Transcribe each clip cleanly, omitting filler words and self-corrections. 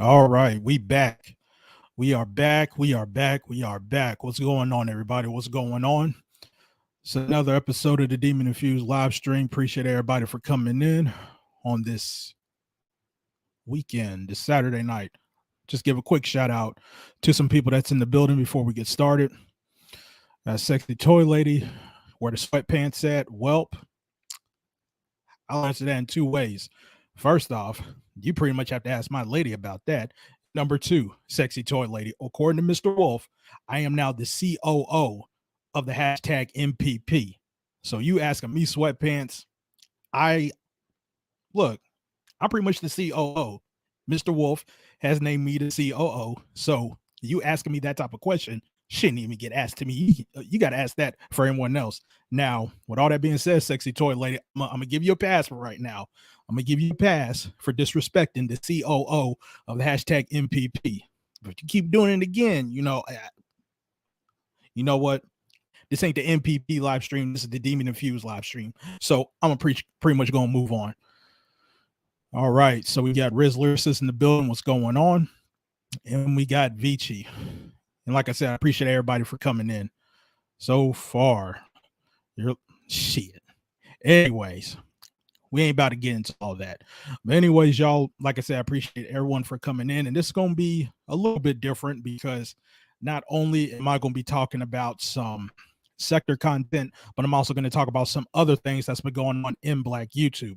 All right, we back. We are back. We are back. We are back. What's going on, everybody? What's going on? It's another episode of the Demon Infused Livestream. Appreciate everybody for coming in on this weekend, this Saturday night. Just give a quick shout out to some people that's in the building before we get started. Sexy Toy Lady, where the sweatpants at? Welp. I'll answer that in two ways. First off, you pretty much have to ask my lady about that. Number two, Sexy Toy Lady, according to Mr. Wolf, I am now the COO of the hashtag MPP. So you asking me sweatpants, I'm pretty much the COO. Mr. Wolf has named me the COO. So you asking me that type of question shouldn't even get asked to me. You got to ask that for everyone else. Now, with all that being said, Sexy Toy Lady, I'm going to give you a pass for right now. I'm going to give you a pass for disrespecting the COO of the hashtag MPP. But you keep doing it again, you know what? This ain't the MPP live stream. This is the Demon Infused live stream. So I'm pretty much going to move on. All right. So we got Riz Lyricist in the building. What's going on? And we got Vici. And like I said, I appreciate everybody for coming in so far. Shit. Anyways, we ain't about to get into all that. But anyways, y'all, like I said, I appreciate everyone for coming in. And this is going to be a little bit different because not only am I going to be talking about some sector content, but I'm also going to talk about some other things that's been going on in Black YouTube.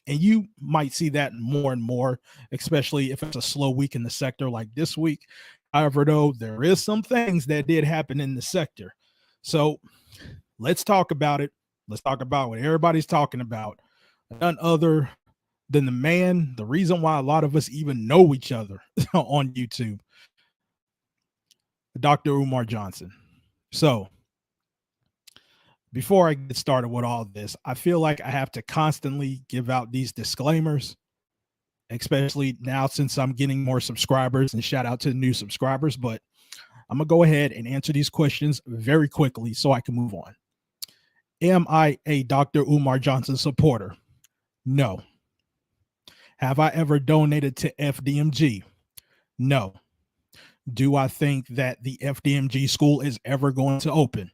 And you might see that more and more, especially if it's a slow week in the sector like this week. However, though, there is some things that did happen in the sector. So let's talk about it. Let's talk about what everybody's talking about. None other than the reason why a lot of us even know each other on YouTube, Dr. Umar Johnson. So before I get started with all this, I feel like I have to constantly give out these disclaimers, especially now since I'm getting more subscribers, and shout out to the new subscribers. But I'm going to go ahead and answer these questions very quickly so I can move on. Am I a Dr. Umar Johnson supporter? No. Have I ever donated to FDMG? No. Do I think that the FDMG school is ever going to open?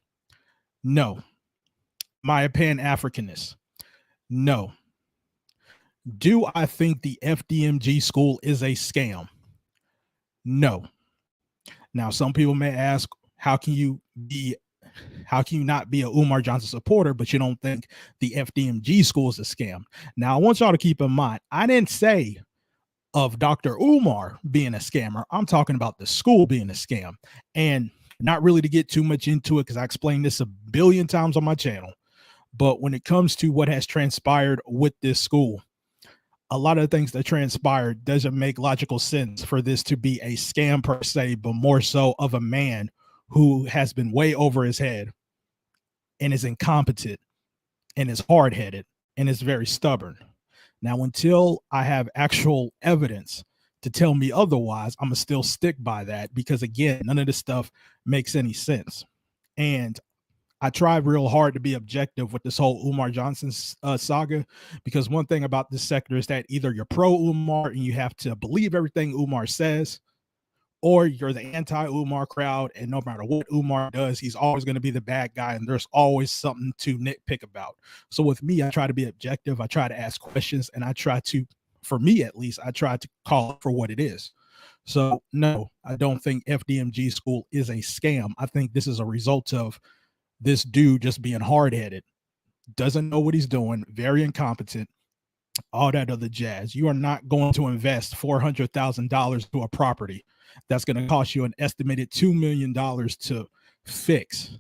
No. Am I a Pan-Africanist? No. Do I think the FDMG school is a scam? No. Now, some people may ask, how can you not be a Umar Johnson supporter, but you don't think the FDMG school is a scam? Now, I want y'all to keep in mind, I didn't say of Dr. Umar being a scammer. I'm talking about the school being a scam. And not really to get too much into it, because I explained this a billion times on my channel. But when it comes to what has transpired with this school, a lot of the things that transpired doesn't make logical sense for this to be a scam per se, but more so of a man who has been way over his head and is incompetent and is hard-headed and is very stubborn. Now, until I have actual evidence to tell me otherwise, I'm gonna still stick by that, because again, none of this stuff makes any sense. And I tried real hard to be objective with this whole Umar Johnson saga, because one thing about this sector is that either you're pro Umar and you have to believe everything Umar says, or you're the anti-Umar crowd, and no matter what Umar does, he's always going to be the bad guy, and there's always something to nitpick about. So with me, I try to be objective. I try to ask questions, and I try to, for me at least, I try to call it for what it is. So no, I don't think FDMG school is a scam. I think this is a result of this dude just being hard-headed, doesn't know what he's doing, very incompetent, all that other jazz. You are not going to invest $400,000 to a property that's going to cost you an estimated $2 million to fix,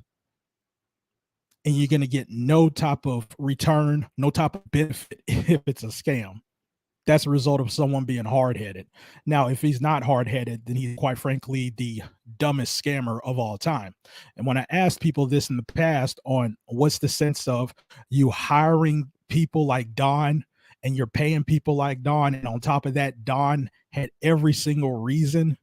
and you're going to get no type of return, no type of benefit if it's a scam. That's a result of someone being hard-headed. Now, if he's not hard-headed, then he's quite frankly the dumbest scammer of all time. And when I asked people this in the past on what's the sense of you hiring people like Don and you're paying people like Don, and on top of that, Don had every single reason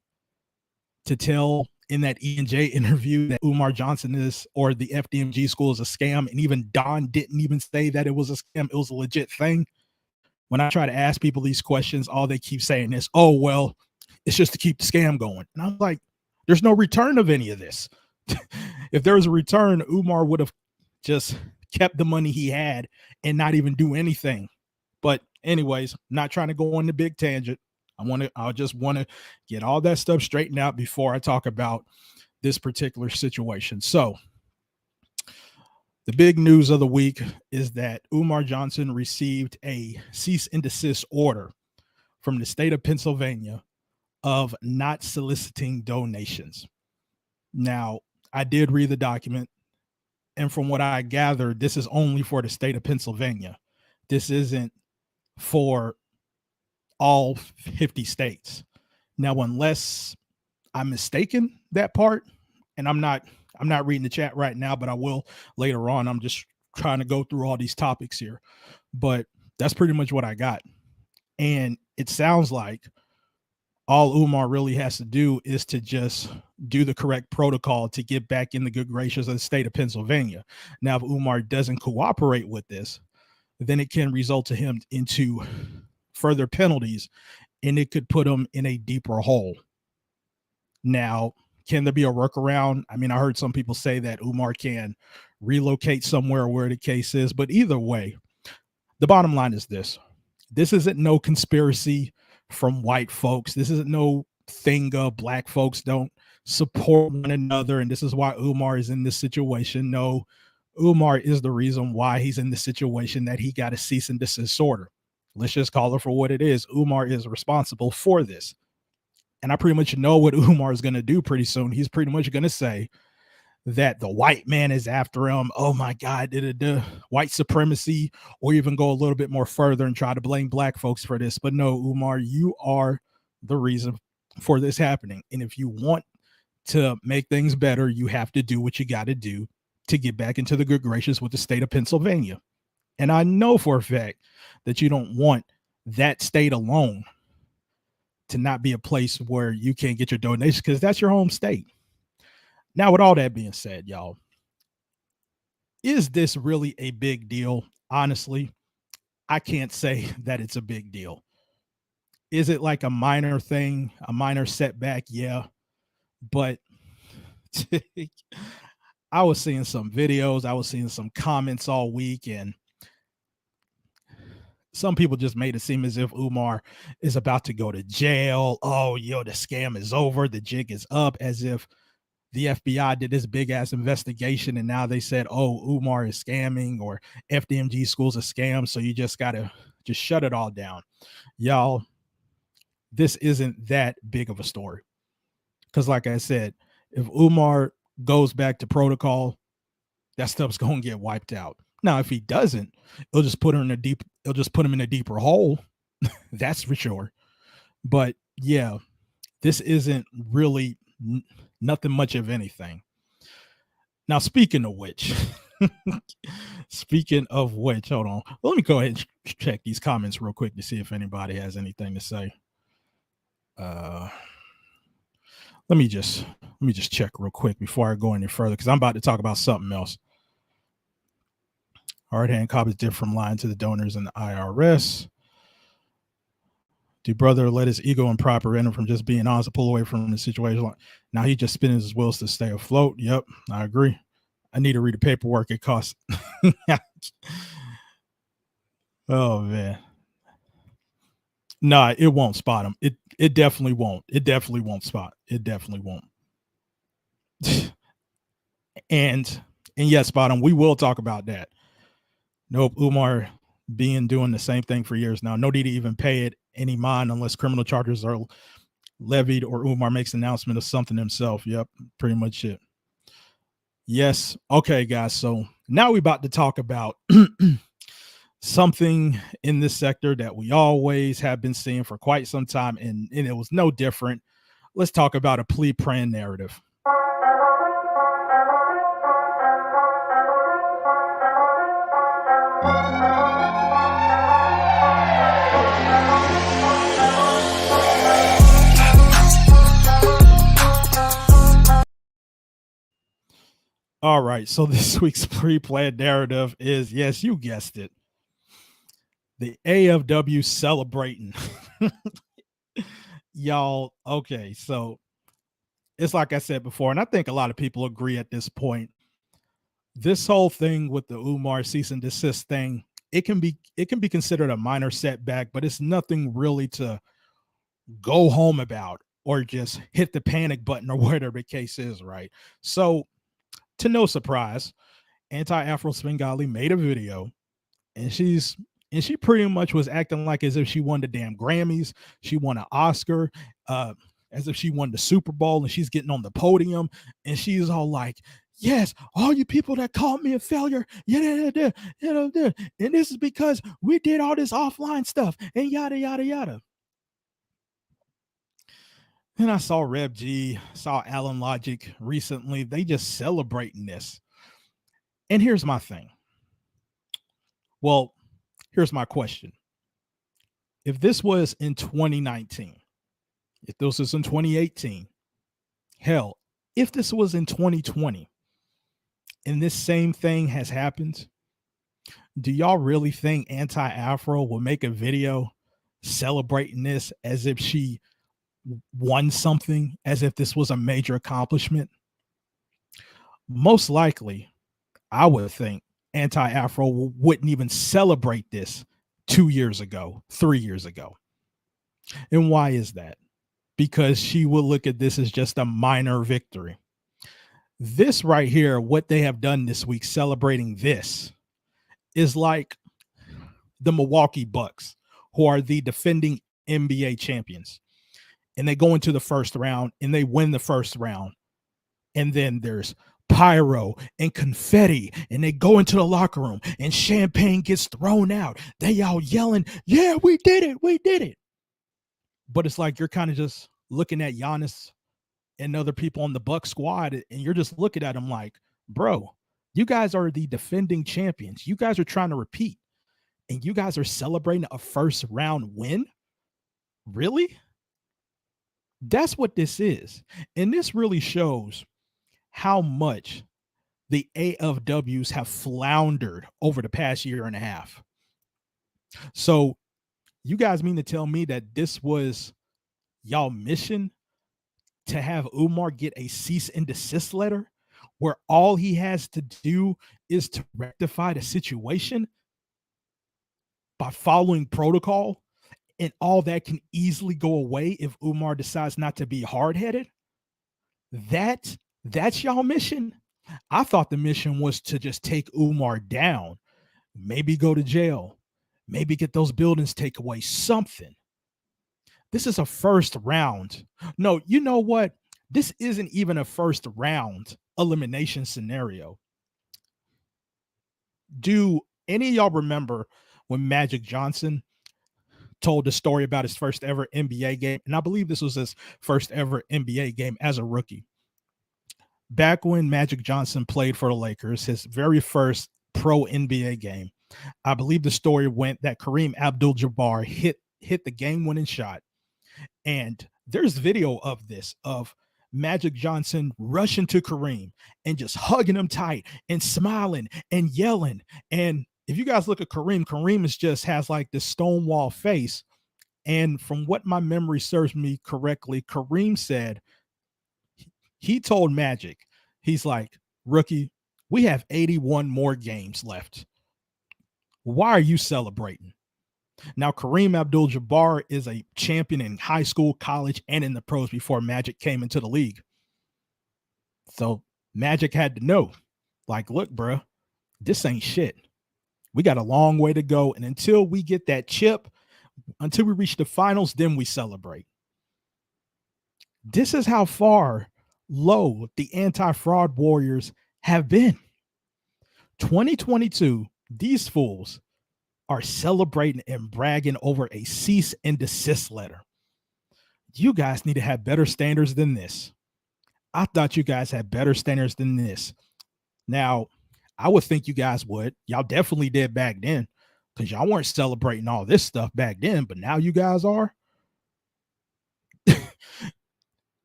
to tell in that E&J interview that Umar Johnson is, or the FDMG school is a scam, and even Don didn't even say that it was a scam, it was a legit thing. When I try to ask people these questions, all they keep saying is, oh, well, it's just to keep the scam going. And I'm like, there's no return of any of this. If there was a return, Umar would have just kept the money he had and not even do anything. But anyways, not trying to go on the big tangent. I just want to get all that stuff straightened out before I talk about this particular situation. So the big news of the week is that Umar Johnson received a cease and desist order from the state of Pennsylvania of not soliciting donations. Now, I did read the document, and from what I gathered, this is only for the state of Pennsylvania. This isn't for all 50 states. Now, unless I'm mistaken that part, and I'm not reading the chat right now, but I will later on. I'm just trying to go through all these topics here, but that's pretty much what I got. And it sounds like all Umar really has to do is to just do the correct protocol to get back in the good graces of the state of Pennsylvania. Now, if Umar doesn't cooperate with this, then it can result to him into further penalties, and it could put him in a deeper hole. Now, can there be a workaround? I mean, I heard some people say that Umar can relocate somewhere where the case is, but either way, the bottom line is this. This isn't no conspiracy from white folks. This isn't no thing of black folks don't support one another, and this is why Umar is in this situation. No, Umar is the reason why he's in the situation that he got a cease and desist order. Let's just call it for what it is. Umar is responsible for this. And I pretty much know what Umar is going to do pretty soon. He's pretty much going to say that the white man is after him. Oh my God, white supremacy, or even go a little bit more further and try to blame black folks for this. But no, Umar, you are the reason for this happening. And if you want to make things better, you have to do what you got to do to get back into the good graces with the state of Pennsylvania. And I know for a fact that you don't want that state alone to not be a place where you can't get your donations, because that's your home state. Now, with all that being said, y'all, is this really a big deal? Honestly, I can't say that it's a big deal. Is it like a minor thing, a minor setback? Yeah. But I was seeing some videos, I was seeing some comments all week, and some people just made it seem as if Umar is about to go to jail. Oh, the scam is over. The jig is up, as if the FBI did this big ass investigation and now they said, oh, Umar is scamming, or FDMG school's a scam. So you just got to just shut it all down. Y'all, this isn't that big of a story. Because like I said, if Umar goes back to protocol, that stuff's going to get wiped out. Now, if he doesn't, it'll just put him in a deeper hole. That's for sure. But yeah, this isn't really nothing much of anything. Now, speaking of which, hold on. Let me go ahead and check these comments real quick to see if anybody has anything to say. Let me just check real quick before I go any further, because I'm about to talk about something else. Hard hand copies differ from lying to the donors and the IRS. The brother let his ego and pride prevent him from just being honest to pull away from the situation. Now he just spinning his wheels to stay afloat. Yep, I agree. I need to read the paperwork. It costs. Oh man. Nah, it won't spot him. It definitely won't. It definitely won't spot. It definitely won't. and yes, spot him. We will talk about that. Nope, Umar doing the same thing for years now. No need to even pay it any mind unless criminal charges are levied or Umar makes an announcement of something himself. Yep, pretty much it. Yes. Okay, guys. So now we're about to talk about something in this sector that we always have been seeing for quite some time, and it was no different. Let's talk about a plea praying narrative. All right, so this week's pre-planned narrative is, yes, you guessed it, the AFW celebrating. Y'all, okay, so it's like I said before, and I think a lot of people agree at this point, this whole thing with the Umar cease and desist thing, it can be considered a minor setback, but it's nothing really to go home about or just hit the panic button or whatever the case is, right? So, to no surprise, anti-Afro Svengali made a video, and she pretty much was acting like as if she won the damn Grammys, she won an Oscar, as if she won the Super Bowl, and she's getting on the podium, and she's all like, yes, all you people that called me a failure, and this is because we did all this offline stuff, and yada, yada, yada. And I saw Rev G, saw Alan Logic recently. They just celebrating this. And here's my thing. Well, here's my question. If this was in 2019, if this was in 2018, hell, if this was in 2020, and this same thing has happened, do y'all really think Anti-Afro will make a video celebrating this as if she won something, as if this was a major accomplishment? Most likely, I would think Anti-Afro wouldn't even celebrate this 2 years ago, 3 years ago. And why is that? Because she will look at this as just a minor victory. This right here, what they have done this week, celebrating this, is like the Milwaukee Bucks, who are the defending NBA champions. And they go into the first round and they win the first round. And then there's pyro and confetti, and they go into the locker room and champagne gets thrown out. They all yelling, yeah, we did it, we did it. But it's like you're kind of just looking at Giannis and other people on the Buck squad, and you're just looking at them like, bro, you guys are the defending champions. You guys are trying to repeat, and you guys are celebrating a first round win? Really? That's what this is. And this really shows how much the AFWs have floundered over the past year and a half. So you guys mean to tell me that this was y'all mission, to have Umar get a cease and desist letter where all he has to do is to rectify the situation by following protocol, and all that can easily go away if Umar decides not to be hard-headed? That's y'all mission? I thought the mission was to just take Umar down, maybe go to jail, maybe get those buildings taken away, something. This is a first round. No, you know what? This isn't even a first round elimination scenario. Do any of y'all remember when Magic Johnson told the story about his first ever NBA game? And I believe this was his first ever NBA game as a rookie. Back when Magic Johnson played for the Lakers, his very first pro NBA game, I believe the story went that Kareem Abdul-Jabbar hit the game-winning shot. And there's video of this, of Magic Johnson rushing to Kareem and just hugging him tight and smiling and yelling. And if you guys look at Kareem is just has like this stonewall face. And from what my memory serves me correctly, Kareem said, he told Magic, he's like, rookie, we have 81 more games left. Why are you celebrating? Now, Kareem Abdul-Jabbar is a champion in high school, college, and in the pros before Magic came into the league. So Magic had to know, like, look, bro, this ain't shit. We got a long way to go. And until we get that chip, until we reach the finals, then we celebrate. This is how far low the anti-fraud warriors have been. 2022, these fools are celebrating and bragging over a cease and desist letter. You guys need to have better standards than this. I thought you guys had better standards than this. Now, I would think you guys would. Y'all definitely did back then, because y'all weren't celebrating all this stuff back then, but now you guys are.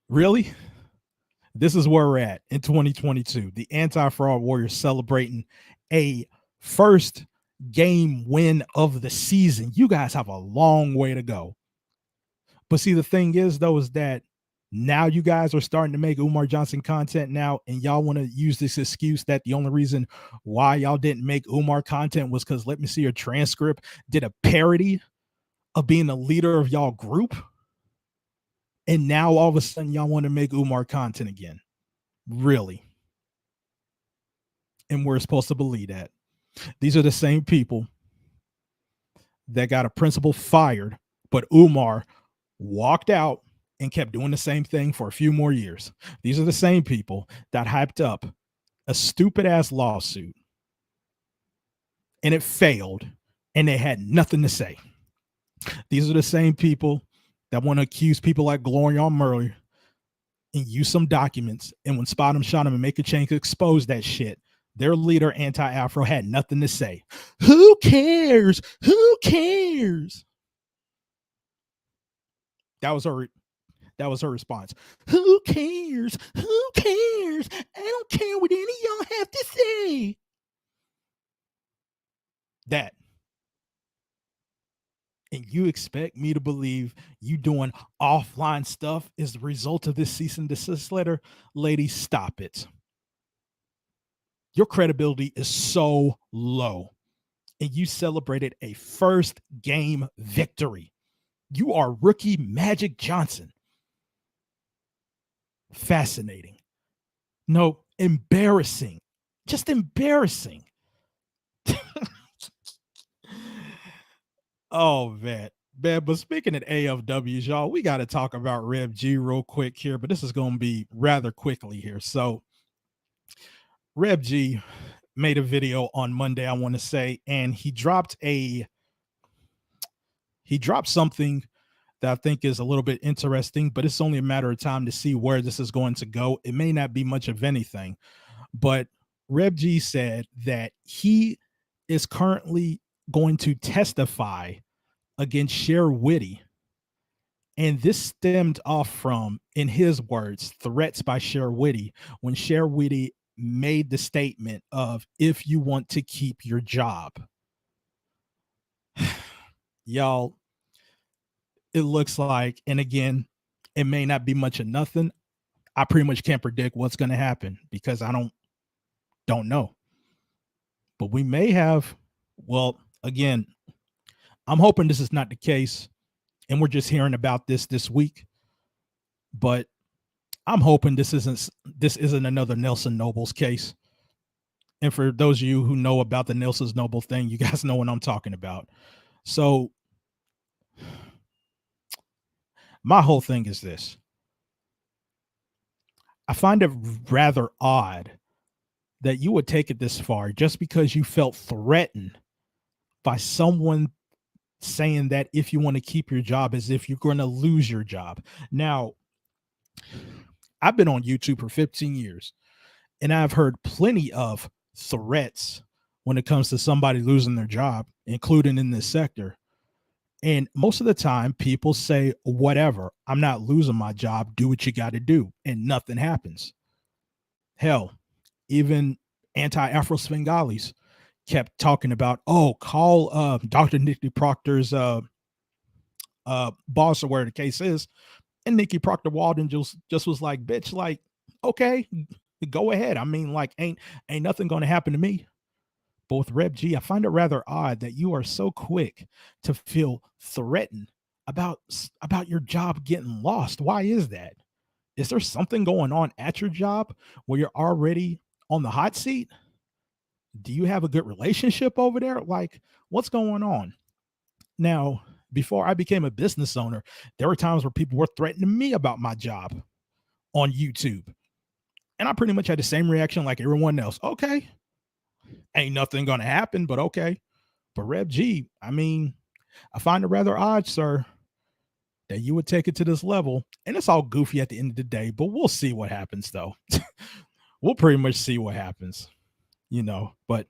Really? This is where we're at in 2022. The anti-fraud warriors celebrating a first game win of the season. You guys have a long way to go. But see, the thing is, though, is that now you guys are starting to make Umar Johnson content now, and y'all want to use this excuse that the only reason why y'all didn't make Umar content was because, let me see your transcript, did a parody of being the leader of y'all group. And now all of a sudden y'all want to make Umar content again. Really? And we're supposed to believe that. These are the same people that got a principal fired, but Umar walked out and kept doing the same thing for a few more years. These are the same people that hyped up a stupid ass lawsuit and it failed and they had nothing to say. These are the same people that want to accuse people like Glorion Murray and use some documents, and when Spot 'em, Shot 'em, and Make a Change expose that shit, their leader, Anti-Afro, had nothing to say. Who cares? Who cares? That was her response. Who cares? Who cares? I don't care what any of y'all have to say. That. And you expect me to believe you doing offline stuff is the result of this cease and desist letter? Ladies, stop it. Your credibility is so low. And you celebrated a first game victory. You are rookie Magic Johnson. Fascinating. No, embarrassing. Just embarrassing. Oh, man. But speaking of AFWs, y'all, we got to talk about Rev G real quick here, but this is going to be rather quickly here. So Rev G made a video on Monday, I want to say, and he dropped something that I think is a little bit interesting, but it's only a matter of time to see where this is going to go. It may not be much of anything, but Rev G said that he is currently going to testify against Cher Whitty. And this stemmed off from, in his words, threats by Cher Whitty, when Cher Whitty made the statement of, if you want to keep your job. Y'all, it looks like, and again, it may not be much of nothing. I pretty much can't predict what's going to happen because I don't know. But we may have, well, again, I'm hoping this is not the case and we're just hearing about this week. But I'm hoping this isn't another Nelson Nobles case. And for those of you who know about the Nelson Noble thing, you guys know what I'm talking about. So My whole thing is this. I find it rather odd that you would take it this far just because you felt threatened by someone saying that if you want to keep your job, as if you're going to lose your job. Now, I've been on YouTube for 15 years and I've heard plenty of threats when it comes to somebody losing their job, including in this sector. And most of the time, people say, whatever, I'm not losing my job. Do what you got to do. And nothing happens. Hell, even anti-Afro Svengalis kept talking about, oh, call Dr. Nikki Proctor's boss or where the case is. And Nikki Proctor Walden just was like, bitch, like, okay, go ahead. I mean, like, ain't nothing going to happen to me. But with Rev G, I find it rather odd that you are so quick to feel threatened about your job getting lost. Why is that? Is there something going on at your job where you're already on the hot seat? Do you have a good relationship over there? Like, what's going on? Now, before I became a business owner, there were times where people were threatening me about my job on YouTube. And I pretty much had the same reaction like everyone else. Okay, ain't nothing going to happen, but okay. But Rev G, I mean, I find it rather odd, sir, that you would take it to this level. And it's all goofy at the end of the day, but we'll see what happens, though. We'll pretty much see what happens, but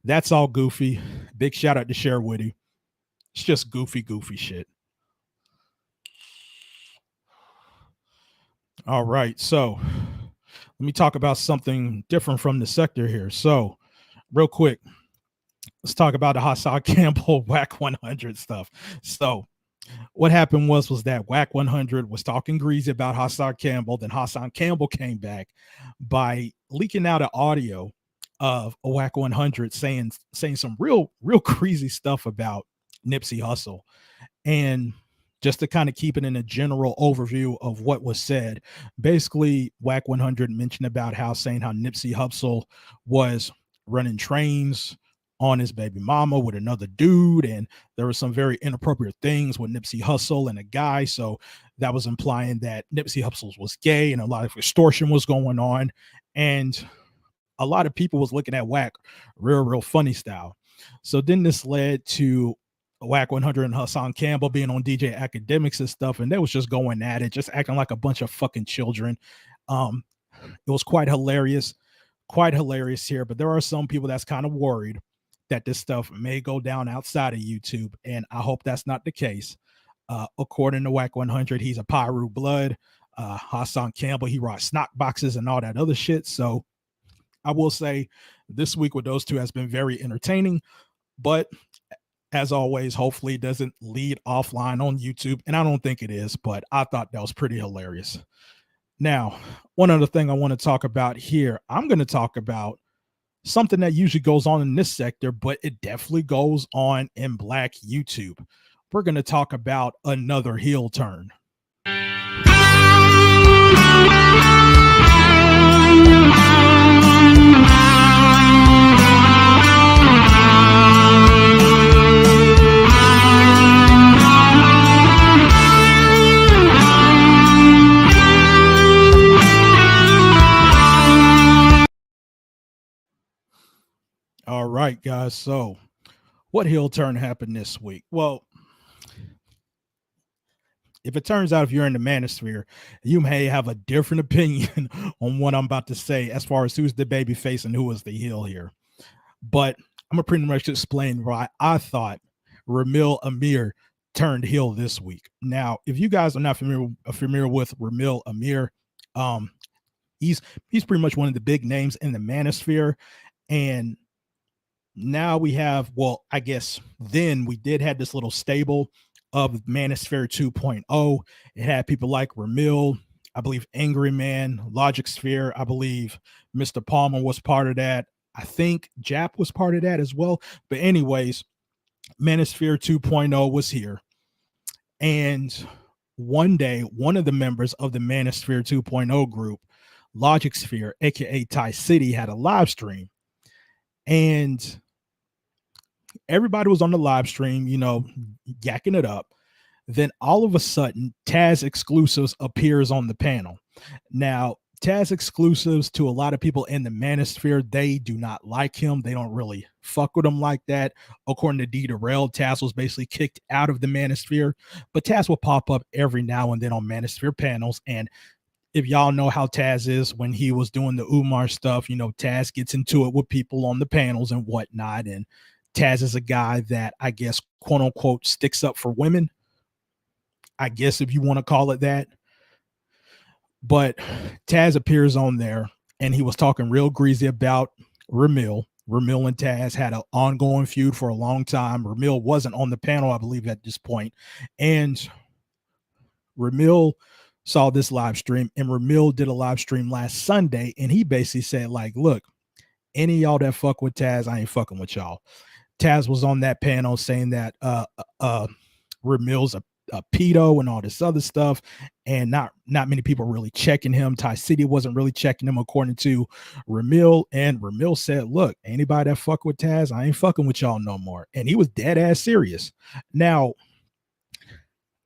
that's all goofy. Big shout out to Sherwoody. It's just goofy shit. All right. So let me talk about something different from the sector here. So real quick, let's talk about the Hassan Campbell Wack 100 stuff. So what happened was that Wack 100 was talking greasy about Hassan Campbell. Then Hassan Campbell came back by leaking out an audio of a Wack 100 saying some real crazy stuff about Nipsey Hussle. And just to kind of keep it in a general overview of what was said, basically Wack 100 mentioned about how Nipsey Hussle was running trains on his baby mama with another dude, and there were some very inappropriate things with Nipsey Hussle and a guy. So that was implying that Nipsey Hussle was gay and a lot of extortion was going on. And a lot of people was looking at Wack real funny style. So then this led to Wack 100 and Hassan Campbell being on DJ Academics and stuff, and they was just going at it, just acting like a bunch of fucking children. It was quite hilarious here, but there are some people that's kind of worried that this stuff may go down outside of YouTube, and I hope that's not the case. According to Wack 100, he's a Pyru blood. Hassan Campbell, he rocks snock boxes and all that other shit. So I will say this week with those two has been very entertaining, but as always, hopefully it doesn't lead offline on YouTube, and I don't think it is, but I thought that was pretty hilarious. Now, one other thing I want to talk about here, I'm going to talk about something that usually goes on in this sector, but it definitely goes on in Black YouTube. We're going to talk about another heel turn. All right, guys. So what heel turn happened this week? Well, if it turns out if you're in the Manosphere, you may have a different opinion on what I'm about to say as far as who's the baby face and who was the heel here. But I'm going to pretty much explain why I thought Ramil Amir turned heel this week. Now, if you guys are not familiar with Ramil Amir, he's pretty much one of the big names in the Manosphere. And now we have, well, I guess then we did have this little stable of Manosphere 2.0. It had people like Ramil, I believe Angry Man, Logic Sphere, I believe Mr. Palmer was part of that. I think Jap was part of that as well. But anyways, Manosphere 2.0 was here. And one day, one of the members of the Manosphere 2.0 group, Logic Sphere, aka Ty City, had a live stream. And everybody was on the live stream, yakking it up. Then all of a sudden, Taz Exclusives appears on the panel. Now, Taz Exclusives, to a lot of people in the Manosphere, they do not like him. They don't really fuck with him like that. According to Darryl, Taz was basically kicked out of the Manosphere, but Taz will pop up every now and then on Manosphere panels. And if y'all know how Taz is, when he was doing the Umar stuff, you know, Taz gets into it with people on the panels and whatnot. And Taz is a guy that, I guess, quote unquote, sticks up for women, I guess, if you want to call it that. But Taz appears on there and he was talking real greasy about Ramil. Ramil and Taz had an ongoing feud for a long time. Ramil wasn't on the panel, I believe, at this point. And Ramil saw this live stream, and Ramil did a live stream last Sunday, and he basically said, like, look, any of y'all that fuck with Taz, I ain't fucking with y'all. Taz was on that panel saying that Ramil's a pedo and all this other stuff, and not many people really checking him. Ty City wasn't really checking him, according to Ramil, and Ramil said, look, anybody that fuck with Taz, I ain't fucking with y'all no more. And he was dead ass serious. Now,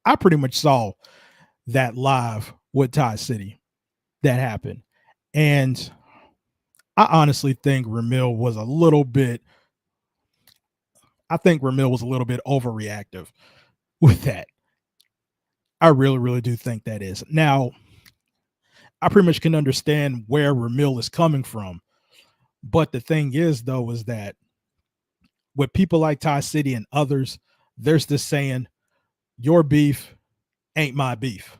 I pretty much saw that live with Ty City that happened, and I honestly think Ramil was a little bit overreactive with that. I really do think that is. Now, I pretty much can understand where Ramil is coming from, but the thing is, though, is that with people like Ty City and others, there's this saying, your beef ain't my beef.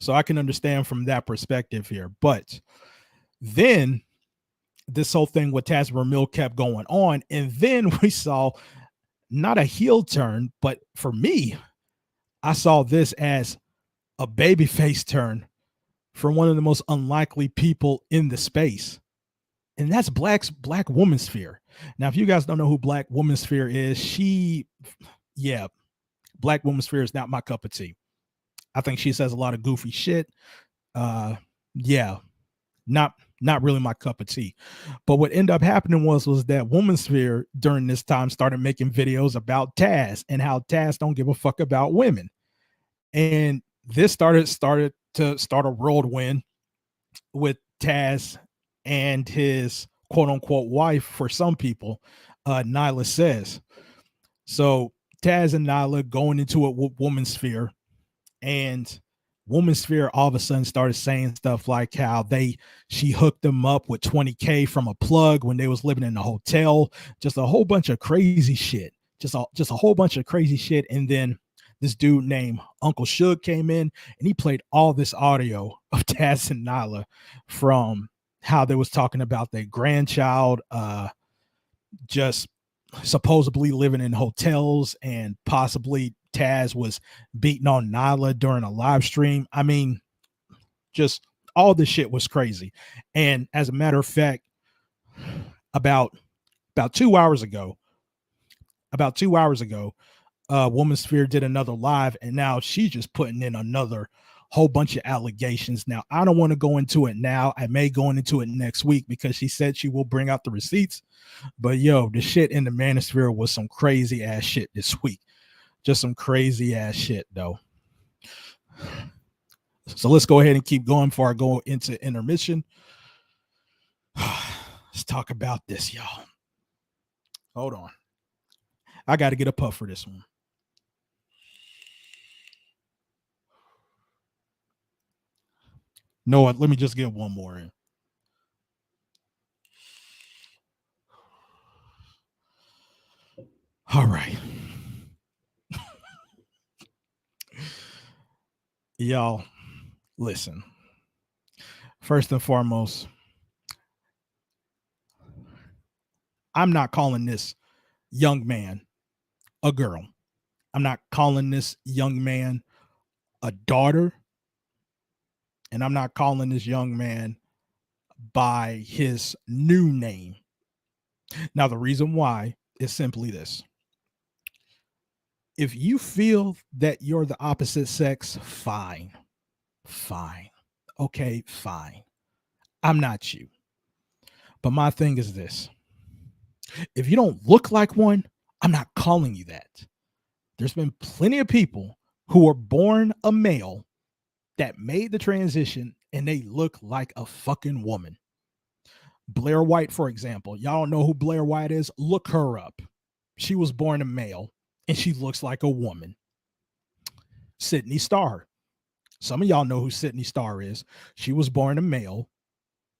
So I can understand from that perspective here. But then this whole thing with Taz Ramil kept going on, and then we saw not a heel turn, but for me, I saw this as a babyface turn for one of the most unlikely people in the space, and that's Black Womansphere. Now, if you guys don't know who Black Womansphere is, Black Womansphere is not my cup of tea. I think she says a lot of goofy shit. Not really my cup of tea. But what ended up happening was that Womansphere during this time started making videos about Taz and how Taz don't give a fuck about women. And this started to start a whirlwind with Taz and his quote unquote wife, for some people, Nyla says. So Taz and Nyla going into it with Womansphere, and Womansphere all of a sudden started saying stuff like how she hooked them up with $20K from a plug when they was living in a hotel. Just a whole bunch of crazy shit. Just a whole bunch of crazy shit. And then this dude named Uncle Suge came in and he played all this audio of Taz and Nyla from how they was talking about their grandchild just supposedly living in hotels, and possibly Taz was beating on Nyla during a live stream. I mean, just all this shit was crazy. And as a matter of fact, about 2 hours ago, Womansphere did another live, and now she's just putting in another whole bunch of allegations. Now, I don't want to go into it now. I may go into it next week because she said she will bring out the receipts. But yo, the shit in the Manosphere was some crazy ass shit this week. Just some crazy ass shit, though. So let's go ahead and keep going before I go into intermission. Let's talk about this, y'all. Hold on. I got to get a puff for this one. No, let me just get one more in. All right. Y'all, listen. First and foremost, I'm not calling this young man a girl. I'm not calling this young man a daughter. And I'm not calling this young man by his new name. Now, the reason why is simply this. If you feel that you're the opposite sex, fine. Okay, fine. I'm not you. But my thing is this. If you don't look like one, I'm not calling you that. There's been plenty of people who were born a male that made the transition and they look like a fucking woman. Blair White, for example. Y'all don't know who Blair White is? Look her up. She was born a male and she looks like a woman. Sydney Starr. Some of y'all know who Sydney Starr is. She was born a male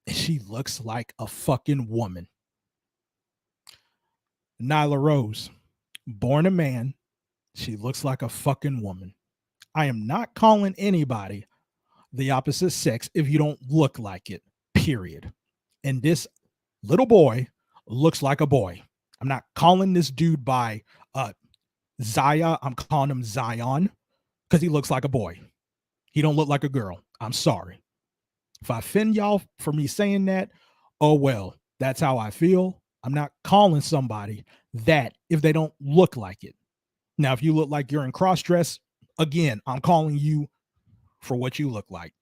and she looks like a fucking woman. Nyla Rose, born a man, she looks like a fucking woman. I am not calling anybody the opposite sex if you don't look like it, period. And this little boy looks like a boy. I'm not calling this dude by Zaya. I'm calling him Zion because he looks like a boy. He don't look like a girl. I'm sorry. If I offend y'all for me saying that, oh well, that's how I feel. I'm not calling somebody that if they don't look like it. Now, if you look like you're in cross-dress, again, I'm calling you for what you look like,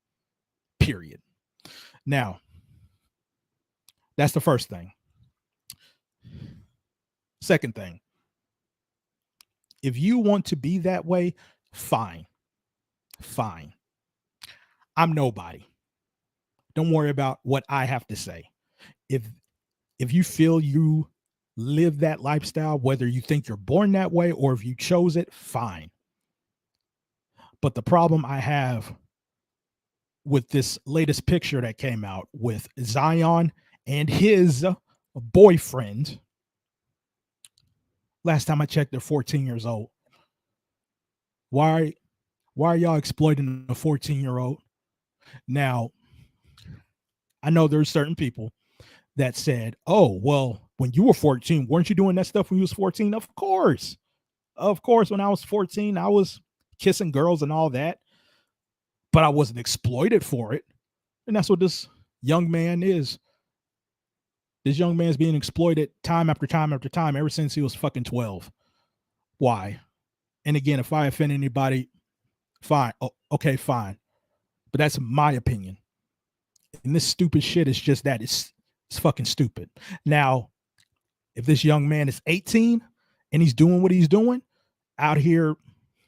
period. Now, that's the first thing. Second thing, if you want to be that way, fine. Fine. I'm nobody. Don't worry about what I have to say. If you feel you live that lifestyle, whether you think you're born that way or if you chose it, fine. But the problem I have with this latest picture that came out with Zion and his boyfriend, last time I checked, they're 14 years old. Why are y'all exploiting a 14-year-old? Now, I know there's certain people that said, oh, well, when you were 14, weren't you doing that stuff when you was 14? Of course. When I was 14, I was kissing girls and all that, but I wasn't exploited for it. And that's what this young man is. This young man's being exploited time after time after time ever since he was fucking 12. Why? And again, if I offend anybody, fine. Oh, okay, fine. But that's my opinion. And this stupid shit is just that. It's fucking stupid. Now, if this young man is 18 and he's doing what he's doing out here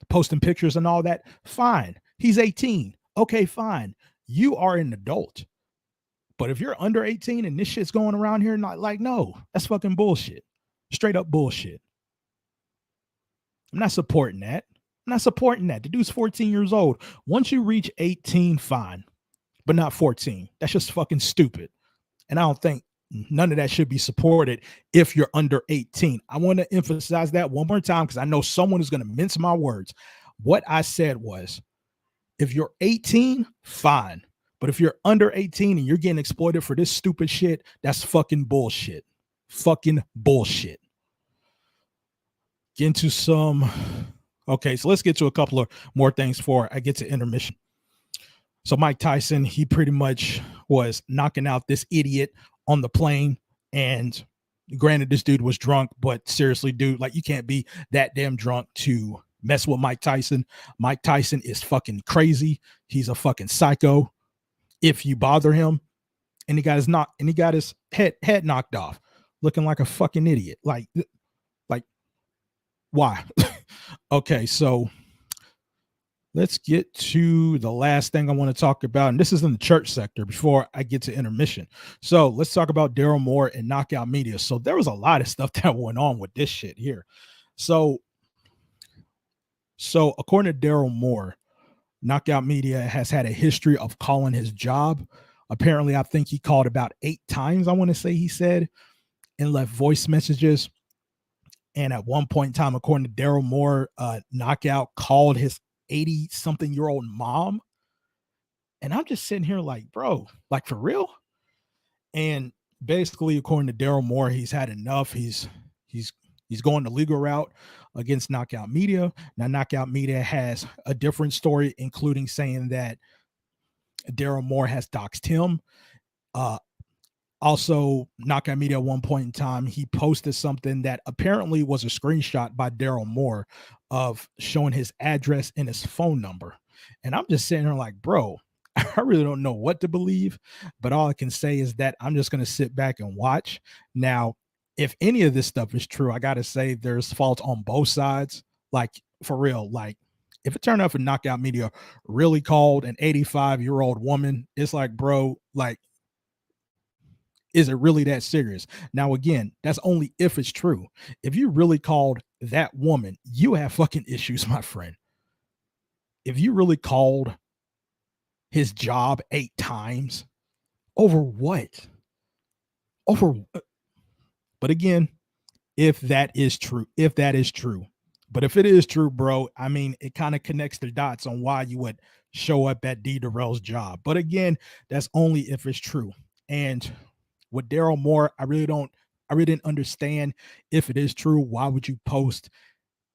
posting pictures and all that, fine. He's 18. Okay, fine. You are an adult. But if you're under 18 and this shit's going around here, not like, no, that's fucking bullshit. Straight up bullshit. I'm not supporting that. The dude's 14 years old. Once you reach 18, fine. But not 14. That's just fucking stupid. And I don't think none of that should be supported if you're under 18. I want to emphasize that one more time because I know someone is going to mince my words. What I said was, if you're 18, fine. But if you're under 18 and you're getting exploited for this stupid shit, that's fucking bullshit. Fucking bullshit. Get into some... Okay, so let's get to a couple of more things before I get to intermission. So Mike Tyson, he pretty much was knocking out this idiot on the plane. And granted, this dude was drunk, but seriously, dude, like you can't be that damn drunk to mess with Mike Tyson. Mike Tyson is fucking crazy. He's a fucking psycho. If you bother him, and he got his head knocked off, looking like a fucking idiot. Like why? Okay, so let's get to the last thing I want to talk about, and this is in the church sector before I get to intermission. So let's talk about Darryl Moore and Knockout Media. So there was a lot of stuff that went on with this shit here. So according to Darryl Moore, Knockout Media has had a history of calling his job. Apparently, I think he called about 8 times, I want to say he said, and left voice messages. And at one point in time, according to Darryl Moore, Knockout called his 80-something-year-old mom. And I'm just sitting here like, bro, like for real? And basically, according to Darryl Moore, he's had enough. He's going the legal route against Knockout Media. Now, Knockout Media has a different story, including saying that Darryl Moore has doxed him. Also, Knockout Media at one point in time, he posted something that apparently was a screenshot by Darryl Moore of showing his address and his phone number. And I'm just sitting here like, bro, I really don't know what to believe, but all I can say is that I'm just going to sit back and watch. Now, if any of this stuff is true, I got to say there's fault on both sides. Like, for real, like if it turned out for Knockout Media really called an 85-year-old woman, it's like, bro, like, is it really that serious? Now, again, that's only if it's true. If you really called that woman, you have fucking issues, my friend. If you really called his job 8 times, over what? But again, if that is true, but if it is true, bro, I mean, it kind of connects the dots on why you would show up at D. Darrell's job. But again, that's only if it's true. And with Darryl Moore, I really didn't understand if it is true. Why would you post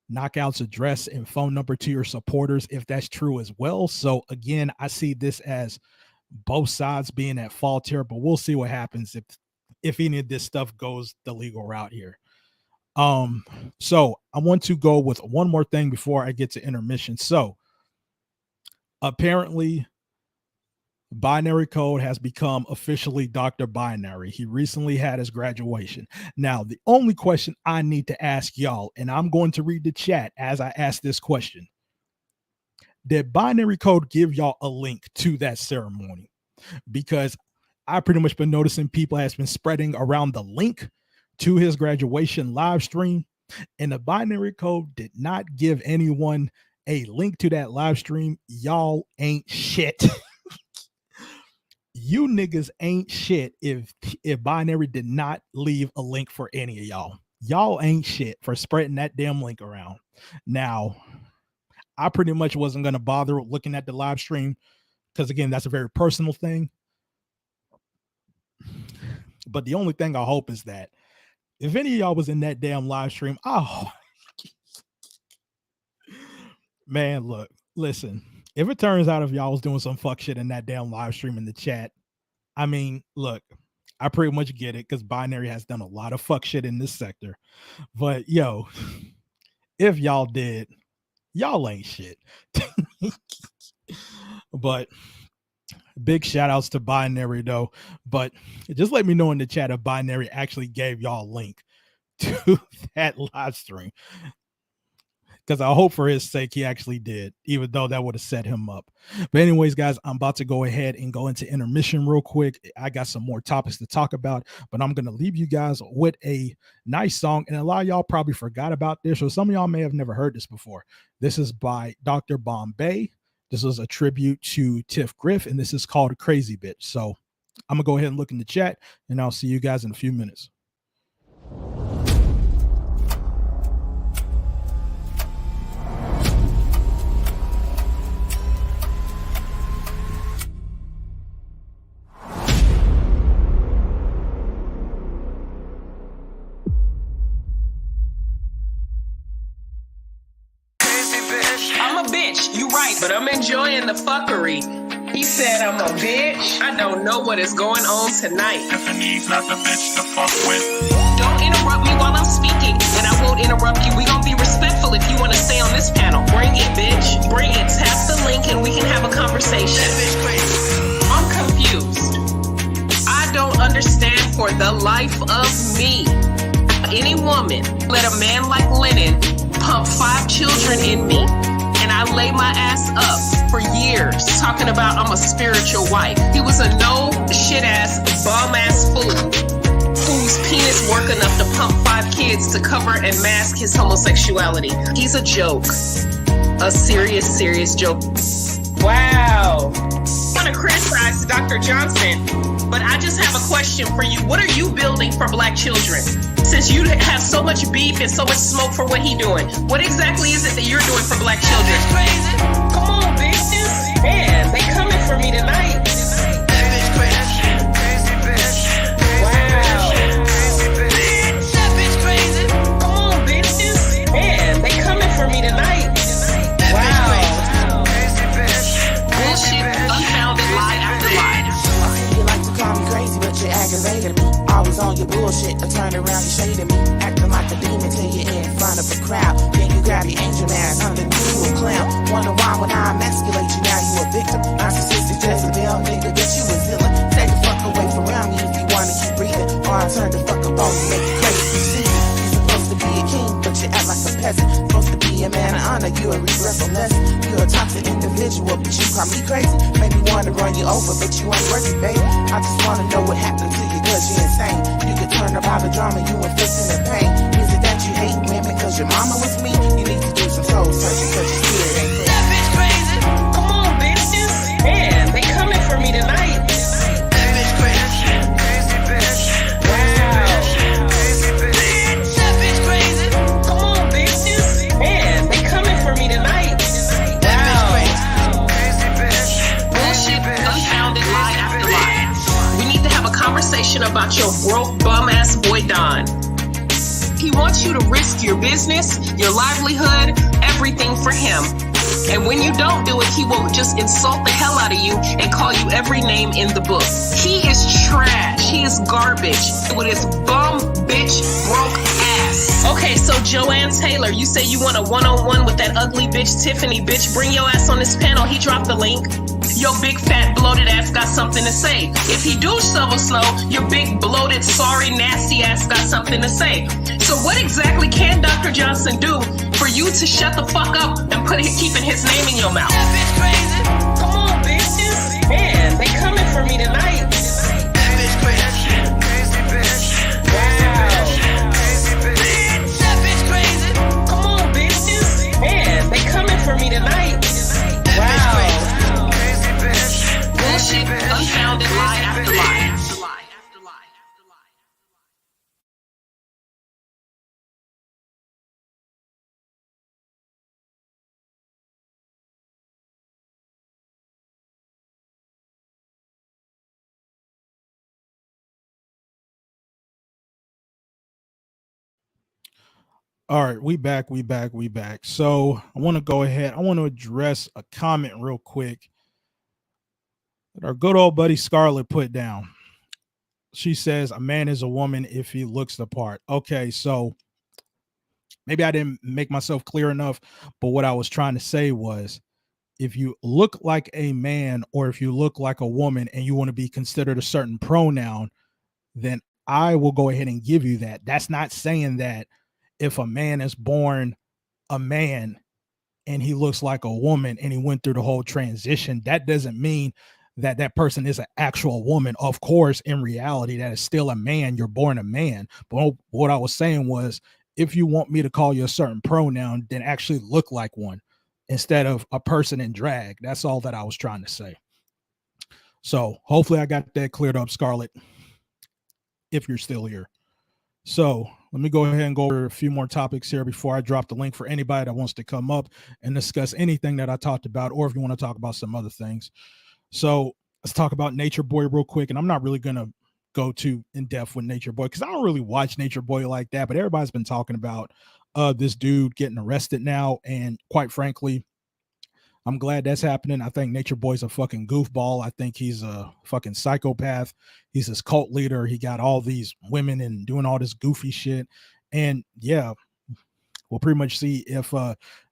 Knockout's address and phone number to your supporters if that's true as well? So again, I see this as both sides being at fault here, but we'll see what happens if any of this stuff goes the legal route here. So I want to go with one more thing before I get to intermission. So apparently Binary Code has become officially Dr. Binary. He recently had his graduation. Now, the only question I need to ask y'all, and I'm going to read the chat as I ask this question. Did Binary Code give y'all a link to that ceremony? Because I pretty much been noticing people has been spreading around the link to his graduation live stream, and the Binary Code did not give anyone a link to that live stream. Y'all ain't shit. You niggas ain't shit if Binary did not leave a link for any of y'all. Y'all ain't shit for spreading that damn link around. Now, I pretty much wasn't going to bother looking at the live stream because, again, that's a very personal thing. But the only thing I hope is that if any of y'all was in that damn live stream, oh, man, look, listen, if it turns out if y'all was doing some fuck shit in that damn live stream in the chat, I mean, look, I pretty much get it because Binary has done a lot of fuck shit in this sector. But yo, if y'all did, y'all ain't shit. But big shout outs to Binary though. But just let me know in the chat if Binary actually gave y'all a link to that live stream, because I hope for his sake he actually did, even though that would have set him up. But anyways, guys, I'm about to go ahead and go into intermission real quick. I got some more topics to talk about, but I'm going to leave you guys with a nice song. And a lot of y'all probably forgot about this, or some of y'all may have never heard this before. This is by Dr. Bombay. This was a tribute to Tiff Griff, and this is called Crazy Bitch. So I'm going to go ahead and look in the chat, and I'll see you guys in a few minutes. You right, but I'm enjoying the fuckery. He said I'm a bitch. I don't know what is going on tonight. Tiffany's not the bitch to fuck with. Don't interrupt me while I'm speaking, and I won't interrupt you. We gonna be respectful if you want to stay on this panel. Bring it, bitch. Bring it. Tap the link and we can have a conversation. I'm confused. I don't understand for the life of me. Any woman let a man like Lennon pump 5 children in me, and I lay my ass up for years talking about I'm a spiritual wife. He was a no shit ass, bum ass fool whose penis work enough to pump 5 kids to cover and mask his homosexuality. He's a joke. A serious, serious joke. Wow. I want to criticize Dr. Johnson, but I just have a question for you. What are you building for black children? Since you have so much beef and so much smoke for what he doing, what exactly is it that you're doing for black children? Come on, bitches. Man, they coming for me tonight. Wow. That bitch crazy. Come on, bitches. Man, they coming for me tonight. Wow. Bullshit, unfounded lie after lie. You like to call me crazy, but you're aggravating me. Always on your bullshit, to turn around, you shading me. Acting like a demon till you're in front of a crowd. Then you grab your angel mask, underneath you a clown. Wonder why when I emasculate you, now you a victim. Narcissistic Jezebel, nigga, bitch, you a villain. Stay the fuck away from around me if you wanna keep breathing. Or I'll turn the fuck up on you, make you crazy. See, you're supposed to be a king, but you act like a peasant. Supposed to be a man of honor, like you a regretful mess. You a toxic individual, but you call me crazy. Make me wanna run you over, but you ain't worth it, babe. I just wanna know what happened to you, cause you're insane. You could turn up all the drama, you inflicting the pain. Is it that you hate women cause your mama was me? You need to do some soul searching, cause your spirit ain't clear. That bitch crazy. Come on, bitches. Man, they coming for me tonight. That bitch crazy. Crazy bitch. Wow. Crazy bitch. That bitch crazy. Come on, bitches. Man, they coming for me tonight. Wow. Crazy bitch. Bullshit, unfounded lie after lie. We need to have a conversation about your broke bum ass boy Don. He wants you to risk your business, your livelihood, everything for him. And when you don't do it, he will just insult the hell out of you and call you every name in the book. He is trash. He is garbage with his bum, bitch, broke ass. Okay, so Joanne Taylor, you say you want a one-on-one with that ugly bitch, Tiffany bitch. Bring your ass on this panel. He dropped the link. Your big fat bloated ass got something to say. If he do shovel slow, your big bloated sorry nasty ass got something to say. So what exactly can Dr. Johnson do for you to shut the fuck up and keeping his name in your mouth? That bitch crazy. Come on, bitches. Man, they coming for me tonight. That bitch crazy. Crazy bitch. Wow. Crazy bitch. That bitch crazy. Come on, bitches. Man, they coming for me tonight. Wow. Crazy bitch. Bullshit, unfounded lie after lie. All right, we back. So I want to go ahead. I want to address a comment real quick that our good old buddy Scarlett put down. She says, a man is a woman if he looks the part. Okay, so maybe I didn't make myself clear enough, but what I was trying to say was, if you look like a man or if you look like a woman and you want to be considered a certain pronoun, then I will go ahead and give you that. That's not saying that if a man is born a man and he looks like a woman and he went through the whole transition, that doesn't mean that that person is an actual woman. Of course, in reality, that is still a man. You're born a man. But what I was saying was, if you want me to call you a certain pronoun, then actually look like one instead of a person in drag. That's all that I was trying to say. So hopefully I got that cleared up, Scarlett, if you're still here. So let me go ahead and go over a few more topics here before I drop the link for anybody that wants to come up and discuss anything that I talked about, or if you want to talk about some other things. So let's talk about Nature Boy real quick. And I'm not really going to go too in depth with Nature Boy because I don't really watch Nature Boy like that, but everybody's been talking about this dude getting arrested now. And quite frankly, I'm glad that's happening. I think Nature Boy's a fucking goofball. I think he's a fucking psychopath. He's this cult leader. He got all these women and doing all this goofy shit. And yeah, we'll pretty much see if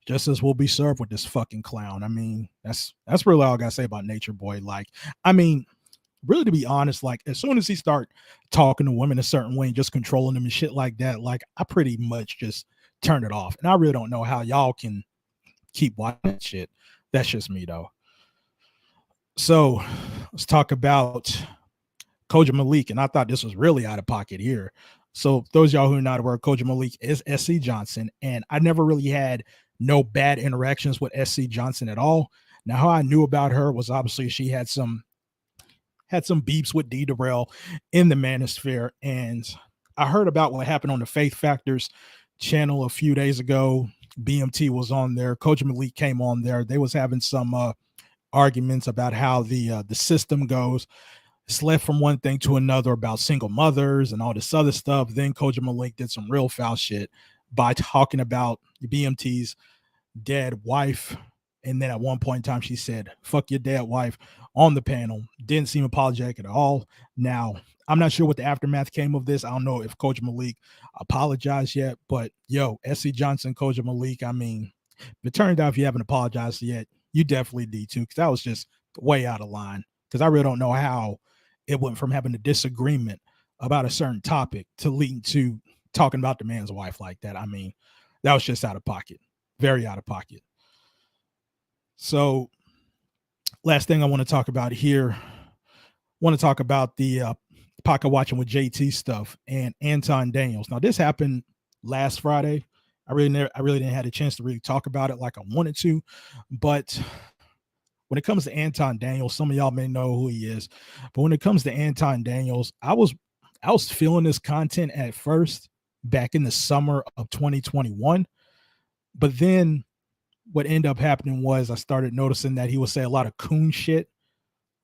justice will be served with this fucking clown. I mean, that's really all I gotta say about Nature Boy. Like, I mean, really, to be honest, like as soon as he start talking to women a certain way and just controlling them and shit like that, like I pretty much just turned it off. And I really don't know how y'all can keep watching that shit. That's just me though. So let's talk about Koja Malik. And I thought this was really out of pocket here. So those of y'all who are not aware, Koja Malik is SC Johnson. And I never really had no bad interactions with SC Johnson at all. Now, how I knew about her was obviously she had some beeps with Darryl in the Manosphere. And I heard about what happened on the Faith Factors channel a few days ago. BMT was on there. Koja Malik came on there. They was having some arguments about how the system goes. It's left from one thing to another about single mothers and all this other stuff. Then Koja Malik did some real foul shit by talking about BMT's dead wife. And then at one point in time, she said, fuck your dead wife on the panel. Didn't seem apologetic at all. Now, I'm not sure what the aftermath came of this. I don't know if Koja Malik apologized yet, but yo, SC Johnson, Koja Malik, I mean, if it turned out if you haven't apologized yet, you definitely need to, because that was just way out of line. Because I really don't know how it went from having a disagreement about a certain topic to leading to talking about the man's wife like that. I mean, that was just out of pocket, very out of pocket. So last thing I want to talk about here, want to talk about the pocket watching with JT stuff and Anton Daniels. Now this happened last Friday. I really didn't have a chance to really talk about it like I wanted to, but when it comes to Anton Daniels, some of y'all may know who he is, but when it comes to Anton Daniels, I was feeling this content at first back in the summer of 2021, but then what ended up happening was I started noticing that he would say a lot of coon shit,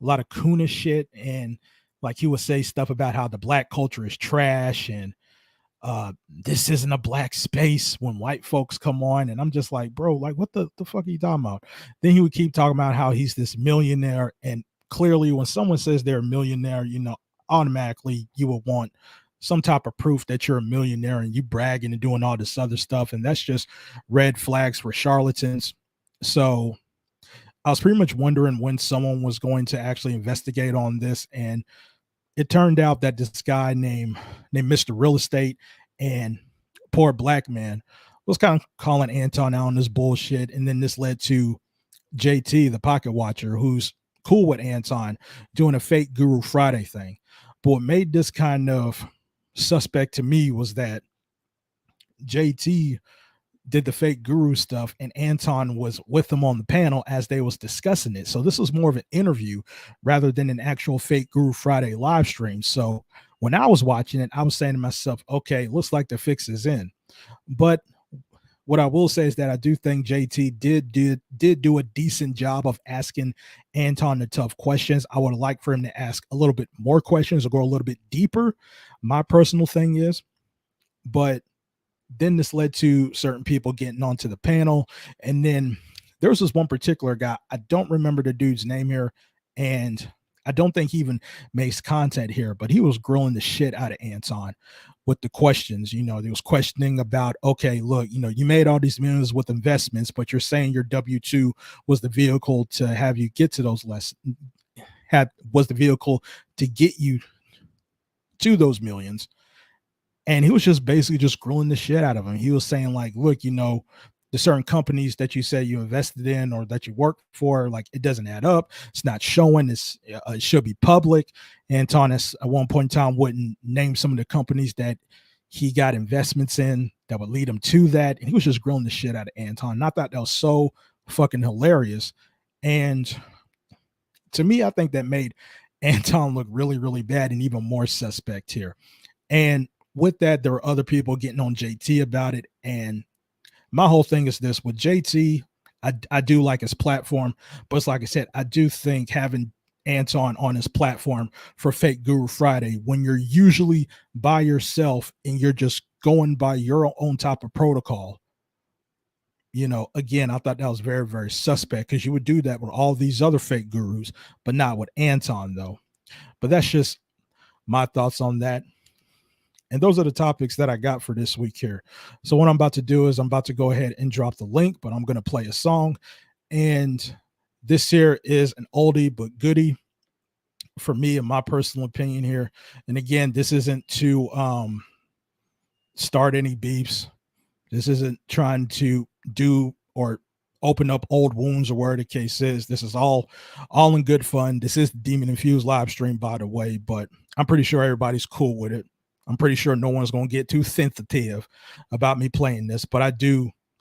a lot of coonish shit, and like he would say stuff about how the black culture is trash and this isn't a black space when white folks come on. And I'm just like, bro, like what the fuck are you talking about? Then he would keep talking about how he's this millionaire. And clearly when someone says they're a millionaire, you know, automatically you would want some type of proof that you're a millionaire and you bragging and doing all this other stuff. And that's just red flags for charlatans. So I was pretty much wondering when someone was going to actually investigate on this. And it turned out that this guy named Mr. Real Estate and Poor Black Man was kind of calling Anton out on this bullshit. And then this led to JT, the pocket watcher, who's cool with Anton, doing a fake Guru Friday thing. But what made this kind of suspect to me was that JT did the fake Guru stuff and Anton was with them on the panel as they was discussing it. So this was more of an interview rather than an actual fake Guru Friday live stream. So when I was watching it, I was saying to myself, okay, looks like the fix is in. But what I will say is that I do think JT did do a decent job of asking Anton the tough questions. I would like for him to ask a little bit more questions or go a little bit deeper. My personal thing is, but then this led to certain people getting onto the panel. And then there was this one particular guy. I don't remember the dude's name here. And I don't think he even makes content here, but he was grilling the shit out of Anton with the questions. You know, there was questioning about, okay, look, you know, you made all these millions with investments, but you're saying your W-2 was the vehicle to have you get to those was the vehicle to get you to those millions. And he was just basically just grilling the shit out of him. He was saying like, look, you know, the certain companies that you say you invested in or that you work for, like it doesn't add up. It's not showing. It should be public. Anton at one point in time wouldn't name some of the companies that he got investments in that would lead him to that. And he was just grilling the shit out of Anton. And I thought that was so fucking hilarious. And to me, I think that made Anton look really, really bad and even more suspect here. And with that, there were other people getting on JT about it. And my whole thing is this with JT, I do like his platform, but it's like I said, I do think having Anton on his platform for fake Guru Friday, when you're usually by yourself and you're just going by your own type of protocol, you know, again, I thought that was very, very suspect because you would do that with all these other fake gurus, but not with Anton though. But that's just my thoughts on that. And those are the topics that I got for this week here. So what I'm about to do is I'm about to go ahead and drop the link, but I'm going to play a song. And this here is an oldie but goodie for me, in my personal opinion here. And again, this isn't to start any beefs. This isn't trying to do or open up old wounds or whatever the case is. This is all in good fun. This is the Demon Infused live stream, by the way, but I'm pretty sure everybody's cool with it. I'm pretty sure no one's going to get too sensitive about me playing this, but I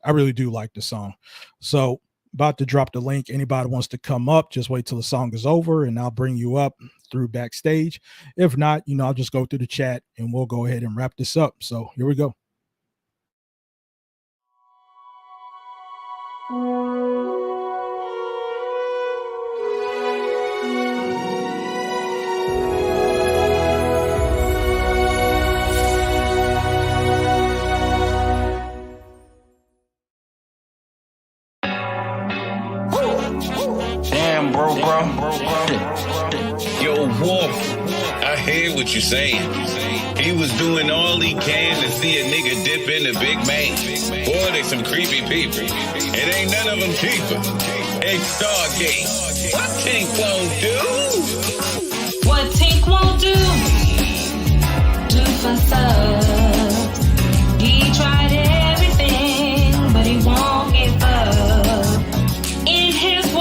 really do like the song. So about to drop the link. Anybody wants to come up, just wait till the song is over and I'll bring you up through backstage. If not, you know, I'll just go through the chat and we'll go ahead and wrap this up. So here we go. Yo, Wolf, I hear what you're saying. He was doing all he can to see a nigga dip in the big man. Boy, they some creepy people. It ain't none of them cheaper. Hey, Stargate, what Tink won't do? What Tink won't do? Do for subs. He tried everything, but he won't give up. In his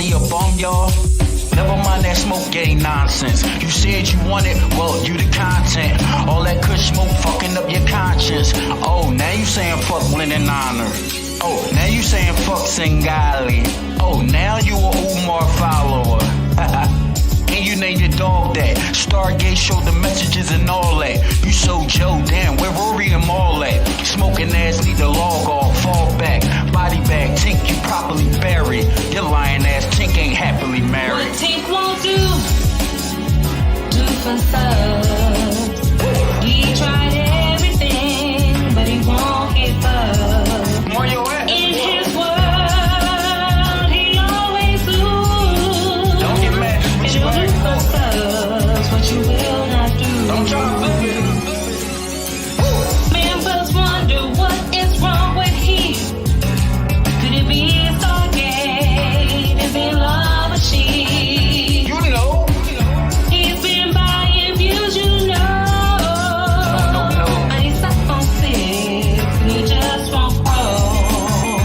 he a bum, y'all? Never mind that smoke game nonsense. You said you want it, well, you the content. All that kush smoke fucking up your conscience. Oh, now you saying fuck Lennon Honor. Oh, now you saying fuck Singali. Oh, now you a Umar follower. And you name your dog that. Stargate showed the messages and all that. You so Joe, damn, where Rory and Maul at? Smoking ass need to log off, fall back. Body bag, Tink, you properly buried. Your lying ass Tink ain't happily married. What Tink won't do for subs. He tried everything, but he won't give up. Where you at? In his world, he always lose. Don't get mad. And you'll do for subs what you will not do. Don't try to do it. Members wonder what is wrong with he. Could it be a Stargate? Is he in love with she? You know. He's been buying views, you know. No. And he's up on 6, and he just won't grow.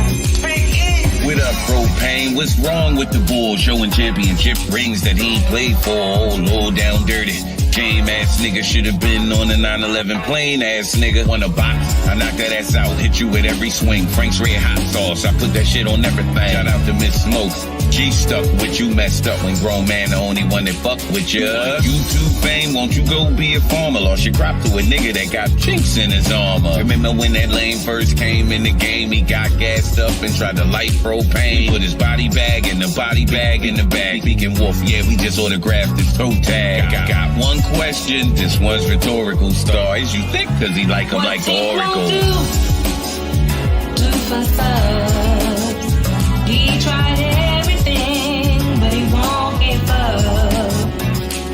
With a propane, what's wrong with the bull showing championship rings that he ain't played for? Oh, low down dirty. Game ass nigga should have been on the 911 plane ass nigga. Want a box? I knock that ass out, hit you with every swing. Frank's red hot sauce, I put that shit on everything. Shout out to Miss Smokes. G stuck with you, messed up when grown man the only one that fuck with ya. YouTube fame, won't you go be a farmer? Lost your crop to a nigga that got chinks in his armor. Remember when that lane first came in the game? He got gassed up and tried to light propane. Put his body bag in the body bag in the bag. Speaking wolf, yeah, we just autographed his toe tag. Got one question, this one's rhetorical. Stars, you think cause he like him What like Tink won't Oracle. do for subs. He tried everything, but he won't give up.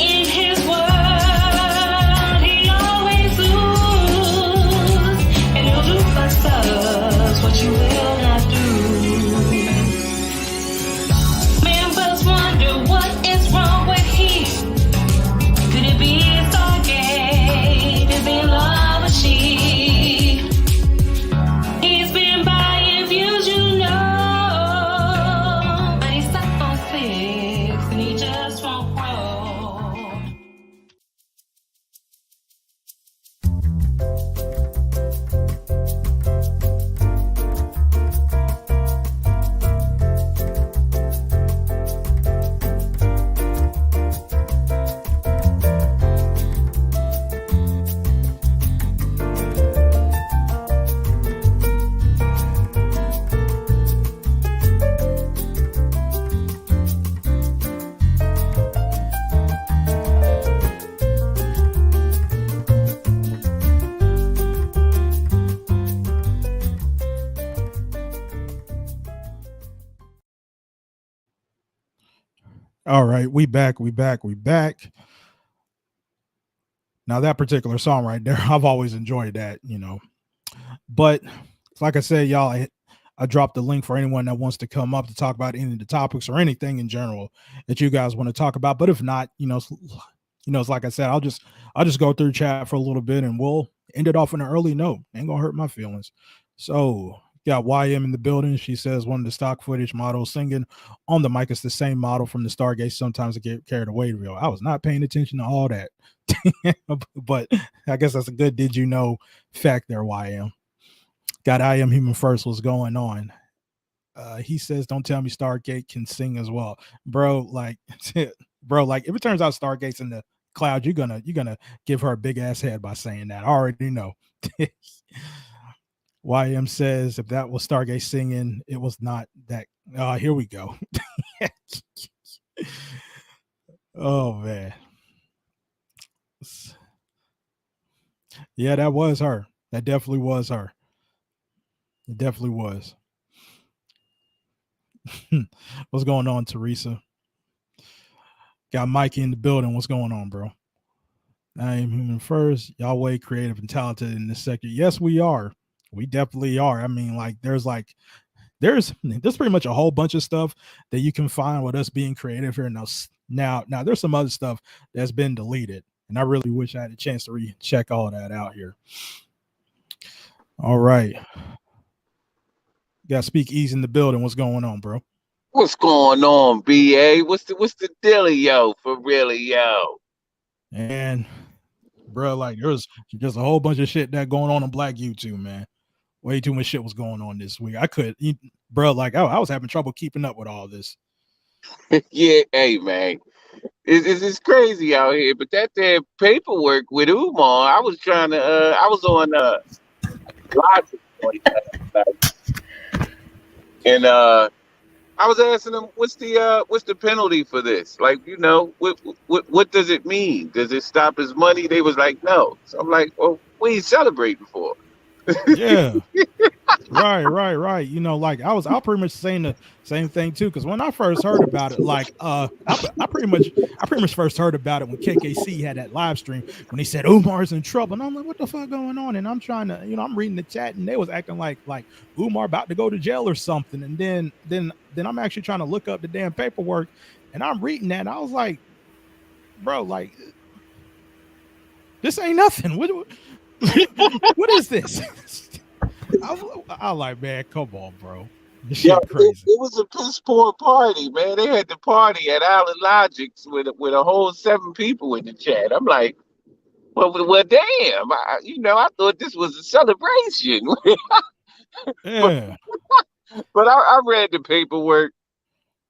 In his world, he always lose. And he'll do for subs what you will not do. Members wonder what is wrong with he. Could it be a Stargate? Is he in love with she? He's been buying views, you know. And he's stuck on 6, and he just won't grow. All right, we back. Now that particular song right there, I've always enjoyed that, you know. But like I said, y'all, I dropped the link for anyone that wants to come up to talk about any of the topics or anything in general that you guys want to talk about. But if not, it's like I said, I'll just go through chat for a little bit and we'll end it off on an early note. Ain't gonna hurt my feelings. So got YM in the building. She says one of the stock footage models singing on the mic is the same model from the Stargate. Sometimes I get carried away real. I was not paying attention to all that. But I guess that's a good did you know fact there, YM. Got I Am Human First. What's going on? He says, don't tell me Stargate can sing as well. Bro, like if it turns out Stargate's in the cloud, you're gonna give her a big ass head by saying that. I already know. YM says if that was Stargate singing, it was not that. Here we go. Oh man. Yeah, that was her. That definitely was her. It definitely was. What's going on, Teresa? Got Mikey in the building. What's going on, bro? I am human first. Y'all way creative and talented in this sector. Yes, we are. We definitely are. I mean, like, there's pretty much a whole bunch of stuff that you can find with us being creative here. Now, there's some other stuff that's been deleted, and I really wish I had a chance to recheck all that out here. All right. Got Speak Easy in the building. What's going on, bro? What's going on, BA? What's the dealio for really, yo? And bro, like there's just a whole bunch of shit that going on Black YouTube, man. Way too much shit was going on this week. Bro, like I was having trouble keeping up with all this. Yeah, hey man, it's crazy out here. But that damn paperwork with Umar, I was trying to, I was on Logic and I was asking him, what's the penalty for this? Like, you know, what does it mean? Does it stop his money? They was like, no. So I'm like, well, what are you celebrating for? Yeah. Right. You know, like I pretty much saying the same thing too. Because when I first heard about it, like I pretty much first heard about it when KKC had that live stream when he said Umar's in trouble, and I'm like, what the fuck going on? And I'm trying to, you know, I'm reading the chat, and they was acting like Umar about to go to jail or something. And then I'm actually trying to look up the damn paperwork, and I'm reading that, and I was like, bro, like this ain't nothing. What is this? I like, man, come on, bro. This shit crazy. It was a piss poor party, man. They had the party at Island Logics with a whole 7 people in the chat. I'm like, well damn. I thought this was a celebration. Yeah. But I read the paperwork,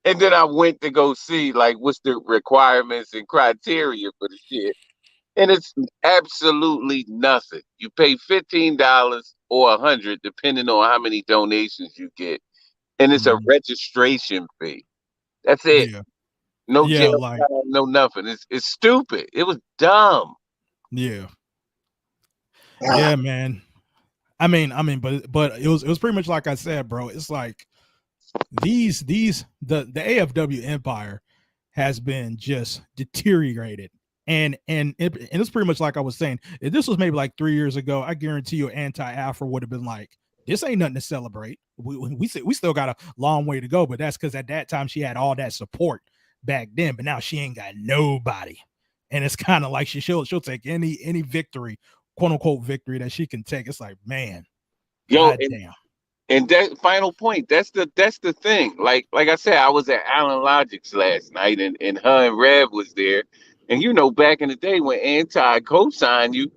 and then I went to go see like what's the requirements and criteria for the shit. And it's absolutely nothing. You pay $15 or $100, depending on how many donations you get, and it's a registration fee. That's it. Yeah. No jail time, no nothing. It's stupid. It was dumb. Yeah. Yeah, man. I mean, but it was pretty much like I said, bro. It's like the AFW empire has been just deteriorated. And it's pretty much like I was saying, if this was maybe like 3 years ago, I guarantee you anti-AFW would have been like, this ain't nothing to celebrate. We still got a long way to go, but that's because at that time she had all that support back then, but now she ain't got nobody. And it's kind of like she'll take any victory, quote unquote victory that she can take. It's like, man, damn. And that final point, that's the thing. Like I said, I was at Allen Logics last night, and her and Rev was there. And you know, back in the day when Anti co-signed you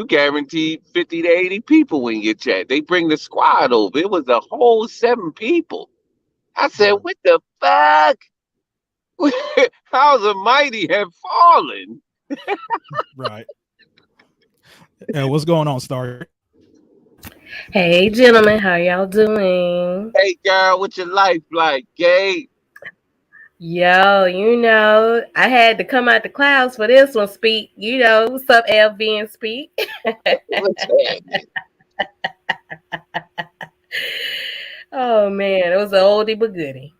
guaranteed 50 to 80 people in your chat. They bring the squad over. It was a whole 7 people. I said, what the fuck? How the mighty have fallen? Right. What's going on, Star? Hey, gentlemen, how y'all doing? Hey, girl, what's your life like, gay? Yo, you know, I had to come out the clouds for this one, Speak. You know, what's up, LV and Speak? Oh, man, it was an oldie but goodie.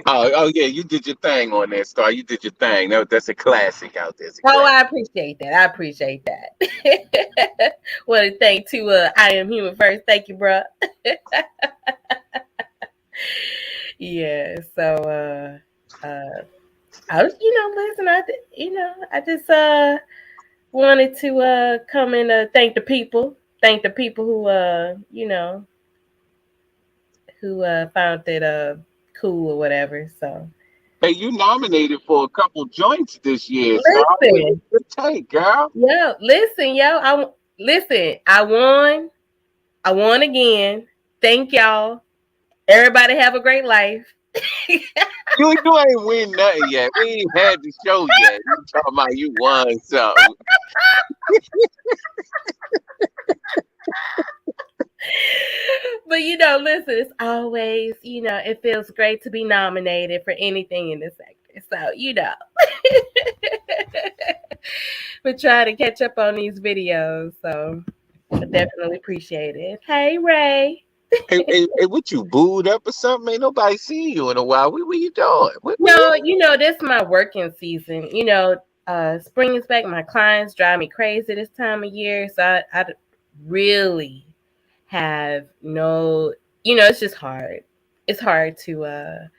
Oh yeah, you did your thing on that, Star. You did your thing. That's a classic out there. I appreciate that. Want to thank I Am Human First. Thank you, bro. Yeah, so I was, listen, I just wanted to come and thank the people who found it cool or whatever. So hey, you nominated for a couple joints this year. Listen, so take, girl. Yo, listen, I won again. Thank y'all. Everybody have a great life. You ain't win nothing yet. We ain't had the show yet. You talking about you won something. But listen, it's always, it feels great to be nominated for anything in this sector. So, we're trying to catch up on these videos. So I definitely appreciate it. Hey, Ray. Hey, what you booed up or something? Ain't nobody seen you in a while. What you doing? No, this is my working season. Spring is back. My clients drive me crazy this time of year. So I really have no, it's just hard. It's hard to,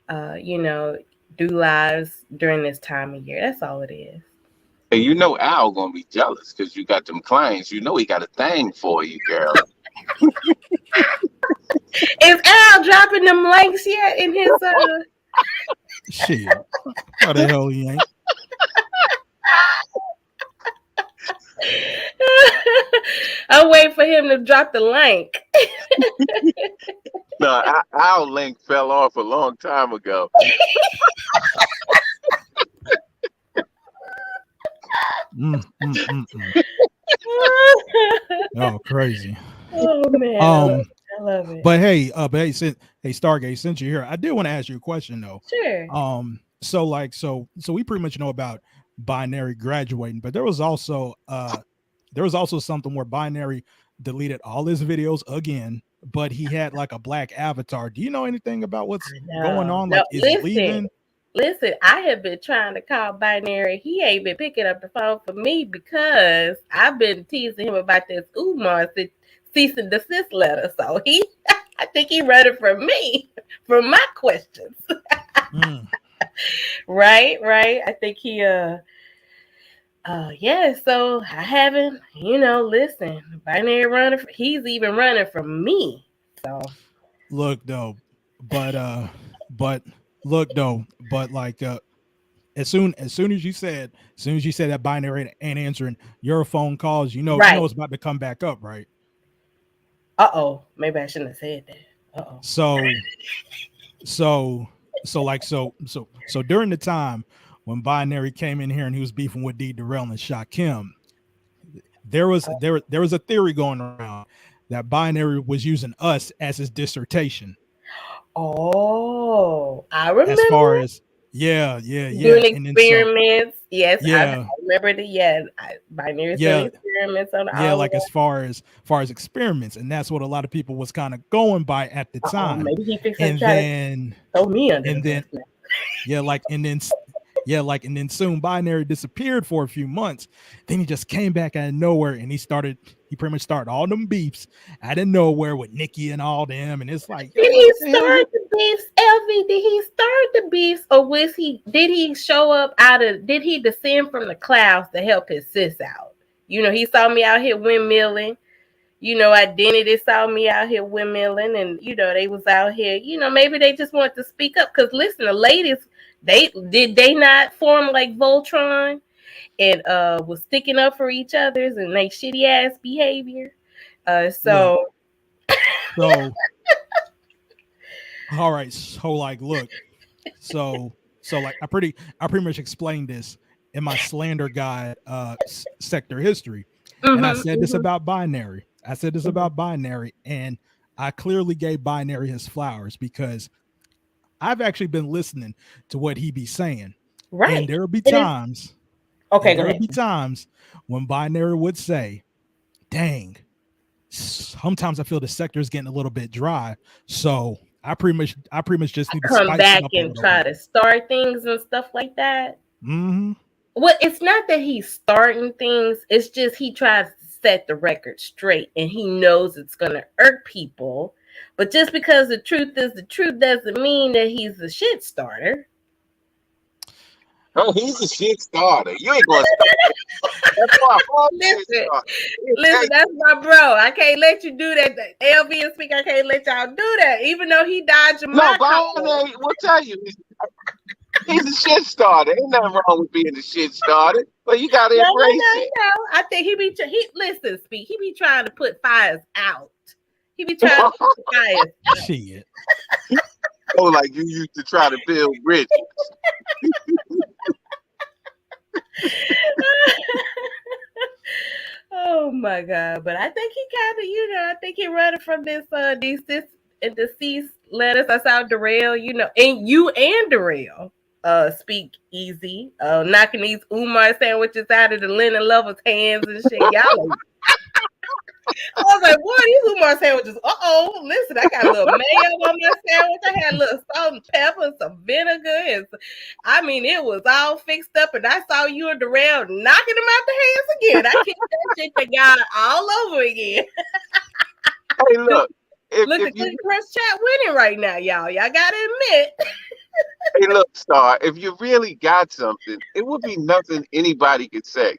do lives during this time of year. That's all it is. Hey, Al gonna be jealous because you got them clients. He got a thing for you, girl. Is Al dropping them links yet in his Shit. How the hell he ain't? I'm waiting for him to drop the link. No, our link fell off a long time ago. Oh, crazy. Oh man, I love it. But hey, Stargate, since you're here, I did want to ask you a question though. Sure. So we pretty much know about Binary graduating, but there was also something where Binary deleted all his videos again, but he had like a black avatar. Do you know anything about what's going on? Like, is he leaving? Listen, I have been trying to call Binary. He ain't been picking up the phone for me because I've been teasing him about this Umar cease and desist letter. So I think he read it from me, from my questions. Right. I think he so I haven't, listen, Binary running, he's even running from me. So look though, but like as soon as you said that Binary ain't answering your phone calls, you know it's about to come back up, right? Maybe I shouldn't have said that. So during the time when Binary came in here and he was beefing with Darryl and shot Kim, there was a theory going around that Binary was using us as his dissertation. Oh, I remember. As far as doing experiments. I remember the Binary doing experiments on the like as far as experiments, and that's what a lot of people was kind of going by at the time. Maybe he fixed to try to throw me under and then and then soon Binary disappeared for a few months. Then he just came back out of nowhere and he pretty much started all them beefs out of nowhere with Nikki and all them. And it's like, did he start the beefs, LV? Did he start the beefs, or did he show up did he descend from the clouds to help his sis out? He saw me out here windmilling. Identity saw me out here windmilling, and they was out here. Maybe they just wanted to speak up. Because listen, the ladies, they not form like Voltron and was sticking up for each other's and like shitty ass behavior. So all right. So like, look, so like I pretty much explained this in my slander guide sector history, and I said this about Binary. And I clearly gave Binary his flowers because I've actually been listening to what he be saying. Right. And there'll be times. Okay, there'll be times when Binary would say, dang, sometimes I feel the sector is getting a little bit dry. So I pretty much just need to come back and try to start things and stuff like that. Mm-hmm. Well, it's not that he's starting things, it's just he tries to set the record straight and he knows it's gonna irk people. But just because the truth is the truth doesn't mean that he's a shit starter. Oh, he's a shit starter. You ain't gonna start. That's why Listen, that's my bro. I can't let you do that. LV and Speak, I can't let y'all do that. Even though he dodged my Binary will tell you he's a shit starter. Ain't nothing wrong with being a shit starter, but you gotta embrace it. I think listen, Speak. He be trying to put fires out. He be trying to put fires out. Shit. Oh, like you used to try to build bridges. Oh my God! But I think he kind of, I think he running from this deceased and deceased letters. I saw Darryl, and you and Darryl speak easy, knocking these Umar sandwiches out of the linen lover's hands and shit. Y'all. I was like, what are these Umar sandwiches? Listen, I got a little mayo on my sandwich. I had a little salt and pepper, some vinegar, and it was all fixed up. And I saw you and Darryl knocking them out the hands again. I kicked that shit to God all over again. Hey, look. Look at the Crush Chat winning right now, y'all. Y'all gotta admit. Hey, look, Star, if you really got something, it would be nothing anybody could say.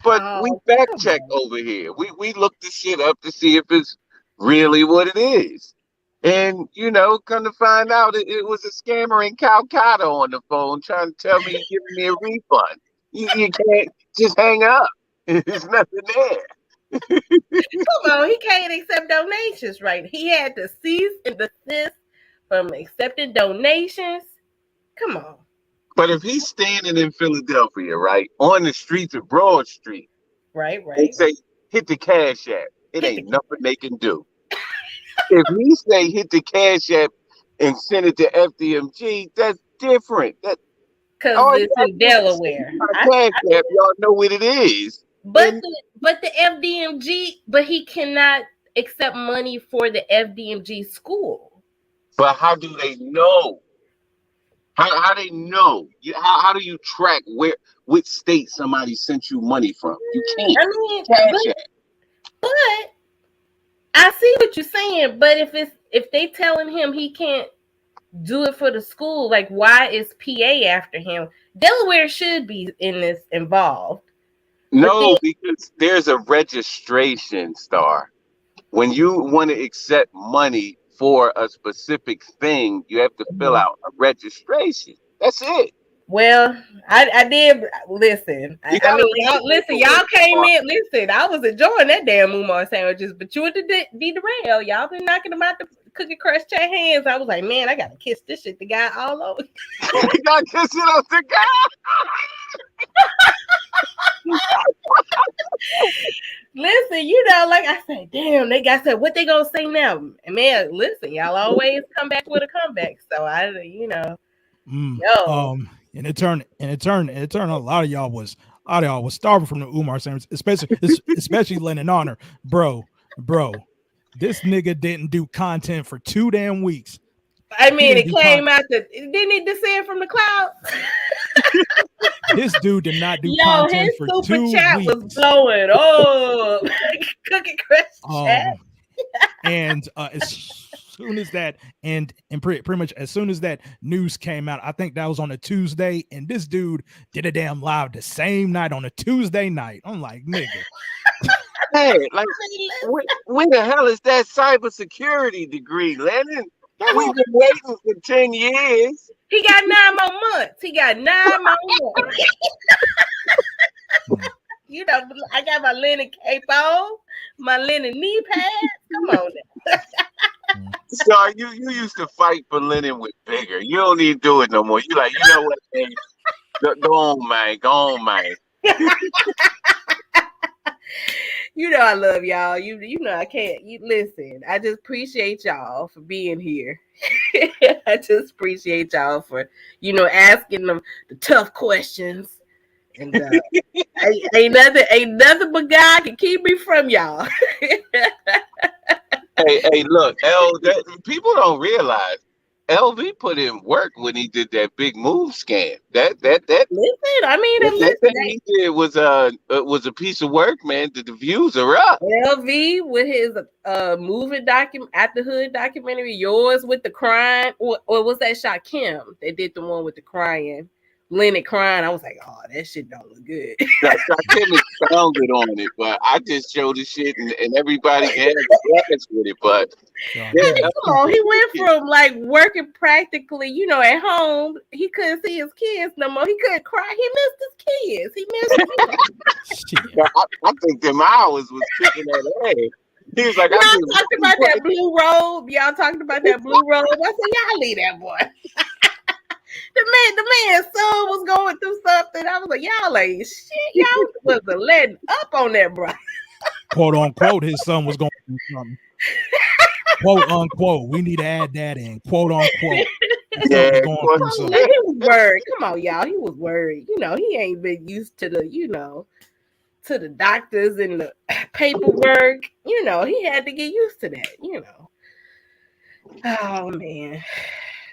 But we fact check over here. We look this shit up to see if it's really what it is. And, come to find out it was a scammer in Calcutta on the phone trying to tell me, giving me a refund. You can't just hang up. There's nothing there. Come on, he can't accept donations, right? He had to cease and desist from accepting donations. Come on. But if he's standing in Philadelphia, right, on the streets of Broad Street, right, they say, hit the Cash App. It ain't nothing they can do. If he say hit the Cash App and send it to FDMG, that's different. Because it's in Delaware. Cash App, y'all know what it is. But the FDMG, but he cannot accept money for the FDMG school. But how do they know? How they know? How do you track which state somebody sent you money from? You can't. I mean, but I see what you're saying. But if they telling him he can't do it for the school, like why is PA after him? Delaware should be in this involved. No, because there's a registration, Star. When you want to accept money for a specific thing, you have to fill out a registration. That's it. Well, I did listen. Y'all came in. Listen, I was enjoying that damn Umar sandwiches, but you would be derailed. Y'all been knocking them out the Cookie Crush chat hands. I was like, man, I gotta kiss this shit. The guy all over. You gotta kiss it off the guy. Listen, like I said, damn, they got said, what they gonna say now? And man, listen, y'all always come back with a comeback. So and it turned a lot of y'all was starving from the Umar sandwich, especially Lennon Honor, bro. This nigga didn't do content for 2 damn weeks. I mean, it came out didn't he descend from the clouds? This dude did not do content for 2 weeks. His super chat was blowing. Oh, Cookie Crush chat. And as soon as that and pretty much as soon as that news came out, I think that was on a Tuesday, and this dude did a damn live the same night on a Tuesday night. I'm like, nigga. Hey, like, when the hell is that cybersecurity degree, Lennon? We've been waiting for 10 years. He got 9 more months. I got my linen cape on, my linen knee pads. Come on now. Sorry, you used to fight for Lennon with Bigger. You don't need to do it no more. You like, you know what, man? Go on, man. I love y'all. I can't. Listen, I just appreciate y'all for being here. I just appreciate y'all for, asking them the tough questions. And ain't nothing but God can keep me from y'all. Hey, look, people don't realize LV put in work when he did that big move scam. That thing he did was a piece of work, man. The views are up. LV with his moving at the hood documentary, yours with the crying, or was that Shakim? They did the one with the crying. Lenny crying. I was like, oh, that shit don't look good. Shakim expounded on it, but I just showed the shit and everybody had a glance with it. But come on, he went from like working practically, at home. He couldn't see his kids no more. He couldn't cry. He missed his kids. I think them hours was kicking that ass. He was like, y'all talked about that blue robe. Y'all talked about that blue robe. I said, y'all leave that boy. The man's son was going through something. I was like, y'all ain't shit. Y'all wasn't letting up on that, bro. Quote unquote, his son was going through something. Quote unquote. We need to add that in. Quote unquote. Yeah, he was worried. Come on, y'all. He was worried. He ain't been used to to the doctors and the paperwork. He had to get used to that, Oh man.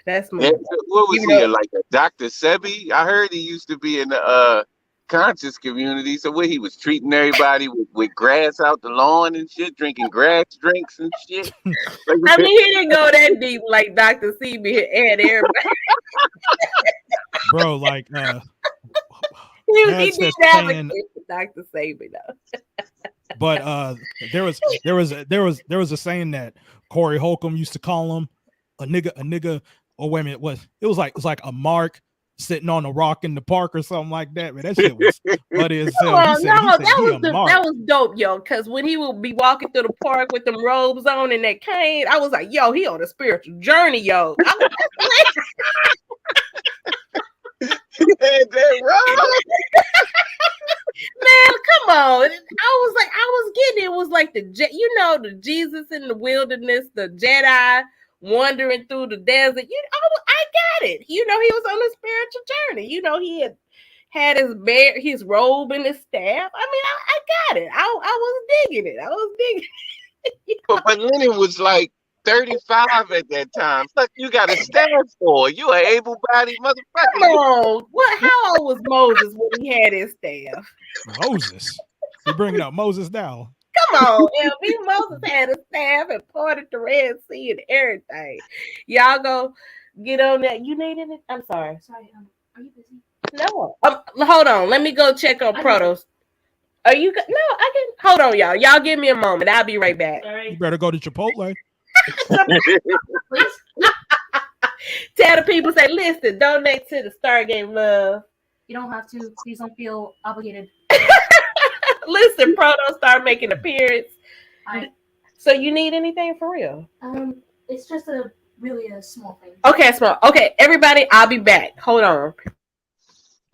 That's my what was he like a Dr. Sebi? I heard he used to be in the conscious community. So he was treating everybody with grass out the lawn and shit, drinking grass drinks and shit. He didn't go that deep like Dr. Sebi and everybody. Bro, like he did that with Dr. Sebi though. But there was a saying that Corey Holcomb used to call him a nigga. Oh wait a minute, it was like a mark sitting on a rock in the park or something like that. Man, that shit was funny as hell. That was dope, yo. Because when he would be walking through the park with them robes on and that cane, I was like, yo, he on a spiritual journey, yo. Man, come on. I was getting it. Was like the Jesus in the wilderness, the Jedi wandering through the desert. I got it. He was on a spiritual journey. He had his robe and his staff. I mean, I got it. I was digging it. But Lennon was like 35 at that time. Fuck, you got a staff for. You an able-bodied motherfucker. Come on. How old was Moses when he had his staff? Moses. You bringing up Moses now. Come on, LB. Moses had a staff and parted the Red Sea and everything. Y'all go get on that. You need it? I'm sorry. Are you busy? No. Hold on. Let me go check on Protos. Are you? No, I can. Hold on, y'all. Y'all give me a moment. I'll be right back. All right. You better go to Chipotle. Tell the people, say, listen, donate to the Stargate Love. You don't have to. Please don't feel obligated. Listen, Proto, start making appearance. So you need anything for real? It's just really a small thing. Okay, small. Okay, everybody, I'll be back. Hold on.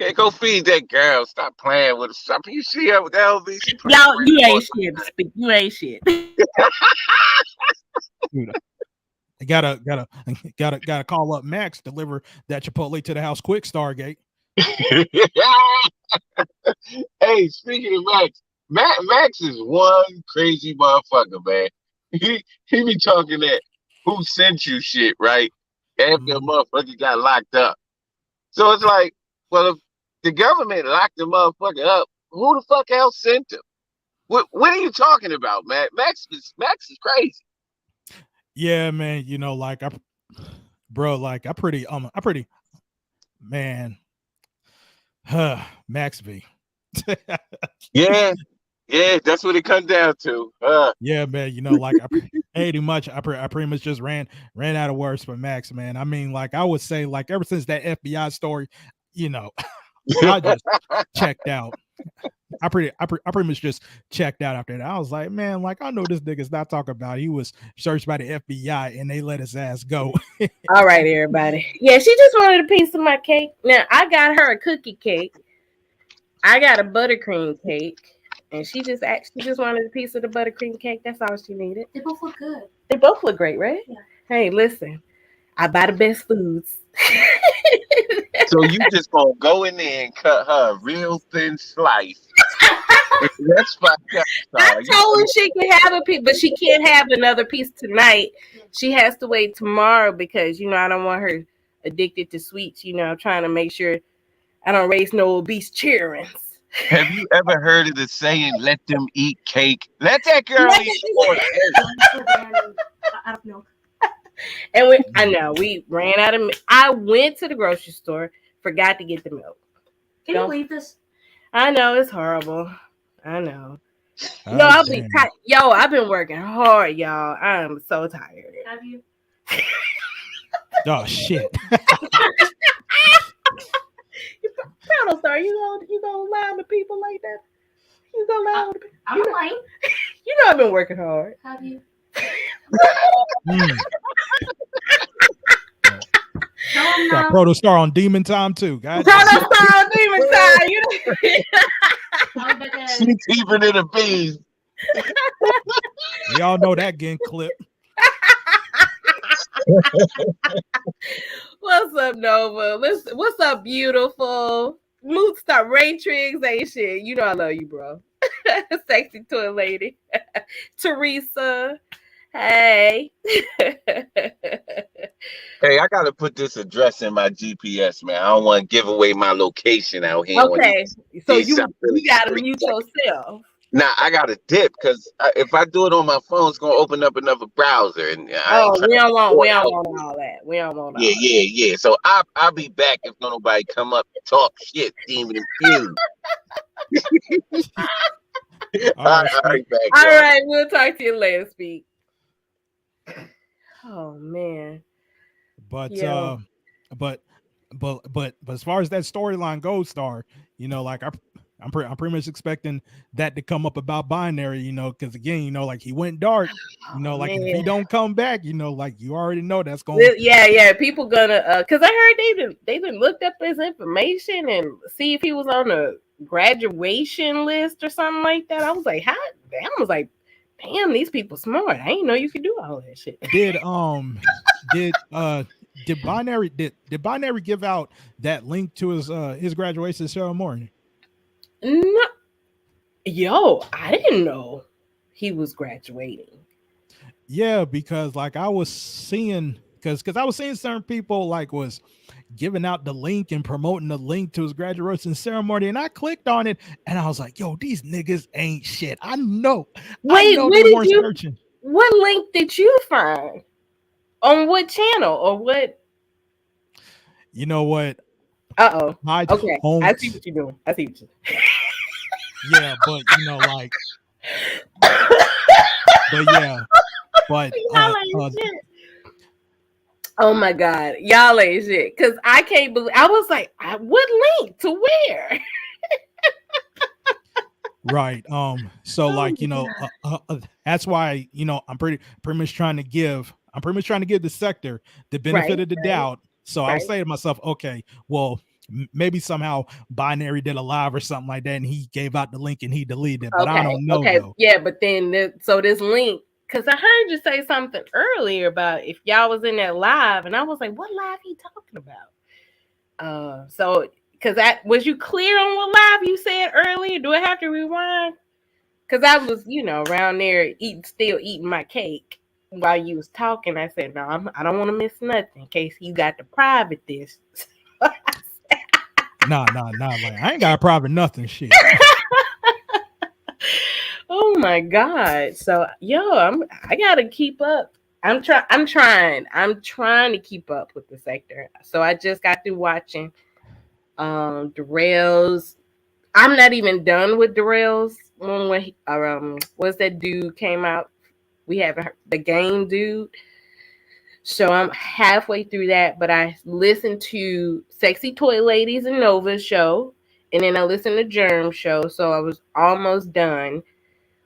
Okay, go feed that girl. Stop playing with her. You see her with LV? Y'all, you ain't shit. You ain't shit. Dude, I gotta call up Max, deliver that Chipotle to the house quick, Stargate. Hey, speaking of Max is one crazy motherfucker, man. He be talking that who sent you shit, right? After a motherfucker got locked up. So it's like, well, if the government locked the motherfucker up, who the fuck else sent him? What are you talking about, man? Max is crazy. Yeah, man. I pretty man. Max V. Yeah, that's what it comes down to. Yeah, man. I pretty much just ran out of words for Max, man. I mean, I would say, ever since that FBI story, I just checked out. I pretty much just checked out after that. I was like, man, I know this nigga's not talking about. He was searched by the FBI and they let his ass go. All right, everybody. Yeah, she just wanted a piece of my cake. Now I got her a cookie cake. I got a buttercream cake, and she just wanted a piece of the buttercream cake. That's all she needed. They both look good. They both look great, right? Yeah. Hey, listen, I buy the best foods. So you just gonna go in there and cut her a real thin slice. That's fucked up. I told her she can have a piece, but she can't have another piece tonight. She has to wait tomorrow because I don't want her addicted to sweets. I'm trying to make sure I don't raise no obese children. Have you ever heard of the saying, let them eat cake? Let that girl eat more cake. I don't know. And we ran out of milk. I went to the grocery store, forgot to get the milk. Can you believe this? I know, it's horrible. I know. I'll be tired. Yo, I've been working hard, y'all. I'm so tired. Have you? Oh shit. Proud sorry, you gonna lie to people like that? You gonna lie to people? I'm not lying. I've been working hard. Have you? Got Protostar on Demon Time too. Protostar on Demon Time. She's keeping it a bees. Y'all know that getting clipped. What's up, Nova? What's up, beautiful? Mood stop Ray Triggs ain't shit. I love you, bro. Sexy toy lady. Teresa. Hey. Hey, I gotta put this address in my GPS, man. I don't want to give away my location out here. Okay, so you gotta mute yourself. Nah, I gotta dip because if I do it on my phone, it's gonna open up another browser. And we don't want all that. We don't want all that. Yeah. So I'll be back if nobody come up and talk shit. Demon Infused. All right, we'll talk to you later. Speak. Oh man. But Yeah. but but as far as that storyline goes, Star, like I'm pretty much expecting that to come up about binary, because again, like he went dark, Oh like if he man. don't come back, like you already know that's going. Yeah. People gonna because I heard they looked up his information and see if he was on a graduation list or something like that. I was like, how? I was like, damn, these people smart. I didn't know you could do all that shit. Did binary give out that link to his graduation ceremony? No, yo, I didn't know he was graduating. Yeah, because like I was seeing because I was seeing certain people like was giving out the link and promoting the link to his graduation ceremony, and I clicked on it and I was like, yo, these niggas ain't shit. I know Wait, they where did weren't you? searching. What link did you find? On what channel or what? You know what? Okay, home. I see what you're doing. I see what you're doing. Yeah, but like but yeah, but y'all ain't shit. Oh my god, y'all ain't shit. Cause I can't believe I was like, what link to where? Right. So like that's why I'm pretty much trying to give the sector the benefit of the doubt. So I'll say to myself, okay, well, maybe somehow binary did a live or something like that, and he gave out the link and he deleted it, but I don't know. Okay, though. yeah, but then this link, because I heard you say something earlier about if y'all was in that live, and I was like, what live he talking about? So because was you clear on what live you said earlier? Do I have to rewind? Because I was, around there still eating my cake while you was talking. I said, no, I don't want to miss nothing in case you got to private this. Nah. Like I ain't got a private nothing shit. Oh my god! So I gotta keep up. I'm trying to keep up with the sector. So I just got through watching Darrell's. I'm not even done with Darrell's one when what's that dude came out? We haven't heard the game dude. So I'm halfway through that, but I listened to Sexy Toy Ladies and Nova's show, and then I listened to Germ's show. So I was almost done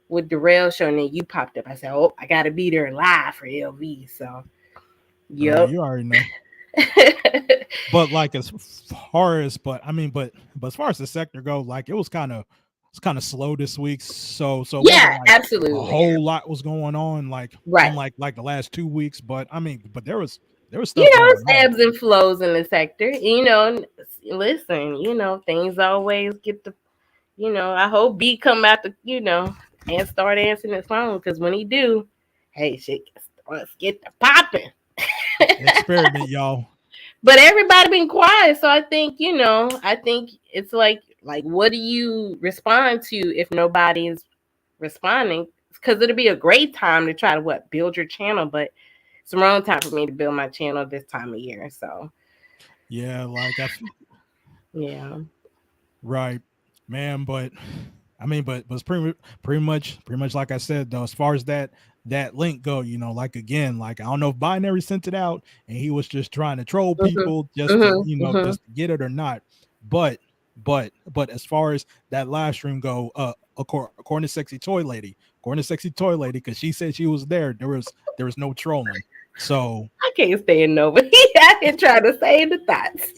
with Darrell's show, and then you popped up. I said, "Oh, I gotta be there live for LV." So, yep. You already know. But like as far as as far as the sector goes, like it's kind of slow this week. So yeah, absolutely. A whole lot was going on, like right, like the last 2 weeks. But but there was stuff. It's ebbs and flows in the sector. Listen, things always get the. I hope B come out the and start answering his phone, because when he do, hey, shit, let's get the popping. Experiment, y'all. But everybody been quiet, so I think it's like what do you respond to if nobody's responding? Because it'll be a great time to try to build your channel, but it's the wrong time for me to build my channel this time of year. So yeah, like yeah, right, man. But but it's pretty much like I said though, as far as that link go, like again, like I don't know if binary sent it out and he was just trying to troll people just to just to get it or not, but as far as that live stream go, according to Sexy Toy Lady, because she said she was there was no trolling. So I can't stand Nova. He out here trying to save the thoughts.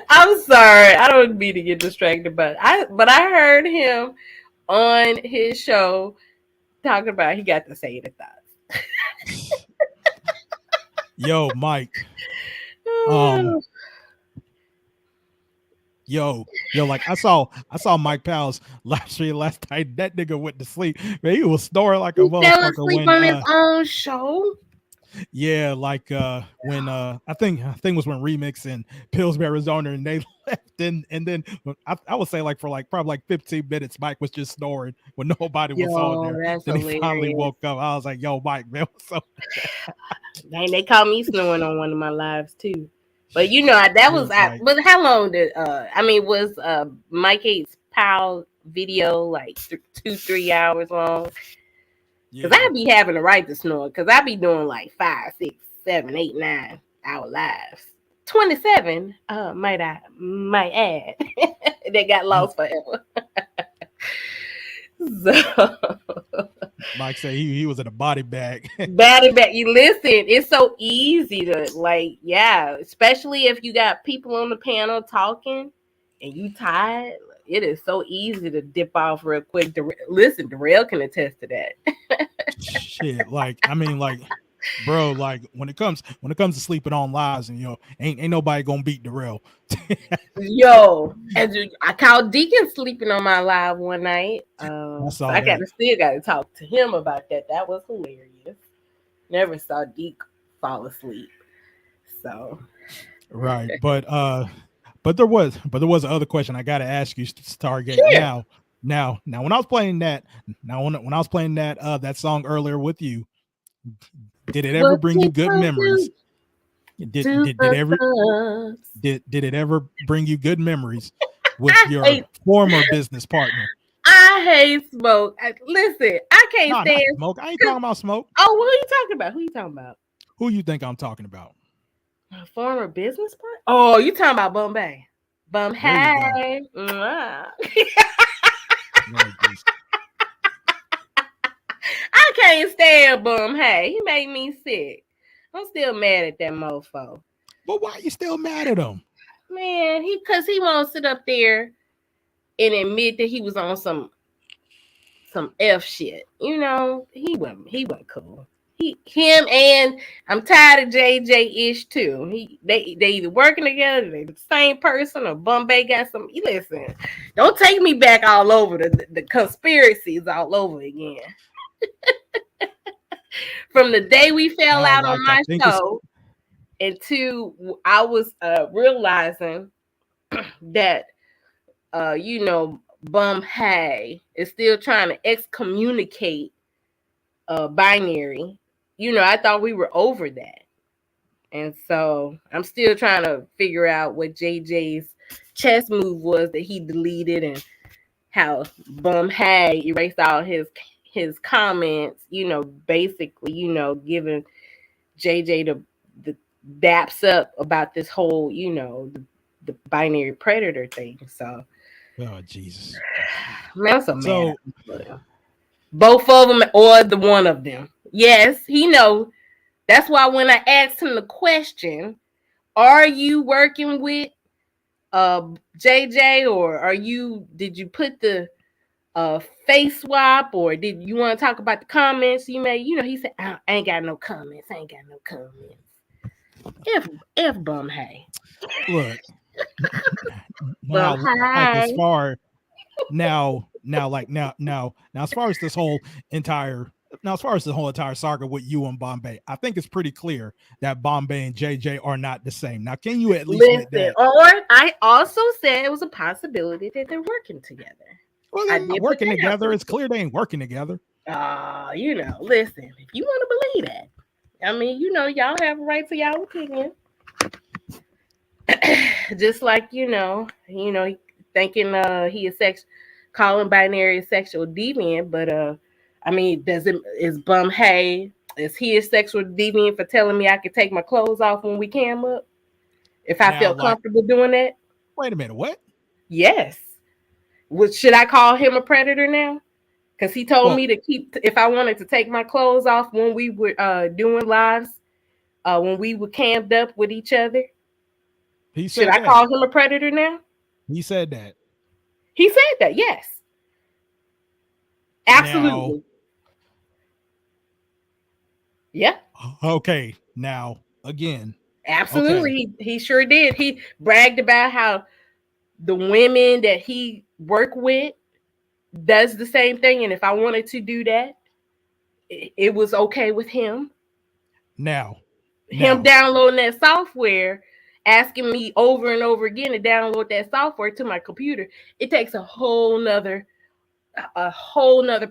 I'm sorry. I don't mean to get distracted, but I heard him on his show talking about he got to say the thoughts. Yo, Mike. Yo, like I saw Mike Powell's live stream last night. That nigga went to sleep. Man, he was snoring like a motherfucker. Fell asleep on his own show. Yeah, like when I think it was when Remix and Pillsbury, Arizona, and they left, and then I would say like for probably 15 minutes, Mike was just snoring when nobody was on there. Then he finally woke up. I was like, "Yo, Mike, man, what's up?" Dang, they called me snoring on one of my lives too. But that was but how long did was Mike H. Powell video like 2-3 hours long? Because I be having the right to snore. Because I be doing like 5, 6, 7, 8, 9 hour lives. 27, might add. They got lost forever. So Mike said he was in a body bag. body bag. You listen, it's so easy to like, especially if you got people on the panel talking and you tired. It is so easy to dip off real quick. Listen, Darryl can attest to that. Shit, like I mean, like, bro, like when it comes to sleeping on lives, and ain't nobody gonna beat Darryl. Yo, and I caught Deacon sleeping on my live one night. I still got to talk to him about that. That was hilarious. Never saw Deke fall asleep. So right, but there was another question I got to ask you, Stargate. Sure. Now, when I was playing that, that song earlier with you, did it ever bring you good memories? Did it ever bring you good memories with your former business partner? I hate Smoke. Listen, I can't stand Smoke. I ain't talking about Smoke. Oh, what are you talking about? Who you think I'm talking about? My former business partner? Oh, you talking about Bombay? Hey. I can't stand Hey. He made me sick. I'm still mad at that mofo. But why are you still mad at him? Man, because he won't sit up there and admit that he was on some F shit. You know, he wasn't cool. Him and I'm tired of JJ-ish too. They either working together, they the same person, or Bombay got some. Listen, don't take me back all over the conspiracies all over again. From the day we fell out on my show until I was realizing that Hey is still trying to excommunicate binary. I thought we were over that. And so I'm still trying to figure out what JJ's chess move was that he deleted, and how Hey erased all his comments, basically, giving JJ the daps up about this whole, the binary predator thing. So, oh Jesus, man, I'm so mad. Both of them or the one of them. Yes, he knows. That's why when I asked him the question, are you working with JJ, or did you put the face swap, or did you want to talk about the comments you made? He said, I ain't got no comments. F bum hey. Look. Now, as far as this whole entire saga with you and Bombay, I think it's pretty clear that Bombay and JJ are not the same. Now, can you at least admit that? Or I also said it was a possibility that they're working together. Well, they're not working together. It's clear they ain't working together. Listen, if you want to believe that, I mean, y'all have a right to y'all opinion. Just like, thinking he is calling binary a sexual deviant, but I mean, is Bum Hey, is he a sexual deviant for telling me I could take my clothes off when we cam up? If I felt comfortable doing that? Wait a minute, what? Yes. Should I call him a predator now? Because he told me to if I wanted to take my clothes off when we were doing lives, when we were camped up with each other. Should I call him a predator now? He said that. He said that, yes. Absolutely. Yeah. Okay. Now, again. Absolutely. Okay. He sure did. He bragged about how the women that he worked with does the same thing. And if I wanted to do that, it was okay with him. Now. Him downloading that software, asking me over and over again to download that software to my computer, it takes a whole nother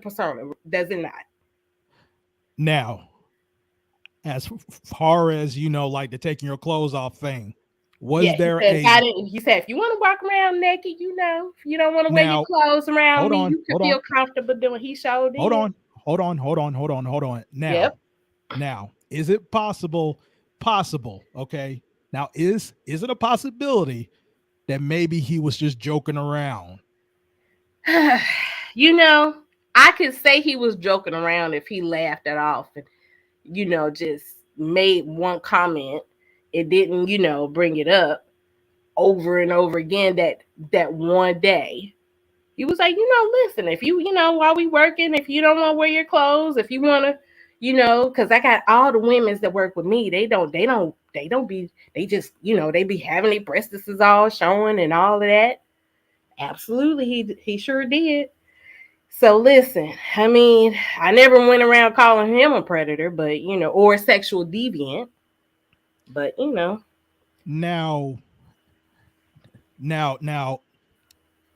persona, does it not? Now, as far as like the taking your clothes off thing, he said, if you want to walk around naked, if you don't want to wear your clothes around me, you can feel comfortable doing. He showed it. Hold hold on. Now, is it possible? Okay. Now, is it a possibility that maybe he was just joking around? You know, I could say he was joking around if he laughed it off and, just made one comment. It didn't, bring it up over and over again that one day. He was like, listen, if you, while we working, if you don't want to wear your clothes, if you want to, because I got all the women's that work with me, they just, they be having their breasts all showing and all of that. Absolutely, he sure did. So listen, I mean, I never went around calling him a predator, but or a sexual deviant. But Now,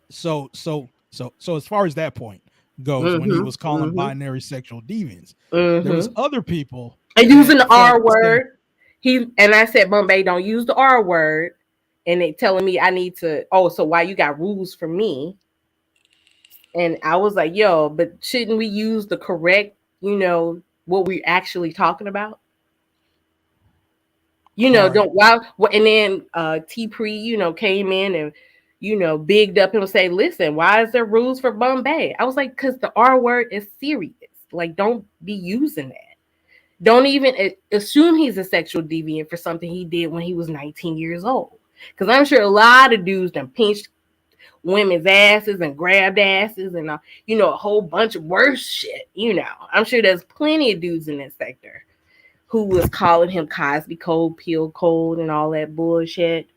so as far as that point goes, when he was calling binary sexual deviants, there was other people and using the R word. I said, Bombay, don't use the R word. And they telling me I need to, so why you got rules for me? And I was like, yo, but shouldn't we use the correct, what we're actually talking about? Right. Don't and then T-Pre, came in and, bigged up him and say, listen, why is there rules for Bombay? I was like, because the R word is serious. Like, don't be using that. Don't even assume he's a sexual deviant for something he did when he was 19 years old. Because I'm sure a lot of dudes done pinched women's asses and grabbed asses and, a whole bunch of worse shit. I'm sure there's plenty of dudes in this sector who was calling him Cosby Cold, Peel Cold, and all that bullshit.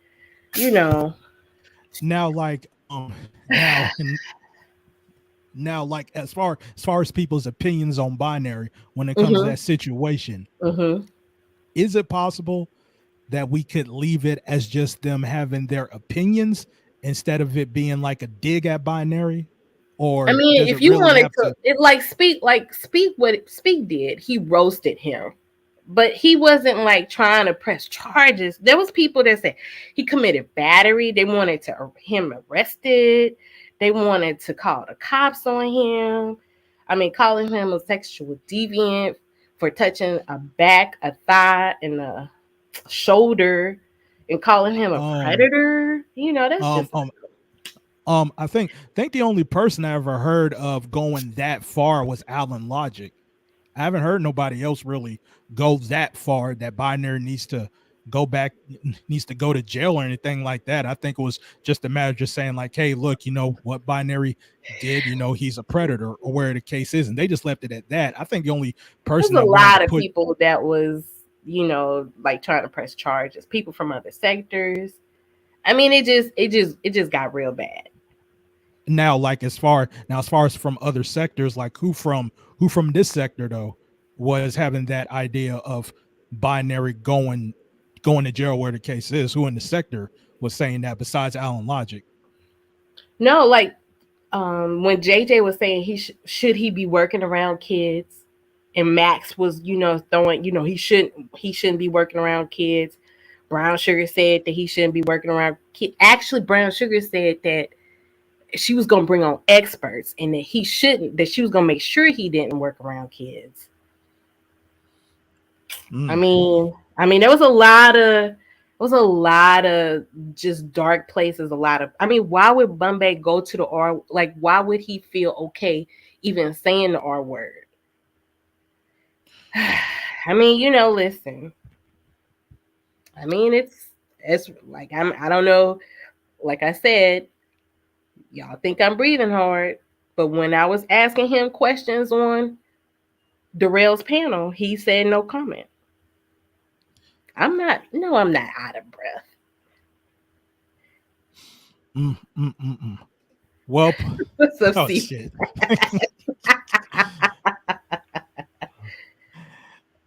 Now, like, now, like, as far as people's opinions on binary when it comes to that situation, is it possible that we could leave it as just them having their opinions instead of it being like a dig at binary? Or I mean, if you really wanted to, it speak what Speak did. He roasted him, but he wasn't like trying to press charges. There was people that said he committed battery. They wanted him arrested. They wanted to call the cops on him. I mean, calling him a sexual deviant for touching a back, a thigh, and a shoulder, and calling him a predator. That's just. I think the only person I ever heard of going that far was Alan Logic. I haven't heard nobody else really go that far that binary needs to go to jail or anything like that. I think it was just a matter of just saying like, hey, look, what binary did, he's a predator or where the case is. And they just left it at that. I think the only person There's a lot of people that was, like trying to press charges, people from other sectors. I mean, it just got real bad. Now, like as far as from other sectors, like who from this sector though was having that idea of binary going to jail where the case is? Who in the sector was saying that besides Alan Logic? No, like when JJ was saying should he be working around kids, and Max was throwing he shouldn't be working around kids. Brown Sugar said that he shouldn't be working around kids. Actually, Brown Sugar said that she was going to bring on experts and that that she was going to make sure he didn't work around kids. I mean, there was a lot of just dark places. Why would Bombay go to the R? Like, why would he feel okay even saying the R word? I mean, listen. I mean, it's like I don't know. Like I said, y'all think I'm breathing hard, but when I was asking him questions on Darrell's panel, he said no comment. I'm not out of breath. Well, so shit.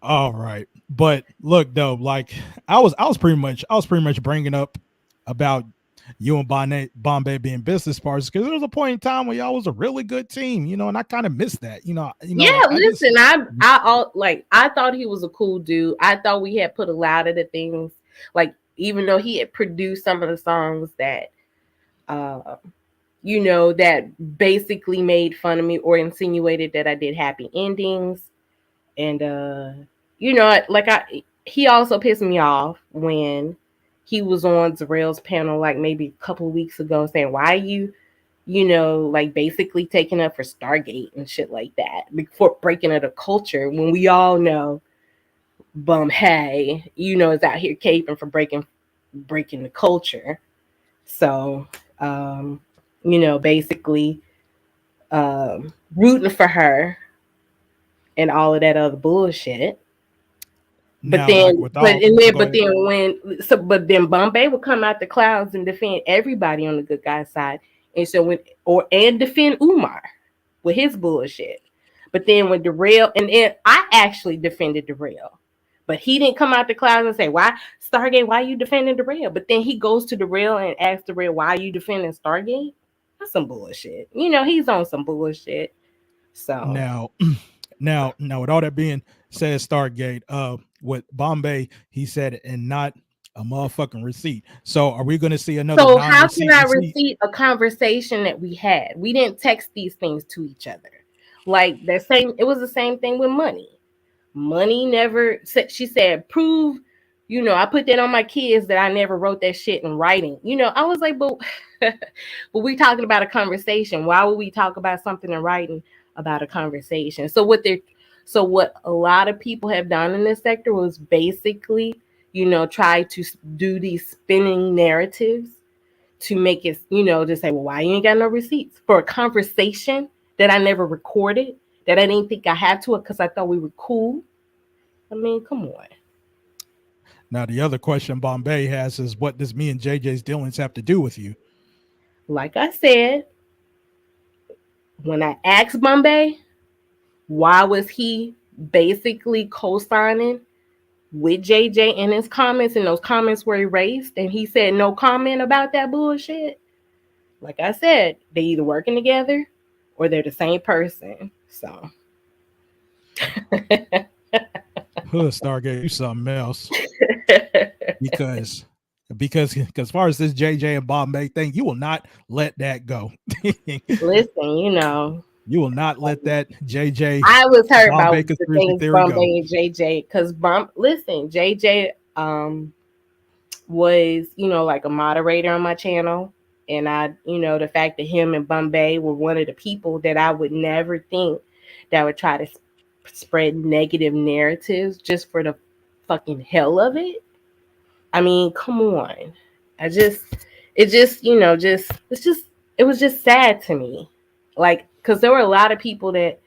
All right, but look though, like I was pretty much bringing up about you and Bombay being business partners because there was a point in time where y'all was a really good team, and I kind of missed that, Yeah, listen, I thought he was a cool dude. I thought we had put a lot of the things, like even though he had produced some of the songs that you know, that basically made fun of me or insinuated that I did happy endings. And you know, like he also pissed me off when he was on Darrell's panel like maybe a couple of weeks ago saying, why you know, like basically taking up for Stargate and shit like that before breaking of the culture, when we all know Bum Hay, you know, is out here caping for breaking the culture. So you know, basically rooting for her and all of that other bullshit. But Now, then, like go ahead. but then Bombay would come out the clouds and defend everybody on the good guy's side, and so and defend Umar with his bullshit. But then when Darryl, and then I actually defended Darryl, but he didn't come out the clouds and say, "Why Stargate? Why are you defending Darryl?" But then he goes to Darryl and asks Darryl, "Why are you defending Stargate?" That's some bullshit. You know, he's on some bullshit. So Now, now, with all that being said, Stargate, with Bombay, he said, and not a motherfucking receipt. So, are we going to see another? So how can I receipt? receipt a conversation that we had? We didn't text these things to each other. Like the same, it was the same thing with money. Money never said. She said, "Prove." You know, I put that on my kids that I never wrote that shit in writing. You know, I was like, but we talking about a conversation. Why would we talk about something in writing about a conversation? So what a lot of people have done in this sector was basically, you know, try to do these spinning narratives to make it, you know, to say, well, why you ain't got no receipts for a conversation that I never recorded, that I didn't think I had to because I thought we were cool. I mean, come on. Now, the other question Bombay has is, what does me and JJ's dealings have to do with you? Like I said, when I asked Bombay, why was he basically co-signing with JJ in his comments, and those comments were erased, and he said no comment about that bullshit. Like I said, they either working together or they're the same person. So Stargate, you something else. because as far as this JJ and Bombay thing, you will not let that go. Listen, you know, you will not let that JJ. I was hurt about the things theory Bombay and JJ, because listen, JJ was, you know, like a moderator on my channel, and I, you know, the fact that him and Bombay were one of the people that I would never think that would try to spread negative narratives just for the fucking hell of it. I mean, come on. It was just sad to me. Like, because there were a lot of people that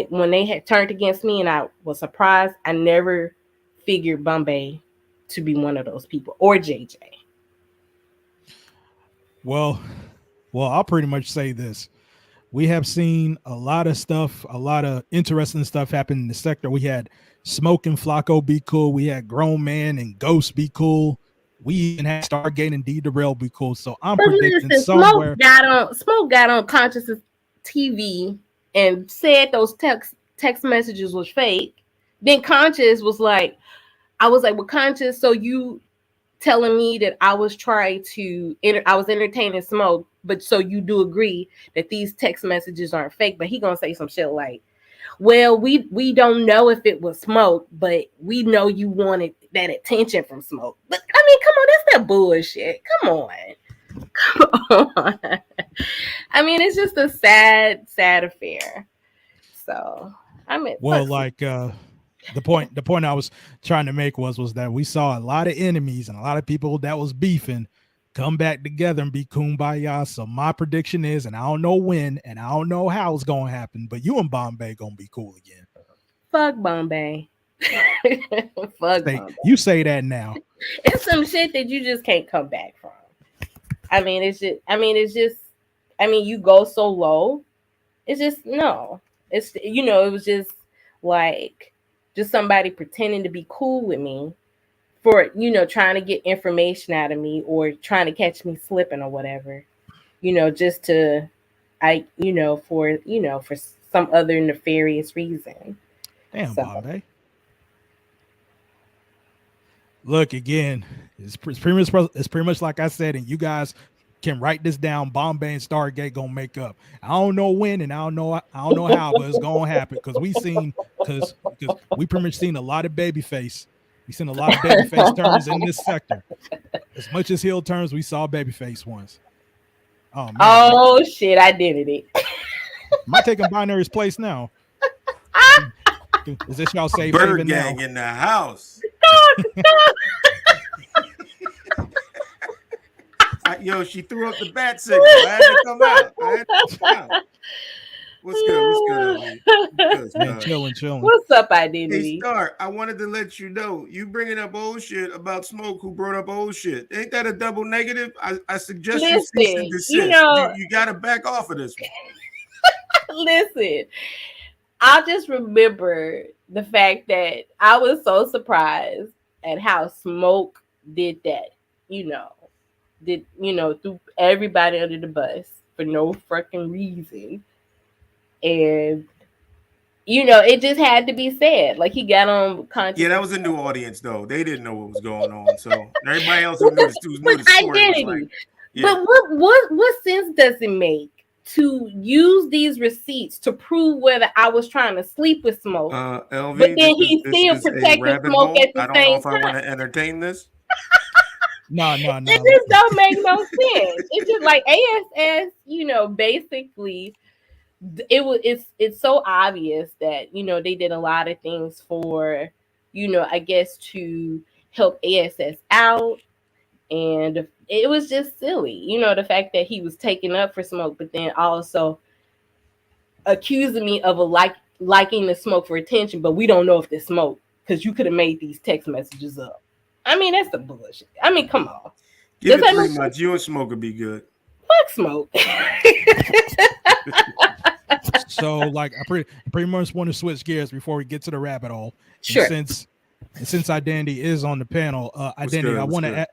when they had turned against me and I was surprised, I never figured Bombay to be one of those people, or JJ. Well, I'll pretty much say this. We have seen a lot of stuff, a lot of interesting stuff happen in the sector. We had Smoke and Flacco be cool. We had Grown Man and Ghost be cool. We even had Stargate and D Darrell be cool. So I'm predicting somewhere. Smoke got on Conscious's TV and said those text messages was fake. Then Conscious was like, I was like, well, Conscious, so you telling me that I was trying to, I was entertaining Smoke, but so you do agree that these text messages aren't fake? But he gonna say some shit like, well, we don't know if it was Smoke, but we know you wanted that attention from Smoke. But I mean, come on, that's that bullshit. Come on. I mean, it's just a sad affair. So I mean, well, like the point I was trying to make was that we saw a lot of enemies and a lot of people that was beefing come back together and be kumbaya. So my prediction is, and I don't know when and I don't know how it's gonna happen, but you and Bombay gonna be cool again. Fuck Bombay. Bombay. You say that now. It's some shit that you just can't come back from. You go so low. It's just, no. It's, you know, it was just like just somebody pretending to be cool with me for, you know, trying to get information out of me or trying to catch me slipping or whatever, you know, just to, for some other nefarious reason. Damn, so. Bombay. Look, again, it's pretty much like I said, and you guys can write this down. Bombay and Stargate gonna make up. I don't know when and I don't know how, but it's gonna happen because we pretty much seen a lot of babyface. We seen a lot of babyface turns in this sector. As much as heel turns, we saw babyface once. Oh man. Oh shit, identity. Am I taking Binary's place now? Is this y'all safe Bird haven gang now? in the house. Yo, she threw up the bat signal. I had to come out. What's good? What's good? Chilling. What's up, identity? Hey, Star, I wanted to let you know, you bringing up old shit about Smoke who brought up old shit. Ain't that a double negative? I suggest you cease and desist. You got to back off of this one. Listen, I just remember the fact that I was so surprised at how Smoke did that, threw everybody under the bus for no freaking reason. And, it just had to be said. Like, he got on content. Yeah, that was a new audience, though. They didn't know what was going on. So everybody else who knew the story identity. was like, yeah. But what sense does it make to use these receipts to prove whether I was trying to sleep with Smoke? LV, but then he still protected Smoke at the same time. I don't know if I want to entertain this. No. It just don't make no sense. It's just like ASS, basically it's so obvious that they did a lot of things for I guess to help ASS out, and it was just silly, the fact that he was taking up for Smoke, but then also accusing me of liking the Smoke for attention, but we don't know if it's Smoke because you could have made these text messages up. I mean, that's the bullshit. I mean, come on. Give it 3 months. You and Smoke would be good. Fuck Smoke. So, like, I pretty much want to switch gears before we get to the rabbit hole. Sure. And since Identity is on the panel, Identity, I wanted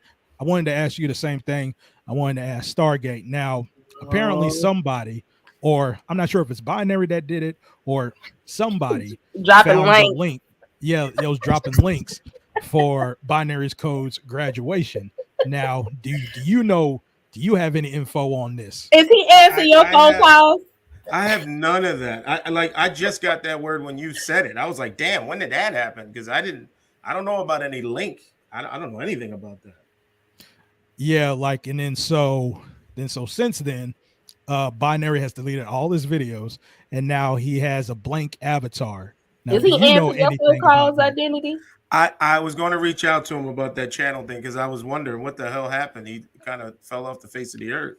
to ask you the same thing. I wanted to ask Stargate. Now, apparently somebody, or I'm not sure if it's Binary that did it, or somebody dropping found the link. Yeah, it was dropping links for Binary's Code's graduation. Now, do you have any info on this? Is he answering your phone calls? I have none of that. I just got that word when you said it. I was like, damn, when did that happen? Because I don't know about any link. I don't know anything about that. Yeah, so since then, Binary has deleted all his videos, and now he has a blank avatar. Now, is he answering your phone calls, Identity? I was going to reach out to him about that channel thing because I was wondering what the hell happened. He kind of fell off the face of the earth.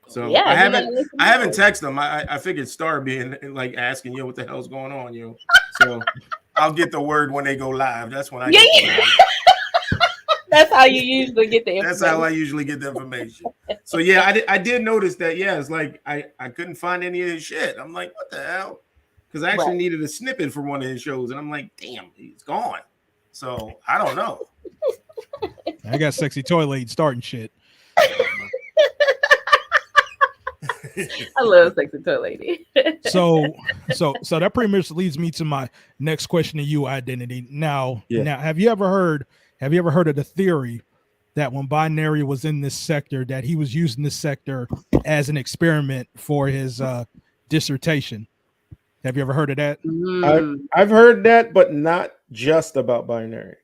So yeah, I haven't texted him. I figured Star being like asking what the hell's going on, So I'll get the word when they go live. That's when I get That's how you usually get the information. That's how I usually get the information. So yeah, I did notice that. Yeah, it's like I couldn't find any of his shit. I'm like, what the hell? Because I actually needed a snippet for one of his shows, and I'm like, damn, he's gone. So I don't know. I got Sexy Toy Lady starting shit. I love Sexy Toy Lady. so that pretty much leads me to my next question to you, Identity. Now, have you ever heard of the theory that when Binary was in this sector, that he was using this sector as an experiment for his dissertation? Have you ever heard of that? I've heard that, but not just about Binary.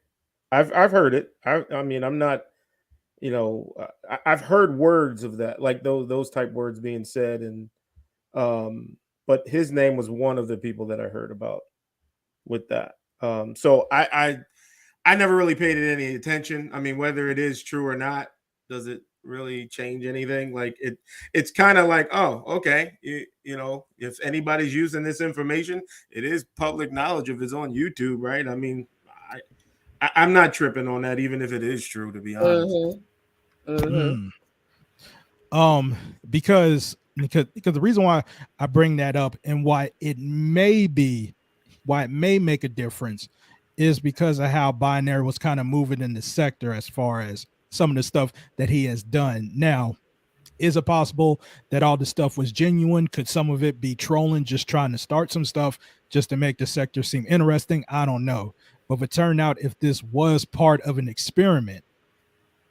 I've heard it. I mean, I'm not, I've heard words of that, like those type words being said, and but his name was one of the people that I heard about with that. So I never really paid it any attention. I mean, whether it is true or not, does it really change anything? Like it's kind of like, oh, okay, if anybody's using this information, it is public knowledge if it's on YouTube, right? I mean, I'm not tripping on that, even if it is true, to be honest. Because the reason why I bring that up and why it may make a difference is because of how Binary was kind of moving in the sector as far as some of the stuff that he has done. Now, is it possible that all the stuff was genuine? Could some of it be trolling, just trying to start some stuff just to make the sector seem interesting? I don't know. But if it turned out if this was part of an experiment,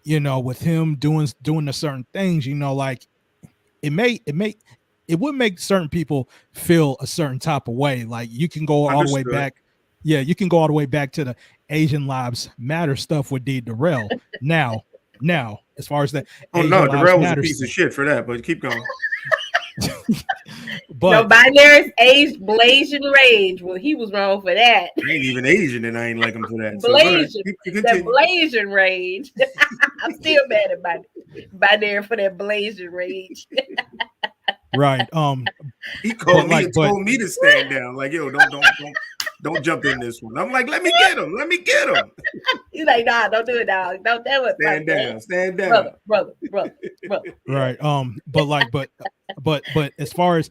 you know, with him doing the certain things, you know, like it would make certain people feel a certain type of way. Like you can go all the way back. Yeah, you can go all the way back to the Asian Lives Matter stuff with Darryl. Now, as far as the Darryl was a piece of shit for that, but keep going. But no, Binary's age Blasian rage. Well, he was wrong for that. I ain't even Asian, and I ain't like him for that. That Blasian rage. I'm still mad at Binary for that Blasian rage. Right. He called me and told me to stand down. Like, yo, don't jump in this one. I'm like, let me get him. He's like, nah, don't do it, dog. Don't do it. Stand down, brother. Right. But as far as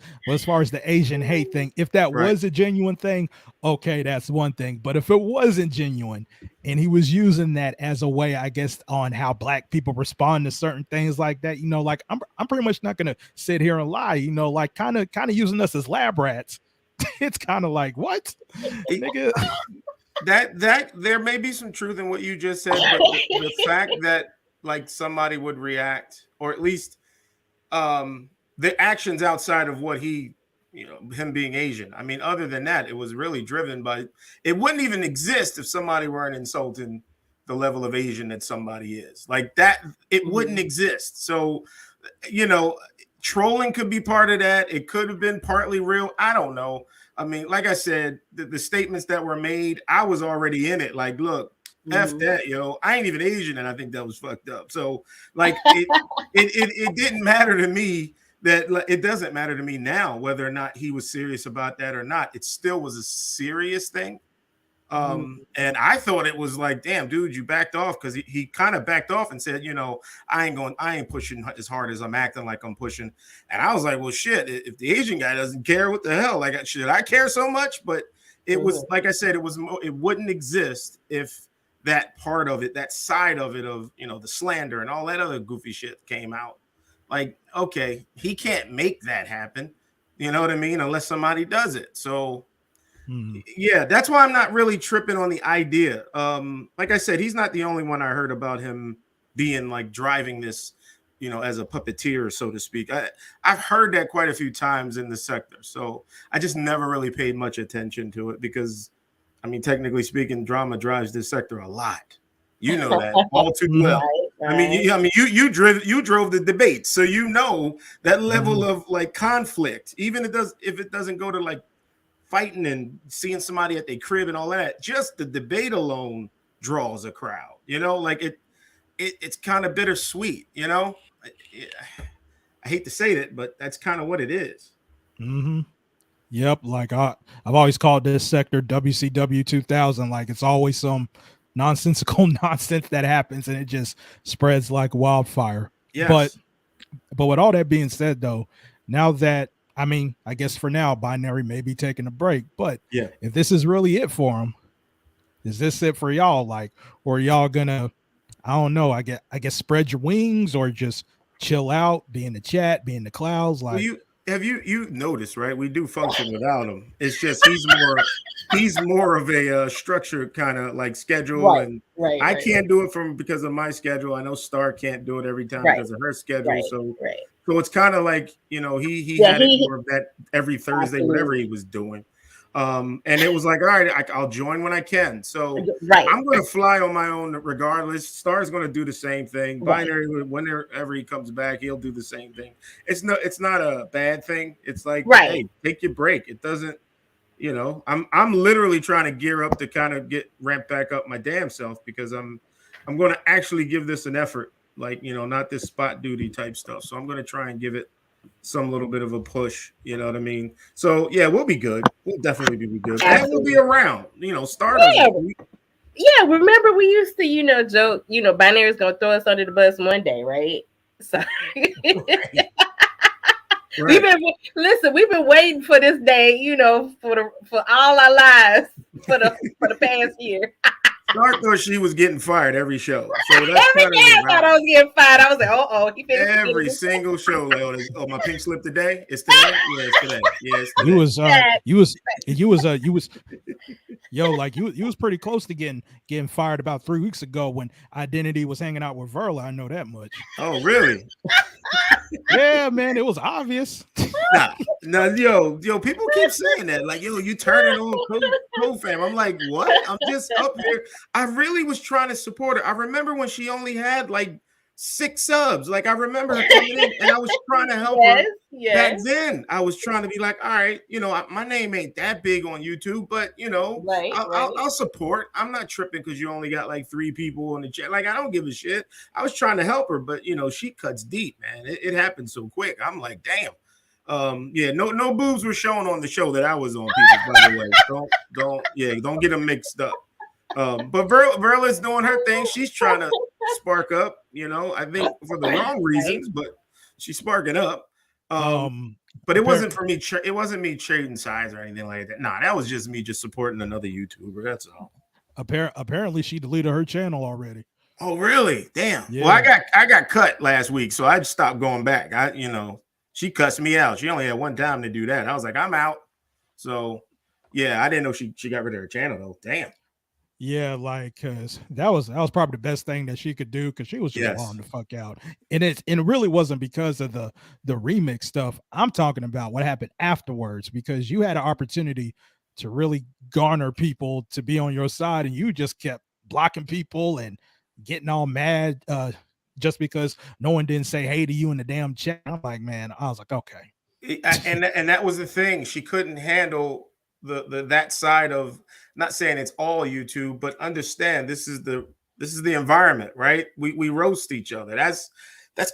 the Asian hate thing, if that was a genuine thing, okay, that's one thing. But if it wasn't genuine and he was using that as a way, I guess, on how black people respond to certain things like that, you know, like I'm pretty much not gonna sit here and lie, you know, like kind of using us as lab rats. It's kind of like, what? Nigga. That there may be some truth in what you just said, but the fact that like somebody would react, or at least the actions outside of what he, you know, him being Asian. I mean, other than that, it was really driven by, it wouldn't even exist if somebody weren't insulting the level of Asian that somebody is. Like that, it wouldn't exist. So, you know, trolling could be part of that. It could have been partly real. I don't know. I mean, like I said, the statements that were made, I was already in it. Like, look, F that, yo. I ain't even Asian, and I think that was fucked up. So, like, it didn't matter to me. That it doesn't matter to me now whether or not he was serious about that or not. It still was a serious thing. And I thought it was like, damn, dude, you backed off, because he kind of backed off and said, you know, I ain't pushing as hard as I'm acting like I'm pushing. And I was like, well, shit, if the Asian guy doesn't care, what the hell? Like, should I care so much? But it was, like I said, it wouldn't exist if that part of it, that side of it, of, you know, the slander and all that other goofy shit came out. Like, okay, he can't make that happen. You know what I mean? Unless somebody does it. So, yeah, that's why I'm not really tripping on the idea. Like I said, he's not the only one I heard about him being like driving this, you know, as a puppeteer, so to speak. I've heard that quite a few times in the sector. So I just never really paid much attention to it because, I mean, technically speaking, drama drives this sector a lot. You know that all too well. Right. I mean, you drove the debate, so you know that level of like conflict. Even if it doesn't go to like fighting and seeing somebody at their crib and all that, just the debate alone draws a crowd. You know, like it's kind of bittersweet. You know, I hate to say that, but that's kind of what it is. Yep. Like I've always called this sector WCW 2000. Like it's always some nonsensical nonsense that happens and it just spreads like wildfire. Yes. But with all that being said, though, now that, I mean, I guess for now, Binary may be taking a break, but if this is really it for him, is this it for y'all? Like, or y'all gonna, I don't know, I guess spread your wings or just chill out, be in the chat, be in the clouds? Like, well, you noticed, right? We do function without him. It's just he's more of a structured kind of like schedule, and I can't do it because of my schedule. I know Star can't do it every time because of her schedule. So it's kind of like, you know, he had it more of that every Thursday, whatever he was doing. And it was like, all right, I'll join when I can. So I'm going to fly on my own regardless. Star's going to do the same thing. Binary, whenever he comes back, he'll do the same thing. It's not a bad thing. It's like, hey, take your break. It doesn't, you know, I'm literally trying to gear up to kind of get ramped back up my damn self, because I'm going to actually give this an effort, like, you know, not this spot duty type stuff. So I'm going to try and give it some little bit of a push, you know what I mean? So yeah, we'll be good. We'll definitely be good. And we'll be around, you know, start. Yeah, remember we used to, you know, joke, you know, Binary's gonna throw us under the bus one day, right? So we've been waiting for this day, you know, for all our lives for the past year. Star thought she was getting fired every show. So that's every day I thought I was getting fired. I was like, every single show. Like, oh, my pink slip today? It's today? Yeah, it's today. Yeah, it's today. Yo, like you was pretty close to getting fired about 3 weeks ago when Identity was hanging out with Verla. I know that much. Oh, really? Yeah, man, it was obvious. Nah, yo, people keep saying that. Like, yo, you turning on co-fam. I'm like, what? I'm just up here. I really was trying to support her. I remember when she only had like 6 subs. Like, I remember her coming in and I was trying to help her. Back then, I was trying to be like, all right, my name ain't that big on YouTube, but I'll support. I'm not tripping because you only got like 3 people on the chat. Like, I don't give a shit. I was trying to help her, but she cuts deep, man. It happened so quick. I'm like, damn. No boobs were shown on the show that I was on, people, by the way. Don't get them mixed up. But Verla's doing her thing. She's trying to spark up, I think for the wrong reasons, but she's sparking up. But it wasn't for me. It wasn't me trading sides or anything like that. Nah, that was just me just supporting another YouTuber. That's all. Apparently, she deleted her channel already. Oh, really? Damn. Yeah. Well, I got cut last week, so I just stopped going back. She cussed me out. She only had one time to do that. I was like, I'm out. So, yeah, I didn't know she got rid of her channel though. Damn. Yeah, like cause that was probably the best thing that she could do because she was just blowing the fuck out. And it really wasn't because of the remix stuff. I'm talking about what happened afterwards because you had an opportunity to really garner people to be on your side and you just kept blocking people and getting all mad just because no one didn't say hey to you in the damn chat. I'm like, man, I was like, okay. And that was the thing. She couldn't handle that side of, not saying it's all YouTube, but understand this is the environment, right? We roast each other. That's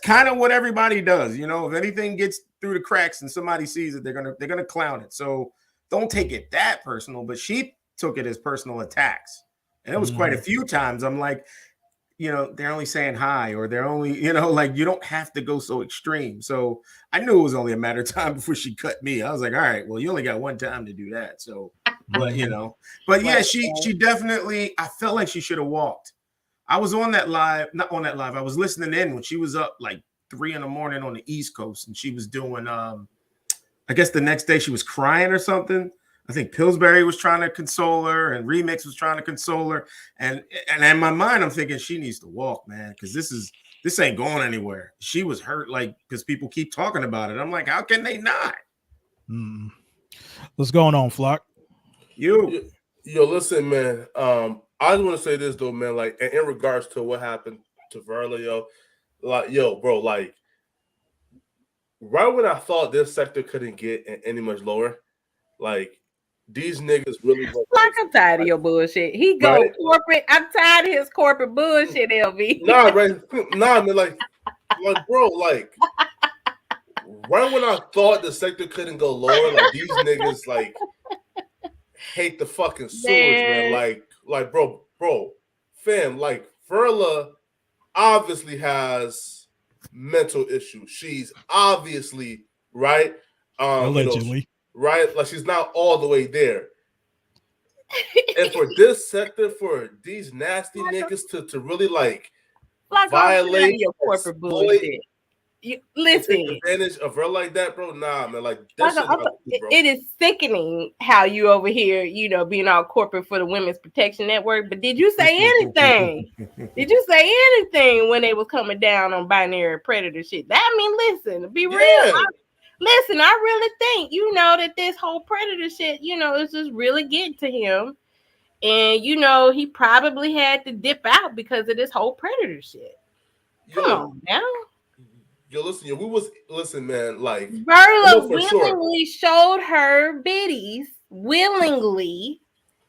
kind of what everybody does. If anything gets through the cracks and somebody sees it, they're gonna clown it. So don't take it that personal. But she took it as personal attacks, and it was quite a few times. I'm like, they're only saying hi, or they're only, like, you don't have to go so extreme. So I knew it was only a matter of time before she cut me. I was like, all right, well, you only got one time to do that. So, but yeah, she definitely, I felt like she should have walked. I was on that live, not on that live. I was listening in when she was up like 3 a.m. on the East Coast, and she was doing, I guess the next day she was crying or something. I think Pillsbury was trying to console her and Remix was trying to console her. And in my mind, I'm thinking she needs to walk, man, because this ain't going anywhere. She was hurt, like, because people keep talking about it. I'm like, how can they not? What's going on, Flock? Yo, listen, man. I just want to say this though, man. Like, in regards to what happened to Verla, bro, like, right when I thought this sector couldn't get any much lower, like, these niggas really like, I'm tired of your bullshit. He go corporate. I'm tired of his corporate bullshit, LV. Nah, man, like, bro, like, right when I thought the sector couldn't go lower, like, these niggas, like, hate the fucking sewers, man. Like, bro, fam, like, Verla obviously has mental issues. She's obviously, right? Allegedly. Right? Like, she's not all the way there. And for this sector, for these nasty niggas to really, like violate your corporate bullshit. Listen, take advantage of her like that, bro. Nah, man, like that shit not cool, bro. It is sickening how you over here, being all corporate for the Women's Protection Network. But did you say anything? Did you say anything when they was coming down on binary predator shit? Listen, be real. Listen, I really think that this whole predator shit, is just really getting to him, and he probably had to dip out because of this whole predator shit. Come on now. Listen, man, like, Verla willingly showed her biddies, willingly,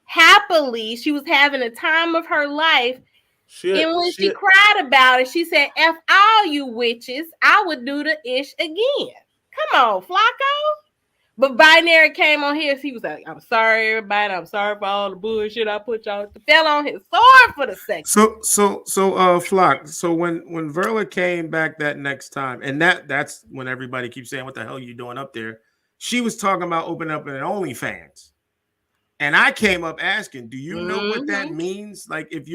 happily. She was having a time of her life. And when she cried about it, she said, F all you witches, I would do the ish again. Come on, Flacco. But Binary came on here. He was like, I'm sorry, everybody. I'm sorry for all the bullshit I put y'all. Fell on his sword for the second. So Flock. So when Verla came back that next time, and that's when everybody keeps saying, what the hell are you doing up there? She was talking about opening up an OnlyFans. And I came up asking, do you know what that means? Like, if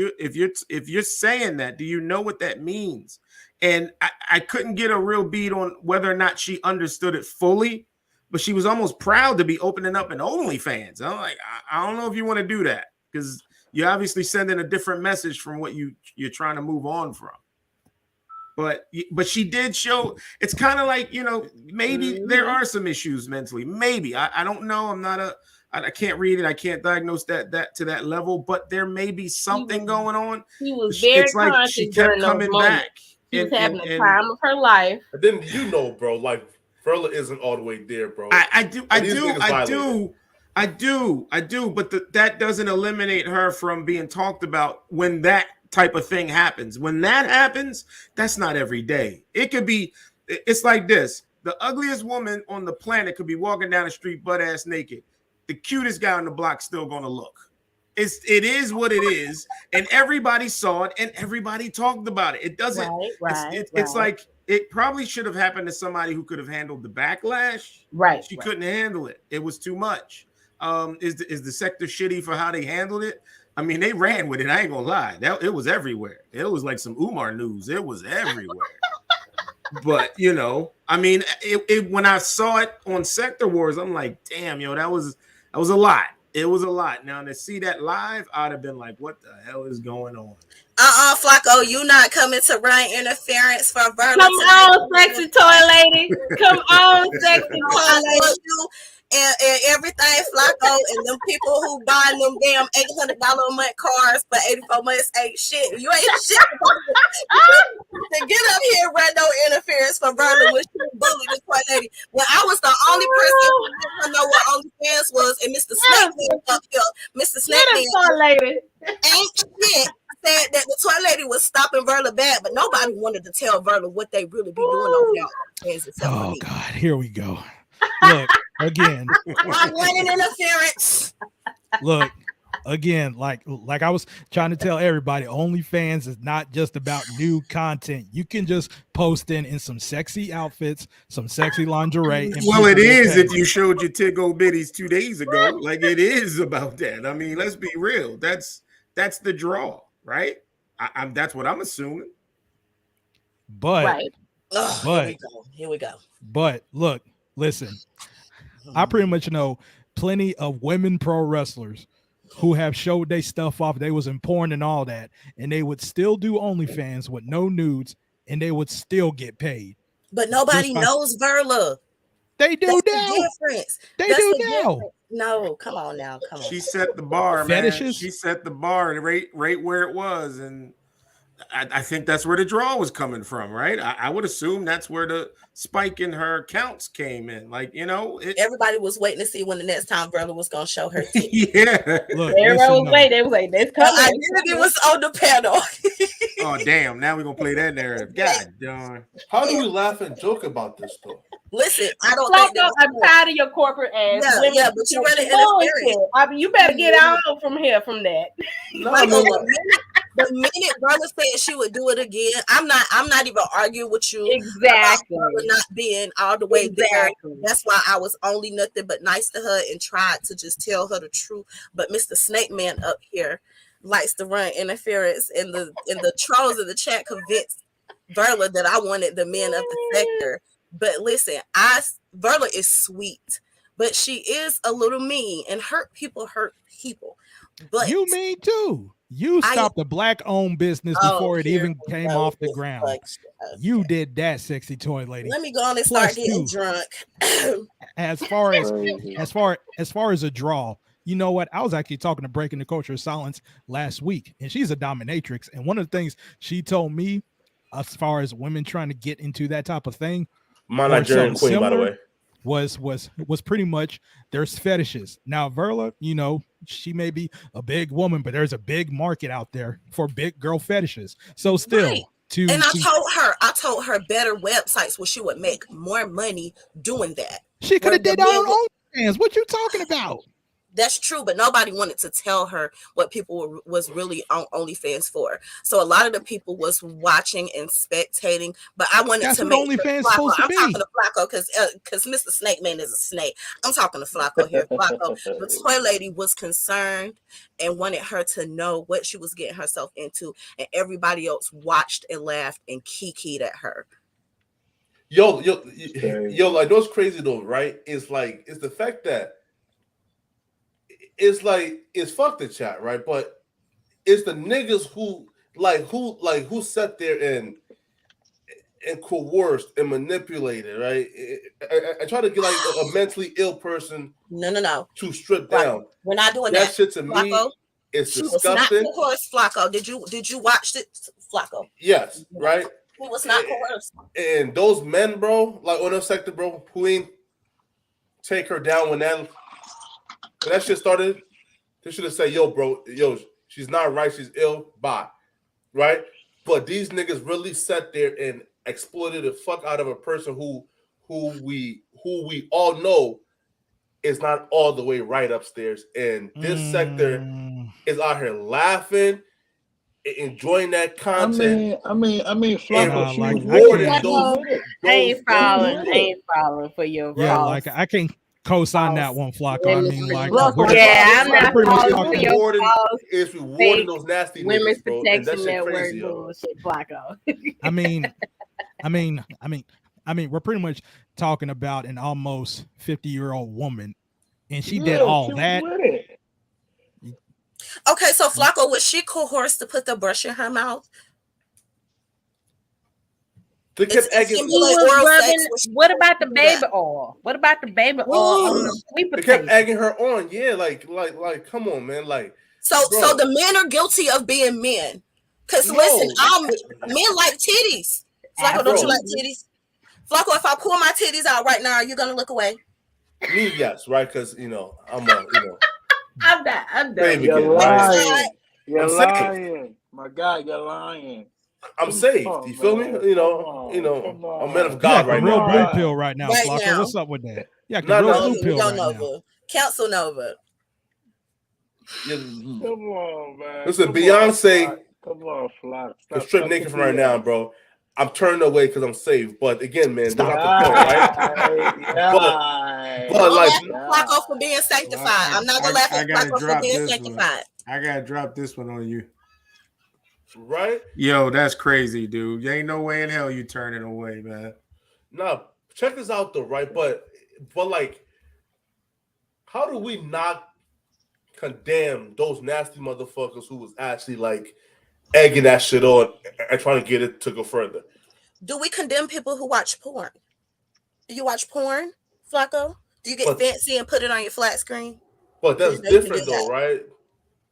you're saying that, do you know what that means? And I couldn't get a real beat on whether or not she understood it fully, but she was almost proud to be opening up an OnlyFans. I'm like, I don't know if you want to do that because you're obviously sending a different message from what you're trying to move on from. But she did show. It's kind of like, you know, maybe there are some issues mentally. Maybe I don't know. I can't read it. I can't diagnose that to that level. But there may be something going on. She was very it's like conscious she kept coming back. She was having the time of her life. And then you know, bro, like Verla isn't all the way there, bro. I do. But that doesn't eliminate her from being talked about when that type of thing happens. When that happens, that's not every day. It could be. It's like this: the ugliest woman on the planet could be walking down the street butt ass naked. The cutest guy on the block still gonna look. It is what it is, and everybody saw it, and everybody talked about it. It doesn't. It's like it probably should have happened to somebody who could have handled the backlash. Right. She couldn't handle it. It was too much. Is the sector shitty for how they handled it? I mean, they ran with it. I ain't gonna lie. It was everywhere. It was like some Umar news. It was everywhere. But you know, I mean, when I saw it on Sector Wars, I'm like, damn, yo, that was a lot. It was a lot. Now to see that live, I'd have been like, what the hell is going on? Flacco, you not coming to run interference for Verla. Come on, sexy toy lady. Come on, sexy toy lady. And everything, Flacco, and them people who buy them damn $800 a month cars for 84 months ain't shit. You ain't shit. To get up here and run no interference for Verla when she bullied the toy lady. When I was the only person who didn't know what OnlyFans was, and Mr. Snackman up here, Mr. Snackman ain't shit. Said that the toy lady was stopping Verla back, but nobody wanted to tell Verla what they really be doing on y'all. Oh God, here we go. Look again. I'm running interference. Look again, like I was trying to tell everybody, OnlyFans is not just about new content. You can just post in some sexy outfits, some sexy lingerie. Well, it is if you showed your Tiggo bitties 2 days ago. Like it is about that. I mean, let's be real. That's the draw, right? I'm that's what I'm assuming. But right. Here we go. But look. Listen, I pretty much know plenty of women pro wrestlers who have showed their stuff off. They was in porn and all that, and they would still do OnlyFans with no nudes, and they would still get paid. But nobody knows Verla. They do now. The difference. They do now. No, come on now. Come on. She set the bar, Fetishes? man. She set the bar right where it was, and I think that's where the draw was coming from, right? I would assume that's where the spike in her counts came in. Like, you know, everybody was waiting to see when the next time Verla was going to show her teeth. Yeah. Look, everyone was waiting. They was like, "This coming." Identity was on the panel. Oh, damn. Now we're going to play that narrative. God darn. How do you laugh and joke about this, though? Listen, I don't think I'm tired of your corporate ass. Yeah, but you're running interference. I mean, you better get out from here from that. No, the minute Verla said she would do it again, I'm not even arguing with you. Exactly. Not being all the way there. That's why I was only nothing but nice to her and tried to just tell her the truth. But Mr. Snake Man up here likes to run interference, and the trolls in the chat convinced Verla that I wanted the men of the sector. But listen, Verla is sweet, but she is a little mean, and hurt people. But you mean too. You stopped a black-owned business before it even came off the ground. You did that, sexy toy lady. Let me go on and start getting drunk. as far as a draw, you know what? I was actually talking to Breaking the Culture of Silence last week, and she's a dominatrix. And one of the things she told me, as far as women trying to get into that type of thing, my Nigerian queen, by the way, was pretty much there's fetishes. Now Verla, you know, she may be a big woman, but there's a big market out there for big girl fetishes. So still, I told her better websites where she would make more money doing that. She could have did that on OnlyFans. What you talking about? That's true, but nobody wanted to tell her what people was really on OnlyFans for. So a lot of the people was watching and spectating, but I wanted to make OnlyFans supposed to be. I'm talking to Flacco because Mr. Snake Man is a snake. I'm talking to Flacco here. Flacco, the toy lady was concerned and wanted her to know what she was getting herself into, and everybody else watched and laughed and kikied at her. Yo, like what's crazy though, right? It's like it's the fact that it's like it's fuck the chat, right? But it's the niggas who sat there and coerced and manipulated, right? I try to get like a mentally ill person. No. To strip down. We're not doing that. That Shit to Flacco, me is she disgusting. was not coerced, Flacco. Did you watch it, Flacco? Yes, right. He was not coerced. And those men, bro, like on the sector, bro, who ain't take her down when that shit started, they should have said, yo, bro, she's not right, she's ill, bye. Right? But these niggas really sat there and exploited the fuck out of a person who we all know is not all the way right upstairs. And this sector is out here laughing, enjoying that content. I mean, Flacco, she rewarded those. I ain't falling for your like I can't co-sign that one, Flacco. I mean, like, I'm not falling for your it's rewarding those nasty Women's niggas, bro. Protection Network bullshit, Flacco. I mean, we're pretty much talking about an almost 50-year-old woman, and she did all that. Okay, so Flacco, was she coerced to put the brush in her mouth? They kept egging. What about the baby oil? What about the baby oil? They kept egging her on. Yeah, like, come on, man. Like, so the men are guilty of being men. Cause listen, men like titties. Flacco, don't you like titties? Flacco, if I pull my titties out right now, are you gonna look away? Me, yes, right? Because I'm I'm done. Baby, you're lying. You're lying. My God, you're lying. I'm saved. You feel me? I'm man of God right real now. blue pill right now, Flacco. What's up with that? Yeah, real blue pill right now. Council Nova. Come on, man. Listen, Beyonce. Come on, Flacco. Can strip naked from right now, bro. I'm turning away because I'm saved. But again, man, that's not the point, right? But like Flacco for being sanctified. I'm not gonna laugh at Flacco for being sanctified. I gotta drop this one on you. Right? Yo, that's crazy, dude. You ain't no way in hell you turning away, man. No, check this out though, right? But like, how do we not condemn those nasty motherfuckers who was actually like egging that shit on and trying to get it to go further? Do we condemn people who watch porn? Do you watch porn, Flacco? Do you get fancy and put it on your flat screen? But that's different though, right?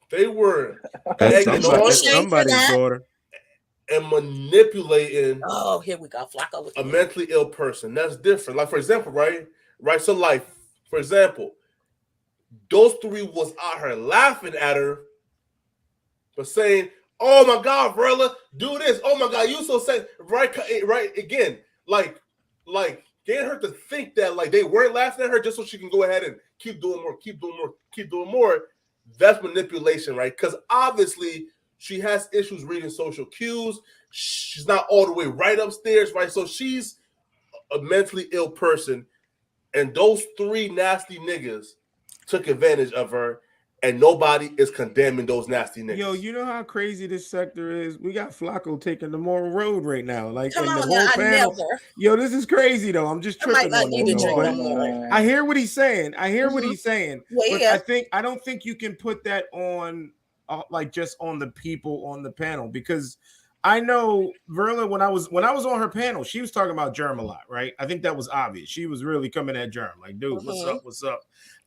They were somebody's daughter and manipulating. Oh, here we go, Flacco. A mentally ill person. That's different. Like, for example, right? So, like, for example, those three was out here laughing at her, but saying, "Oh my God, Verla, do this. Oh my God, you so sad." Right? Again, like getting her to think that like they weren't laughing at her just so she can go ahead and keep doing more. That's manipulation, right? Because obviously she has issues reading social cues. She's not all the way right upstairs, right? So she's a mentally ill person, and those three nasty niggas took advantage of her, and nobody is condemning those nasty niggas. Yo, you know how crazy this sector is? We got Flacco taking the moral road right now. Like, come on, the whole panel. Yo, this is crazy though. I'm just tripping on that. I hear what he's saying. Yeah. But I don't think you can put that on like just on the people on the panel, because I know Verla, when I was on her panel, she was talking about Germ a lot, right? I think that was obvious. She was really coming at Germ, like, dude, what's up?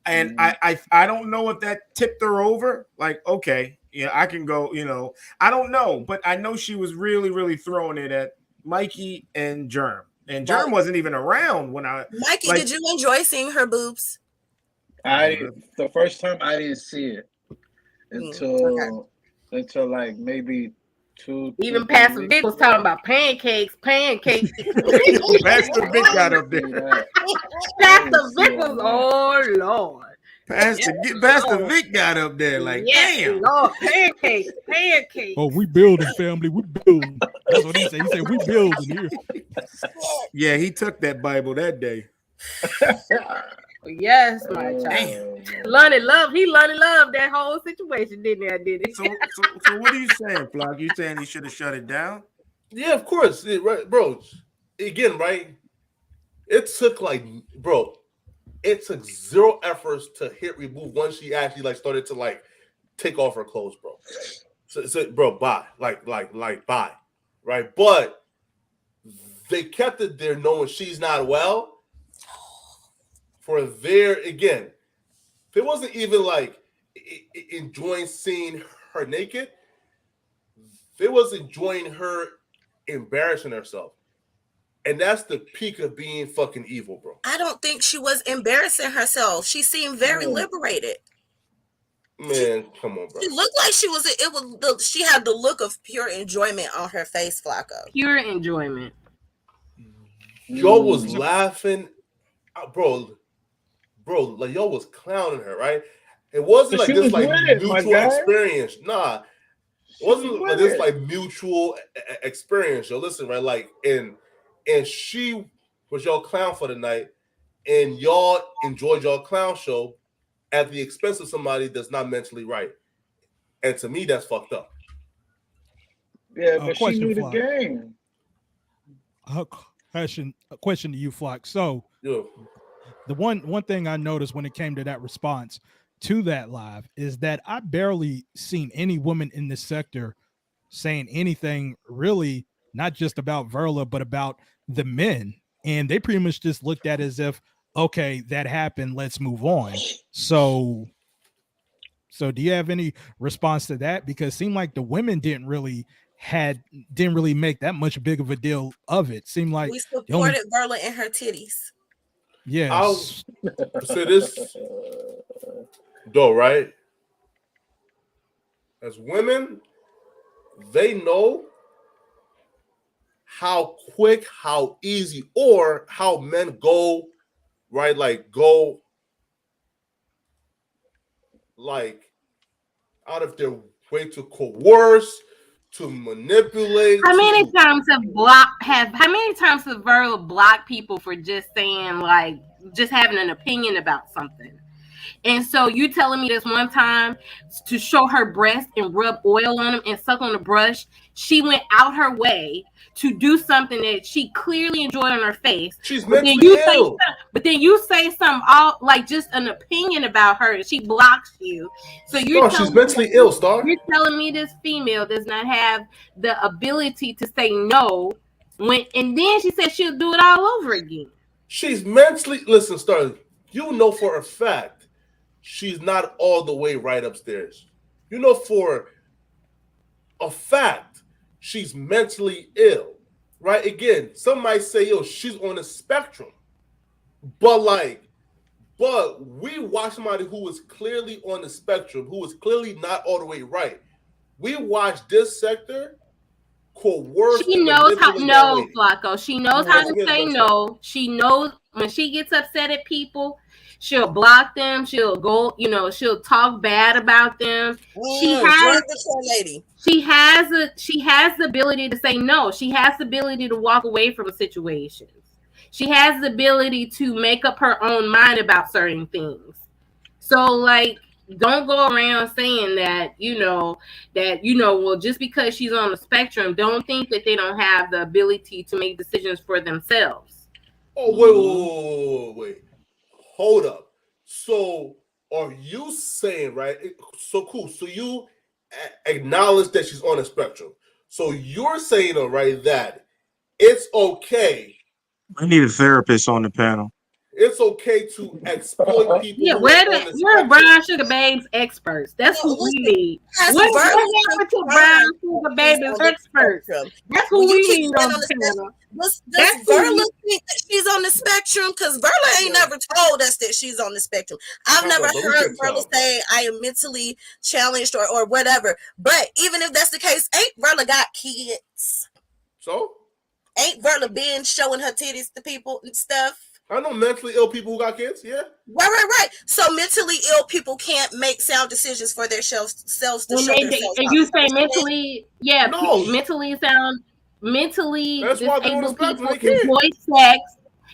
And I don't know if that tipped her over. Like, okay, yeah, I can go, I don't know, but I know she was really, really throwing it at Mikey and Germ. And Germ wasn't even around when Mikey, did you enjoy seeing her boobs? The first time I didn't see it until like maybe two. Even Pastor Vic was talking about pancakes. Pastor Vic got up there. Pastor Vic was, oh Lord. Pastor Vic got up there like, damn. Lord, pancakes. Oh, we building, family. We building. That's what he said. He said, we building here. Yeah, he took that Bible that day. Yes, my child. Lonnie loved that whole situation, didn't he? So what are you saying, Flock? You saying he should have shut it down? Yeah, of course. Right, bro. Again, right? It took like, bro, it took zero efforts to hit remove once she actually like started to like take off her clothes, bro. So bro, bye. Like bye. Right? But they kept it there knowing she's not well. For there again, it wasn't even like enjoying seeing her naked. It was enjoying her embarrassing herself. And that's the peak of being fucking evil, bro. I don't think she was embarrassing herself. She seemed very liberated. Man, come on, bro. She looked like she was. She had the look of pure enjoyment on her face, Flacco. Pure enjoyment. Y'all was laughing, bro. Like y'all was clowning her, right? It wasn't like this like mutual experience. Nah, it wasn't like this like mutual experience. Yo, listen, right? Like, and she was y'all clown for the night, and y'all enjoyed y'all clown show at the expense of somebody that's not mentally right. And to me, that's fucked up. Yeah, but she knew the game. A question to you, Flock. So, the one thing I noticed when it came to that response to that live is that I barely seen any woman in this sector saying anything really, not just about Verla, but about the men. And they pretty much just looked at it as if, okay, that happened, let's move on. So do you have any response to that? Because it seemed like the women didn't really make that much big of a deal of it. Seemed like we supported Verla and her titties. Yes. I'll say this though, right? As women, they know how quick, how easy, or how men go, right? Like go like out of their way to coerce, to manipulate. How many times have Verla blocked people for just saying, like, just having an opinion about something? And so you telling me this one time to show her breast and rub oil on them and suck on the brush, she went out her way to do something that she clearly enjoyed on her face. She's mentally ill. But then you say something all like just an opinion about her and she blocks you. So she's mentally ill, Star. You're telling me this female does not have the ability to say no and then she said she'll do it all over again. She's mentally, listen, Star, you know for a fact she's not all the way right upstairs. You know for a fact she's mentally ill, right? Again, some might say, yo, she's on the spectrum. But we watch somebody who is clearly on the spectrum, who is clearly not all the way right. We watch this sector coerce. She knows how no, Flacco. She knows how to say no. She knows when she gets upset at people, she'll block them. She'll go, she'll talk bad about them. She has the ability to say no. She has the ability to walk away from situations. She has the ability to make up her own mind about certain things. So, like, don't go around saying that, well, just because she's on the spectrum, don't think that they don't have the ability to make decisions for themselves. Oh, wait. Hold up. So are you saying, right? So cool. So you acknowledge that she's on a spectrum. So you're saying, right, that it's okay. I need a therapist on the panel. It's okay to exploit people. Yeah, we're Brown Sugar Babes experts. That's who we need. What happened to Brown Sugar Babes experts? That's who we need on the panel. Does Verla think that she's on the spectrum? Because Verla ain't never told us that she's on the spectrum. I've never heard Verla say I am mentally challenged or whatever. But even if that's the case, ain't Verla got kids? So? Ain't Verla been showing her titties to people and stuff? I know mentally ill people who got kids, yeah. Right. So mentally ill people can't make sound decisions for their selves to show themselves. And you say mentally, mentally disabled people enjoy sex.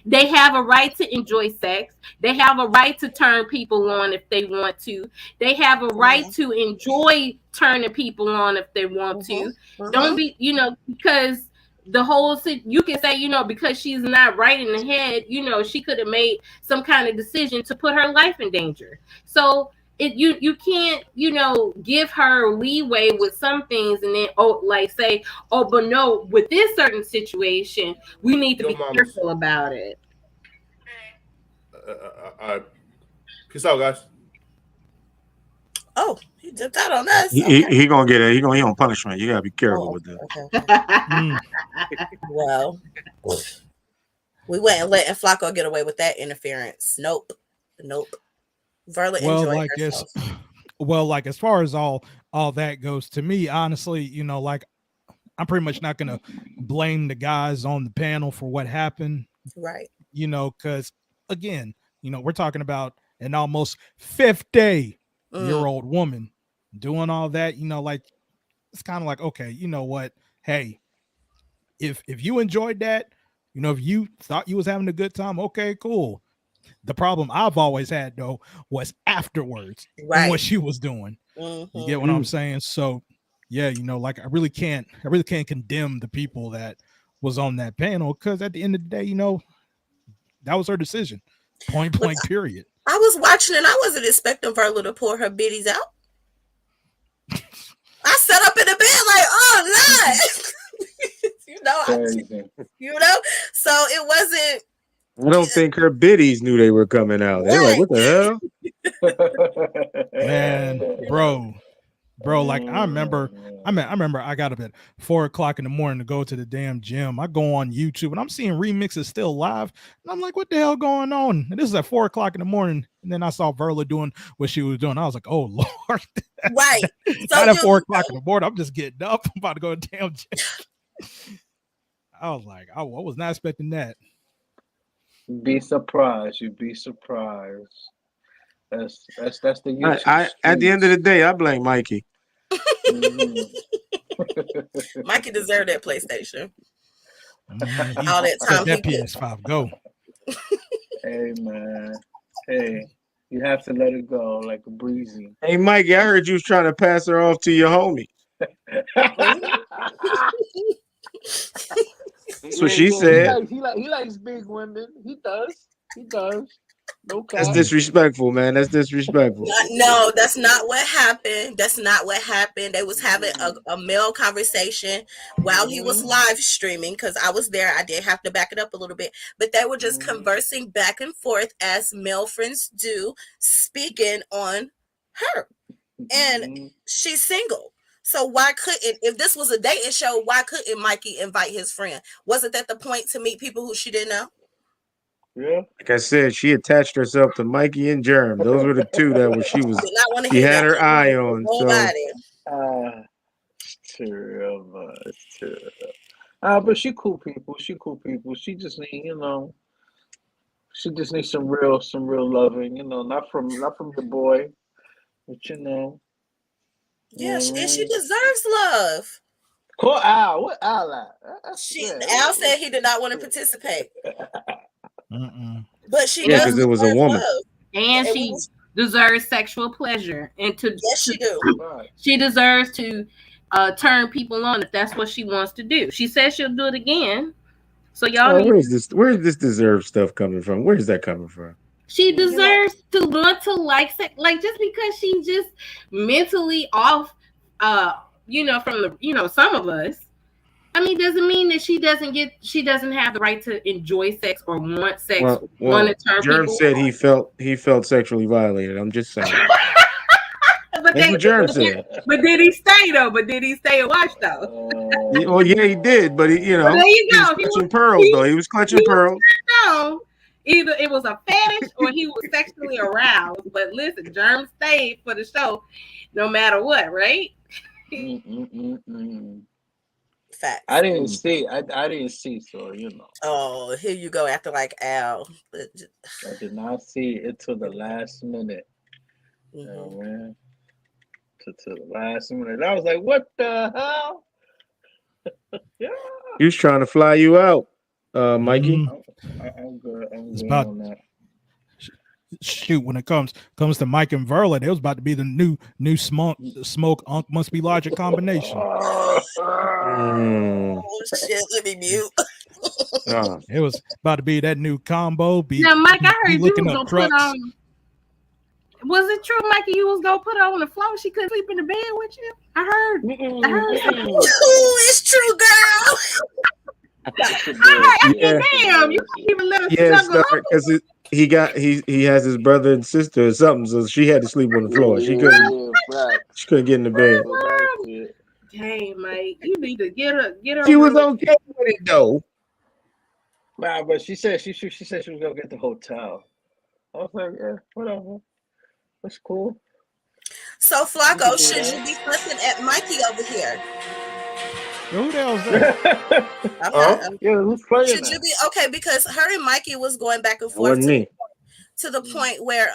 They have a right to enjoy sex. They have a right to turn people on if they want to. They have a right to enjoy turning people on if they want to. Don't be, because the whole you can say, you know, because she's not right in the head, you know, she could have made some kind of decision to put her life in danger. So you can't, you know, give her leeway with some things and then say, but no, with this certain situation, we need to be careful about it. Peace out, guys. Oh, he jumped out on us. He gonna get he gonna punishment. You gotta be careful with that. Okay. Well, we wasn't letting Flacco get away with that interference. Nope. Verla enjoyed herself. Like as far as all that goes, to me, honestly, you know, like I'm pretty much not gonna blame the guys on the panel for what happened. Right. You know, because again, you know, we're talking about an almost 50-year-old woman doing all that, you know, like it's kind of like, okay, you know what? Hey, if you enjoyed that, you know, if you thought you was having a good time, okay, cool. The problem I've always had though was afterwards, and what she was doing. You get what I'm saying? So yeah, you know, like I really can't condemn the people that was on that panel, because at the end of the day, you know, that was her decision. Point blank, period. I was watching and I wasn't expecting Verla to pour her biddies out. I sat up in the bed like, oh Lord. you know, so it wasn't. I don't think her biddies knew they were coming out. They're like, what the hell? Man, bro, like I remember I got up at 4:00 in the morning to go to the damn gym. I go on YouTube and I'm seeing remixes still live, and I'm like, what the hell going on? And this is at 4:00 in the morning, and then I saw Verla doing what she was doing. I was like, oh Lord. Right. So at 4:00 in the morning, I'm just getting up. I'm about to go to the damn gym. I was like, I was not expecting that. Be surprised. You'd be surprised. That's the at the end of the day, I blame Mikey. Mikey deserved that PlayStation. All that time. That PS5 go. Hey man. Hey, you have to let it go like a breezy. Hey Mikey, I heard you was trying to pass her off to your homie. That's what she said. He likes big women. He does. No cap. That's disrespectful, man. That's disrespectful. No, that's not what happened. They was having a male conversation while he was live streaming, because I was there. I did have to back it up a little bit, but they were just conversing back and forth as male friends do, speaking on her. And she's single. So why couldn't, if this was a dating show, why couldn't Mikey invite his friend? Wasn't that the point, to meet people who she didn't know? Yeah. Like I said, she attached herself to Mikey and Germ. Those were the two that she had her eye on. So. It's true. But she cool people. She just need, you know, she just needs some real loving, you know, not from your boy, but you know. Yeah, and she deserves love. Call Al. What Al at? Al said he did not want to participate. But she does, because it was a woman, love. And she deserves sexual pleasure, and yes, she do. She deserves to turn people on if that's what she wants to do. She says she'll do it again. So y'all, where's this deserve stuff coming from? Where's that coming from? She deserves to want to like sex, like just because she's just mentally off, you know, from the, you know, some of us. I mean, doesn't mean that she doesn't have the right to enjoy sex or want sex. Want to turn Germ people said on. he felt sexually violated. I'm just saying. That's what Germ said. But did he stay though? But did he stay and watch though? Well, yeah, he did. But he, you know, well, there you go. He was clutching pearls though. He was clutching pearls. No. Either it was a fetish or he was sexually aroused. But listen, Germ stayed for the show no matter what, right? Facts. I didn't see, so you know. Oh, here you go, acting like Al. I did not see it till the last minute. Oh man. To the last minute. I was like, what the hell? Yeah. He was trying to fly you out, Mikey. I'm good. I'm it's good about, on that. shoot, when it comes to Mike and Verla, it was about to be the new smoke Unk Must Be Logic combination. Oh shit, let me mute. It was about to be that new combo. Now, Mike, I heard you was looking gonna up put trucks. on. Was it true, Mikey? You was gonna put her on the floor? She couldn't sleep in the bed with you. I heard. Ooh, it's true, girl. Damn, you can't even let her snuggle up. because he has his brother and sister or something, so she had to sleep on the floor. She couldn't get in the bed. Hey, Mike, you need to get her. She was okay with it though. Nah, but she said she said she was gonna get the hotel. I was like, yeah, whatever. That's cool. So Flacco, should you be fussing at Mikey over here? Who the hell's that? Yeah, who's playing Should you be okay? Because her and Mikey was going back and forth Wasn't me. to the point where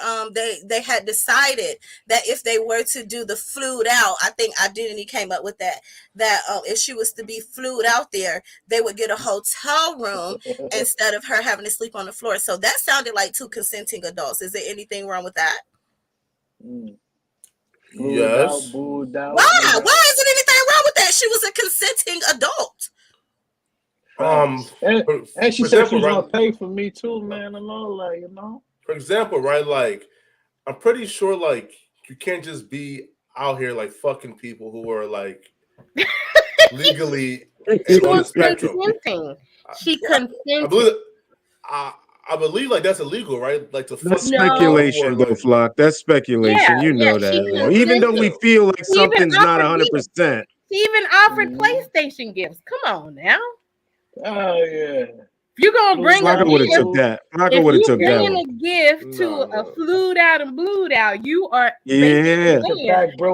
they had decided that if they were to do the flued out, I think Identity came up with that if she was to be flued out there, they would get a hotel room instead of her having to sleep on the floor. So that sounded like two consenting adults. Is there anything wrong with that? Yes. Why? Why isn't anything wrong with that? She was a consenting adult. And she said she was gonna pay for me too, man. And all, like, you know. For example, right? Like, I'm pretty sure, like, you can't just be out here like fucking people who are like legally on the spectrum. She consented. I believe like that's illegal, right? Like to That's speculation, though, Flock. That's speculation. Yeah, you know that. Even though we feel like something's not 100%. She even offered PlayStation gifts. Come on now. Oh yeah. If you're gonna bring Flocko would have took that. Flocko would have took that one. A gift to a flued out and blued out, you are yeah.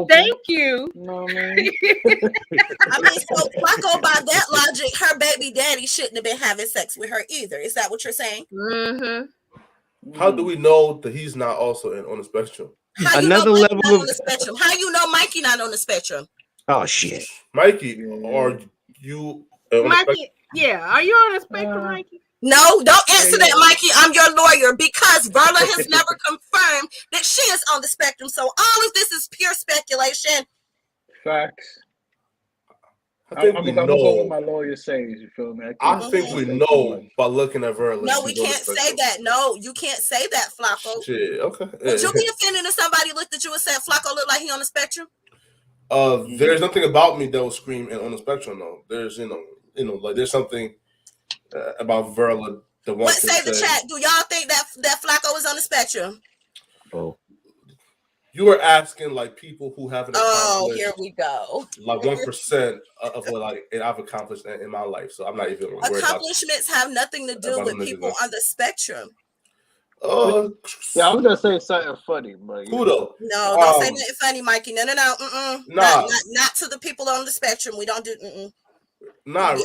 Thank you. No, man. I mean, so Flacco, by that logic, her baby daddy shouldn't have been having sex with her either. Is that what you're saying? Mm-hmm. How do we know that he's not also on the spectrum? How Another level of on the spectrum? How you know Mikey not on the spectrum? Oh shit, Mikey, are you? Mikey, yeah, are you on the spectrum, Mikey? No, don't answer that, Mikey. I'm your lawyer because Verla has never confirmed that she is on the spectrum. So all of this is pure speculation. Facts. I think we I'm know. go what my lawyer says. You feel me? I think we know by looking at Verla. No, we can't say that. No, you can't say that, Flacco. Shit, okay. Would you be offended if somebody looked at you and said Flacco looked like he on the spectrum? There's nothing about me that will scream on the spectrum. No, there's like there's something about Verla that wants to say the chat. Do y'all think that Flacco is on the spectrum? Oh, you were asking like people who haven't. Oh, here we go. Like 1% of what I've accomplished in my life, so I'm not even worried about accomplishments have nothing to do with people on the spectrum. Yeah, I'm gonna say something funny, but who though? No, don't say nothing funny, Mikey. No. Not to the people on the spectrum. We don't do. Not.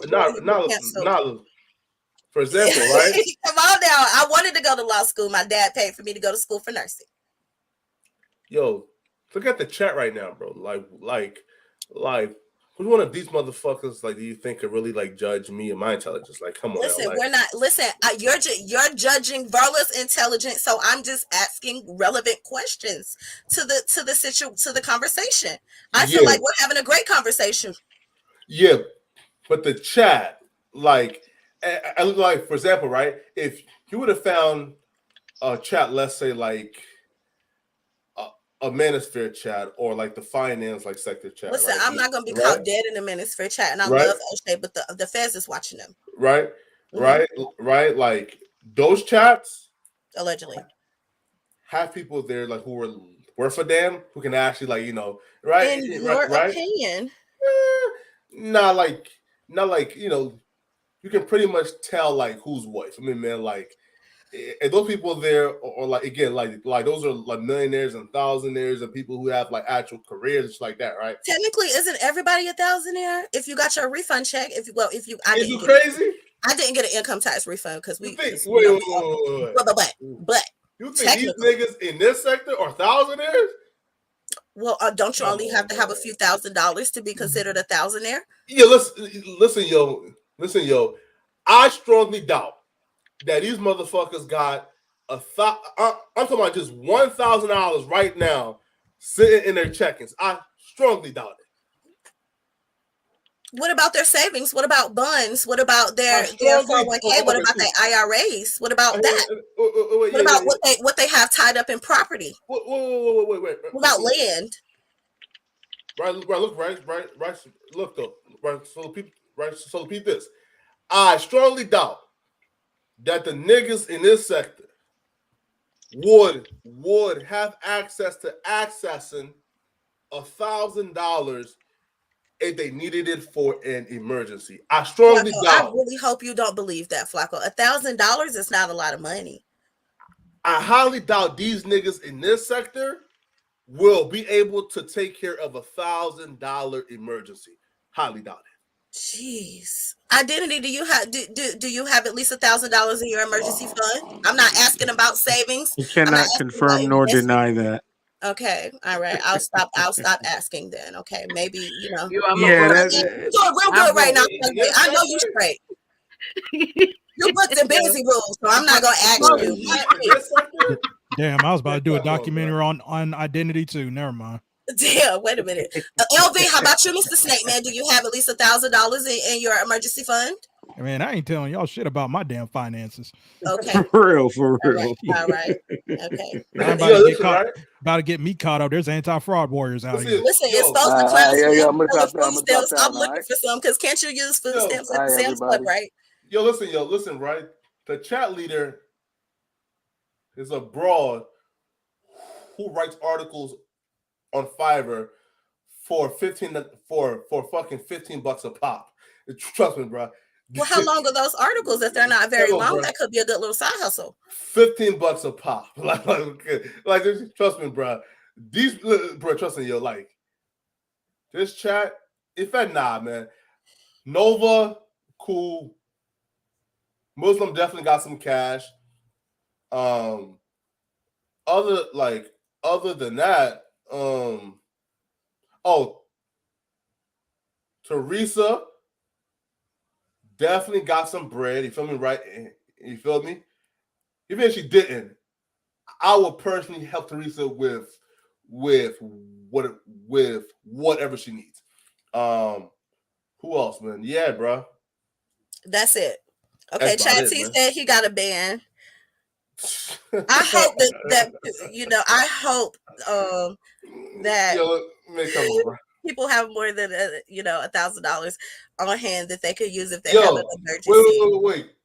For example, right? Come on now. I wanted to go to law school. My dad paid for me to go to school for nursing. Yo, look at the chat right now, bro. Like, who's one of these motherfuckers? Like, do you think could really like judge me and my intelligence? Like, come on. Listen, now, we're not. Listen, you're judging Verla's intelligence, so I'm just asking relevant questions to the conversation. I feel like we're having a great conversation. Yeah, but the chat, like, for example, right? If you would have found a chat, let's say like a Manosphere chat or like the finance like sector chat. Listen, right? I'm not gonna be caught dead in the Manosphere chat, and I love O'Shea, but the feds is watching them. Right, right. Like those chats allegedly have people there like who are worth a damn, who can actually like right. In your opinion, not like you can pretty much tell like who's what. I mean, man, like. And those people there are like again, like those are like millionaires and thousandaires and people who have like actual careers and shit like that, right? Technically, isn't everybody a thousandaire? If you got your refund check, I didn't get an income tax refund because we. Wait. But you think these niggas in this sector are thousandaires? Well, don't you only have to have a few $1,000s to be considered a thousandaire? Yeah, listen, yo. I strongly doubt that these motherfuckers got I'm talking about just $1,000 right now sitting in their check-ins. I strongly doubt it. What about their savings? What about buns? What about their 401k? What about their IRAs? What about that? What about what they have tied up in property? Wait. What about land? Look though, right. So repeat this. I strongly doubt that the niggas in this sector would have access to accessing $1,000 if they needed it for an emergency. I strongly doubt. I really hope you don't believe that, Flacco. $1,000 is not a lot of money. I highly doubt these niggas in this sector will be able to take care of $1,000 emergency. Highly doubt it. Jeez. Identity, do you have at least $1,000 in your emergency fund? I'm not asking about savings. You cannot confirm nor deny that. Okay, all right. I'll stop asking then. Okay, maybe you're doing real good right now. I know you're straight. You booked the busy rules, so I'm not gonna ask you. Damn, I was about to do a documentary on identity too. Never mind. Damn, wait a minute. LV, how about you, Mr. Snake Man? Do you have at least $1,000 in your emergency fund? Man, I ain't telling y'all shit about my damn finances. Okay. For real. All right. Okay. About to get me caught up. There's anti-fraud warriors out here. Listen, it's supposed to clown. I'm looking for some because can't you use food stamps at the Sam's Club, right? Listen, right? The chat leader is a broad who writes articles on Fiverr for fucking $15 a pop. Trust me, bro. Well, how long are those articles? If they're not very long, that could be a good little side hustle. $15 a pop. Like trust me, bro. Trust me, like this chat. Man. Nova, cool. Muslim definitely got some cash. Other than that, Teresa definitely got some bread. You feel me, right? You feel me? Even if she didn't, I would personally help Teresa with whatever she needs. Who else, man? Yeah, bro. That's it. Okay, Chad T said he got a band. I hope that I hope that people have more than $1,000 on hand that they could use if they have an emergency. Wait.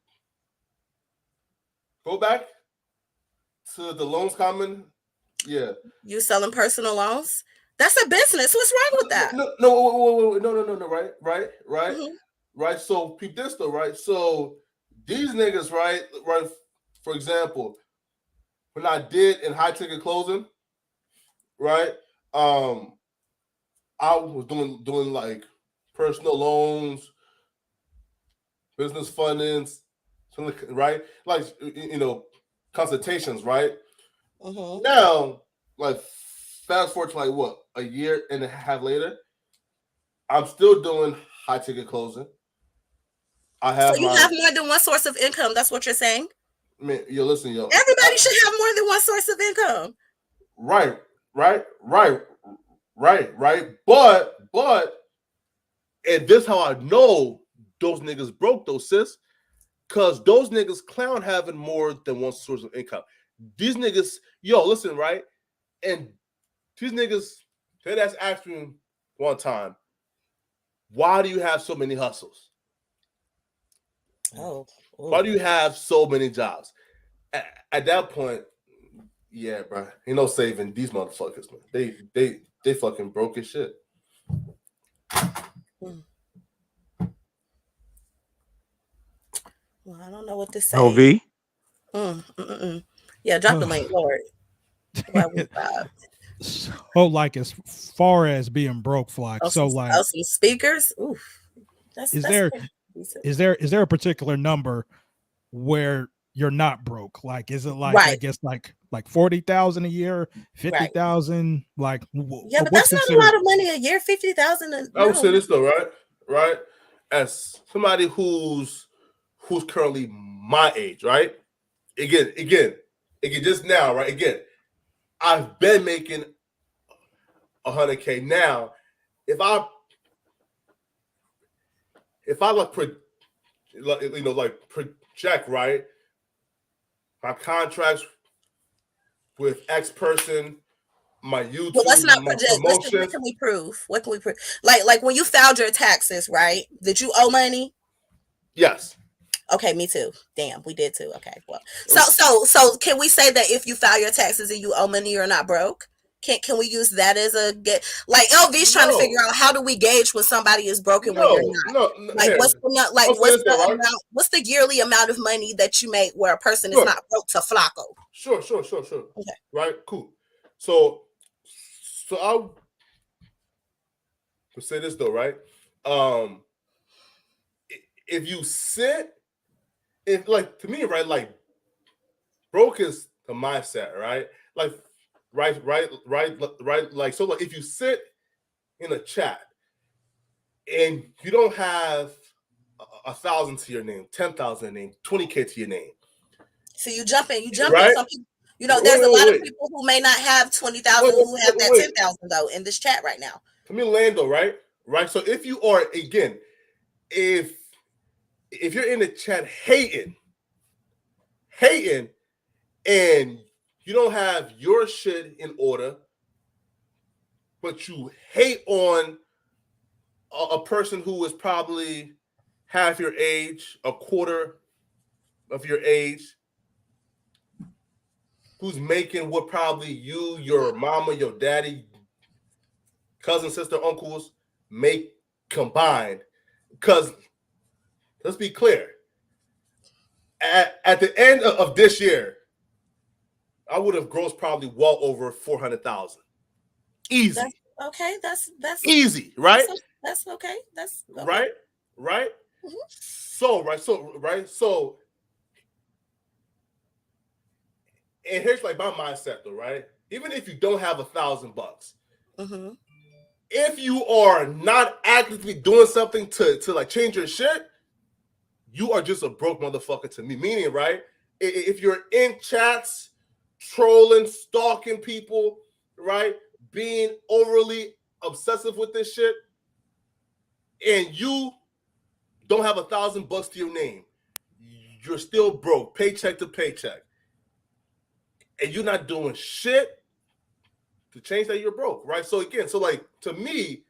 Go back to the loans comment. Yeah. You selling personal loans? That's a business. What's wrong with that? No. Right. Mm-hmm. Right. So peep this though, right? So these niggas, right. For example, when I did in high ticket closing, right? I was doing like personal loans, business fundings, right? Like consultations, right? Mm-hmm. Now, like fast forward to like what, a year and a half later, I'm still doing high ticket closing. So you have more than one source of income. That's what you're saying? Man, listen. Everybody should have more than one source of income. Right. But, and this how I know those niggas broke those, sis, because those niggas clown having more than one source of income. These niggas, listen, right? And these niggas, they asked me one time, why do you have so many hustles? Why do you have so many jobs? At that point, yeah, bro, ain't no saving these motherfuckers, man. They fucking broke as shit. Well, I don't know what to say. LV? Yeah, drop the link, Lord. So, like, as far as being broke, Flock. Some speakers. Oof. Is there a particular number where you're not broke? Like, is it like I guess like 40,000 a year, 50,000? Like, yeah, but that's not a lot of money a year. 50,000. I would say this though, right? As somebody who's currently my age, right? Again, again, just now, right? Again, I've been making $100K. Now, if I project, right, my contracts with X person, my YouTube, well, let's not my project. promotions. What can we prove? What can we prove? Like when you filed your taxes, right? Did you owe money? Yes. Okay, me too. Damn, we did too. Okay, well, so can we say that if you file your taxes and you owe money, you're not broke? Can we use that as a get? Like LV's trying to figure out how do we gauge when somebody is broken when you're not? Like here. what's the what's the yearly amount of money that you make where a person is not broke to Flacco? Sure. Okay. Right. Cool. So I'll say this though, right? If you sit, like to me, right, like broke is the mindset, right? Like right. Like so, like if you sit in a chat and you don't have 1,000 to your name, 10,000 to your name, 20K to your name, so you jump in. Right? Some people, there's a lot of people who may not have 20,000 who have that 10,000 though in this chat right now. To me, Lando, right? So if you are again, if you're in the chat hating, and you don't have your shit in order, but you hate on a person who is probably half your age, a quarter of your age, who's making what probably you, your mama, your daddy, cousin, sister, uncles make combined. Because let's be clear, at the end of this year, I would have grossed probably well over 400,000. Easy. That's easy, right? That's okay. That's okay. Right. Mm-hmm. So, and here's like my mindset though, right? Even if you don't have $1,000, mm-hmm. if you are not actively doing something to like change your shit, you are just a broke motherfucker to me. Meaning, right? If you're in chats, trolling, stalking people, right? Being overly obsessive with this shit, and you don't have $1,000 to your name, you're still broke, paycheck to paycheck, and you're not doing shit to change that you're broke, right? So again, like to me,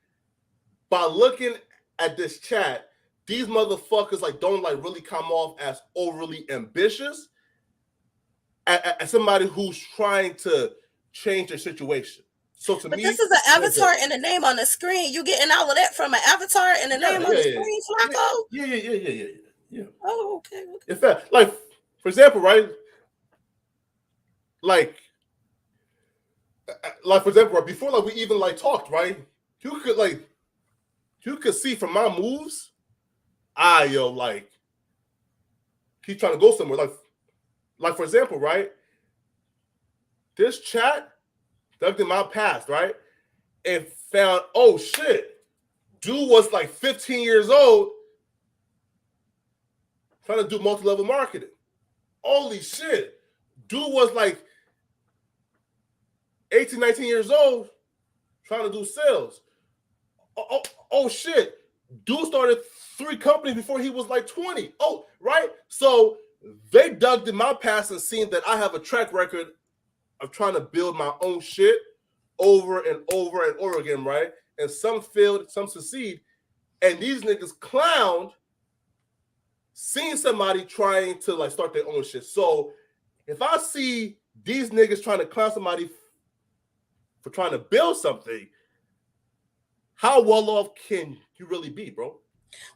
by looking at this chat, these motherfuckers like don't like really come off as overly ambitious, as somebody who's trying to change their situation. So to me, this is an avatar and a name on the screen. You getting all of that from an avatar and a name on the screen, Flacco? Yeah. Oh, okay. In fact, like for example, right? Like for example, right, before like we even like talked, right? You could see from my moves, like he's trying to go somewhere. Like for example, right? This chat looked in my past, right? And found, oh shit, dude was like 15 years old trying to do multi-level marketing. Holy shit. Dude was like 18, 19 years old trying to do sales. Oh shit. Dude started 3 companies before he was like 20. Oh, right? So they dug in my past and seen that I have a track record of trying to build my own shit over and over and over again, right? And some failed, some succeed. And these niggas clowned seeing somebody trying to like start their own shit. So if I see these niggas trying to clown somebody for trying to build something, how well off can you really be, bro?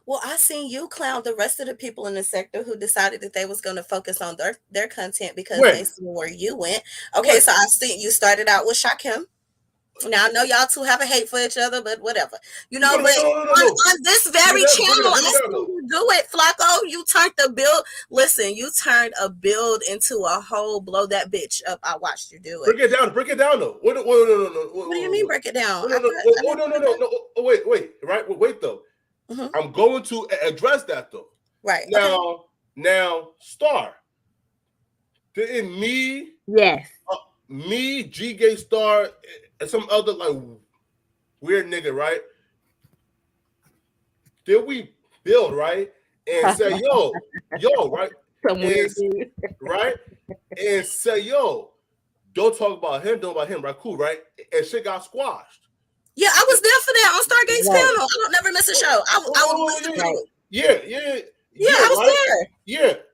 Well, I seen you clown the rest of the people in the sector who decided that they was going to focus on their content because they see where you went. Okay, so I seen you started out with Shakim. Now I know y'all two have a hate for each other, but whatever. No. On this very channel, I seen you do it, Flacco. You turned the build. Listen, you turned a build into a whole blow that bitch up. I watched you do it. Break it down though. No. What do you mean break it down? No. Wait. Right. Wait though. Mm-hmm. I'm going to address that though. Right. Now, Star. Didn't me Yes. Me, G Gay Star, and some other like weird nigga, right? Then we build, right? And say, yo, right? Right? And say, yo, don't talk about him, don't about him, right? Cool, right? And shit got squashed. Yeah, I was there for that on Stargate's panel. I don't never miss a show. I was Yeah, I was right? there.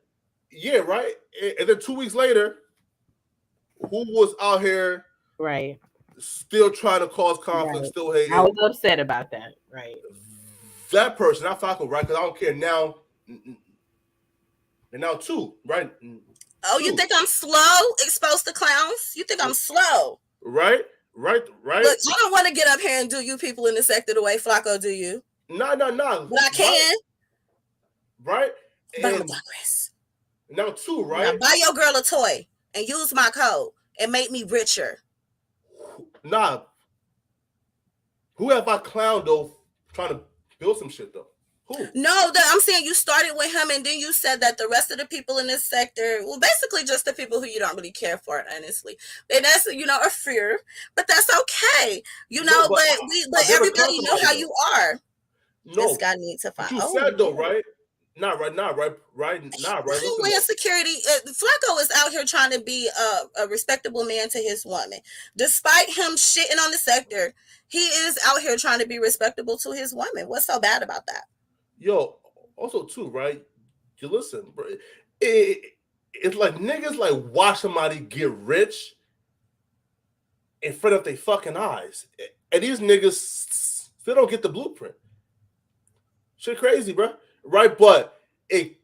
Yeah, right. And then 2 weeks later, who was out here, right? Still trying to cause conflict, still hating. I was upset about that, right? That person, not Falco, right? Because I don't care now. And now too, right? Oh, you think I'm slow? Exposed to clowns? You think I'm slow? Right. Look, I don't want to get up here and do you people in the sector the way Flacco do you. No. But I can. Right. But I'm gonna digress. Now too, right? Now buy your girl a toy and use my code and make me richer. Nah. Who have I clowned though trying to build some shit though? Who? No, I'm saying you started with him and then you said that the rest of the people in this sector, well, basically just the people who you don't really care for, honestly. And that's, a fear, but that's okay. But everybody know how you are. No. This guy needs to find. You said though, right? Not right. Homeland Security. Flacco is out here trying to be a respectable man to his woman. Despite him shitting on the sector, he is out here trying to be respectable to his woman. What's so bad about that? Yo, also too, right? You listen, bro. It's like niggas like watch somebody get rich in front of their fucking eyes, and these niggas still don't get the blueprint. Shit, crazy, bro. Right, but right.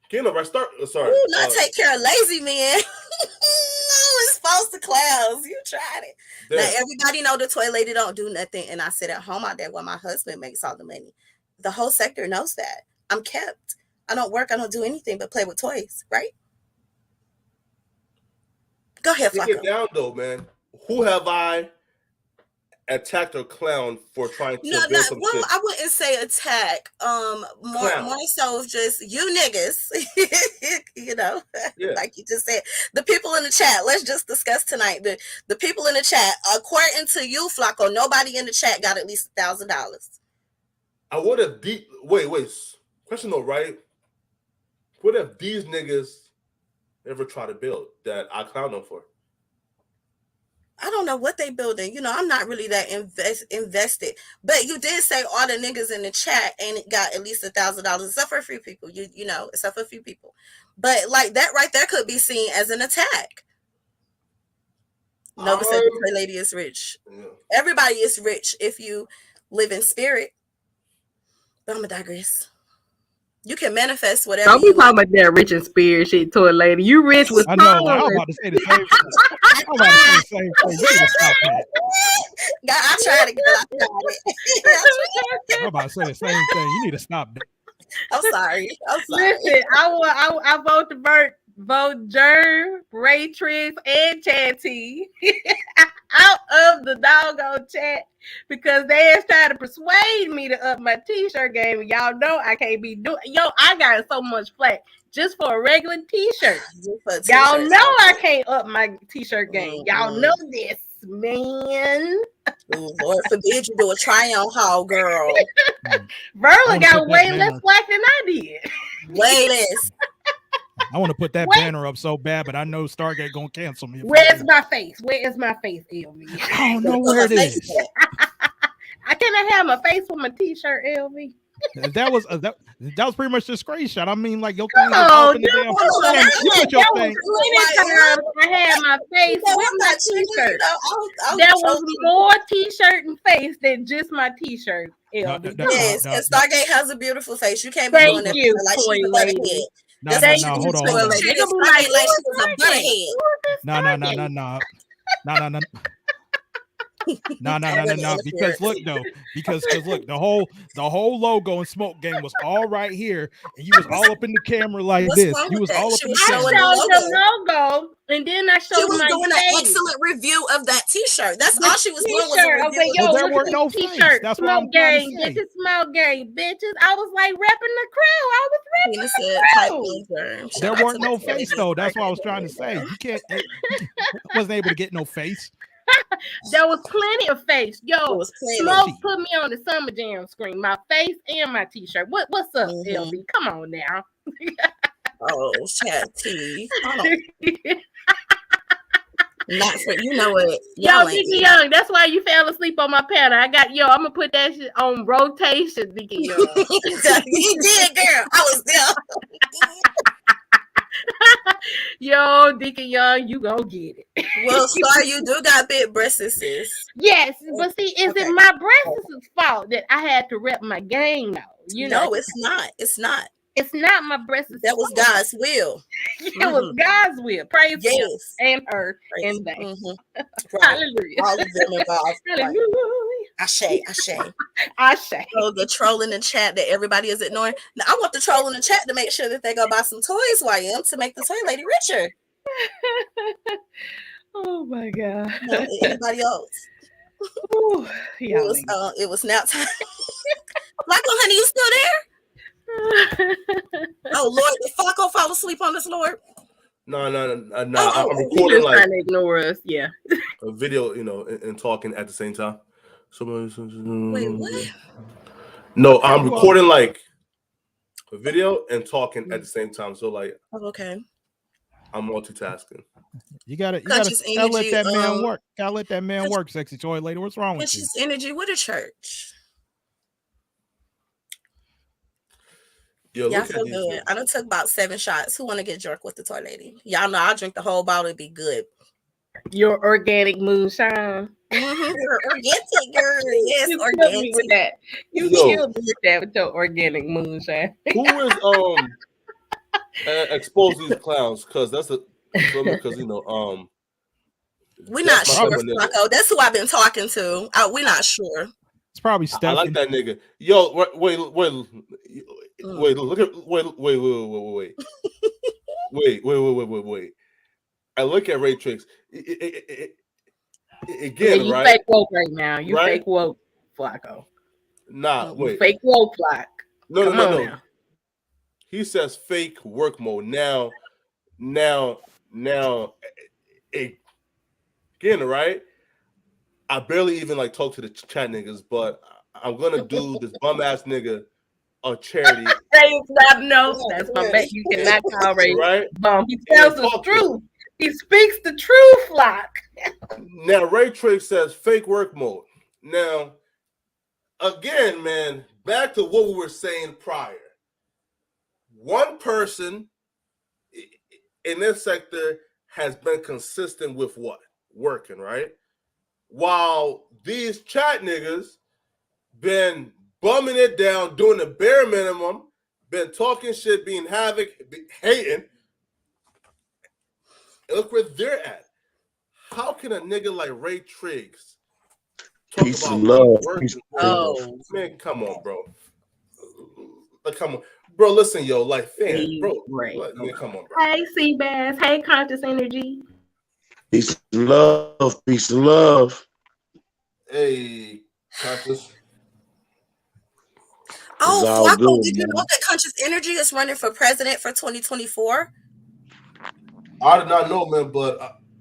Sorry. Ooh, not take care of lazy men. Exposed to clowns. You tried it. Damn. Now everybody know the toy lady don't do nothing, and I sit at home out there where my husband makes all the money. The whole sector knows that. I'm kept. I don't work. I don't do anything but play with toys, right? Go ahead, Flacco. Take it down, though, man. Who have I attacked or clown for trying to build some shit? I wouldn't say attack. More so just you niggas. Like you just said. The people in the chat. Let's just discuss tonight. The people in the chat. According to you, Flacco, nobody in the chat got at least $1,000. I would have wait. Question though, right? What if these niggas ever try to build that I clown them for? I don't know what they building. I'm not really that invested. But you did say all the niggas in the chat ain't got at least $1,000, except for a few people. Except for a few people. But like that right there could be seen as an attack. Nova said the lady is rich. Yeah. Everybody is rich if you live in spirit. But I'm gonna digress. You can manifest whatever. Don't be talking about that rich in spirit shit to a lady. You rich with I know. Like, I'm about to say the same thing. You need to stop that. I tried it, girl. I'm about to say the same thing. You need to stop that. I'm sorry. Listen, I vote to vote Jerm, Raytrix, and Chanty out of the doggone chat because they is trying to persuade me to up my t-shirt game. Y'all know I can't be doing. I got so much flack just for a regular t-shirt. Y'all know I can't up my t-shirt game. Y'all know this, man. Ooh, Lord forbid you do a try-on haul, girl. Verla got way less flack than I did. Way less. I want to put that banner up so bad, but I know Stargate gonna cancel me. Where's my face? Where is my face, LV? I don't know where it is. I cannot have my face with my t-shirt, LV. That was pretty much the screenshot. I mean, like your thing. You put your thing. I had my face with my t-shirt. There was more t-shirt and face than just my t-shirt. Yes, and Stargate has a beautiful face. You can't be doing that like she's a butthead. Hold on. No. Because look, the whole logo and smoke game was all right here, and you was all up in the camera like What's this. wrong You with was that? all up She in was the showing camera. I showed the logo, and then I showed She was my doing face. an excellent review of that T-shirt. That's The all she was doing was a T-shirt. review. Okay, of yo, Well, there look weren't at no this face. T-shirt. That's what I'm Smoke trying gang, to say. this is smoke gang, bitches. I was like repping the crew. I was repping Tina the said, crew. "Type There weren't no face though. That's what I was trying to say. You can't. Wasn't able to get no face. There was plenty of face. Yo, was plenty. Smoke put me on the Summer Jam screen. My face and my T-shirt. What's up, LB? Come on now. Oh, chat T. Not for you know what? Yo, Dickie Young. That's why you fell asleep on my panel. I'm gonna put that shit on rotation, Dickie Young. You did, girl. I was there. Yo, Dickie Young, you gonna get it. Well, Star, you do got big breasts, sis. Yes, but see, is it my breasts' fault that I had to rep my game though? No, it's not. It's not. It's not my breasts' fault. That was God's will. It was God's will. Praise Yes. Him and her and they. Right. Hallelujah. All of them involved. Hallelujah. Ashe. Ashe. So the troll in the chat that everybody is ignoring. Now I want the troll in the chat to make sure that they go buy some toys, YM, to make the toy lady richer. Oh my God. No, anybody else? Ooh, yeah, it was nap time. Flacco, honey, you still there? Oh Lord, did Flacco fall asleep on us, Lord? No. I'm He recording just like trying to ignore us. Yeah. a video, and talking at the same time. Wait, what? No, I'm recording like a video and talking at the same time. So like, okay. I'm multitasking. You gotta Conscious let that energy, man work. Gotta let that man work, sexy toy lady. What's wrong with you? Conscious energy with a church. Yo, Y'all look feel at these good. things. I done took about 7 shots. Who want to get drunk with the toy lady? Y'all know I'll drink the whole bottle. It'd be good. Your organic moonshine. Organic, girl. Yes, You organic. killed me with that. You Yo. killed me with that with your organic moonshine. Who is expose these clowns? Because that's because We're that's not my sure, type of nigga. Flacco. That's who I've been talking to. We're not sure. It's probably I Steph. like that nigga. Yo, wait. Look at wait. I look at Ray Tricks again, you right? fake woke right now. You Right? fake woke, Flacco. Nah, You wait. fake woke, Flock. No. Now. He says fake work mode. Now, again, right? I barely even like talk to the chat niggas, but I'm gonna do this bum ass nigga a charity. Ray's not no. That's my bet. You cannot call Ray Right? bum. He tells the talk to truth. He speaks the truth, Flock. Now Ray Triggs says fake work mode. Now, again, man, back to what we were saying prior. One person in this sector has been consistent with what? Working, right? While these chat niggas been bumming it down, doing the bare minimum, been talking shit, being havoc, hating. Look where they're at. How can a nigga like Ray Triggs talk Peace about and love. working? Peace Oh, Man, come on, bro. Like, come on. Bro, listen, yo, like, fan, bro. Right. Like, man, come on, bro. Hey, Seabass. Hey, Conscious Energy. Peace and love. Peace and love. Hey, Conscious. Oh, It's all Flacco, good, did you man. know that Conscious Energy is running for president for 2024? I did not know, man, but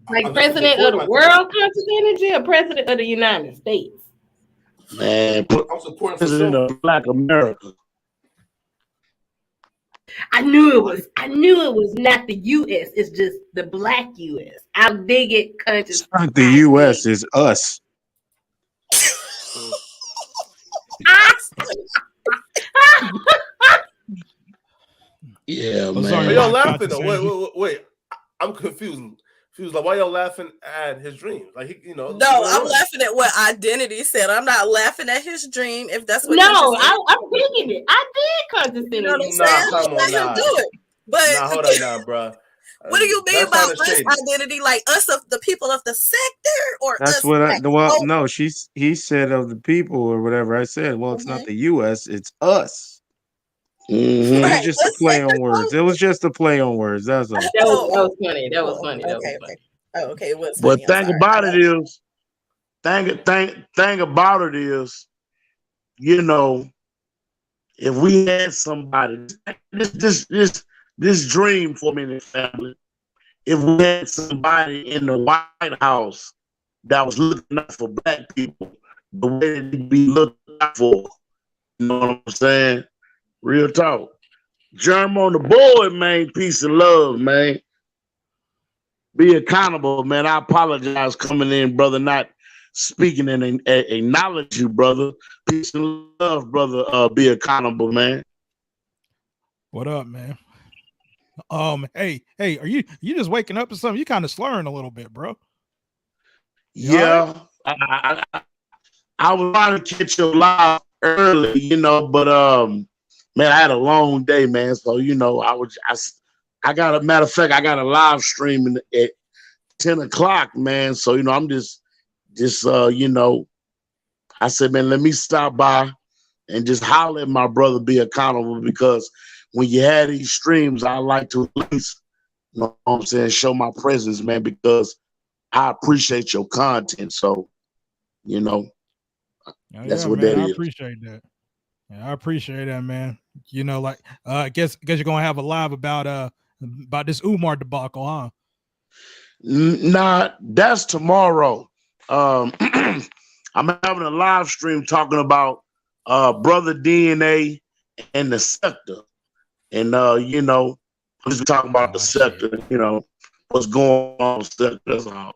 Like I'm president of the world, Conscious Energy, or president of the United States? Man, I'm supporting for President sure. of Black America. I knew it was not the U.S. It's just the Black U.S. I'll dig it, Conscious. It's not the U.S., it's us. Yeah, I'm man. sorry, Are y'all my laughing though? conscious Wait. I'm confused. Like, why y'all laughing at his dreams? Like, he, No, I'm laughing at what Identity said. I'm not laughing at his dream. If that's what No, Conscious I'm digging it. I did Conscious You know what Energy. I'm saying? Nah, come on, Let him nah. do it. But Nah, hold on now, bro. What do you mean That's about kinda us shady. identity? Like us of the people of the sector, or That's us? what I Like, well no, he said of the people or whatever. I said, well, it's not the US, it's us. It was right, just a us play sector on words. It was just a play on words. That's all. That was funny. That was funny. That was Okay, funny. okay. Oh, okay. It was But funny. I'm thing sorry. about it is, thing about it is, you know, if we had somebody, this dream for me and the family, if we had somebody in the White House that was looking out for black people the way they be looked out for, you know what I'm saying? Real talk. Germ on the board, man. Peace and love, man. Be accountable, man. I apologize coming in, brother, not speaking and acknowledge you, brother. Peace and love, brother. Be accountable, man. What up, man? Hey, are you just waking up or something? You kind of slurring a little bit, bro. Yeah, right? I was trying to catch you live early, you know, but man, I had a long day, man. So you know, I got a matter of fact, I got a live stream at 10 o'clock, man. So you know, I'm just you know, I said, man, let me stop by and just holler at my brother, be accountable, because when you have these streams, I like to at least, you know what I'm saying, show my presence, man, because I appreciate your content. So, you know, that's what man, that I is. appreciate that. Yeah, I appreciate that, man. You know, like I guess you're gonna have a live about this Umar debacle, huh? Nah, that's tomorrow. I'm having a live stream talking about Brother DNA and the sector. And you know, I'm just talking about the sector, you know, what's going on with the sector, that's all.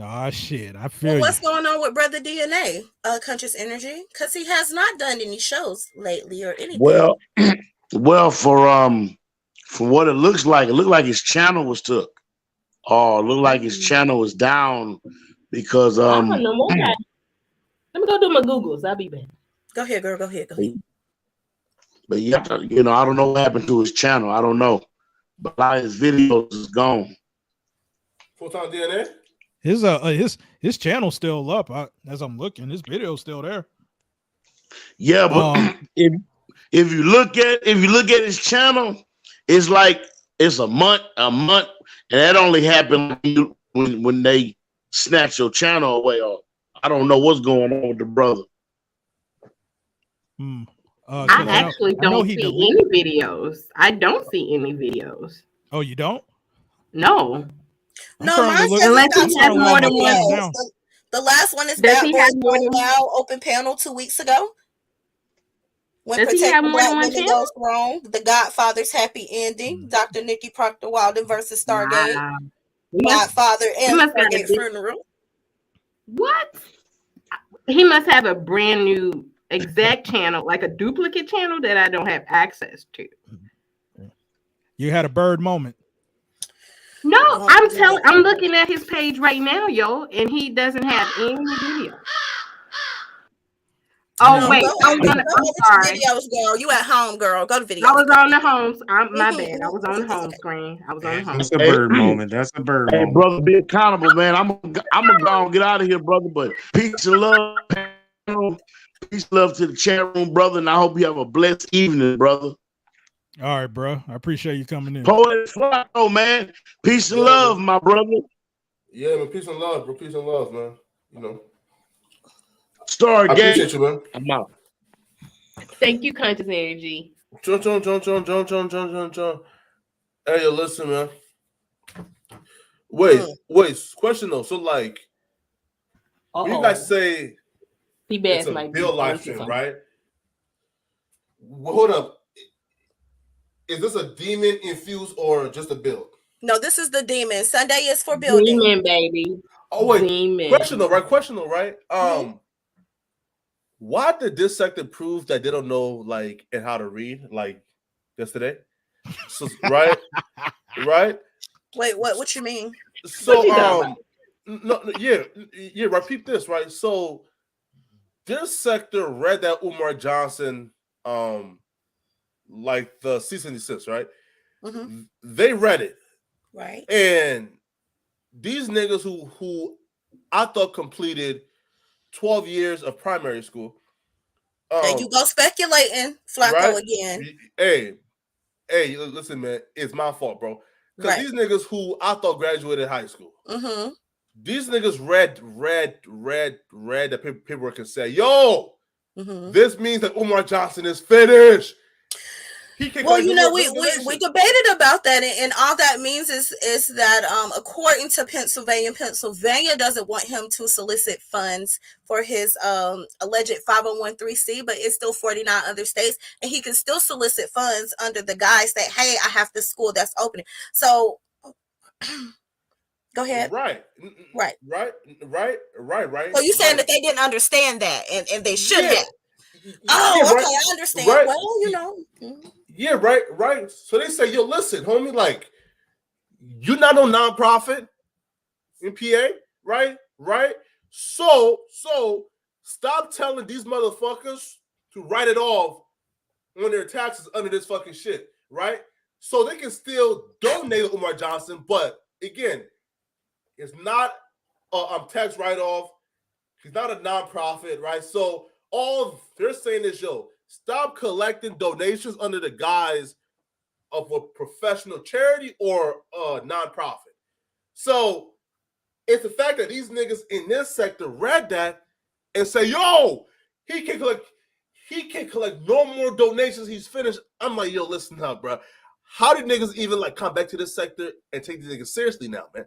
Oh shit, I feel What's you. going on with Brother DNA, Conscious Energy? Because he has not done any shows lately or anything. Well, for what it looked like his channel was took. Oh, it looked like his channel was down because I don't know more. Let me go do my Googles. I'll be back. Go ahead, girl. Go ahead. But yeah, you know, I don't know what happened to his channel. I don't know. But a lot of his videos is gone. Full-time DNA? His channel's still up. As I'm looking, his video's still there. Yeah, but if you look at his channel, it's like it's a month, and that only happened when they snatch your channel away. Or I don't know what's going on with the brother. I actually don't see any videos. I don't see any videos. Oh, you don't? No. No, mine says unless he has more than one. The last one is Does Bad he Boys have more Go than Loud open panel 2 weeks ago. When Does he have Protecting more Black than one Women channel? Goes Wrong, The Godfather's Happy Ending, Dr. Nikki Proctor Walden versus Stargate, Wow. Godfather and must got Stargate a Funeral. What? He must have a brand new exact channel, like a duplicate channel that I don't have access to. You had a bird moment. No, I'm looking at his page right now, yo, and he doesn't have any video. Oh wait, I'm sorry. Videos, girl. You at home, girl. Go to videos. I was on the home. My bad. I was on the home screen. I was on the home. That's a bird moment. That's a bird moment. Brother, be accountable, man. I'm gonna go and get out of here, brother. But peace and love, peace and love to the chat room, brother. And I hope you have a blessed evening, brother. All right, bro. I appreciate you coming in. Poet Flacco, man. Peace and love, my brother. Yeah, man. Peace and love, bro. Peace and love, man. You know. Stargate. I appreciate you, man. I'm out. Thank you, Conscious Energy. John. Hey, listen, man. Wait. Question though. So, like, when you guys say it's a Bill live stream, right? Well, hold up. Is this a Demon Infused or just a build? No, this is the Demon. Sunday is for building. Demon, baby. Oh wait. Demon. Question though, right? Why did this sector prove that they don't know like and how to read like yesterday? So, right? Wait, what you mean? So yeah, repeat this, right? So this sector read that Umar Johnson like the cease and desist, right? Mm-hmm. They read it, right? And these niggas who I thought completed 12 years of primary school. There you go speculating, Flacco, right? again. Hey, listen, man, it's my fault, bro. Because these niggas who I thought graduated high school, these niggas read the paperwork and said, yo, this means that Umar Johnson is finished. Well, you know, we debated about that, and all that means is that according to Pennsylvania doesn't want him to solicit funds for his alleged 501(c)(3), but it's still 49 other states, and he can still solicit funds under the guise that, hey, I have this school that's opening. So go ahead. Right. So you saying that they didn't understand that, and they should have. Oh, okay, I understand. Right. Well, you know. Yeah, right. So they say, yo, listen, homie, like, you're not no nonprofit in PA, right? So stop telling these motherfuckers to write it off on their taxes under this fucking shit, right? So they can still donate to Umar Johnson, but again, it's not a tax write-off. He's not a nonprofit, right? So all they're saying is, yo, stop collecting donations under the guise of a professional charity or a nonprofit. So it's the fact that these niggas in this sector read that and say, yo, he can collect no more donations. He's finished. I'm like, yo, listen up, bro. How did niggas even like come back to this sector and take these niggas seriously now, man?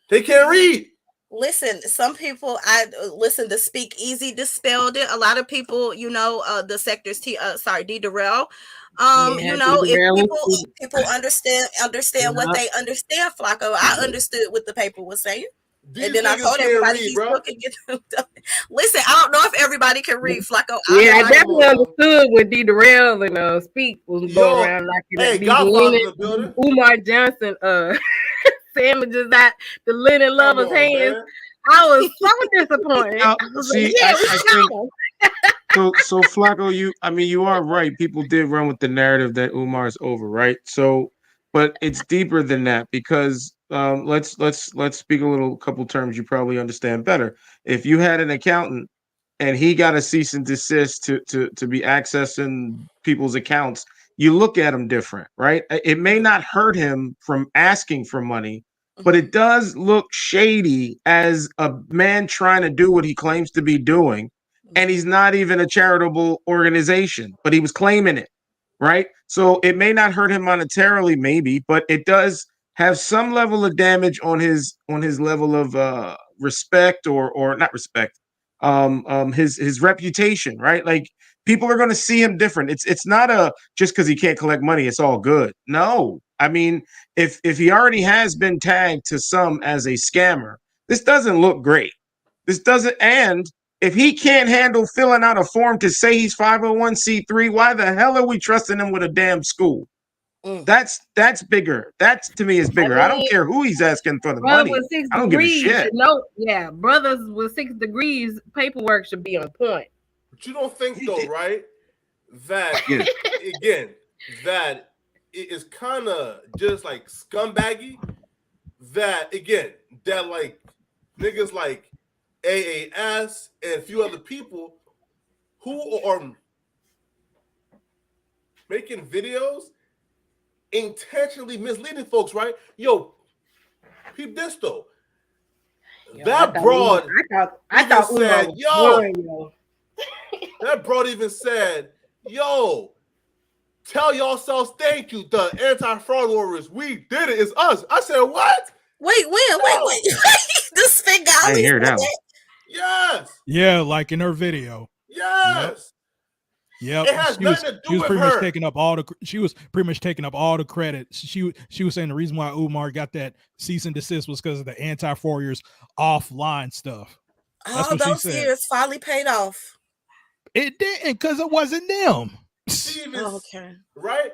They can't read. Listen, some people, I listen to Speak Easy dispelled it. A lot of people, you know, the sectors, Darryl. You know, if people understand what they understand, Flacco. I understood what the paper was saying. And then I told everybody he's looking at them. Listen, I don't know if everybody can read, Flacco. I definitely understood what Darryl and Speak was going around like that. Umar Johnson sandwiches out the linen lover's hands. Man. I was so disappointed. I was so Flacco, you are right. People did run with the narrative that Umar is over, right? So, but it's deeper than that because let's speak a couple terms you probably understand better. If you had an accountant and he got a cease and desist to be accessing people's accounts, you look at him different, right? It may not hurt him from asking for money, but it does look shady as a man trying to do what he claims to be doing, and he's not even a charitable organization, but he was claiming it, right? So it may not hurt him monetarily, maybe, but it does have some level of damage on his level of respect or not respect, his reputation, right? Like people are going to see him different. It's not just because he can't collect money, it's all good. No. I mean, if he already has been tagged to some as a scammer, this doesn't look great. And if he can't handle filling out a form to say he's 501(c)(3), why the hell are we trusting him with a damn school? That's bigger. That to me is bigger. I don't care who he's asking for the money. I don't give a shit. Brothers with 6 degrees, paperwork should be on point. But you don't think though, right? That again, that it is kind of just like scumbaggy. That again, that like niggas like AAS and a few other people who are making videos intentionally misleading folks, right? Yo, peep this though. That broad said, yo. That broad even said, yo, tell yourselves thank you, the anti-fraud warriors. We did it. It's us. I said, what? Wait. This finger. I didn't hear that. Yes. Yeah, like in her video. Yes. Yep. It has nothing to do with her. She was pretty much taking up all the credit. She was saying the reason why Umar got that cease and desist was because of the anti-warriors offline stuff. All those years finally paid off. It didn't because it wasn't them. Okay. Right?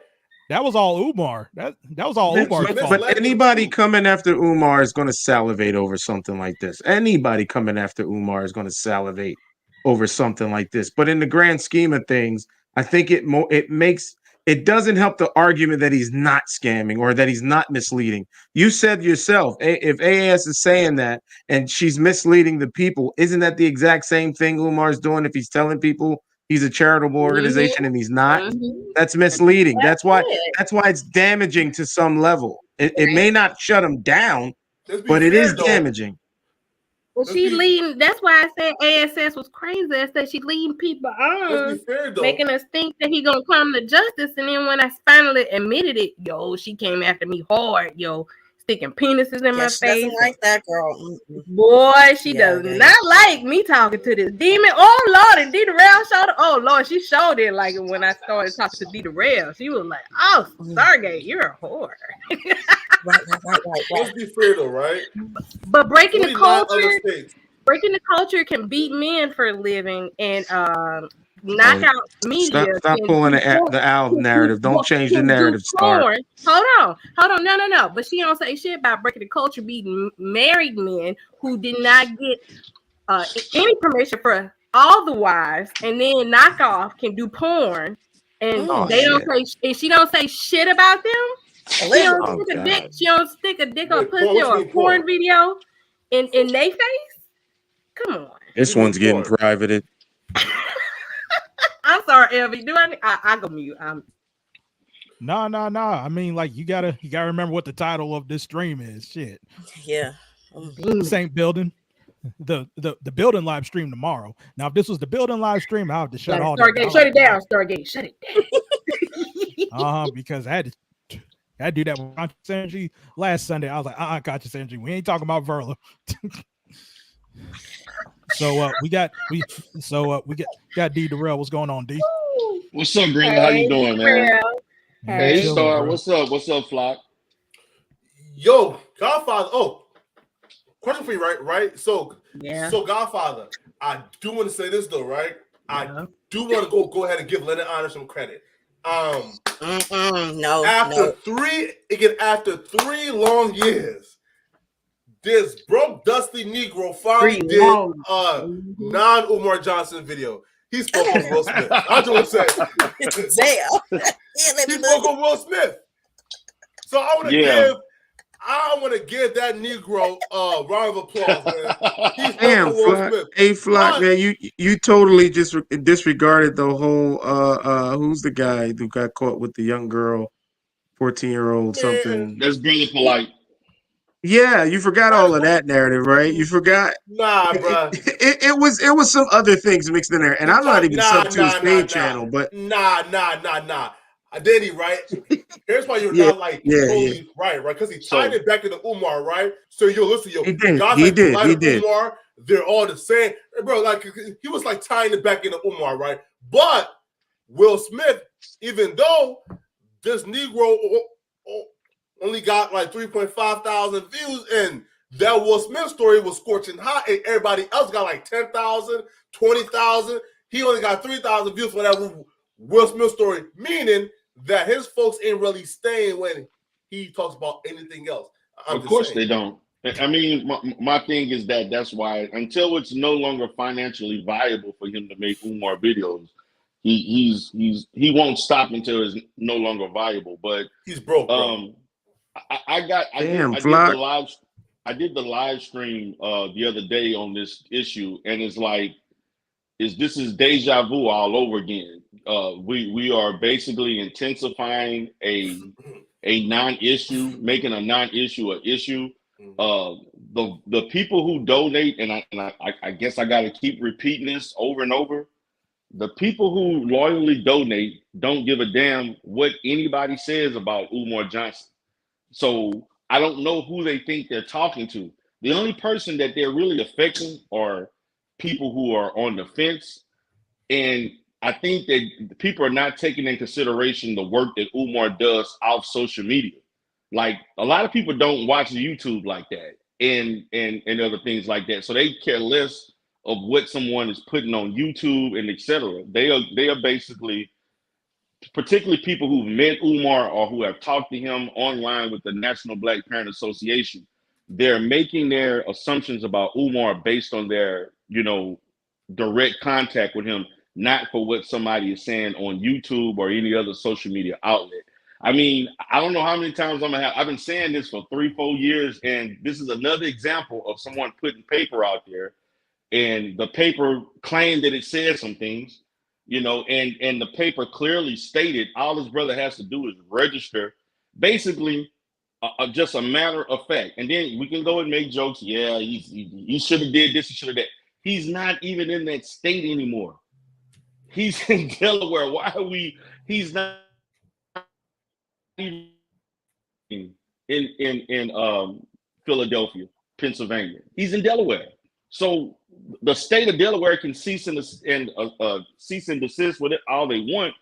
That was all Umar. That was all Umar. But anybody coming after Umar is going to salivate over something like this. Anybody coming after Umar is going to salivate over something like this. But in the grand scheme of things, I think it doesn't help the argument that he's not scamming or that he's not misleading. You said yourself, if AAS is saying that and she's misleading the people, isn't that the exact same thing Umar's doing if he's telling people he's a charitable organization and he's not? That's misleading. That's why it's damaging to some level. It may not shut him down, but it is damaging. Well, she leading. That's why I said ASS was crazy. I said she leading people on, making us think that he gonna come to justice. And then when I finally admitted it, she came after me hard, sticking penises in my face. Doesn't like that girl. Boy, she does not like me talking to this demon. Oh Lord, and Darryl showed it. Oh Lord, she showed it like when I started talking to Darryl. She was like, "Oh, Stargate, you're a whore." Right. Let's be fair though, right? But breaking the culture can beat men for a living and knockout media. Stop pulling the Al narrative. Don't change the narrative, Star. Hold on. No. But she don't say shit about breaking the culture, beating married men who did not get any permission for all the wives, and then knockoff can do porn, and she don't say shit about them. She don't stick a dick on pussy or a porn video in they face. Come on. This one's getting privated. I'm sorry, Elvie. Do I go mute? No. I mean, like you gotta remember what the title of this stream is. Shit. Yeah. Same building. The building live stream tomorrow. Now, if this was the building live stream, I have to shut all Stargate, shut it down. Stargate, shut it down. Because I do that with Conscious Energy last Sunday. I was like, Conscious Energy. We ain't talking about Verla. So we got D Darryl. What's going on, D? What's up, Green? How you doing, man? Hey, Star. What's up? What's up, Flock? Yo, Godfather. Oh, question for you, right? So Godfather, I do want to say this though, right? I do want to go ahead and give Leonard Honor some credit. After 3 long years, this broke dusty Negro finally did non-Umar Johnson video. He spoke on Will Smith. I just want to say, he spoke on Will Smith. So I want to give that Negro a round of applause, man. Damn, Flock, man, you totally just disregarded the whole who's the guy who got caught with the young girl, 14-year-old something. That's being polite. Yeah, you forgot all of that narrative, right? You forgot. Nah, bro. It was some other things mixed in there, and I'm not even sub to his main channel, but nah. Danny, right? Here's why you're not like totally right? Because he tied it back into Umar, right? So listen, he did. Umar, they're all the same, bro. Like he was like tying it back into Umar, right? But Will Smith, even though this Negro only got like 3.5 thousand views, and that Will Smith story was scorching hot, and everybody else got like 10,000, 20,000. He only got 3,000 views for that Will Smith story, meaning that his folks ain't really staying when he talks about anything else. Of course they don't. I mean, my thing is that's why until it's no longer financially viable for him to make Umar videos, he won't stop until it's no longer viable. But he's broke. I did the live stream the other day on this issue, and it's like this is deja vu all over again. We are basically intensifying a non-issue, making a non-issue an issue. The people who donate, and I guess I got to keep repeating this over and over. The people who loyally donate don't give a damn what anybody says about Umar Johnson. So I don't know who they think they're talking to. The only person that they're really affecting are people who are on the fence. And I think that people are not taking in consideration the work that Umar does off social media. Like a lot of people don't watch YouTube like that and other things like that. So they care less of what someone is putting on YouTube and etc. They are basically, particularly people who've met Umar or who have talked to him online with the National Black Parent Association, they're making their assumptions about Umar based on their, direct contact with him not for what somebody is saying on YouTube or any other social media outlet. I mean, I don't know how many times I've been saying this for 3-4 years, and this is another example of someone putting paper out there, and the paper claimed that it said some things, you know, and the paper clearly stated all this brother has to do is register, basically just a matter of fact. And then we can go and make jokes. Yeah, he should have did this, he should have that. He's not even in that state anymore. He's in Delaware. Why are we? He's not even in Philadelphia, Pennsylvania. He's in Delaware. So the state of Delaware can cease and desist with it all they want.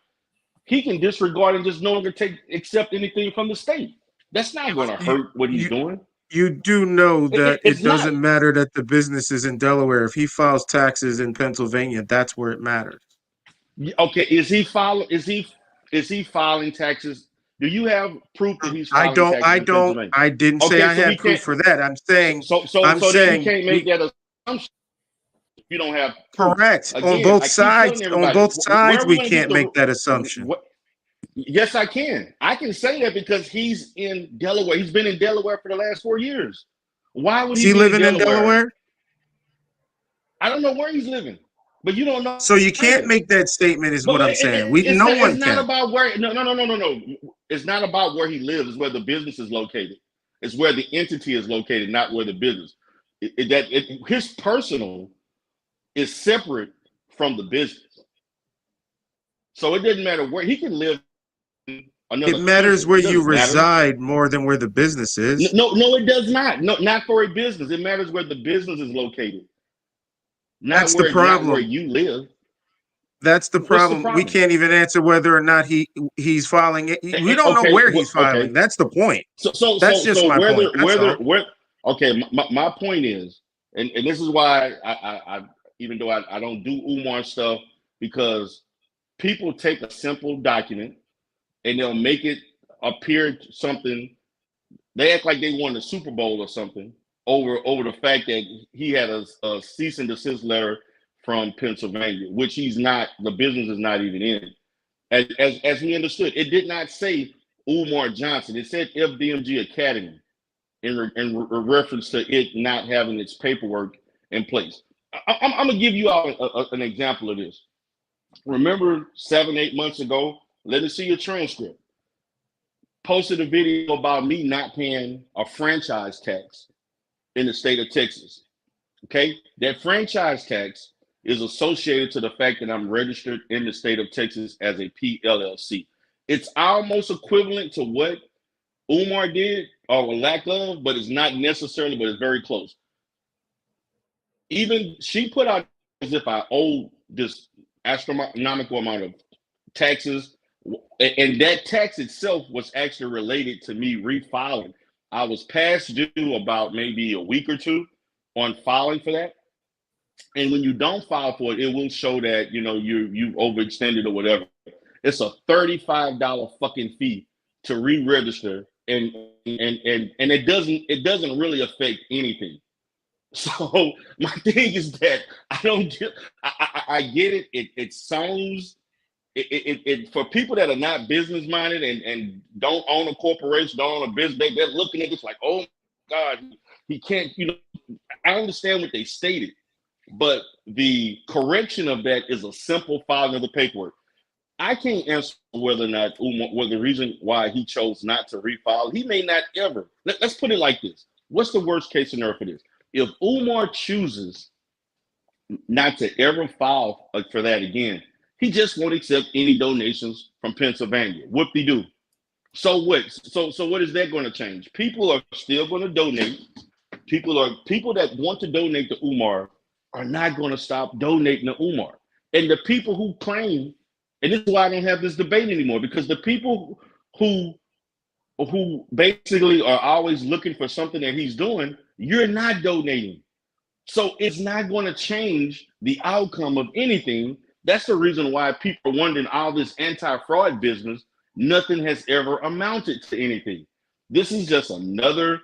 He can disregard and just no longer accept anything from the state. That's not going to hurt what he's doing. You do know that it doesn't matter that the business is in Delaware. If he files taxes in Pennsylvania, that's where it matters. Okay, is he filing taxes? Do you have proof that he's filing taxes? I didn't say I had proof for that. I'm saying so then you can't make that assumption. You don't have proof. Correct. Again, on both sides, we can't make that assumption. Yes, I can. I can say that because he's in Delaware. He's been in Delaware for the last 4 years. Why would he be living in Delaware? I don't know where he's living, but you don't know. So you can't make that statement, is what I'm saying. No one can. It's not about where. No. It's not about where he lives. It's where the business is located. It's where the entity is located, not where the business. His personal is separate from the business. So it doesn't matter where he can live. It matters where you reside more than where the business is. No, it does not. No, not for a business. It matters where the business is located. That's the problem. Not where you live. That's the problem. We can't even answer whether or not he's filing it. We don't know where he's filing. Okay. That's the point. So that's just my point. Okay, my point is, and this is why I even though I don't do Umar stuff, because people take a simple document and they'll make it appear something. They act like they won the Super Bowl or something over the fact that he had a cease and desist letter from Pennsylvania, which he's not. The business is not even in. As we understood, it did not say Umar Johnson. It said FDMG Academy in reference to it not having its paperwork in place. I'm gonna give you all an example of this. Remember 7-8 months ago, let us see your transcript. Posted a video about me not paying a franchise tax in the state of Texas. Okay, that franchise tax is associated to the fact that I'm registered in the state of Texas as a PLLC. It's almost equivalent to what Umar did or lack of, but it's not necessarily, but it's very close. Even she put out as if I owe this astronomical amount of taxes, and that tax itself was actually related to me refiling. I was past due about maybe a week or two on filing for that. And when you don't file for it, it will show that, you know, you've overextended or whatever. It's a $35 fucking fee to re-register, and it doesn't really affect anything. So my thing is that I get it. It sounds for people that are not business minded and don't own a corporation, don't own a business, they're looking at this like, oh my God, he can't, you know. I understand what they stated, but the correction of that is a simple filing of the paperwork. I can't answer whether or not the reason why he chose not to refile. He may not ever. Let's put it like this. What's the worst case scenario for this? If Umar chooses not to ever file for that again, he just won't accept any donations from Pennsylvania. Whoop-de-doo. So what? So what is that going to change? People are still going to donate. People that want to donate to Umar are not going to stop donating to Umar. And the people who claim, and this is why I don't have this debate anymore, because the people who basically are always looking for something that he's doing, you're not donating. So it's not going to change the outcome of anything. That's the reason why people are wondering all this anti-fraud business, nothing has ever amounted to anything. This is just another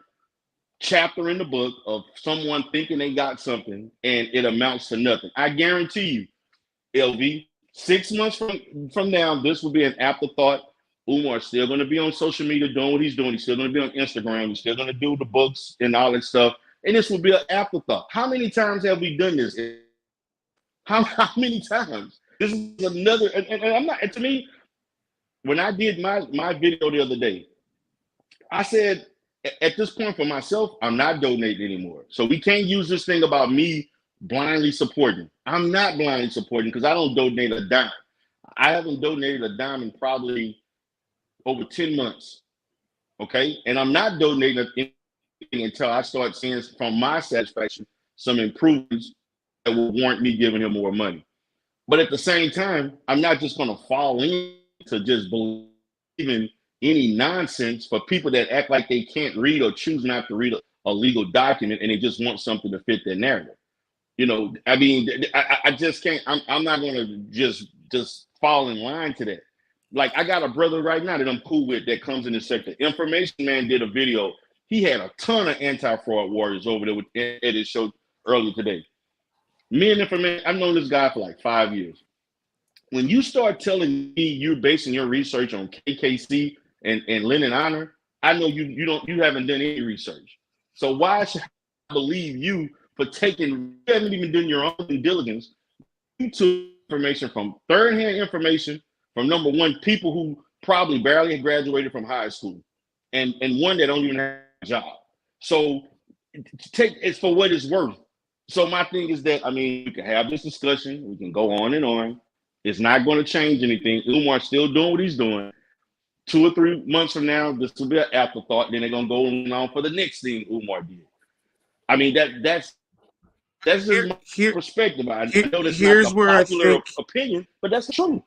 chapter in the book of someone thinking they got something and it amounts to nothing. I guarantee you, LV, 6 months from now, this will be an afterthought. Umar's still going to be on social media doing what he's doing. He's still going to be on Instagram. He's still going to do the books and all that stuff. And this will be an afterthought. How many times have we done this? How many times? This is another, and I'm not, and to me, when I did my video the other day, I said, at this point for myself, I'm not donating anymore. So we can't use this thing about me blindly supporting. I'm not blindly supporting because I don't donate a dime. I haven't donated a dime in probably over 10 months. Okay. And I'm not donating anything until I start seeing from my satisfaction some improvements that will warrant me giving him more money. But at the same time, I'm not just going to fall into just believing any nonsense for people that act like they can't read or choose not to read a legal document and they just want something to fit their narrative. You know, I mean, I just can't, I'm not going to just fall in line to that. Like, I got a brother right now that I'm cool with that comes in the sector. Information Man did a video. He had a ton of anti-fraud warriors over there at his show earlier today. Me and Information, I've known this guy for like 5 years. When you start telling me you're basing your research on KKC and Lennon Honor, I know you haven't done any research. So why should I believe you for you haven't even done your own due diligence? You took information from third-hand information from, number one, people who probably barely graduated from high school, and one that don't even have a job. So take it for what it's worth. So my thing is that, I mean, we can have this discussion. We can go on and on. It's not going to change anything. Umar's still doing what he's doing. 2 or 3 months from now, this will be an afterthought. Then they're going to go on for the next thing Umar did. I mean, that's just my perspective. I know that's not the popular opinion, but that's the truth.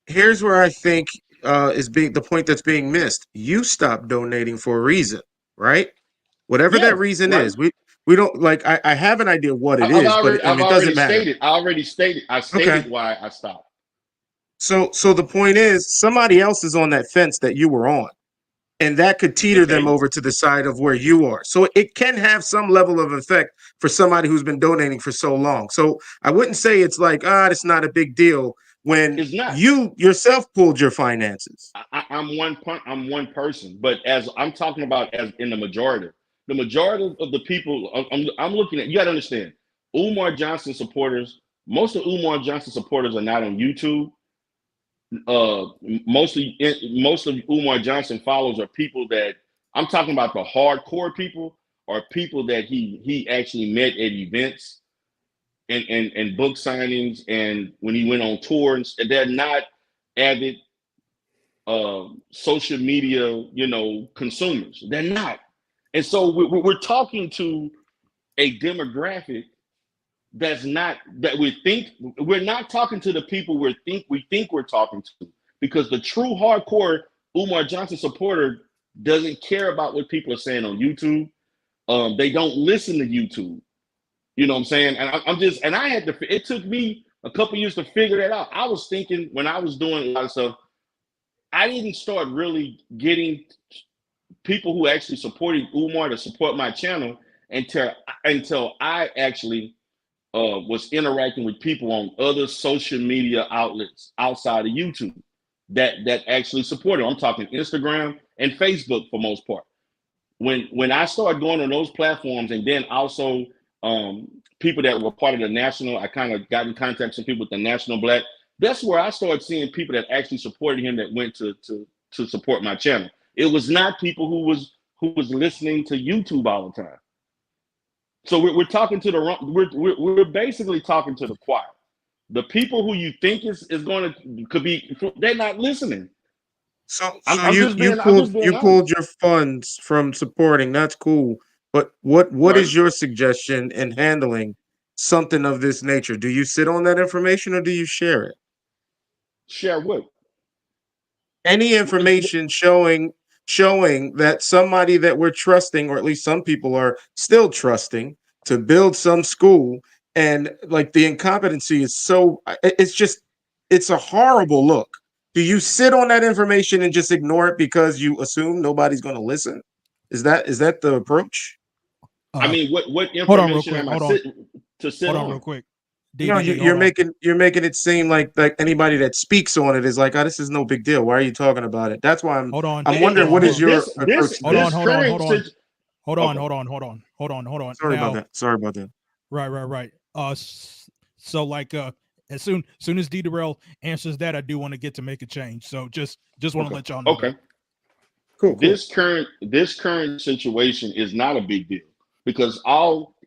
Here's where I think is the point that's being missed. You stopped donating for a reason, right? Whatever that reason is. We don't like. I have an idea what it is, but it doesn't matter. I stated why I stopped. So the point is, somebody else is on that fence that you were on, and that could teeter them over to the side of where you are. So it can have some level of effect for somebody who's been donating for so long. So I wouldn't say it's like, it's not a big deal when you yourself pulled your finances. I'm one person, but as I'm talking about, as in the majority of the people I'm looking at, you got to understand, Umar Johnson supporters. Most of Umar Johnson supporters are not on YouTube. Most of Umar Johnson followers are people that I'm talking about. The hardcore people are people that he actually met at events and book signings, and when he went on tours. They're not avid social media, consumers. They're not. And so we're talking to a demographic that's not, that we're not talking to the people we think we're talking to, because the true hardcore Umar Johnson supporter doesn't care about what people are saying on YouTube. They don't listen to YouTube. You know what I'm saying? And it took me a couple years to figure that out. I was thinking, when I was doing a lot of stuff, I didn't start really getting people who actually supported Umar to support my channel until I actually was interacting with people on other social media outlets outside of YouTube that actually supported. I'm talking Instagram and Facebook for most part. When I started going on those platforms, and then also people that were part of the national, I kind of got in contact with some people with the National Black. That's where I started seeing people that actually supported him that went to support my channel. It was not people who was listening to YouTube all the time. So we're talking to we're basically talking to the choir. The people who you think they're not listening. So you pulled your funds from supporting. That's cool. But what is your suggestion in handling something of this nature? Do you sit on that information or do you share it? Share what? Any information showing that somebody that we're trusting, or at least some people are still trusting, to build some school, and like the incompetency is it's a horrible look. Do you sit on that information and just ignore it because you assume nobody's going to listen? Is that the approach? I mean, what information am I sitting to sit on? Real quick. You're making it seem like anybody that speaks on it is like, oh, this is no big deal. Why are you talking about it? That's why I'm wondering what is your approach. Hold on. Sorry about that. Right. So like as soon as D Darrell answers that, I do want to get to make a change. So just want to let y'all know. Okay. That. Cool. This current situation is not a big deal because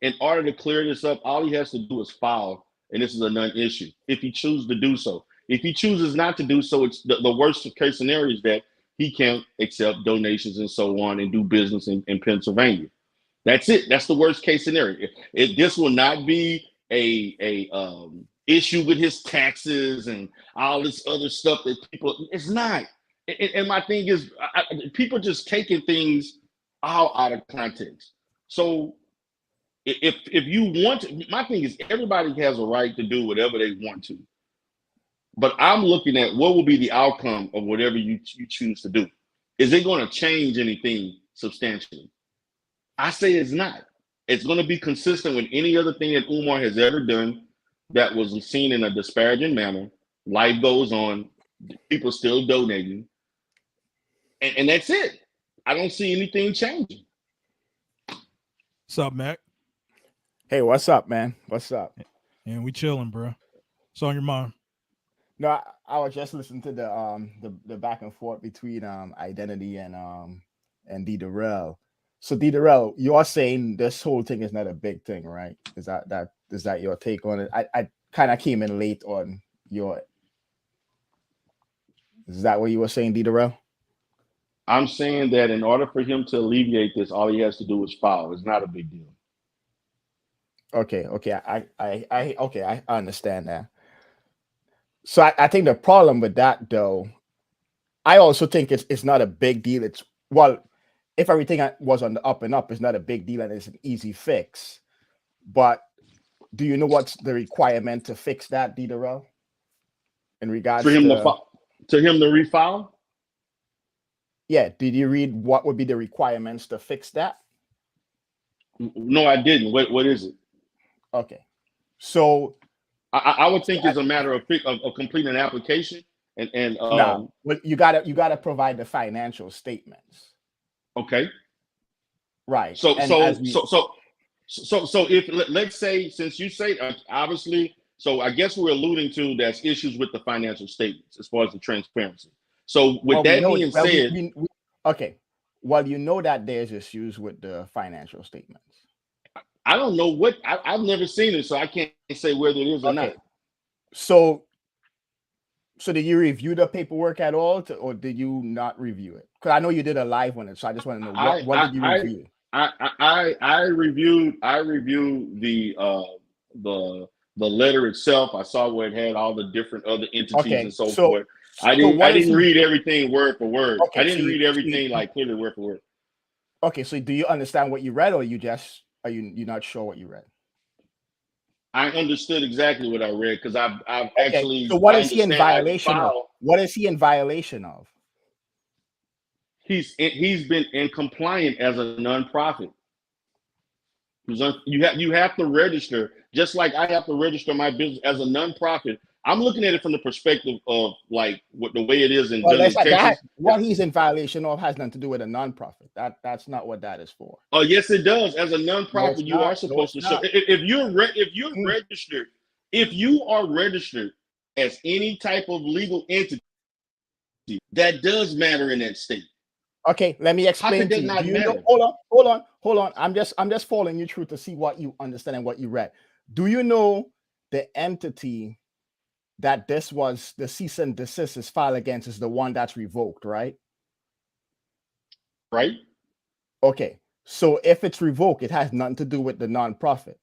in order to clear this up, all he has to do is file, and this is a non-issue if he chooses to do so. If he chooses not to do so, it's the worst case scenario is that he can't accept donations and so on and do business in Pennsylvania. That's it. That's the worst case scenario. This will not be a issue with his taxes and all this other stuff that people. It's not. And my thing is, people just taking things all out of context. So if you want to, my thing is everybody has a right to do whatever they want to. But I'm looking at what will be the outcome of whatever you choose to do. Is it going to change anything substantially? I say it's not. It's going to be consistent with any other thing that Umar has ever done that was seen in a disparaging manner. Life goes on. People still donating. And that's it. I don't see anything changing. What's up, Mac? Hey, what's up, man? What's up? And we chilling, bro. What's on your mind? No, I was just listening to the back and forth between Identity and D Darrell. So D Darrell, you're saying this whole thing is not a big thing, right? Is that your take on it? I kind of came in late on your. Is that what you were saying, D Darrell? I'm saying that in order for him to alleviate this, all he has to do is file. It's not a big deal. Okay. I understand that. So I think the problem with that, though, I also think it's not a big deal. If everything was on the up and up, it's not a big deal and it's an easy fix. But do you know what's the requirement to fix that, D Darrell? In regards to him to refile? Yeah. Did you read what would be the requirements to fix that? No, I didn't. What is it? Okay. So I would think it's a matter of completing an application and no, well, you gotta provide the financial statements. Okay. Right. So if let's say, since you say obviously, so I guess we're alluding to there's issues with the financial statements as far as the transparency. So with that being said, okay. Well, you know that there's issues with the financial statements. I don't know what I've never seen it, so I can't say whether it is or not. So did you review the paperwork at all, or did you not review it? Because I know you did a live on it, so I just want to know what did you review? I reviewed the letter itself. I saw where it had all the different other entities and so forth. I didn't read everything word for word. Okay, I didn't read everything like clearly word for word. Okay, so do you understand what you read, or you're not sure what you read? I understood exactly what I read because I've actually. So what is he in violation of? What is he in violation of? He's been in compliant as a nonprofit. You have to register, just like I have to register my business as a nonprofit. I'm looking at it from the perspective of like what the way it is in Texas. What he's in violation of has nothing to do with a nonprofit. That's not what that is for. Oh yes, it does. As a nonprofit, you are supposed to show if you are registered as any type of legal entity, that does matter in that state. Okay, let me explain to you. Do you know, hold on. I'm just following you through to see what you understand and what you read. Do you know the entity that this was the cease and desist is filed against is the one that's revoked, right? Right. Okay. So if it's revoked, it has nothing to do with the nonprofit.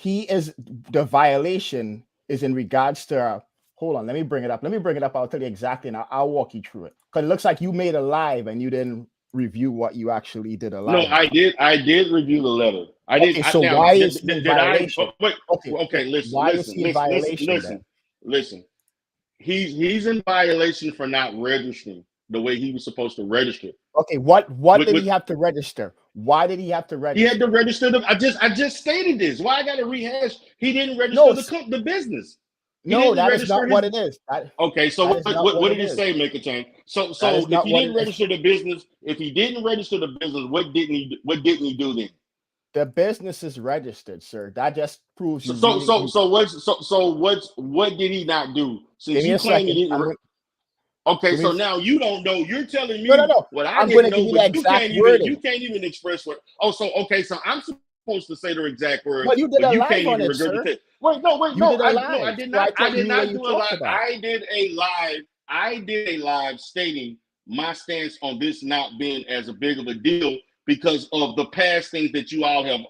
The violation is in regards to, hold on, let me bring it up. I'll tell you exactly, and I'll walk you through it. Because it looks like you made a live and you didn't review what you actually did a live. No, I did review the letter. I did. Okay, so why is he in violation? Okay, listen. Why is he in violation? Listen. He's in violation for not registering the way he was supposed to register. Okay, what did he have to register? Why did he have to register? He had to register I just stated this. Why I got to rehash? He didn't register the business. No, that is not what it is. Okay, so what did it say, Make a Change? So if he didn't register the business, what didn't he do then? The business is registered, sir. That just proves you. What did he not do? Since you claim he didn't. Okay, so now you don't know. You're telling me no. what I I'm didn't going to know. give you the exact wording. You can't even express what. Oh, so okay, so I'm supposed to say the exact words. Well, you did a you live can't on even it, sir. Wait, no, I did not. I did not do a live. I did a live stating my stance on this not being as a big of a deal because of the past things that you all have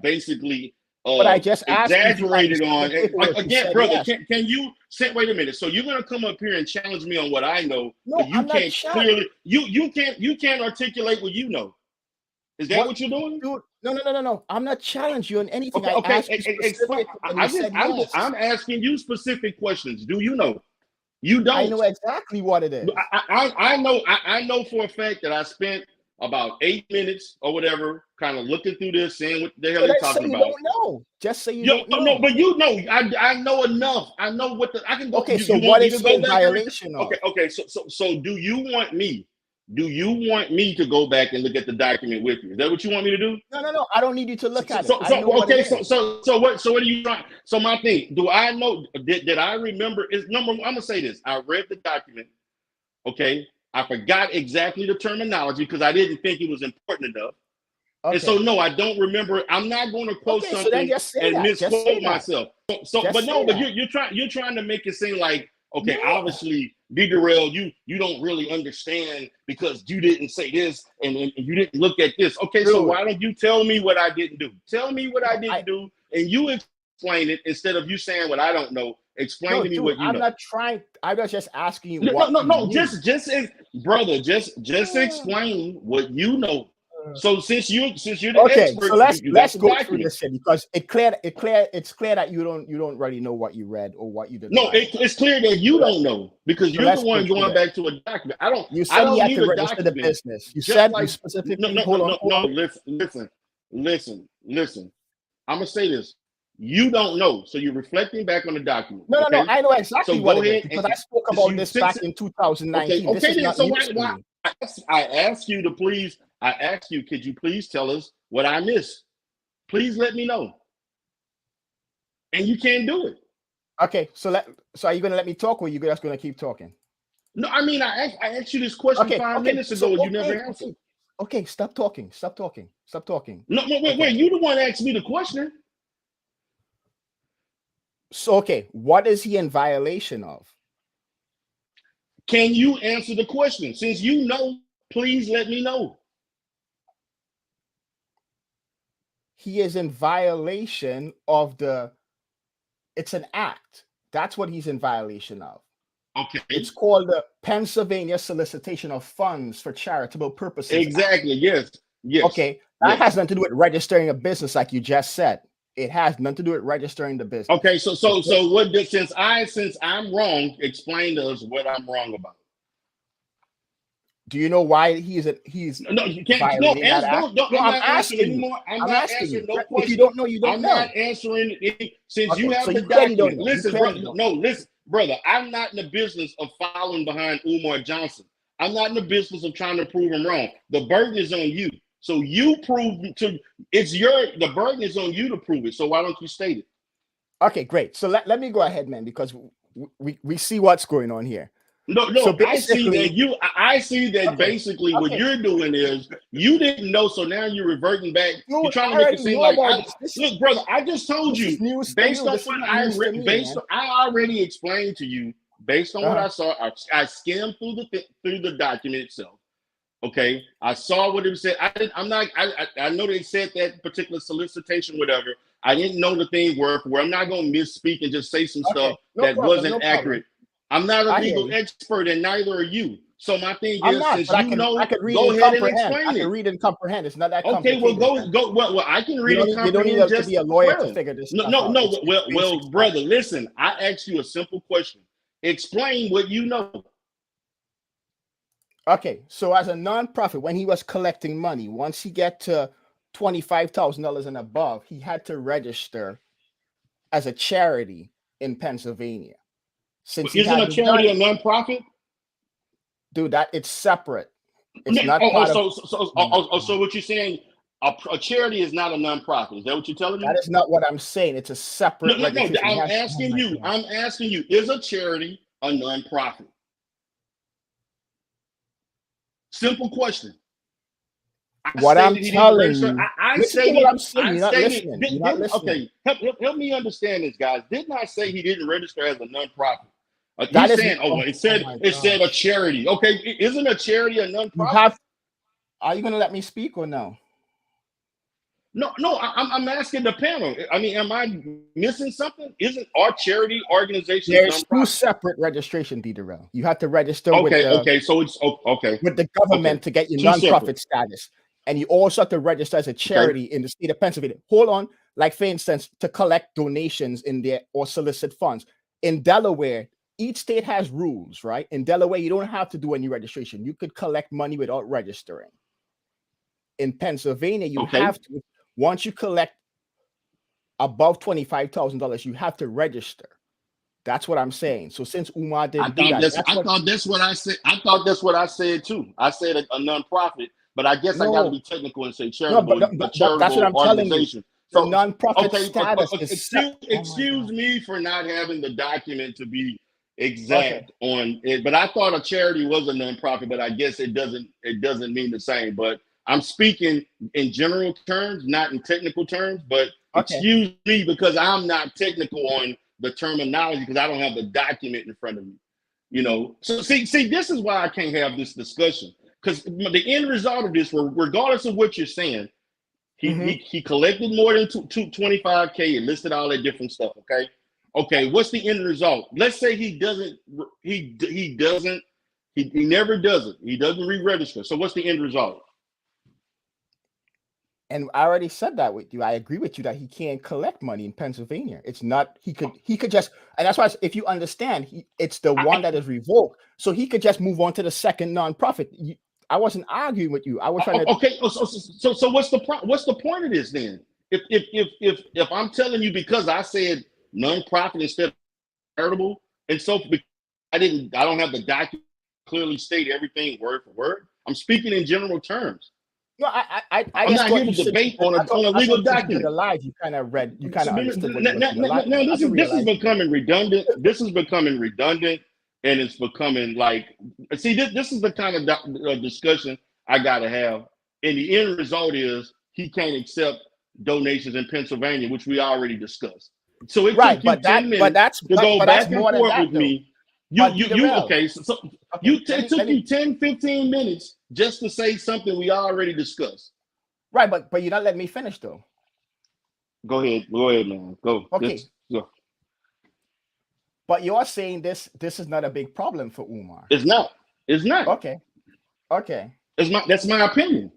basically but I just exaggerated on. Again, brother, yes. can you sit? Wait a minute. So you're gonna come up here and challenge me on what I know? No, but you I'm can't not clearly. You can't articulate what you know. Is that what you're doing? Dude, no. I'm not challenging you on anything. Explain. I'm asking you specific questions. Do you know? You don't. I know exactly what it is. I know for a fact that I spent about 8 minutes or whatever, kind of looking through this, seeing what the hell they're talking about. Don't know. Just say you don't know. No, but you know. I know enough. I know what I can go. Okay, so what is the violation of? Okay. So do you want me? Do you want me to go back and look at the document with you? Is that what you want me to do? No. I don't need you to look at it. So what are you trying? So my thing, do I know? Did I remember? Is number? I'm gonna say this. I read the document. Okay, I forgot exactly the terminology because I didn't think it was important enough. Okay. And so no, I don't remember. I'm not going to quote something and misquote myself. But you're trying to make it seem like. Okay, obviously, Darryl, you don't really understand because you didn't say this and you didn't look at this. Okay, so why don't you tell me what I didn't do? Tell me what I didn't do, and you explain it instead of you saying what I don't know. Explain to me what you know. I'm not trying. I was just asking you. No. Just explain what you know. So since you're the expert, so let's go through this because it's clear that you don't really know what you read or what you didn't. No, it's clear that you don't know because you're the one going back to a document. You said you had to register the business. You said you specifically. No. Listen. I'm gonna say this. You don't know, so you're reflecting back on the document. No. I know exactly what it is because I spoke about this back in 2019. Okay. Then so why I asked you to please. I asked you, could you please tell us what I missed? Please let me know. And you can't do it. Okay, so are you going to let me talk or are you just going to keep talking? No, I mean, I asked you this question 5 minutes ago and you never answered. Okay, stop talking. No, wait, you the one that asked me the question. So, okay, what is he in violation of? Can you answer the question? Since you know, please let me know. He is in violation of it's an act. That's what he's in violation of. Okay. It's called the Pennsylvania Solicitation of Funds for Charitable Purposes. Exactly. Yes. Okay. That has nothing to do with registering a business like you just said. It has nothing to do with registering the business. Okay. So what did, since I'm wrong, explain to us what I'm wrong about. Do you know why he's no? You can't. No, I'm not asking anymore. I'm not answering no question. If you don't know, you don't I'm know. not answering it since you have the document. Listen, brother. No, listen, brother. I'm not in the business of following behind Umar Johnson. I'm not in the business of trying to prove him wrong. The burden is on you. So you prove the burden is on you to prove it. So why don't you state it? Okay, great. So let me go ahead, man, because we see what's going on here. No. So I see that basically what you're doing is you didn't know, so now you're reverting back. You're trying to make it seem like look, brother. I just told you based on what I read. I already explained to you based on what I saw. I skimmed through the document itself. Okay, I saw what it said. I know they said that particular solicitation, whatever. I didn't know the thing where I'm not going to misspeak and just say some stuff that wasn't accurate. I'm not a legal expert, and neither are you. So my thing is, since you know, go ahead and explain it. I can read and comprehend. It's not that complicated. Okay, well, go. Well, I can read and comprehend. You don't need to be a lawyer to figure this stuff out. No. Well, brother, listen. I asked you a simple question. Explain what you know. Okay, so as a nonprofit, when he was collecting money, once he get to $25,000 and above, he had to register as a charity in Pennsylvania. Since Isn't a charity a nonprofit? Dude, that it's separate. It's not part of. So what you're saying? A charity is not a nonprofit. Is that what you're telling me? That is not what I'm saying. It's a separate. No. I'm asking you. Is a charity a nonprofit? Simple question. What I'm telling you. I say what I'm saying. You're not listening. You're not listening. Okay, help me understand this, guys. Didn't I say he didn't register as a nonprofit? It said a charity. Okay, isn't a charity a nonprofit? Are you going to let me speak or no? No. I'm asking the panel. I mean, am I missing something? Isn't our charity organization? There's two separate registration, Darryl. You have to register so it's with the government to get your nonprofit status, and you also have to register as a charity in the state of Pennsylvania. Hold on, like for instance, to collect donations in there or solicit funds in Delaware. Each state has rules, right? In Delaware, you don't have to do any registration. You could collect money without registering. In Pennsylvania, you have to. Once you collect above $25,000, you have to register. That's what I'm saying. So since Umar didn't do that, I thought that's what I said. I thought that's what I said too. I said a nonprofit, but I guess I got to be technical and say charitable. But that's what I'm telling you. So nonprofit status is excuse me for not having the document to be exact on it, but I thought a charity was a nonprofit, but I guess it doesn't mean the same. But I'm speaking in general terms, not in technical terms, but excuse me because I'm not technical on the terminology because I don't have the document in front of me. You know, so see, this is why I can't have this discussion because the end result of this, regardless of what you're saying, he collected more than 25K. It listed all that different stuff. Okay, what's the end result? Let's say he never does it. He doesn't re-register. So what's the end result? And I already said that with you. I agree with you that he can't collect money in Pennsylvania. It's not, he could just, and that's why if you understand, it's the one that is revoked. So he could just move on to the second nonprofit. I wasn't arguing with you. I was trying to. Okay, so what's the point of this then? If I'm telling you because I said nonprofit instead of charitable, and so I don't have the document clearly state everything word for word. I'm speaking in general terms. No, I'm not here to debate on a legal document. You kind of read. You kind of understood. Now this is becoming redundant. This is becoming redundant, and it's becoming like. See, this is the kind of discussion I got to have, and the end result is he can't accept donations in Pennsylvania, which we already discussed. So it took you 10 minutes to go back and forth with me. It took you 10, 15 minutes just to say something we already discussed. Right, but you're not letting me finish though. Go ahead, man. Go. Okay. Go. But you're saying this is not a big problem for Umar. It's not. Okay. That's my opinion.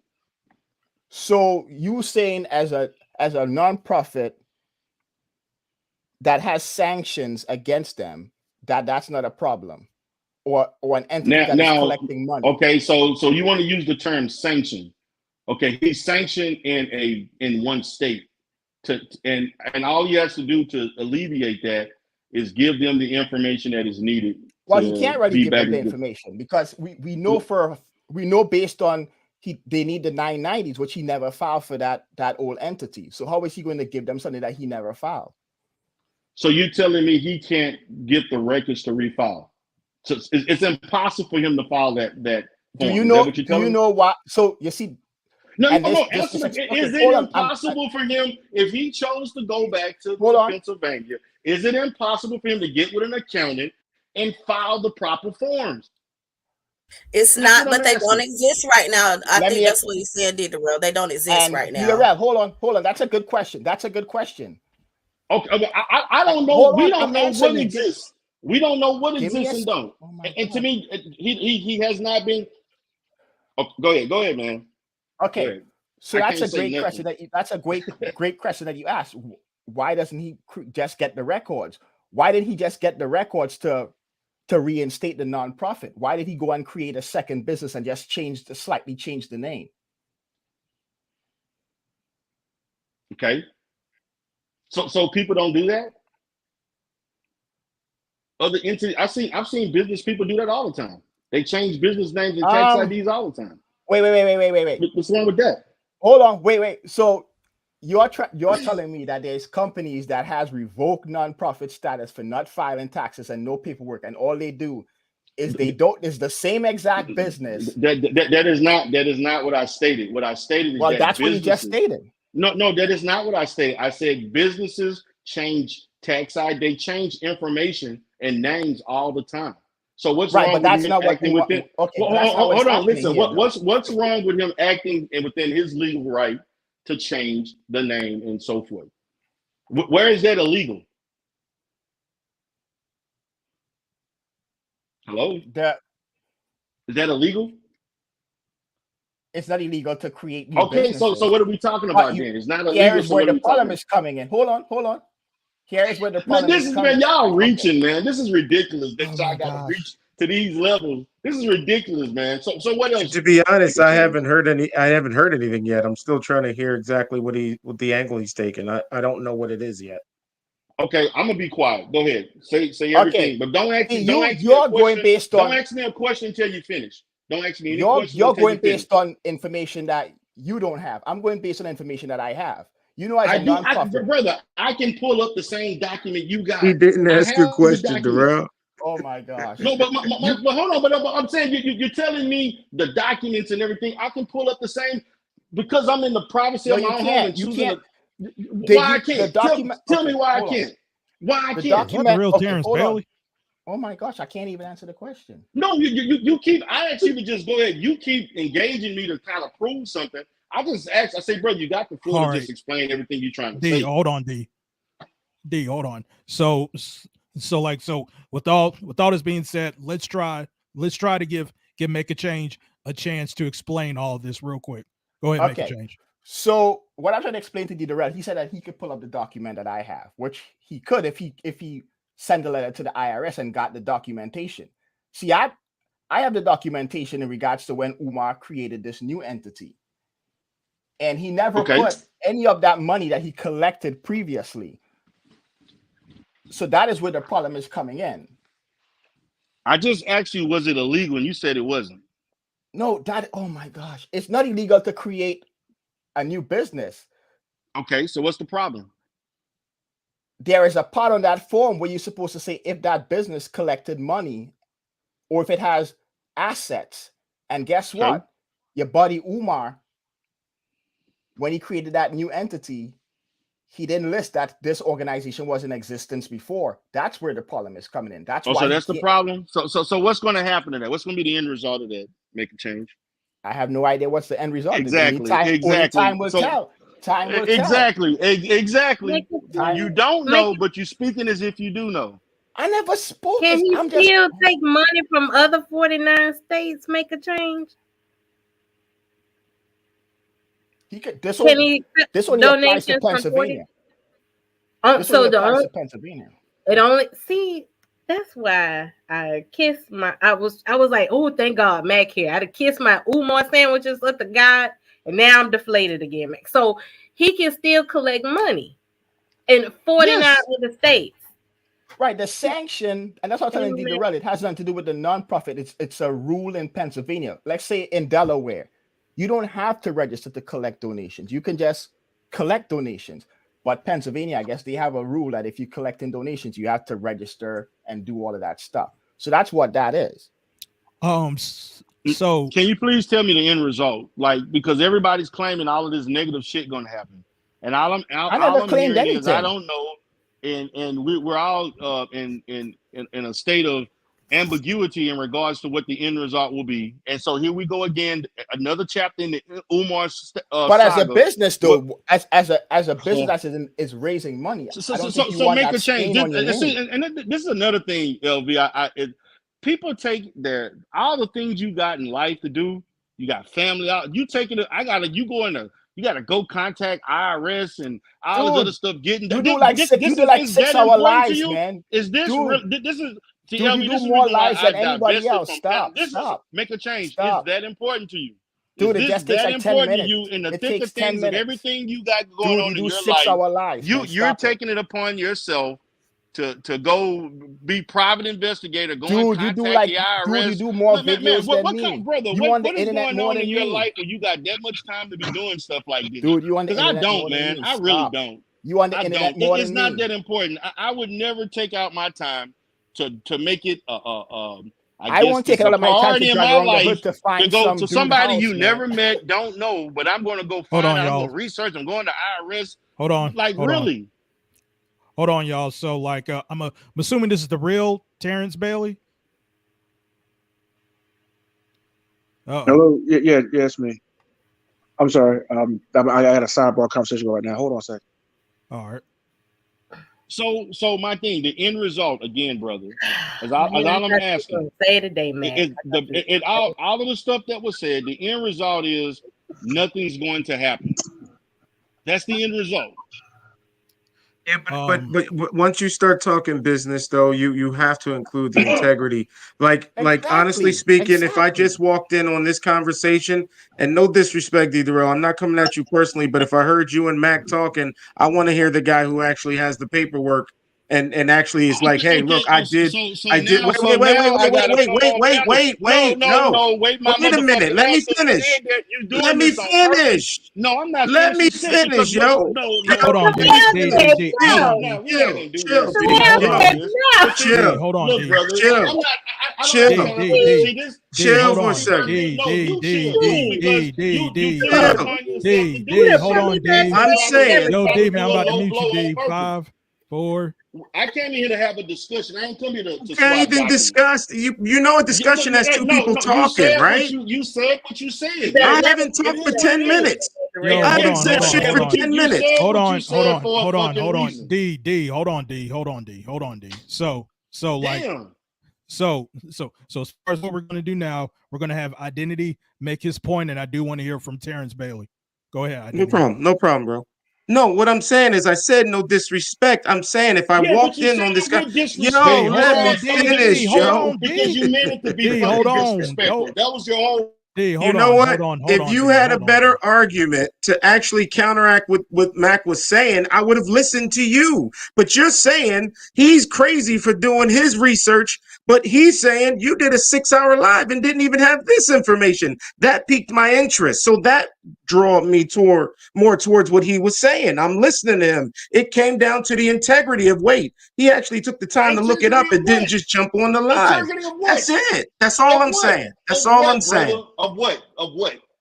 So you saying as a nonprofit that has sanctions against them, that's not a problem, or an entity that is collecting money. Okay, so you want to use the term sanction? Okay, he's sanctioned in one state, and all he has to do to alleviate that is give them the information that is needed. Well, he can't really give them the information because we know based on they need the 990s, which he never filed for that old entity. So how is he going to give them something that he never filed? So you're telling me he can't get the records to refile? So it's impossible for him to file that Do form. you know? Do you know what? So you see. No. Is it impossible for him if he chose to go back to Pennsylvania? Is it impossible for him to get with an accountant and file the proper forms? It's not, but they don't exist right now. I think that's what he said, Darryl. They don't exist right now. Darryl, hold on. That's a good question. Okay, I don't know. We don't know what exists. We don't know what exists and don't. And to me, he has not been. Oh, go ahead, man. Okay, so that's a great question. That's a great question that you asked. Why doesn't he just get the records? Why didn't he just get the records to to reinstate the nonprofit? Why did he go and create a second business and just slightly change the name? Okay. So people don't do that? Other entities, I've seen business people do that all the time. They change business names and tax IDs all the time. Wait. What's wrong with that? Hold on, wait. So you're telling me that there's companies that has revoked nonprofit status for not filing taxes and no paperwork, and all they do is is the same exact business. That is not what I stated. What I stated is that's what you just stated. No, that is not what I stated. I said businesses change tax ID, they change information and names all the time. So what's wrong with him acting within? Okay, hold on, listen. What's wrong with him acting within his legal right to change the name and so forth? Where is that illegal? Hello? Is that illegal? It's not illegal to create new Okay, businesses. so what are we talking about then? It's not illegal. Here's where the problem is coming in. Hold on. Here's where the problem is coming in. Y'all reaching, man. This is ridiculous that y'all got to reach to these levels. This is ridiculous, man. So what else? To be honest, I haven't heard anything yet. I'm still trying to hear exactly what the angle he's taking. I don't know what it is yet. Okay, I'm gonna be quiet. Go ahead. Say everything, but don't ask me a question until you finish. Don't ask me any questions. You're going based on information that you don't have. I'm going based on information that I have. You know, as a nonprofit, brother, I can pull up the same document you got. He didn't ask your question, Darryl. Oh my gosh. No, but hold on. But I'm saying you're telling me the documents and everything. I can pull up the same because I'm in the privacy of my own home. You can't. Why I can't? Tell me why I can't. Why I can't? The real Terrence Bailey. Oh my gosh, I can't even answer the question. No, you keep. I asked you to just go ahead. You keep engaging me to kind of prove something. I just asked. I say, bro, you got the floor to just explain everything you're trying to say. Hold on, D, hold on. So with all this being said, let's try to give Make a Change a chance to explain all of this real quick. Go ahead, Make a Change. So what I'm trying to explain to D, Darryl, he said that he could pull up the document that I have, which he could if he sent a letter to the IRS and got the documentation. See, I have the documentation in regards to when Umar created this new entity. And he never put any of that money that he collected previously. So that is where the problem is coming in. I just asked you, was it illegal? And you said it wasn't. No, oh my gosh. It's not illegal to create a new business. Okay, so what's the problem? There is a part on that form where you're supposed to say if that business collected money or if it has assets. And guess what? Your buddy Umar, when he created that new entity, he didn't list that this organization was in existence before. That's where the problem is coming in. That's why. So that's the problem. So what's going to happen to that? What's going to be the end result of that? Make a change. I have no idea what's the end result. Exactly. Time will tell. Time will exactly. tell. Exactly. You don't know, but you're speaking as if you do know. I never spoke. Can he still take money from other 49 states? Make a change. He could. This only applies to Pennsylvania. Pennsylvania. It only that's why I kissed I was like, oh, thank God, Mac here. I'd have kissed my Umar sandwiches up to God, and now I'm deflated again, Mac. So he can still collect money in 49 other states. Right. The sanction, and that's what I'm telling you, it has nothing to do with the nonprofit. It's a rule in Pennsylvania. Let's say in Delaware, you don't have to register to collect donations. You can just collect donations. But Pennsylvania, I guess they have a rule that if you're collecting donations, you have to register and do all of that stuff. So that's what that is. So can you please tell me the end result? Like, because everybody's claiming all of this negative shit going to happen, and I never claimed anything. Is I don't know, and we're all in a state of ambiguity in regards to what the end result will be. And so here we go again, another chapter in the Umar's but as a business though, as a business that is raising money, so make a change. This is another thing, LV. People take all the things you got in life to do. You got family out. You taking it. You gotta go contact IRS and all this other stuff. You do like 6 hour lives, man. Is this real? See, Dude, LB, you this do is more the reason why lives I than anybody divested else. from Stop. this Stop. make a change. Stop. Is that important to you? Dude, Is it this just takes that like 10 important to minutes. you in the It thick takes of 10 things of minutes. everything you got going Dude, on you in do your 6 life? hour lives. Man. You're Stop it. taking it upon yourself to go be private investigator, go and Dude, you do contact like, the dude, you IRS. do more Man, videos what than kind, me. brother? You on the What is internet going more on than in your me. life where you got that much time to be doing stuff like this? Dude, you on the Because I internet don't, more than man. me. I really Stop. don't. You on the I internet don't. more It's than not me. that important. I would never take out my time to make it I guess won't take the all of my time to priority in drive my around the life hood to to find go some to dude somebody house, you man. never met, don't know, but I'm going to go Hold on, find out. I'm y'all. going to research. I'm going to IRS. Hold on. Like, Hold really? On. Hold on, y'all. So, like, I'm assuming this is the real Terrence Bailey. Hello. Yeah, it's me. I'm sorry. I had a sidebar conversation right now. Hold on a second. All right. So my thing, the end result again, brother, as all I'm asking, say today, man. All of the stuff that was said, the end result is nothing's going to happen. That's the end result. Yeah, but once you start talking business, though, you have to include the integrity. Like honestly speaking, if I just walked in on this conversation, and no disrespect, Darryl, I'm not coming at you personally, but if I heard you and Mac talking, I want to hear the guy who actually has the paperwork and actually is like, hey, look, I did. Wait, my a minute. Let me finish. Let me finish. No, I'm not. Let me finish, yo. Hold on, D. Chill. Hold on, D. Chill for a second. D. Hold on, D. I'm saying. Yo, D, man, I'm about to mute you, D. 5, 4. I came here to have a discussion. I ain't come here to Can't even discuss. You know a discussion has two people talking, right? You said what you said. I haven't talked for 10 minutes. Yo, I haven't said shit for 10 minutes. Hold on. D. Hold on, D. So like, so as far as what we're gonna do now, we're gonna have Identity make his point, and I do want to hear from Terrence Bailey. Go ahead. Identity. No problem, bro. No, what I'm saying is I said no disrespect. I'm saying if I walked in on this guy, yo, let me finish, yo. Because you meant it to be disrespectful. That was your whole. You know what? If you had a better argument to actually counteract what Mac was saying, I would have listened to you. But you're saying he's crazy for doing his research, but he's saying you did a 6-hour live and didn't even have this information. That piqued my interest. So that drew me more towards what he was saying. I'm listening to him. It came down to the integrity of wait. He actually took the time to look it up and didn't just jump on the live. That's it. That's all I'm saying. That's all I'm saying. Of what?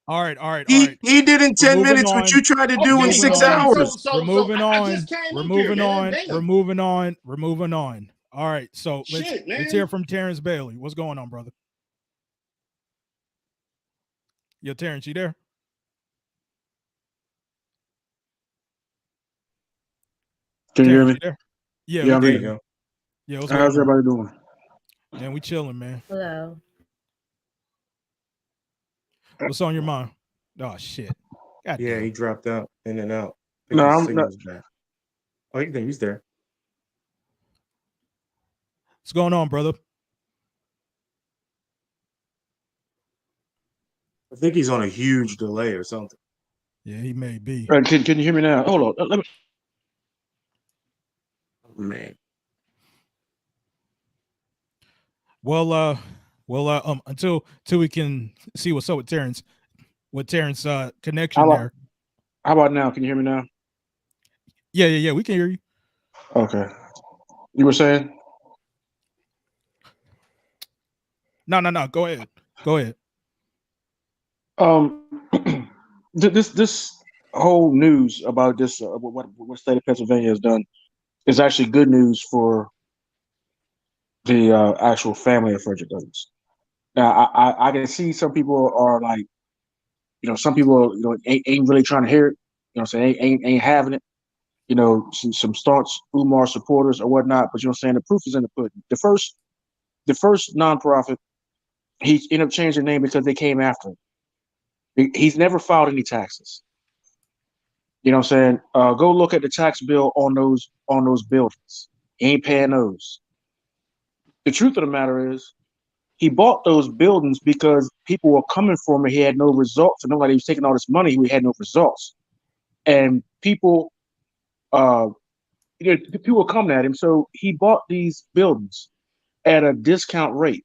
All right. He did in 10 minutes what you tried to do in 6 hours. We're moving on. All right, so let's hear from Terrence Bailey. What's going on, brother? Yo, Terrence, you there? Can you hear me? Yeah, I'm there here. you go. Yeah, how's everybody doing? Man, we chilling, man. Hello. What's on your mind? Oh shit. God yeah, he dropped out in and out. No, I'm not. Oh, he's there. What's going on, brother? I think he's on a huge delay or something. Yeah, he may be. Can you hear me now? Hold on. Let me. Man. Well, until we can see what's up with Terrence connection there. How about now? Can you hear me now? Yeah, we can hear you. Okay. You were saying? No. Go ahead. This whole news about this what state of Pennsylvania has done is actually good news for the actual family of Frederick Douglass. Now, I can see some people are like, some people ain't really trying to hear it. Saying ain't having it. Some staunch Umar supporters or whatnot. But saying the proof is in the pudding. The first nonprofit, he ended up changing the name because they came after him. He's never filed any taxes. Go look at the tax bill on those buildings. He ain't paying those. The truth of the matter is, he bought those buildings because people were coming for him and he had no results. And nobody was taking all this money, he had no results. And people, people were coming at him. So he bought these buildings at a discount rate.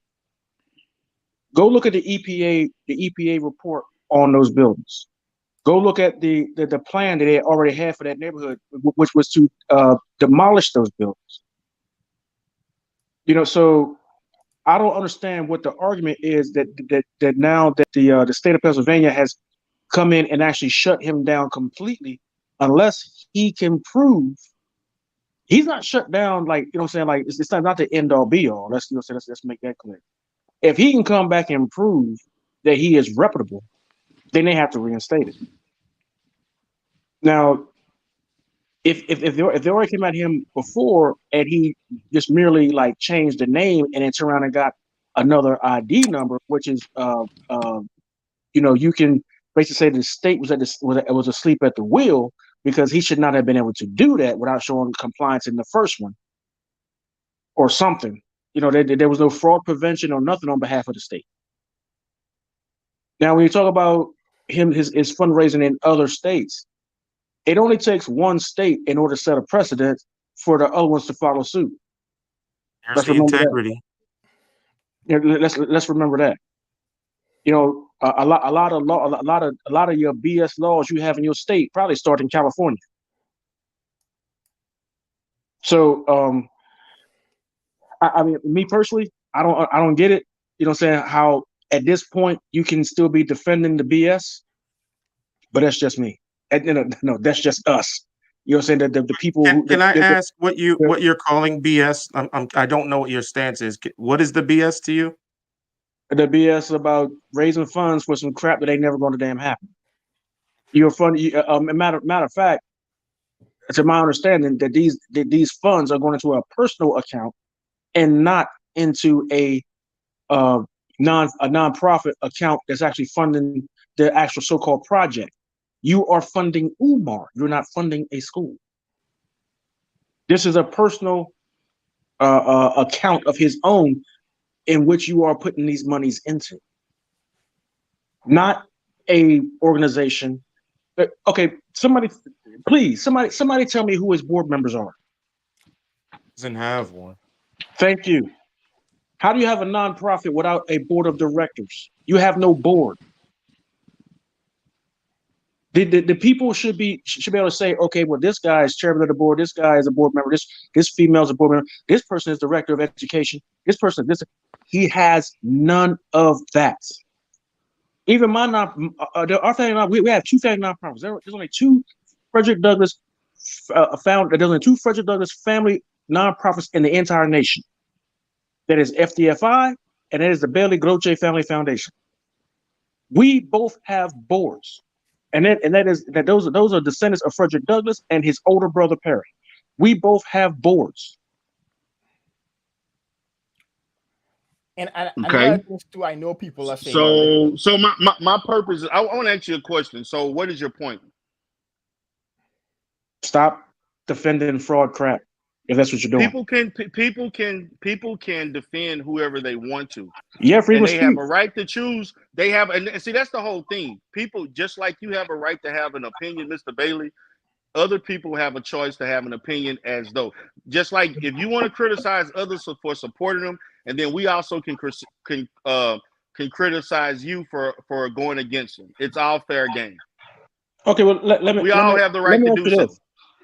Go look at the EPA report on those buildings. Go look at the plan that they already had for that neighborhood, which was to demolish those buildings. So I don't understand what the argument is that now that the state of Pennsylvania has come in and actually shut him down completely, unless he can prove he's not shut down. Like, you know what I'm saying? Like, it's not the end all be all. Let's make that clear. If he can come back and prove that he is reputable, then they have to reinstate it. Now, if they already came at him before and he just merely like changed the name and then turned around and got another ID number, which is you can basically say the state was asleep at the wheel, because he should not have been able to do that without showing compliance in the first one or something. There was no fraud prevention or nothing on behalf of the state. Now, when you talk about his fundraising in other states, it only takes one state in order to set a precedent for the other ones to follow suit. There's the integrity. Let's remember that. A lot of your BS laws you have in your state probably start in California. So, I mean, me personally, I don't get it. You know what I'm saying? How at this point you can still be defending the BS, but that's just me. No, that's just us. You know what I'm saying? The people. Can I ask what you're calling BS? I don't know what your stance is. What is the BS to you? The BS about raising funds for some crap that ain't never going to damn happen. You're funny. Matter of fact, to my understanding, that these funds are going into a personal account and not into a nonprofit account that's actually funding the actual so-called project. You are funding Umar. You're not funding a school. This is a personal account of his own in which you are putting these monies into, not a organization. Okay, somebody tell me who his board members are. Doesn't have one. Thank you. How do you have a nonprofit without a board of directors? You have no board. The people should be able to say, okay, well, this guy is chairman of the board, this guy is a board member, this female is a board member, this person is director of education, this person, he has none of that. Even my our family, we have two family nonprofits. There's only two Frederick Douglass there's only two Frederick Douglass family nonprofits in the entire nation. That is FDFI, and that is the Bailey Groche Family Foundation. We both have boards. And those are descendants of Frederick Douglass and his older brother Perry. We both have boards. And okay. I know people are saying. So my purpose is I want to ask you a question. So what is your point? Stop defending fraud crap. If that's what you're doing. People can defend whoever they want to. Yeah, freedom of speech. They have a right to choose. They have, and see, that's the whole thing. People, just like you have a right to have an opinion, Mr. Bailey, other people have a choice to have an opinion as though. Just like if you want to criticize others for supporting them, and then we also can criticize you for going against them. It's all fair game. Okay, well, we all have the right to do so.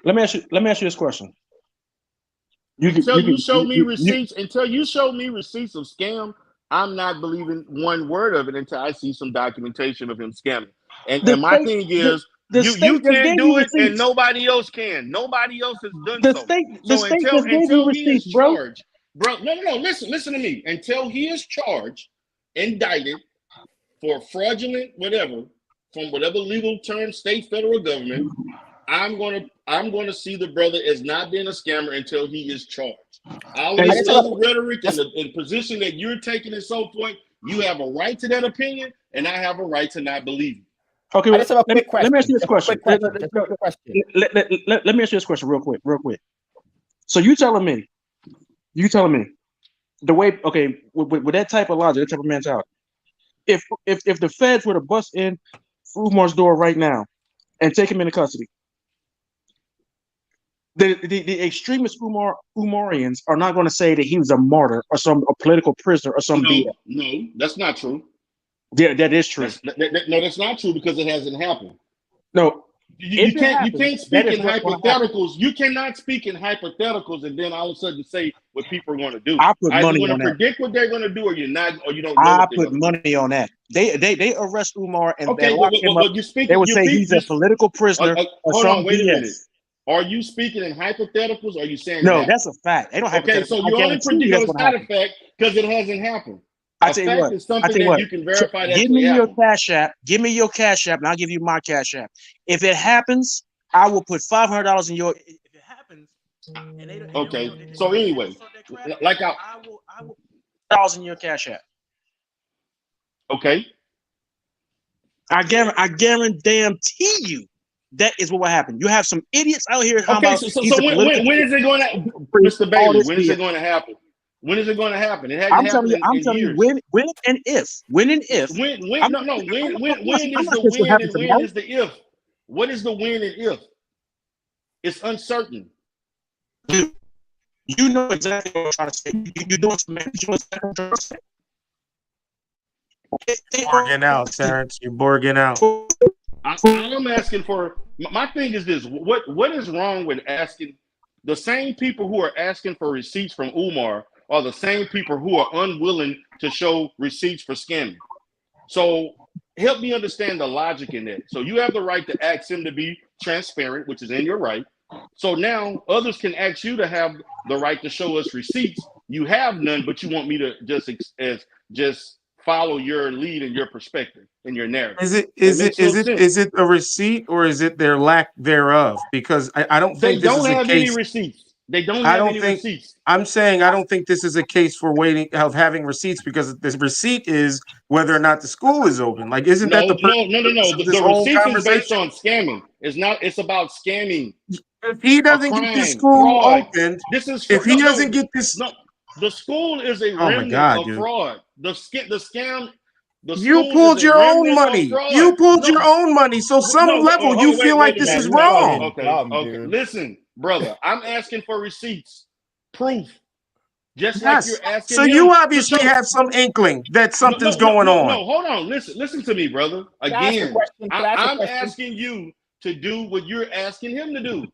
Let me ask you this question. Until you show me receipts of scam, I'm not believing one word of it until I see some documentation of him scamming. And my thing is, you can't do it, and nobody else can. Nobody else has done so. Until he is charged, bro. No. Listen to me. Until he is charged, indicted for fraudulent whatever, from whatever legal term, state, federal government, I'm gonna see the brother as not being a scammer until he is charged. All this other rhetoric and the position that you're taking and so forth, you have a right to that opinion, and I have a right to not believe you. Okay, well, let me ask you this question. Let me ask you this question real quick. So you telling me the way, okay, with that type of logic, that type of mentality, if the feds were to bust in Umar's door right now and take him into custody, the extremist Umarians are not going to say that he was a martyr or a political prisoner or some BS. No, that's not true. Yeah, that is true. No, that's not true because it hasn't happened. No, you can't speak in hypotheticals. You cannot speak in hypotheticals and then all of a sudden say what people are going to do. I put Either money you're on going to that. predict what they're going to do, or you're not, or you don't know. I what they're put gonna money on that. They arrest Umar and Okay, lock him up. They would say he's a political prisoner or hold some on, wait a BS. minute. Are you speaking in hypotheticals? Or are you saying No, that? that's a fact. They don't have Okay, so you only predict it's not a fact because it hasn't happened. I A tell you fact what. is something that you can verify. Give me your cash app. Give me your cash app, and I'll give you my cash app. If it happens, I will put $500 in your. If it happens, Okay. So anyway, like I will $1,000 in your cash app. Okay. I guarantee you that is what will happen. You have some idiots out here. Okay, so when is it going to, Mr. Bailey? When is it going to happen? When is it going to happen? It hasn't happened in years. When and if. When and if. When is the when and when is the if? What is the when and if? It's uncertain. Dude, you know exactly what I'm trying to say. You're doing some management. Borging out, Terrence. You're borging out. I'm asking for. My thing is this: what is wrong with asking? The same people who are asking for receipts from Umar are the same people who are unwilling to show receipts for scamming. So help me understand the logic in that. So you have the right to ask him to be transparent, which is in your right. So now others can ask you to have the right to show us receipts. You have none, but you want me to just follow your lead and your perspective and your narrative. Is it a receipt or is it their lack thereof? Because I don't think they this don't is a have case. any receipts. They don't have any receipts. I'm saying I don't think this is a case for having receipts because the receipt is whether or not the school is open. Like, isn't that the no? The receipt is based on scamming. It's not. It's about scamming. If he doesn't get the school open, if he doesn't get this, the school is a remnant of fraud. The scam. You pulled your own money. You pulled your own money. So some level you feel like this is wrong. Okay. Listen, brother, I'm asking for receipts, proof. Just like you're asking. So you obviously have some inkling that something's going on. No, hold on. Listen to me, brother. Again, I'm asking you to do what you're asking him to do.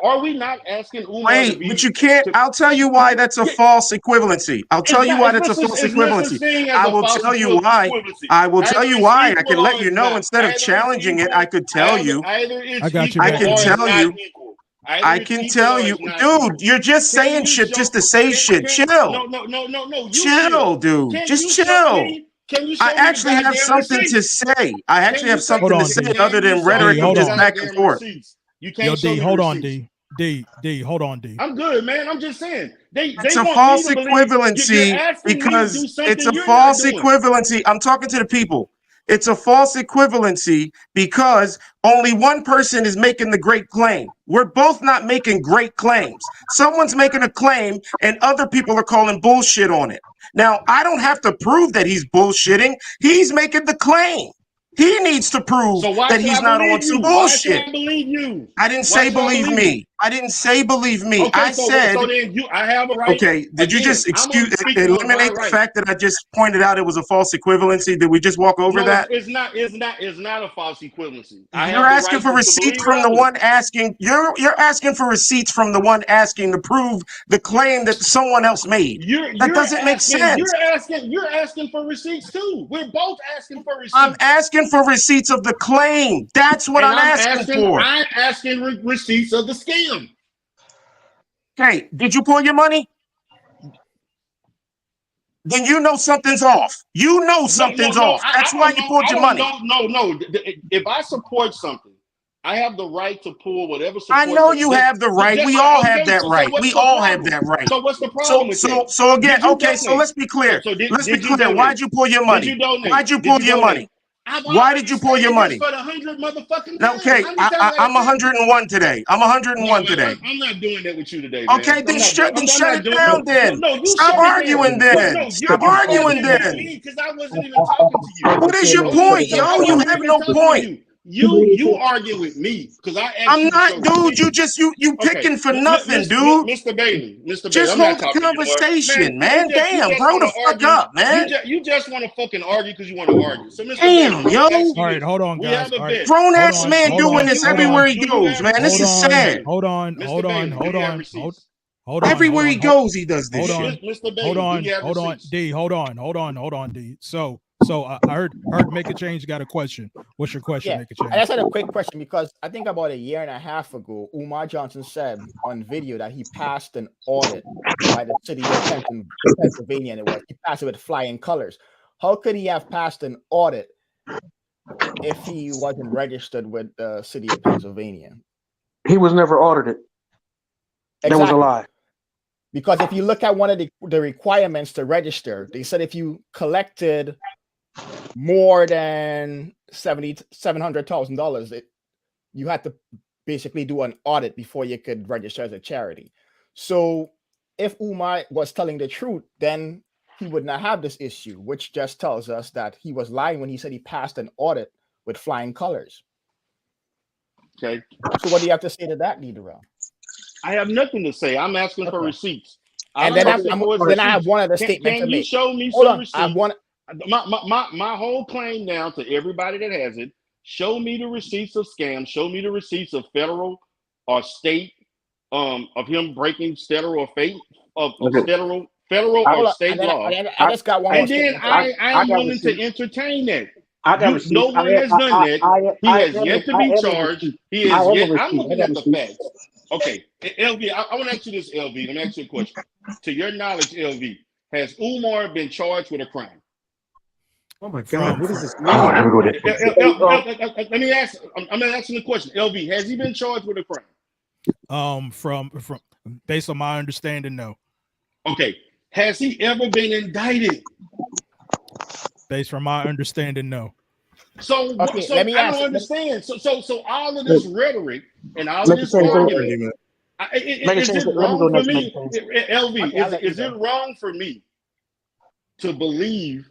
Are we not asking Umar? Wait, but you can't. I'll tell you why that's a false equivalency. I'll tell you why that's a false equivalency. I will tell you why. I will tell you why. I can let you know instead of challenging it. I could tell you. I got you. I can tell you. I can tell you, dude. You're just saying shit just to say shit. Chill. No. Chill, dude. Just chill. I actually have something to say. I actually have something to say other than rhetoric and just back and forth. You can't. Yo, D, hold on, D. Hold on, D. I'm good, man. I'm just saying. It's a false equivalency because it's a false equivalency. I'm talking to the people. It's a false equivalency because only one person is making the great claim. We're both not making great claims. Someone's making a claim and other people are calling bullshit on it. Now, I don't have to prove that he's bullshitting. He's making the claim. He needs to prove that he's not on some bullshit. Why should I believe you? I didn't say believe me. I didn't say believe me. Okay, I said. So then I have a right. Okay. Did you just eliminate the fact that I just pointed out it was a false equivalency? Did we just walk over that? It's not a false equivalency. You're asking for receipts from the one asking. You're asking for receipts from the one asking to prove the claim that someone else made. That doesn't make sense. You're asking for receipts too. We're both asking for receipts. I'm asking for receipts of the claim. That's what I'm asking for. I'm asking receipts of the scam. Okay, did you pull your money? Then you know something's off. You know something's off. That's why you pulled your money. No. If I support something, I have the right to pull whatever support. I know you have the right. We all have that right. We all have that right. So what's the problem with that? So again, okay, so let's be clear. Let's be clear. Why'd you pull your money? Why'd you pull your money? Why did you pull your money? For the 100 motherfucking Now, okay, I'm 101 today. I'm 101 today. I'm not doing that with you today, man. Okay, then shut it doing down then. No, you Stop shut it arguing down. then. No, Stop arguing then. Because I wasn't even talking to you. What is your point, yo? You have no point. You argue with me because I asked I'm you not, dude. You just you picking for nothing, dude. Mr. Bailey, just hold the conversation, man. Damn, grow the fuck up, man. You just want to fucking argue because you want to argue. So, Mr. Damn, Bailey, yo. All right, hold on, guys. Grown ass man doing this everywhere he goes, man. This is sad. Hold on. Everywhere he goes, he does this shit. Hold on, D. So I heard make a change. Got a question. What's your question? Yeah, Make a change. I just had a quick question because I think about a year and a half ago, Umar Johnson said on video that he passed an audit by the city of Pennsylvania, and he passed it with flying colors. How could he have passed an audit if he wasn't registered with the city of Pennsylvania? He was never audited. That was a lie. Because if you look at one of the requirements to register, they said if you collected more than $700,000, you had to basically do an audit before you could register as a charity. So if Umar was telling the truth, then he would not have this issue, which just tells us that he was lying when he said he passed an audit with flying colors. Okay. So what do you have to say to that, Darryl? I have nothing to say. I'm asking for receipts. And then I have one other statement to make. Can you show me Hold some on. receipts? I want my whole claim now to everybody that has it. Show me the receipts of scams. Show me the receipts of federal or state of him breaking federal or federal or state law. I just got one. And then I am willing to entertain that. No one has done that. He has yet to be charged. He has yet. I'm looking at the facts. Okay, LV, I want to ask you this, LV. Let me ask you a question. To your knowledge, LV, has Umar been charged with a crime? Oh my God, what is this? Let me ask. I'm asking the question. LV, has he been charged with a crime? From based on my understanding, no. Okay, has he ever been indicted? Based on my understanding, no. So I don't understand. So all of this rhetoric and all of this argument, is it wrong for me, LV? Is it wrong for me to believe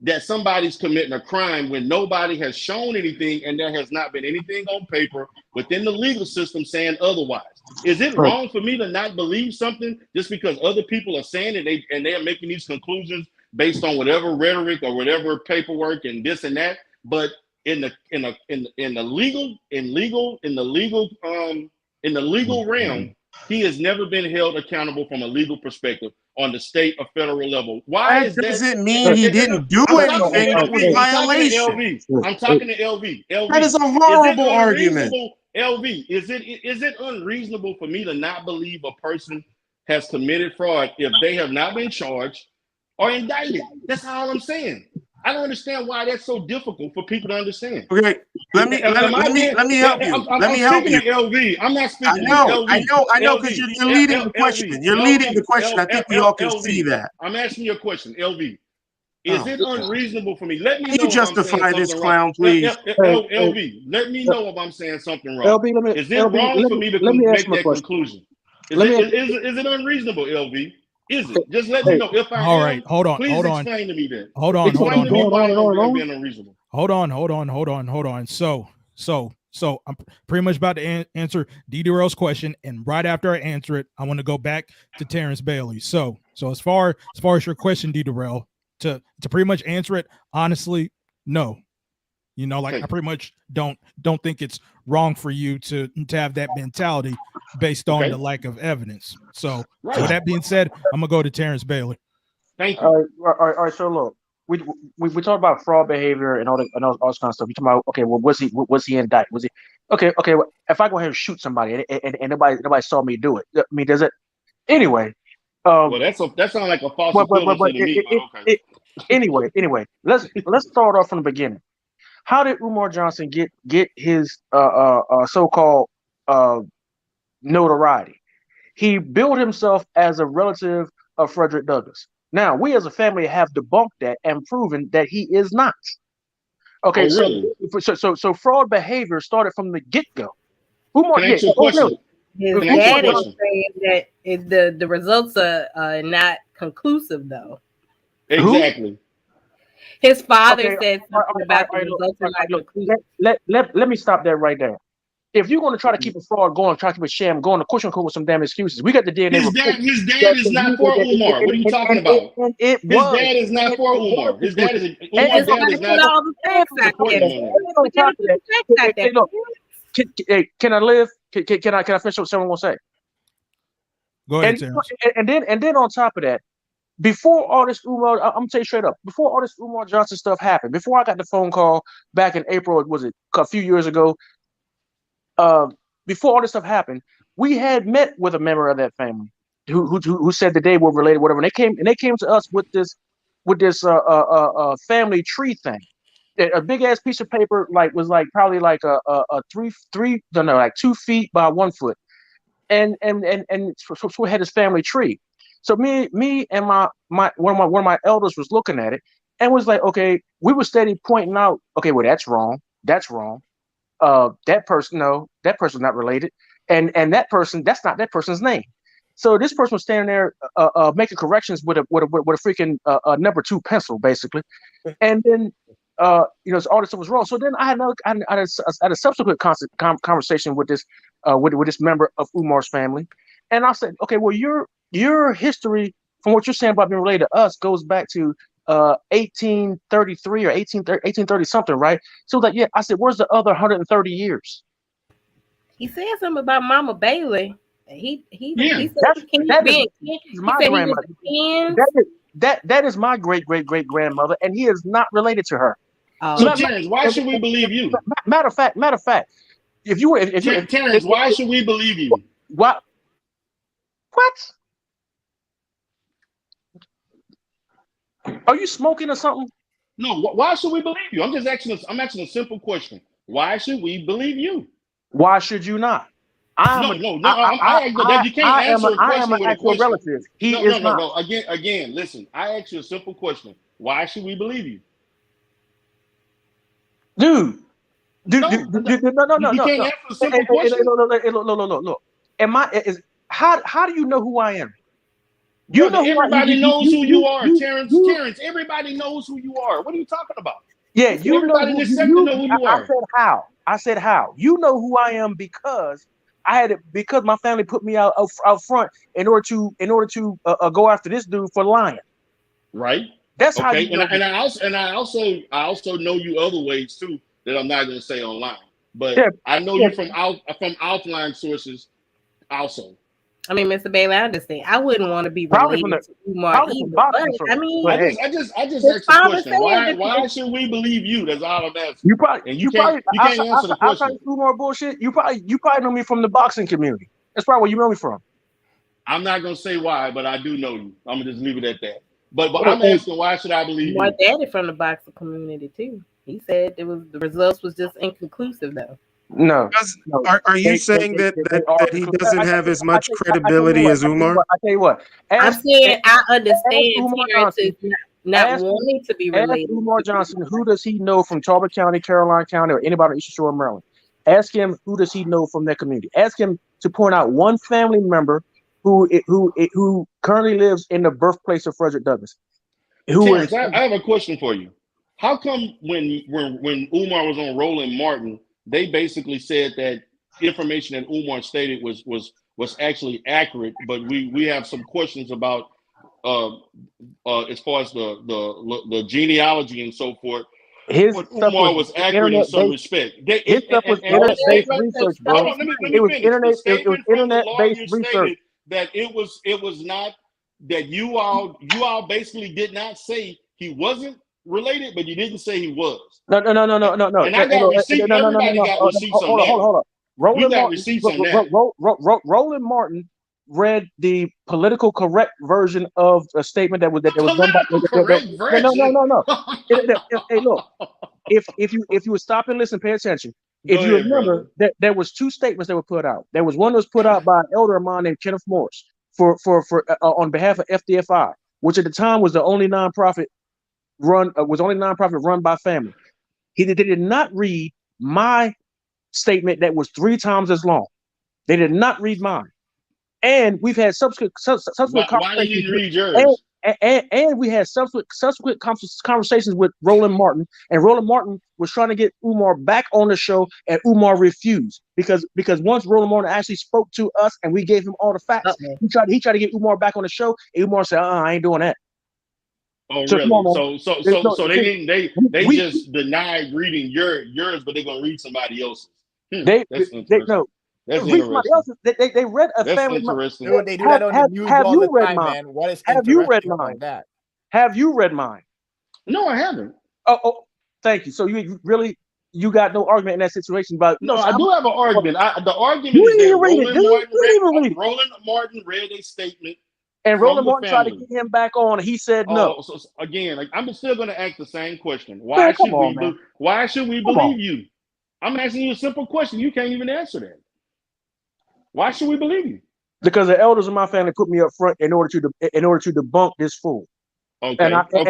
that somebody's committing a crime when nobody has shown anything and there has not been anything on paper within the legal system saying otherwise? Is it wrong for me to not believe something just because other people are saying it and they are making these conclusions based on whatever rhetoric or whatever paperwork and this and that? But in the legal realm, he has never been held accountable from a legal perspective on the state or federal level. Why is that? Doesn't mean he didn't do anything that was a violation. I'm talking to LV. That is a horrible argument. LV, is it unreasonable for me to not believe a person has committed fraud if they have not been charged or indicted? That's all I'm saying. I don't understand why that's so difficult for people to understand. Okay, let me help you. Let me help you. LV. I'm not speaking to LV. I know, because you're leading the question. You're leading the question. I think we all can see that. I'm asking you a question, LV. Is it unreasonable for me? Let me know. Can you justify this clown, please? LV, let me know if I'm saying something wrong. Is it wrong for me to make that conclusion? Is it unreasonable, LV? Is it? Just let me know if I all right, hold on, please hold on. Explain to me that. Hold on. Hold on. So I'm pretty much about to answer D-Darrell's question, and right after I answer it, I want to go back to Terrence Bailey. So as far as your question, D-Darrell, to pretty much answer it honestly, no. You know, like I pretty much don't think it's wrong for you to have that mentality based on the lack of evidence. So with that being said, I'm gonna go to Terrence Bailey. Thank you. All right. So look, we talk about fraud behavior and all this kind of stuff. We talk about, okay, well, was he indicted? Was he okay? Well, if I go ahead and shoot somebody and nobody saw me do it, I mean, does it anyway? Well, that sounds like a false equivalency to me. Anyway, let's start off from the beginning. How did Umar Johnson get his so-called notoriety? He billed himself as a relative of Frederick Douglass. Now, we as a family have debunked that and proven that he is not. Okay, Oh, really? so fraud behavior started from the get go. Umar, Can I ask you a question? His Can I ask you a dad is question? saying that the results are not conclusive though. Exactly. His father Okay, said something about the results are not look, conclusive. let me stop that right there. If you're going to try to keep a fraud going, try to keep a sham going, of course you're going to come with some damn excuses. We got the DNA report. His dad is not for Umar. What are you talking about? His dad is not for Umar. His dad is Umar's dad is not all the facts out supporting there. him. On top of that, hey, look, can I live? Can I finish what someone will say? Go ahead, Terrence. And then on top of that, before all this Umar, I'm gonna tell you straight up, before all this Umar Johnson stuff happened, before I got the phone call back in April, was it a few years ago? Before all this stuff happened, we had met with a member of that family who said that they were related, whatever. And they came to us with this family tree thing, a big ass piece of paper, was probably like a 2 feet by 1 foot, and so we had this family tree. So me and one of my elders was looking at it and was like, okay, we were steady pointing out, okay, well that's wrong. That person, no, that person's not related, and that person, that's not that person's name. So this person was standing there making corrections with a freaking number 2 pencil, basically, and then all this stuff was wrong. So then I had a subsequent conversation with this member of Umar's family, and I said, okay, well your history from what you're saying about being related to us goes back to 1833 or 1830 something, right? So that, yeah, I said, where's the other 130 years? He said something about Mama Bailey. He said that is my great grandmother, and he is not related to her. So Terrence, why should we believe you? Matter of fact, Terrence, why should we believe you? What? Are you smoking or something? No. Why should we believe you? I'm asking a simple question. Why should we believe you? Why should you not? You can't answer a question with a question. Relative. He is not. No. Again, listen. I asked you a simple question. Why should we believe you? Dude. No. You can't answer a simple question. Look. How do you know who I am? You know, everybody knows who you are, Terrence. Terrence, everybody knows who you are. What are you talking about? Yeah, everybody in this sector know who you are. I said how. You know who I am because because my family put me out front in order to go after this dude for lying. Right. That's how you know. And I also know you other ways too that I'm not going to say online. But I know you from offline sources also. I mean, Mr. Bailey, I understand. I wouldn't want to be related to Umar either. But I mean, I just asked a question. Why should we believe you? That's all I'm asking. You can't answer the question. Umar bullshit. You probably know me from the boxing community. That's probably where you know me from. I'm not gonna say why, but I do know you. I'm gonna just leave it at that. But I'm asking, why should I believe you? My daddy from the boxing community too. He said the results was just inconclusive though. No. Are you saying that he doesn't have as much credibility as Umar? I tell you what. I'm saying I understand Terrence is not wanting to be related. Ask Umar Johnson, who does he know from Talbot County, Caroline County, or anybody on Eastern Shore of Maryland? Ask him who does he know from that community. Ask him to point out one family member who currently lives in the birthplace of Frederick Douglass. Terrence, I have a question for you. How come when Umar was on Roland Martin, they basically said that information that Umar stated was actually accurate, but we have some questions about as far as the genealogy and so forth. His Umar was accurate in some respect. His stuff was internet-based research, bro. It was internet-based research. That it was not that you all basically did not say he wasn't related, but you didn't say he was. No. And I got receipts. Everybody got receipts on that. Hold on. You got receipts on that. Roland Martin read the political correct version of a statement that was done by. No. Hey, look. If you would stop and listen, pay attention. If you remember that there was 2 statements that were put out. There was one that was put out by an elder of mine named Kenneth Morris for on behalf of FDFI, which at the time was the only nonprofit run by family. They did not read my statement that was 3 times as long. They did not read mine. And we've had subsequent Why conversations. you didn't read yours? And we had subsequent conversations with Roland Martin, and Roland Martin was trying to get Umar back on the show, and Umar refused because once Roland Martin actually spoke to us and we gave him all the facts, he tried to get Umar back on the show, and Umar said, I ain't doing that. Oh, So, really? come on, So they just denied reading yours, but they're gonna read somebody else's. That's interesting. They read a That's family. interesting. Dude, they do that on the news all the time, man. What is Have you read interesting mine? about that? Have you read mine? No, I haven't. Oh, thank you. So you got no argument in that situation about? No, I do have an argument. The argument You is didn't that even read it. Roland Martin read a statement, and from Roland the Martin tried to family. get him back on. He said no. So again, like, I'm still going to ask the same question. Man, come on, man. Why should we Come on. believe you? I'm asking you a simple question. You can't even answer that. Why should we believe you? Because the elders of my family put me up front in order to debunk this fool. Okay. And That's your I've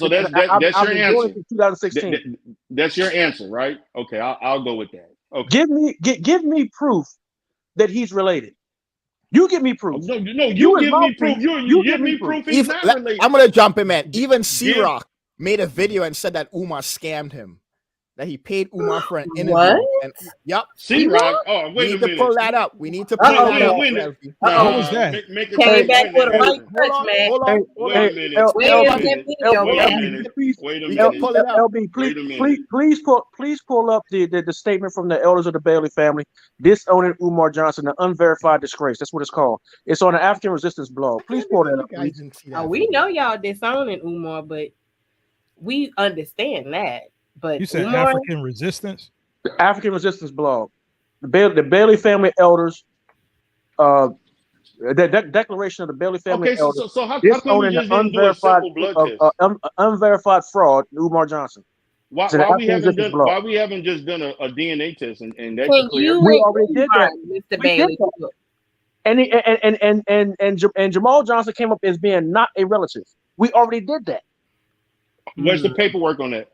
been doing answer. it since 2016. That's your answer, right? Okay, I'll go with that. Okay. Give me proof that he's related. You give me proof. No, you give me proof. You give me proof he's Even, not related. I'm gonna jump in, man. Even C-Rock made a video and said that Umar scammed him. That he paid Umar for an interview. What? And, yep. C-Rock? Oh, wait we a need minute. to pull that up. We need to pull that up. What was that? Came back with a white touch, man. Wait a minute. Wait a minute. Pull it up. LB, please pull up the statement from the elders of the Bailey family disowning Umar Johnson, the unverified disgrace. That's what it's called. It's on the African Resistance blog. Please pull that up. We know y'all disowning Umar, but we understand that. But You said Umar, African Resistance? The African Resistance blog. The Bailey family elders. The declaration of the Bailey family elders. So how come you just didn't do a simple blood test? Unverified fraud, Umar Johnson. Why we haven't just done a DNA test and that we already did that, Mr. Bailey. And Jamal Johnson came up as being not a relative. We already did that. Where's the paperwork on that?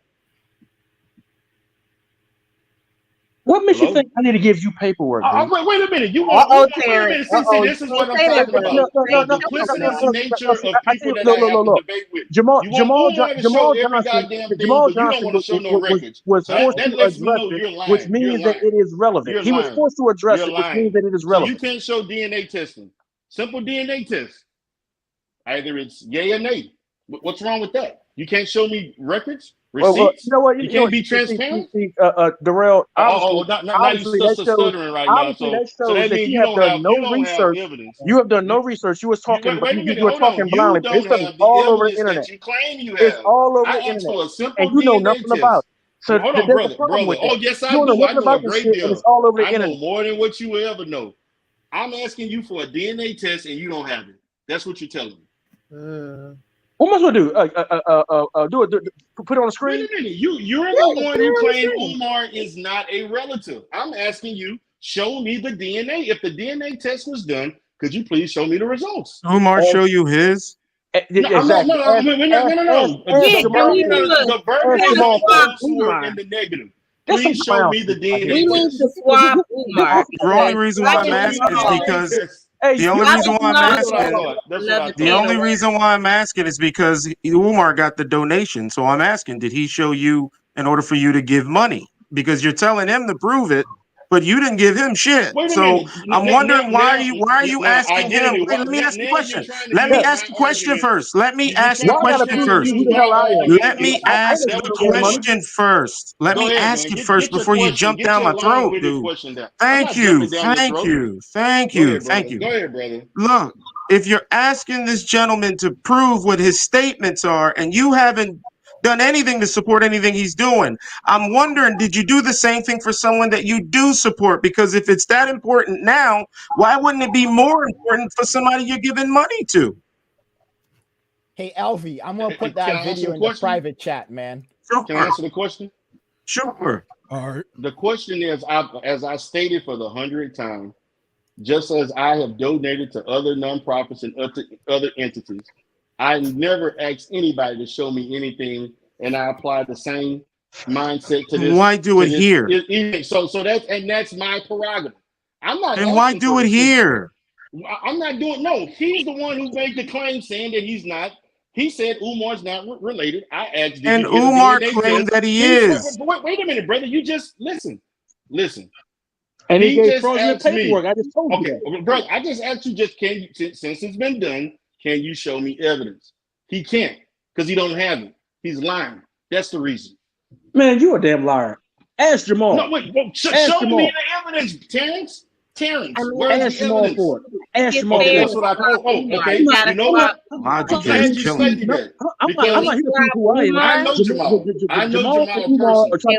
What makes you think I need to give you paperwork? Wait a minute. You want wait a minute. See, this is what I'm talking about. The duplicitous nature of people that I have to debate with. Jamal Johnson was forced to address it, which means that it is relevant. He was forced to address it, which means that it is relevant. So you can't show DNA testing. Simple DNA test. Either it's yay or nay. What's wrong with that? You can't show me records? Receipts? You know what? You can't be transparent? Darryl, now you're stuttering right now. So that means you don't have evidence. You have done no research. You were talking blindly. It's all over the internet. It's all over the internet. And you know nothing about it. So hold on, brother. Oh, yes, I do. I know a great deal. It's all over the I internet. know more than what you will ever know. I'm asking you for a DNA test and you don't have it. That's what you're telling me. What am I supposed to do? Put it on the screen? Wait a minute. You're the one who claimed Umar is not a relative. I'm asking you, show me the DNA. If the DNA test was done, could you please show me the results? Umar show you his? No. The burden is on those who are in the negative. Please show me the DNA. We need to swap Umar. The only reason why I'm asking is because the only reason why I'm asking is because Umar got the donation. So I'm asking, did he show you in order for you to give money? Because you're telling him to prove it, but you didn't give him shit. So I'm wondering why are you asking him? Wait, let me ask the question. Let me ask the question first. Let me ask the question first. Let me ask the question first. Let me ask it first before you jump down my throat, dude. Thank you. Go ahead, brother. Look, if you're asking this gentleman to prove what his statements are and you haven't done anything to support anything he's doing, I'm wondering, did you do the same thing for someone that you do support? Because if it's that important now, why wouldn't it be more important for somebody you're giving money to? Hey, LV, I'm going to put that video in the private chat, man. Can I answer the question? Sure. All right. The question is, as I stated for the 100th time, just as I have donated to other nonprofits and other entities, I never asked anybody to show me anything, and I apply the same mindset to this. Why do it here? So that's my prerogative. I'm not. And why do it here? I'm not doing. No, he's the one who made the claim saying that he's not. He said Umar's not related. I asked. And Umar claimed that he is. Wait a minute, brother. You just listen. And he gave just fraudulent asked me. paperwork. I just told you Okay, that. brother. I just asked you. Just can you, since it's been done, can you show me evidence? He can't because he don't have it. He's lying. That's the reason. Man, you a damn liar. Ask Jamal. No, wait. Show Jamal. me the evidence, Terrence. Ask Jamal for it. Ask Jamal for it. That's what I thought. Okay. You know what? I'm glad you stated that. I'm not here to prove who I am. I know Jamal. I know Jamal personally.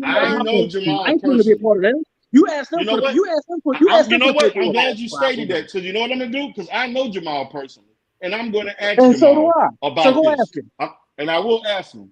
I know Jamal I ain't going to be a part of that. You asked them You know for what? You asked them for you asked You them know for what? I'm glad you stated that because you know what I'm gonna do? Because I know Jamal personally, and I'm gonna ask And so do Jamal I. about So go this. ask him. And I will ask him.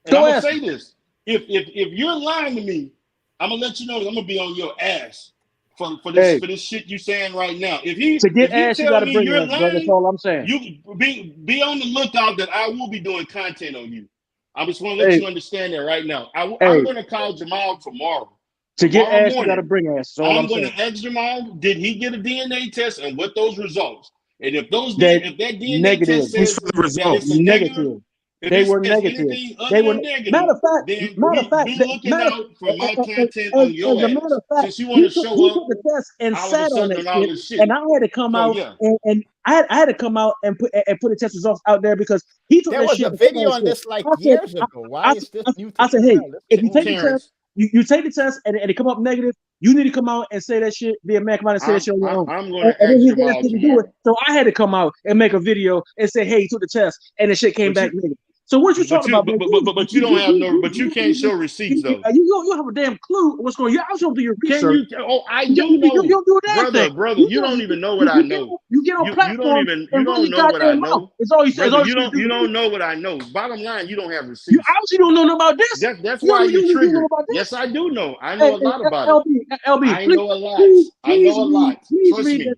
And Go I'm gonna ask say this: if you're lying to me, I'm gonna let you know that I'm gonna be on your ass for this shit you saying right now. If you gotta me bring you're ass, brother. That's lying, all I'm saying. you be on the lookout that I will be doing content on you. I just want to let you understand that right now. I'm gonna call Jamal tomorrow. To get Tomorrow ass, you gotta bring ass. That's all I'm I'm going saying. to ask Jamal, did he get a DNA test and what those results? And if that DNA Negative. test says that it's a Negative. if They it's were negative. anything other They were than negative, matter of fact. then Be looking out for my content on your as a ass. matter of fact, Since you want to show he up took the test and all of a sat on sudden and all that this shit, shit. and I had to come So, out yeah. and I had to come out and put the test results out there because he took There that was shit. a video on this like years ago. Why is this new? I said, hey, if you take the Terrence. test, you take the test and it come up negative, you need to come out and say that shit. Be a man, come out and say that shit on your own. I'm going to And then ask he Jamal asked me to do tomorrow. it, so I had to come out and make a video and say, hey, he took the test and the shit came back negative. So what you talking about? But you don't have no. But you can't show receipts though. You don't have a damn clue what's going on. I was going to do your research. I do know. You don't do that thing. Brother, you don't even know what I know. You get on platform You don't know what I know. It's all you say. Brother, you don't know what I know. Bottom line, you don't have receipts. You obviously don't know about this. That's why you triggered. Yes, I do know. I know a lot about it. I know a lot. I know a lot. Trust me.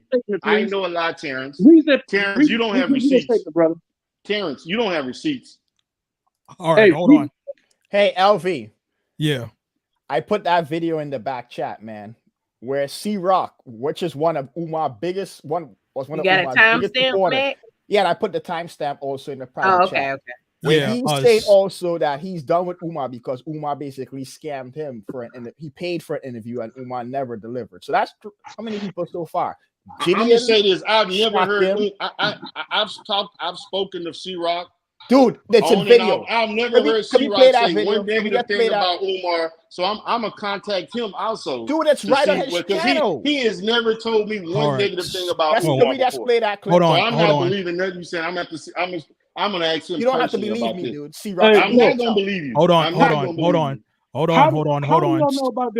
I know a lot, Terrence. Terrence, you don't have receipts. Terrence, you don't have receipts. All right, hold on. Hey, LV. Yeah. I put that video in the back chat, man, where C-Rock, which is one of Umar's biggest, was one of Umar's biggest supporters. Yeah, and I put the timestamp also in the private chat. Okay. Where he said also that he's done with Umar because Umar basically scammed him he paid for an interview and Umar never delivered. So that's how many people so far. I'm gonna say this: I've never heard. I've spoken of C-Rock. Dude, it's a video. I've never heard C-Rock say one negative thing about Umar, so I'm gonna contact him also. Dude, it's right on his channel. He has never told me one negative thing about Umar. Play that clip. Hold on, so I'm not believing nothing you said. I'm gonna ask him. You don't have to believe me, dude. C-Rock. I'm not gonna believe you. Hold on. How do y'all know about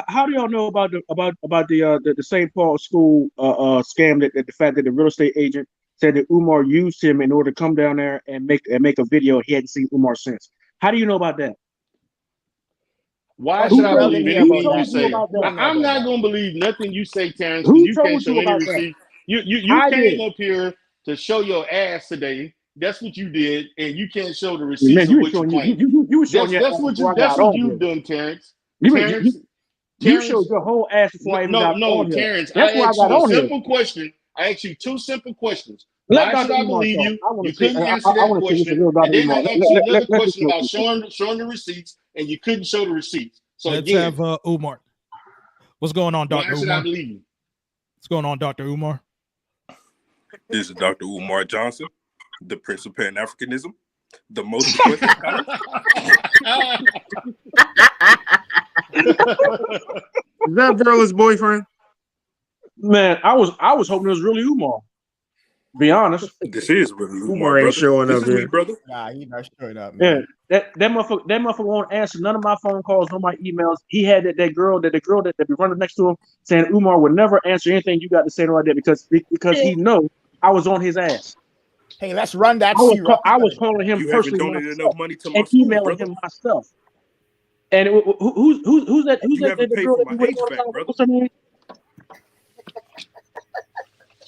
how do y'all know about the St. Paul school scam that the fact that the real estate agent said that Umar used him in order to come down there and make a video. He hadn't seen Umar since. How do you know about that? Why should I believe anything you say? I'm not gonna believe nothing you say, Terrence. Because you can't show any receipt. You came up here to show your ass today. That's what you did, and you can't show the receipts of what you claim. That's what you've done, Terrence. You showed your whole ass before I even got on here. Terrence. That's why I got on here. Simple question. I asked you two simple questions. Why should I believe you? You couldn't answer that question. And then I asked you another question about showing the receipts, and you couldn't show the receipts. So let's have Umar. What's going on, Dr. Why should I believe you? What's going on, Dr. Umar? This is Dr. Umar Johnson, the Prince of Pan-Africanism, the most requested scholar. Is that Daryl's boyfriend? Man, I was hoping it was really Umar. Be honest. This is really Umar ain't showing up here, brother. Nah, he not showing up, man. Yeah, that motherfucker won't answer none of my phone calls, none of my emails. He had that girl that be running next to him saying Umar would never answer anything you got to say like that because he know I was on his ass. Hey, let's run that. I was calling him personally enough money to my and school, emailing brother. him myself. And who's that? Who's that girl that be waiting on? What's her name?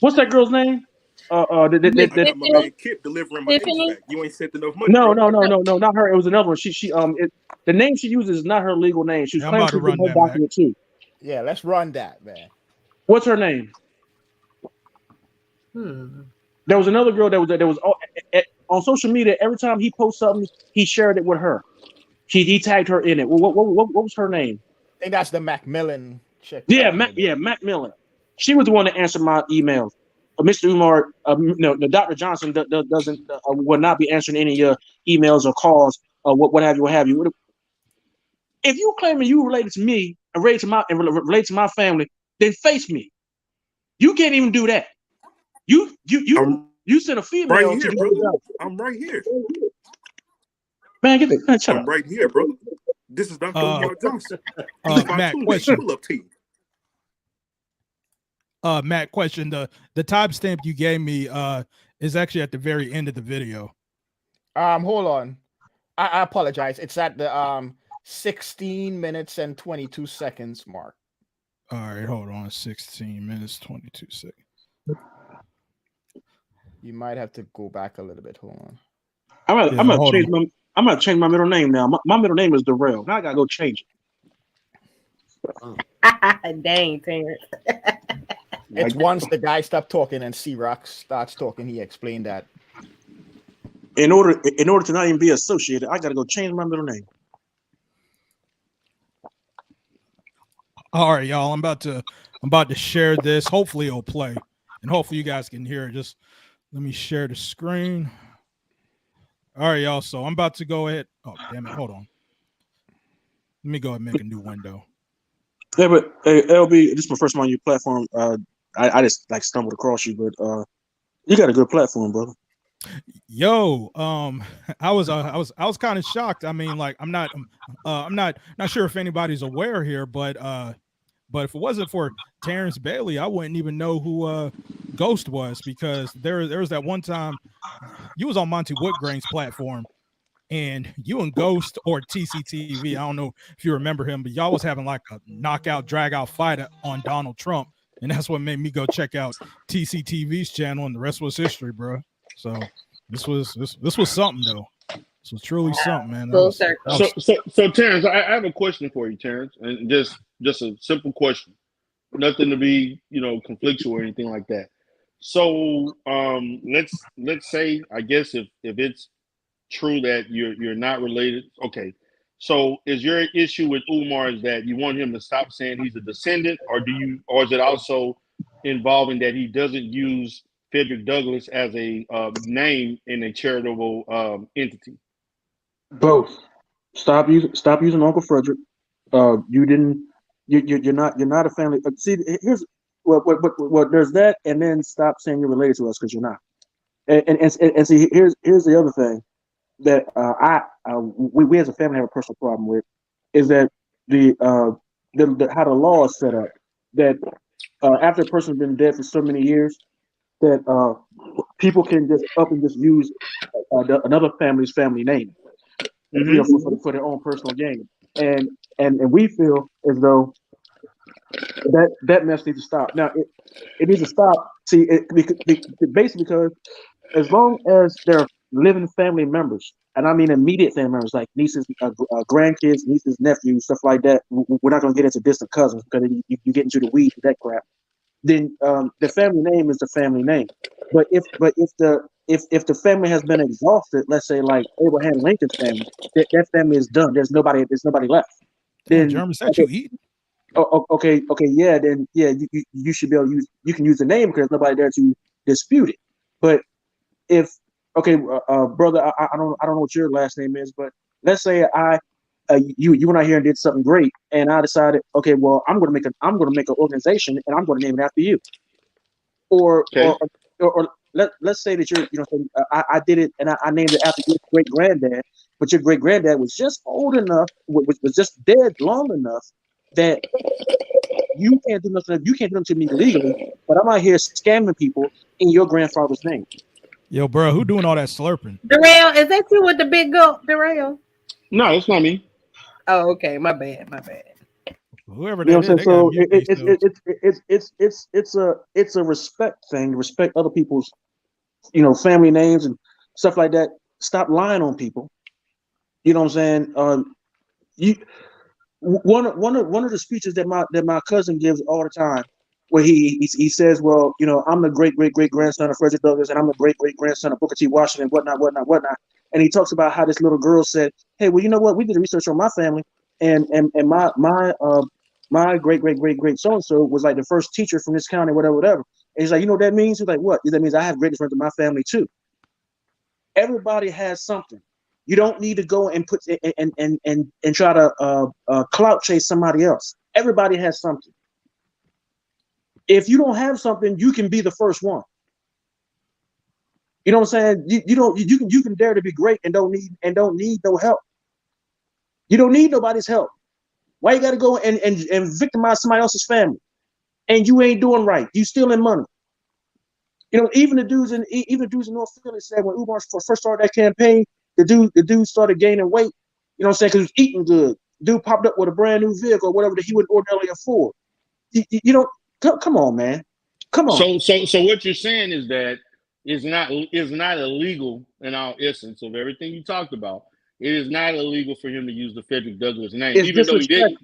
What's that girl's name? Kip delivering my back. You ain't sent enough money. No, not her. It was another one. The name she uses is not her legal name. She's Yeah, I'm claiming about to she's getting run her that, Mac. document too. Yeah, let's run that, man. What's her name? There was another girl that was on social media. Every time he posts something, he shared it with her. He tagged her in it. What was her name? I think that's the Macmillan chick. Yeah, Matt Miller. She was the one that answered my emails. Mr. Umar, no, Dr. Johnson doesn't will not be answering any of your emails or calls or what have you. If you claiming you related to me and related to my family, then face me. You can't even do that. You sent a female right to here, get brother. the job. I'm right here. Man, get the shut I'm up. right here, brother. This is Dr. Umar Johnson. Matt, question. Pull up team. Matt, question. The timestamp you gave me is actually at the very end of the video. Hold on. I apologize. It's at the 16 minutes and 22 seconds mark. All right, hold on. 16 minutes, 22 seconds. You might have to go back a little bit. Hold on. I'm gonna change my middle name now. My middle name is Darryl. Now I gotta go change it. Dang, Terrence. It's once the guy stopped talking and C-Rock starts talking, he explained that. In order to not even be associated, I gotta go change my middle name. All right, y'all. I'm about to share this. Hopefully it'll play. And hopefully you guys can hear it. Just let me share the screen. All right, y'all. So I'm about to go ahead. Oh, damn it. Hold on. Let me go ahead and make a new window. Yeah, but hey, LB, this is my first time on your platform. I just like stumbled across you, but you got a good platform, brother. Yo, I was kind of shocked. I mean, like, I'm not sure if anybody's aware here, but if it wasn't for Terrence Bailey, I wouldn't even know who Ghost was, because there was that one time you was on Monty Woodgrain's platform, and you and Ghost or TCTV, I don't know if you remember him, but y'all was having like a knockout, drag out fight on Donald Trump, and that's what made me go check out TCTV's channel, and the rest was history, bro. So this was something though. This was truly something, man. So Terrence, I have a question for you, Terrence, and just a simple question, nothing to be conflictual or anything like that. So let's say, I guess if it's true that you're not related, okay. So is your issue with Umar is that you want him to stop saying he's a descendant, or is it also involving that he doesn't use Frederick Douglass as a name in a charitable entity? Both. Stop using Uncle Frederick. You're not a family. See, here's what there's that, and then stop saying you're related to us, because you're not. And see, here's the other thing that we as a family have a personal problem with, is that the how the law is set up, that after a person's been dead for so many years, that people can just up and just use another family's family name, for their own personal gain, and we feel as though that mess needs to stop. Now it needs to stop. See, basically because as long as they're living family members, and I mean immediate family members like nieces, grandkids, nieces, nephews, stuff like that. We're not going to get into distant cousins, because you get into the weeds with that crap. Then the family name is the family name. But if the family has been exhausted, let's say like Abraham Lincoln's family, that family is done. There's nobody left. Then German said you eat. Okay, yeah. Then yeah, you should be able to use. You can use the name because there's nobody there to dispute it. But if brother, I don't know what your last name is, but let's say you went out here and did something great, and I decided, okay, well, I'm going to make an organization, and I'm going to name it after you. Or let's say that I did it, and I named it after your great granddad, but your great granddad was just old enough, was just dead long enough that you can't do nothing. You can't do nothing to me legally, but I'm out here scamming people in your grandfather's name. Yo, bro, who doing all that slurping? Darryl, is that you with the big goat, Darryl? No, it's not me. Oh, okay. My bad. Whoever You know that what I'm is, so it's a respect thing. Respect other people's, family names and stuff like that. Stop lying on people. You know what I'm saying? One of the speeches that my cousin gives all the time, where he says, well, you know, I'm the great grandson of Frederick Douglass, and I'm the great grandson of Booker T. Washington, whatnot. And he talks about how this little girl said, hey, well, you know what? We did research on my family, and my great so and so was like the first teacher from this county, whatever. And he's like, you know what that means? He's like, what? That means I have great friends in my family too. Everybody has something. You don't need to go and put and try to clout chase somebody else. Everybody has something. If you don't have something, you can be the first one. You know what I'm saying? You can dare to be great and don't need no help. You don't need nobody's help. Why you got to go and victimize somebody else's family? And you ain't doing right. You stealing money. You know, even the dudes in North Philly said when Umar first started that campaign, the dude started gaining weight. You know what I'm saying? Because he was eating good. Dude popped up with a brand new vehicle, or whatever that he would ordinarily afford. You know, come on, man. Come on. So what you're saying is that is not illegal in our essence of everything you talked about. It is not illegal for him to use the Frederick Douglass name, even though he didn't.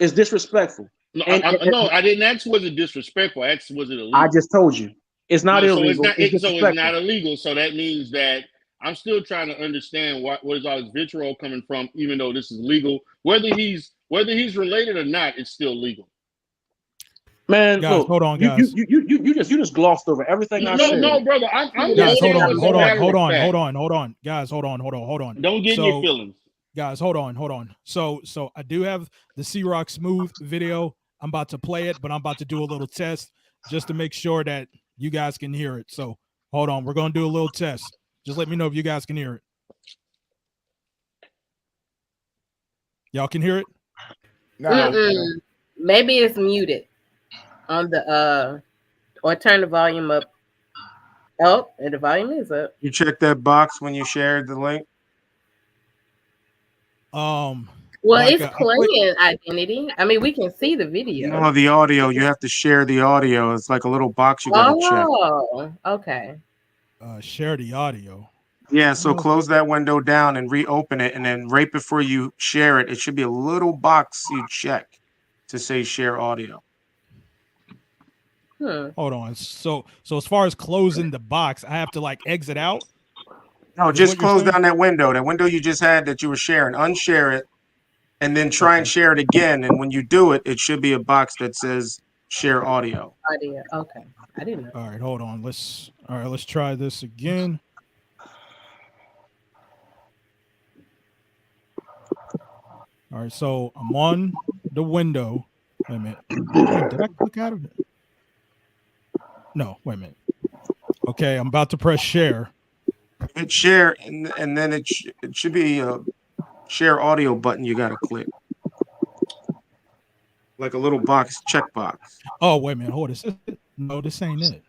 It's disrespectful. No, I didn't ask was it disrespectful. I asked was it illegal. I just told you it's not illegal. So it's not illegal. So that means that I'm still trying to understand what is all this vitriol coming from, even though this is legal. Whether he's related or not, it's still legal. Man, guys, look, hold on, guys. You just glossed over everything I said. No, brother. I'm guys, hold on. Guys, hold on. Don't get in your feelings. Guys, hold on. So I do have the C-Rock Smooth video. I'm about to play it, but I'm about to do a little test just to make sure that you guys can hear it. So hold on. We're going to do a little test. Just let me know if you guys can hear it. Y'all can hear it? No. Maybe it's muted on the or turn the volume up. Oh, and the volume is up. You check that box when you shared the link. Well, like it's playing identity. I mean, we can see the video. No, the audio. You have to share the audio. It's like a little box you gotta check. Oh, okay. Share the audio. Yeah, so close that window down and reopen it, and then right before you share it, it should be a little box you check to say share audio. Hold on. So as far as closing the box, I have to like exit out. No, just close down that window. That window you just had that you were sharing. Unshare it, and then try and share it again. And when you do it, it should be a box that says share audio. Audio. Okay. I didn't know. All right, hold on. Let's try this again. All right, so I'm on the window. Wait a minute. Did I click out of it? No, wait a minute. Okay, I'm about to press share. Hit share, and then it should be a share audio button you got to click. Like a little box, check box. Oh, wait a minute. Hold this. No, this ain't it.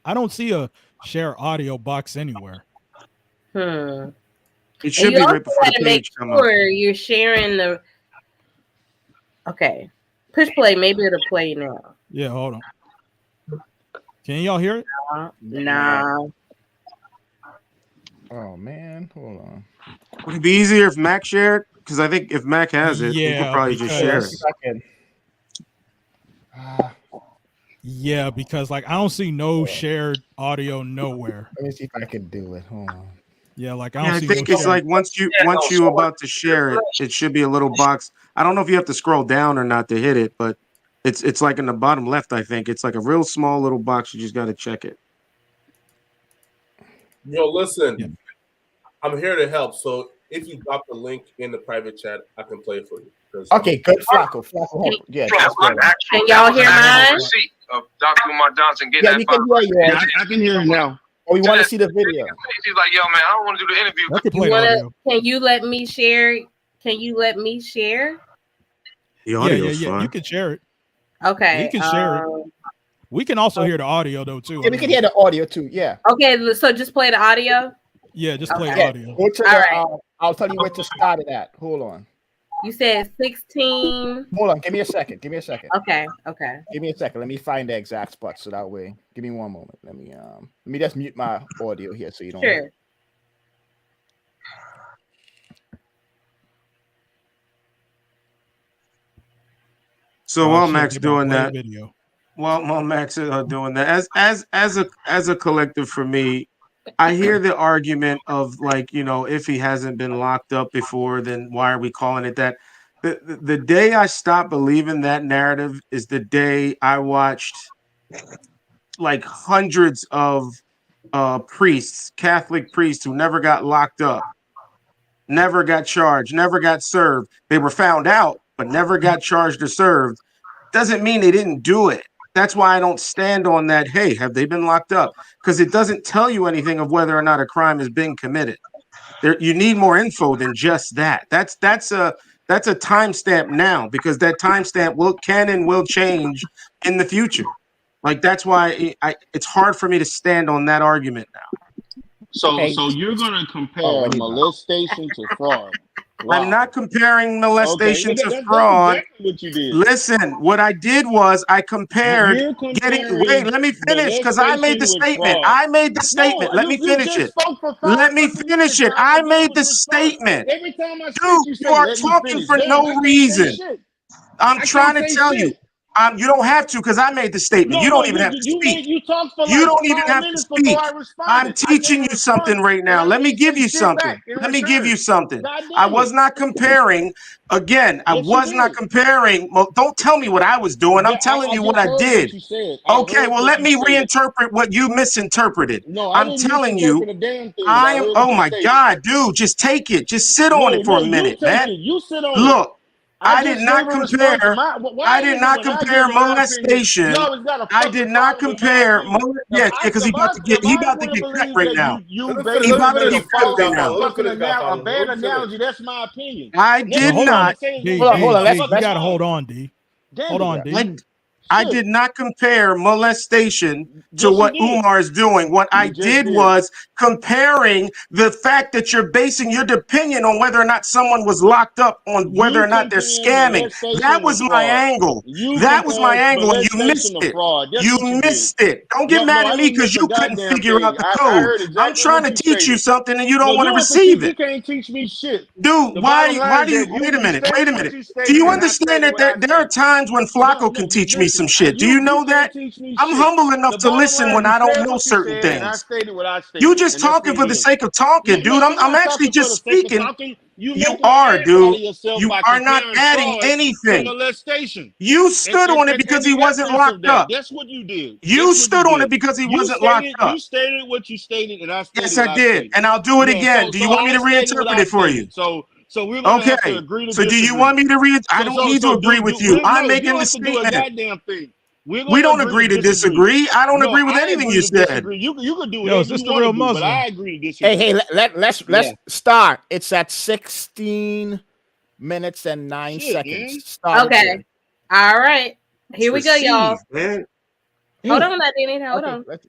I don't see a share audio box anywhere. It should be right before the page come up. You're sharing the. Okay, push play. Maybe it'll play now. Yeah, hold on. Can y'all hear it? No. Oh man, hold on. Would it be easier if Mac shared? Because I think if Mac has it, you could probably just share it. Yeah, because like I don't see no shared audio nowhere. Let me see if I can do it. Hold on. Yeah, like I don't see think it's like once you about to share it, it should be a little box. I don't know if you have to scroll down or not to hit it, but it's like in the bottom left. I think it's like a real small little box. You just got to check it. Yo, listen, I'm here to help. So if you drop the link in the private chat, I can play it for you. Okay, good. Flacco. Yeah. Can y'all hear mine? Of Dr. Umar Johnson getting Yeah, you can hear you. Yeah, I can hear him now. Oh, we want to see the video. He's like, yo, man, I don't want to do the interview. Can you let me share? Can you let me share? The audio's fine. fine. You can share it. Okay. You can share it. We can also hear the audio though too. Yeah, we can hear the audio too. Yeah. Okay, so just play the audio. Yeah, just play the audio. Go to the, I'll tell you where to start it at. Hold on. You said 16. Hold on. Give me a second. Okay. Give me a second. Let me find the exact spot so that way. Give me one moment. Let me just mute my audio here so you don't. Sure. So while Mac's They about to doing play the that, video. while Mac's doing that, as a collective for me, I hear the argument of like, you know, if he hasn't been locked up before, then why are we calling it that? The day I stopped believing that narrative is the day I watched like hundreds of priests, Catholic priests who never got locked up, never got charged, never got served. They were found out, but never got charged or served. Doesn't mean they didn't do it. That's why I don't stand on that. Hey, have they been locked up? Because it doesn't tell you anything of whether or not a crime is being committed. You need more info than just that. That's a timestamp now, because that timestamp can and will change in the future. Like, that's why it's hard for me to stand on that argument now. So you're gonna compare molestation to fraud? Wow. I'm not comparing molestation to that's fraud. exactly what you did. Listen, what I did was I compared wait, let me finish, because I made the statement. I made the statement. Let me finish it. Let me finish it. I made the statement. Every time I Dude, you are talking for no reason. I'm trying to tell you. You don't have to, because I made the statement. You don't even have to speak. You talked for You like don't even 5 have to minutes speak. before I responded. I'm teaching you something right now. Let me give you something. Let me give you something. I was not comparing. Again, I was not comparing. Well, don't tell me what I was doing. I'm telling you what I did. Okay, well, let me reinterpret what you misinterpreted. No, I'm telling you. Oh my God, dude, just take it. Just sit on it for a minute, man. You sit on Look. I just did not never respond to compare. why I did is it not when I compare give my molestation. opinion, you always got a I fucking did not problem with my compare. opinion? Yes, because he about to get cut right now. He about to get cut right now. A bad analogy. That's my opinion. I did not. Hold on. You gotta hold on, D. Hold on, D. I did not compare molestation to what Umar is doing. What I did was comparing the fact that you're basing your opinion on whether or not someone was locked up on whether or not they're scamming. That was my angle. That was my angle, and you missed it. You missed it. Don't get mad at me because you couldn't figure out the code. I'm trying to teach you something, and you don't want to receive it. You can't teach me shit. Dude, why do you wait a minute? Do you understand that there are times when Flacco can teach me some shit? Do you know that? I'm humble enough to listen when I don't know certain things. You just talking for the sake of talking, dude. I'm actually just speaking. You are, dude. You are not adding anything. You stood on it because he wasn't locked up. That's what you did. You stood on it because he wasn't locked up. You stated what you stated, and I stated yes, I did, and I'll do it again. Do you want me to reinterpret it for you? So we're gonna have to agree to so do you want me to read? I don't need to agree with you. I'm making the statement. Goddamn thing. We don't agree to disagree. I don't agree with anything you said. You can do Yo, is this the real Muslim? But I agree to disagree. Hey, let's start. It's at 16 minutes and 9 seconds. Start okay. again. All right. Here we go, y'all. Man. Hold on, Nadine. Hold on. Let's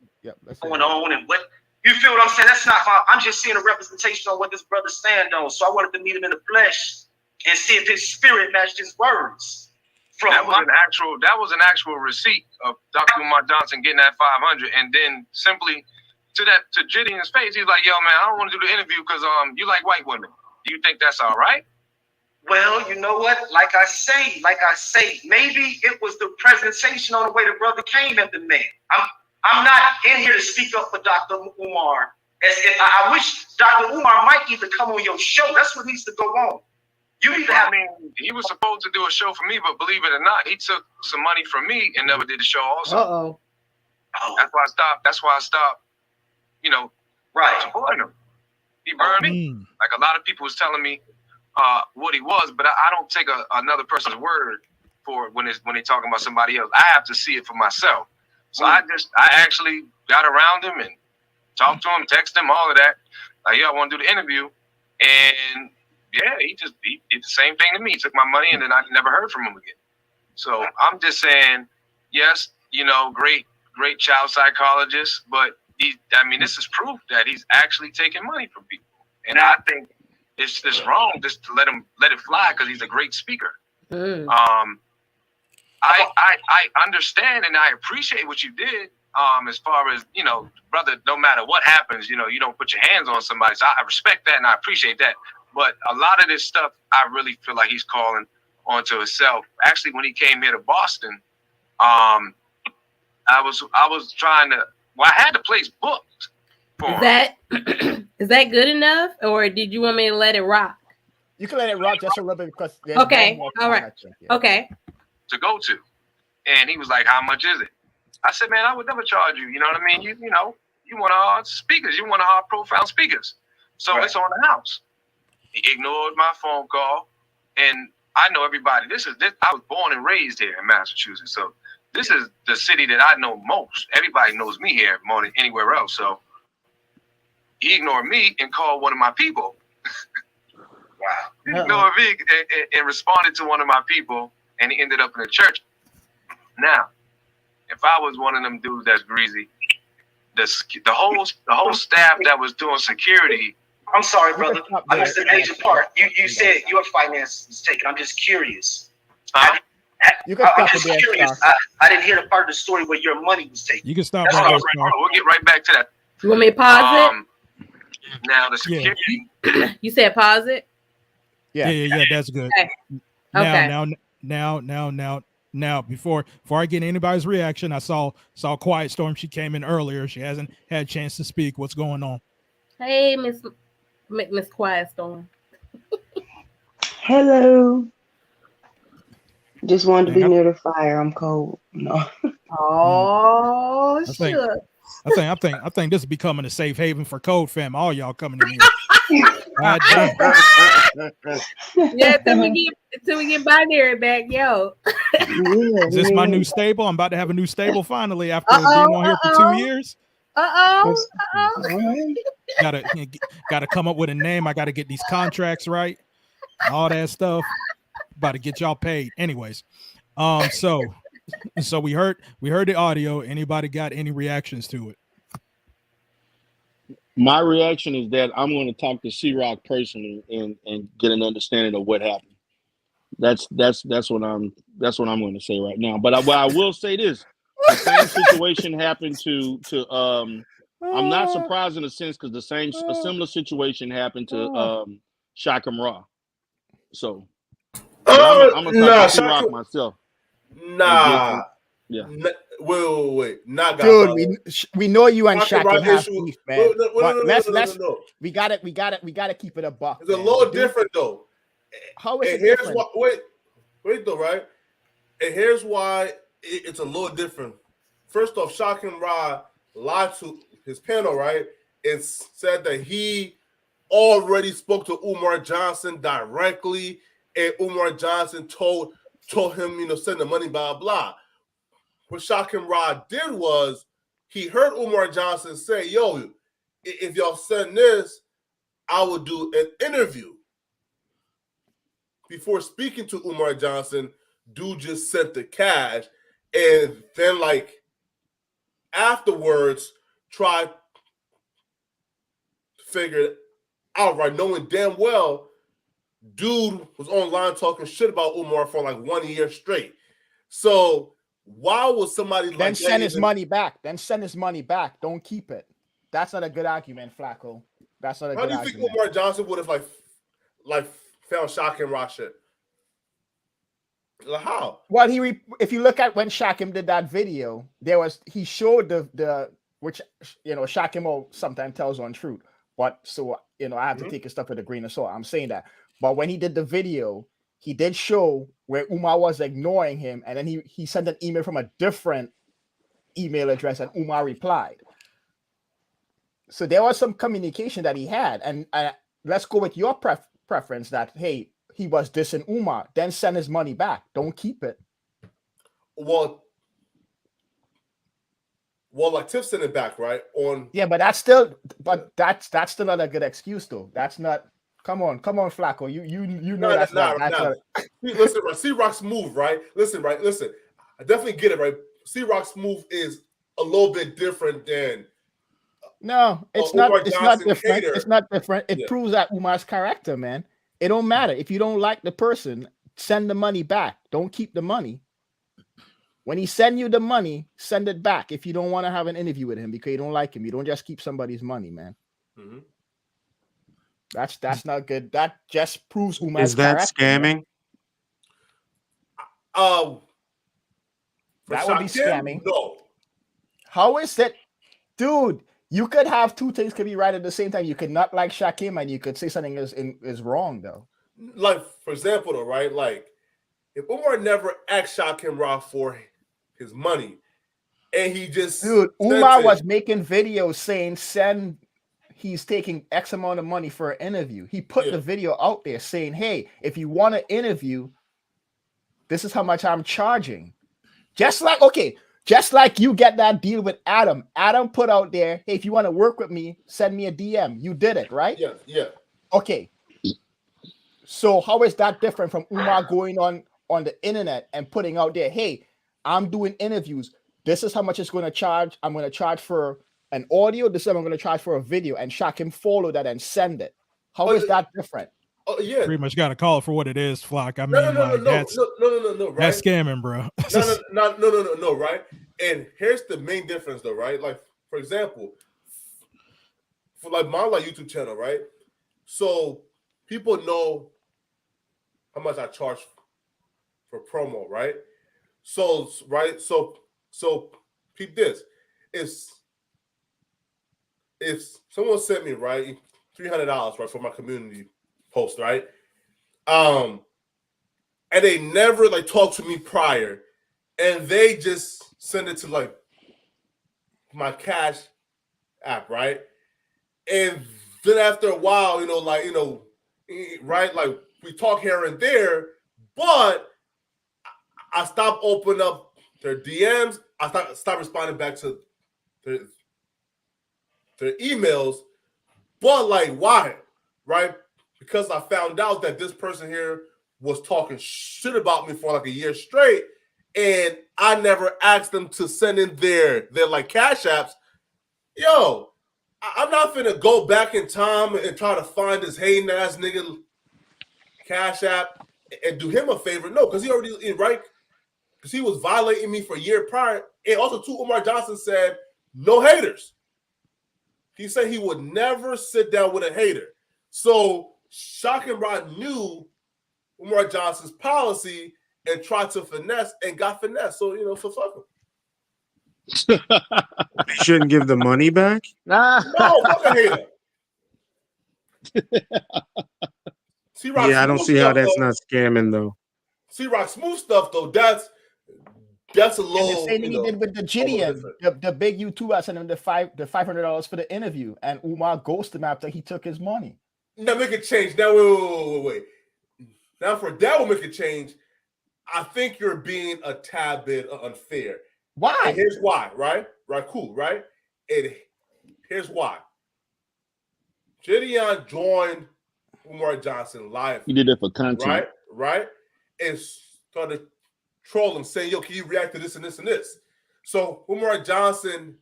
going on and what you feel what I'm saying? That's not my, I'm just seeing a representation on what this brother stand on. So I wanted to meet him in the flesh and see if his spirit matched his words. That was an actual receipt of Dr. Umar Johnson getting that 500, and then simply to Gideon's face, he's like, "Yo, man, I don't want to do the interview because you like white women. Do you think that's all right?" Well, you know what? Like I say, maybe it was the presentation on the way the brother came at the man. I'm not in here to speak up for Dr. Umar. I wish Dr. Umar might either come on your show. That's what needs to go on. You need to have. I mean, he was supposed to do a show for me, but believe it or not, he took some money from me and never did the show also. That's why I stopped. You know, supporting him. He burned me. Like a lot of people was telling me what he was, but I don't take another person's word for when they talking about somebody else. I have to see it for myself. So I actually got around him and talked to him, texted him, all of that. Like, yeah, I want to do the interview, and yeah, he did the same thing to me. He took my money, and then I never heard from him again. So I'm just saying, yes, you know, great child psychologist, but this is proof that he's actually taking money from people. And I think it's just wrong just to let it fly because he's a great speaker. I understand and I appreciate what you did. As far as, you know, brother, no matter what happens, you know, you don't put your hands on somebody. So I respect that and I appreciate that. But a lot of this stuff, I really feel like he's calling onto himself. Actually, when he came here to Boston, I was trying to. Well, I had the place booked for him. Is that good enough, or did you want me to let it rock? You can let it rock just a little bit because there's okay, one more all right, okay. To go to, and he was like, "How much is it?" I said, "Man, I would never charge you. You know what I mean? You know, you want our speakers, you want our profile speakers, so it's on the house." He ignored my phone call, and I know everybody. This. I was born and raised here in Massachusetts, so this is the city that I know most. Everybody knows me here more than anywhere else. So he ignored me and called one of my people. Wow. He ignored me and responded to one of my people, and he ended up in the church. Now, if I was one of them dudes that's greasy, the whole staff that was doing security. I'm sorry, brother. I missed the major part. You said your finance was taken. I'm just curious. I'm just curious. I didn't hear the part of the story where your money was taken. You can stop right there. We'll get right back to that. You want me to pause it? Now the security. You said pause it? Yeah, that's good. Okay. Now, before I get anybody's reaction, I saw Quiet Storm. She came in earlier. She hasn't had a chance to speak. What's going on? Hey, Miss Quiet Storm. Hello. Just wanted to be near the fire. I'm cold. No. Oh, sure. I think this is becoming a safe haven for Code Fam. All y'all coming in here. Yeah, till we get binary back, yo. Is this my new stable? I'm about to have a new stable finally after being on here for 2 years. Gotta come up with a name. I gotta get these contracts right, all that stuff. About to get y'all paid. Anyways, so we heard the audio. Anybody got any reactions to it? My reaction is that I'm going to talk to C-Rock personally and get an understanding of what happened. That's what I'm going to say right now. But I will say this: the same situation happened to I'm not surprised in a sense because a similar situation happened to Shakam Ra. So I'm gonna talk to C-Rock myself. Nah. Yeah. Wait. Not dude. We know you and Shaq have beef, man. No. We got to keep it a buck. It's a little different though. How is it different? Wait though, right? And here's why it's a little different. First off, Shaq Ra lied to his panel, right, and said that he already spoke to Umar Johnson directly, and Umar Johnson told him, send the money, blah blah. What Shakim Ra did was he heard Umar Johnson say, yo, if y'all send this, I will do an interview. Before speaking to Umar Johnson, dude just sent the cash and then afterwards tried to figure it out, right? Knowing damn well dude was online talking shit about Umar for 1 year straight. So why would somebody then send his money back? Then send his money back. Don't keep it. That's not a good argument, Flacco. That's not a good argument. How do you think Umar Johnson would have found Shakim Ra shit? How? Well, if you look at when Shakim did that video, he showed the which Shakim sometimes tells untruth, but so I have to take his stuff with a grain of salt. I'm saying that, but when he did the video, he did show where Umar was ignoring him, and then he sent an email from a different email address, and Umar replied. So there was some communication that he had, and let's go with your preference that, hey, he was dissing Umar, then send his money back. Don't keep it. Well, Tiff sent it back, right? Yeah, but that's still not a good excuse, though. That's not. Come on, Flacco. You know that's not. Listen, right? C-Rock's move, right? Listen. I definitely get it, right? C-Rock's move is a little bit different than. No, it's not. It's not different. It's not different. It proves that Umar's character, man. It don't matter if you don't like the person. Send the money back. Don't keep the money. When he send you the money, send it back. If you don't want to have an interview with him because you don't like him, you don't just keep somebody's money, man. Mm-hmm. That's not good. That just proves Umar's Is that character, scamming? man. That would be scamming. No. How is that, dude? You could have two things could be right at the same time. You could not like Shakim and you could say something is wrong though. Like for example, though, right? Like if Umar never asked Shakim Ra for his money, and he just Umar was making videos saying he's taking X amount of money for an interview. He put the video out there saying, hey, if you want to interview, this is how much I'm charging. Just like you get that deal with Adam. Adam put out there, hey, if you want to work with me, send me a DM. You did it, right? Yeah. Okay. So how is that different from Umar going on the internet and putting out there, hey, I'm doing interviews. This is how much it's going to charge. I'm going to charge for an audio. This is what I'm going to charge for a video. And Shakim follow that and send it. How is that different? Oh yeah. Pretty much got to call it for what it is, Flock. I mean, No, that's right? That's scamming, bro. No, right? And here's the main difference, though, right? Like, for example, for like my YouTube channel, right? So people know how much I charge for promo, right? So keep this. If someone sent me right $300 right for my community post, right? And they never like talked to me prior, and they just send it to like my Cash app, right? And then after a while, right, like we talk here and there, but I stopped opening up their DMs. I stopped responding back to their emails. But like, why? Right? Because I found out that this person here was talking shit about me for like a year straight, and I never asked them to send in their like Cash apps. Yo, I'm not finna go back in time and try to find this hating ass nigga Cash app and do him a favor. No, because he already right. Because he was violating me for a year prior. And also, too, Umar Johnson said no haters. He said he would never sit down with a hater. So Shakim Ra knew Umar Johnson's policy and tried to finesse and got finesse. So, so fuck him. He shouldn't give the money back? No, fuck a hater. Yeah, I don't see how that's not scamming, though. C-Rock smooth stuff, though, that's a little. And the same thing he did with the Gideon, the big YouTuber sent him the $500 for the interview, and Umar ghosted him after he took his money. Now make a change. Now wait. Now for that will make a change. I think you're being a tad bit unfair. Why? And here's why. Right. Cool. Right. And here's why. Gideon joined Umar Johnson live. He did it for content. Right. And started trolling, saying, yo, can you react to this and this and this? So Umar Johnson,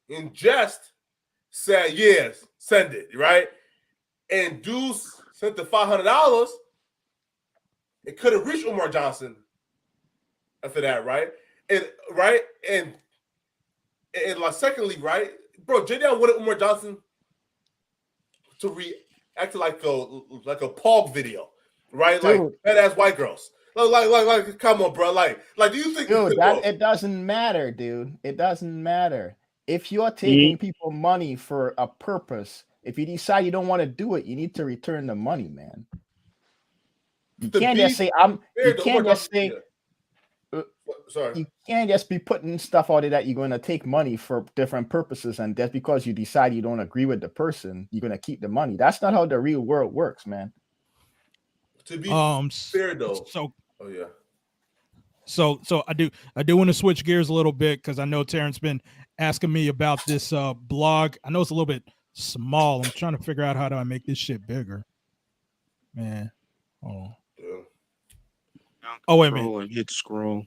in jest, said, yes, send it, right? And Deuce sent the $500. It couldn't reach Umar Johnson after that, right? And like secondly, right? Bro, J-Down wanted Umar Johnson to react to like a Pog video, right? Dude. Like badass white girls. Like, come on, bro. Like, do you think, dude, it doesn't matter, dude. It doesn't matter. If you're taking people money for a purpose, if you decide you don't want to do it, you need to return the money, man. You can't just say You can't just say. Sorry. You can't just be putting stuff out there that you're going to take money for different purposes, and just because you decide you don't agree with the person, you're going to keep the money. That's not how the real world works, man. To be fair, though. Oh yeah. So I do want to switch gears a little bit because I know Terrence been asking me about this blog. I know it's a little bit small. I'm trying to figure out how do I make this shit bigger. Man. Oh wait a minute. Hit scroll.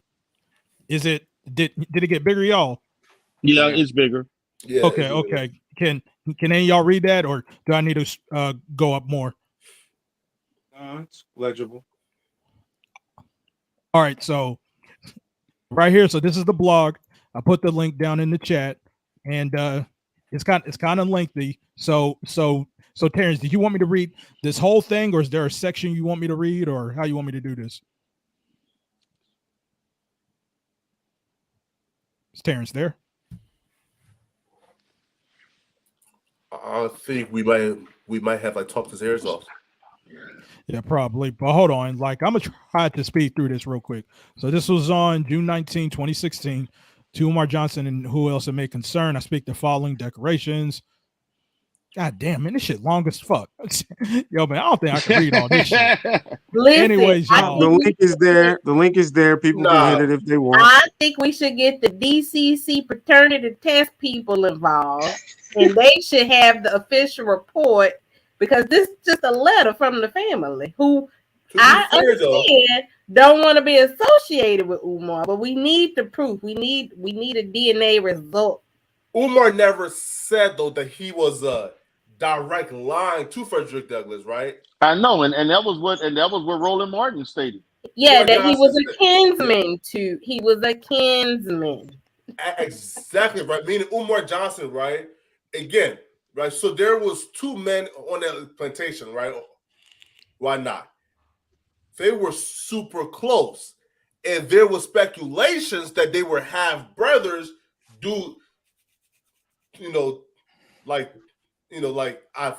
Is it did it get bigger, y'all? Yeah, it's bigger. Yeah. Okay. Can any of y'all read that, or do I need to go up more? It's legible. All right, so right here. So this is the blog. I put the link down in the chat, and it's kind of lengthy. So Terrence, did you want me to read this whole thing, or is there a section you want me to read, or how you want me to do this? Is Terrence there? I think we might have like talked his ears off. Yeah, probably. But hold on. Like, I'm going to try to speed through this real quick. So this was on June 19, 2016. To Umar Johnson and who else it may concern, I speak the following declarations. God damn, man, this shit long as fuck. Yo, man, I don't think I can read all this shit. Listen, Anyways, y'all. The link is there. The link is there. People can hit it if they want. I think we should get the DCC fraternity test people involved, and they should have the official report, because this is just a letter from the family who I understand don't want to be associated with Umar, but we need the proof. We need a DNA result. Umar never said though that he was a direct line to Frederick Douglass, right? I know, and that was what Roland Martin stated. Yeah, that he was a kinsman to. He was a kinsman. Exactly right. Meaning Umar Johnson, right? Again, right. So there was two men on that plantation, right? Why not? They were super close, and there was speculations that they were half brothers. Like I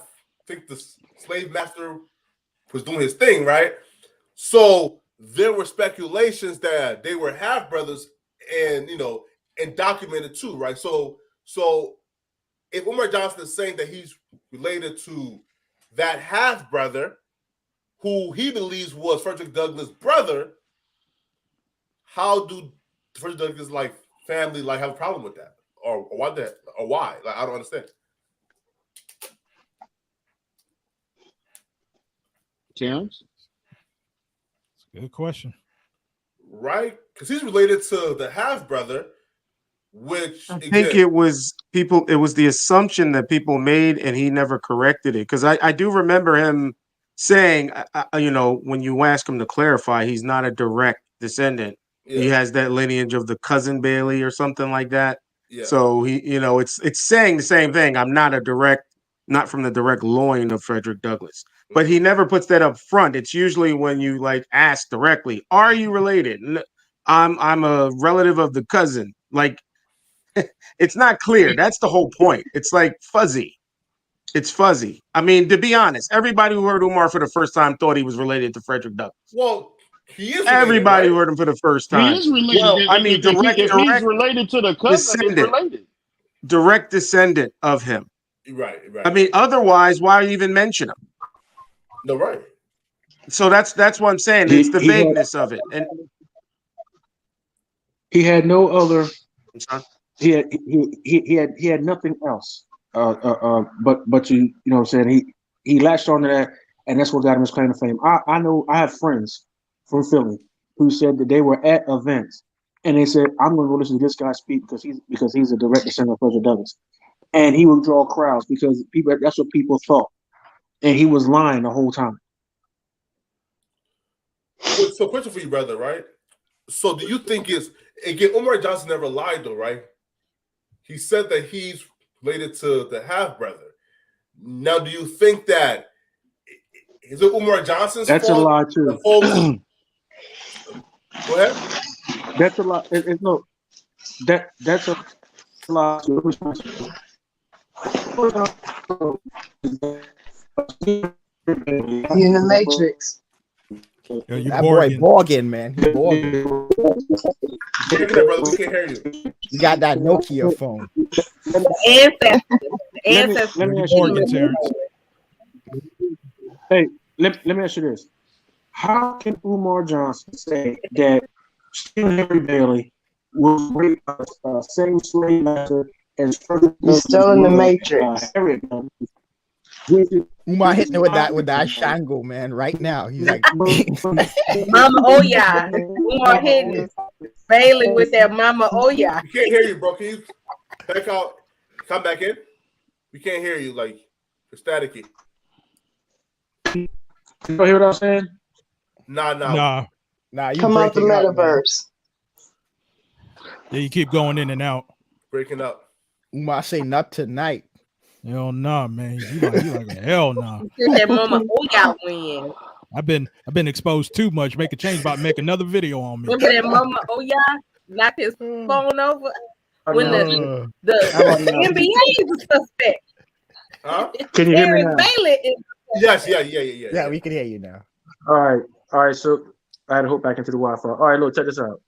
think the slave master was doing his thing, right? So there were speculations that they were half brothers, and documented too, right? So if Umar Johnson is saying that he's related to that half brother, who he believes was Frederick Douglass' brother, how do Frederick Douglass family have a problem with that, or why that, or why? I don't understand. Terrence? Good question. Right? Because he's related to the half brother, which I think it was the assumption that people made, and he never corrected it. Because I do remember him saying, when you ask him to clarify, he's not a direct descendant. Yeah. He has that lineage of the cousin Bailey or something like that. Yeah. So he, it's saying the same thing. I'm not not from the direct loin of Frederick Douglass. But he never puts that up front. It's usually when you ask directly, "Are you related?" I'm a relative of the cousin. It's not clear. That's the whole point. It's fuzzy. It's fuzzy. I mean, to be honest, everybody who heard Umar for the first time thought he was related to Frederick Douglass. Well, he is. Everybody who heard him for the first time. He is related. Well, I mean, if he's related to the cousin, he's related. Direct descendant of him. Right. I mean, otherwise, why even mention him? No, right. So that's what I'm saying. It's the vagueness of it, and he had no other. He had nothing else. But to what I'm saying, he latched onto that, and that's what got him his claim to fame. I know I have friends from Philly who said that they were at events and they said, "I'm going to go listen to this guy speak because he's a direct descendant of Frederick Douglass," and he would draw crowds because that's what people thought, and he was lying the whole time. So, question for you, brother, right? So, do you think again? Umar Johnson never lied, though, right? He said that he's related to the half brother. Now, do you think that is it Umar Johnson's That's fault? a lie too. Go ahead. That's a lie. That's a lie. In the Matrix. That boy Borgin, man. Borgin. We can't hear you. You got that Nokia phone. Let me ask you this. Hey, let me ask you this. How can Umar Johnson say that Stephen Henry Bailey was raped by the same slave master as Frederick Douglass? Still in the Matrix. Umar hitting it with that Shango, man, right now. He's like, Mama Oya. Umar hitting Bailey with that Mama Oya. We can't hear you, bro. Can you back out? Come back in. We can't hear you. It's staticky. You don't hear what I'm saying? Nah. You come out the metaverse. Yeah, you keep going in and out. Breaking up. Umar say not tonight. Hell nah, man. You like hell nah. That Mama Oya win. I've been exposed too much. Make a change about make another video on me. Remember that Mama Oya knocked his phone over? when now? the How about now? NBA is a suspect. Huh? Can you hear me now? Bailey is Yes, yeah. Yeah, we can hear you now. All right. So I had to hook back into the Wi-Fi. All right, look, check this out.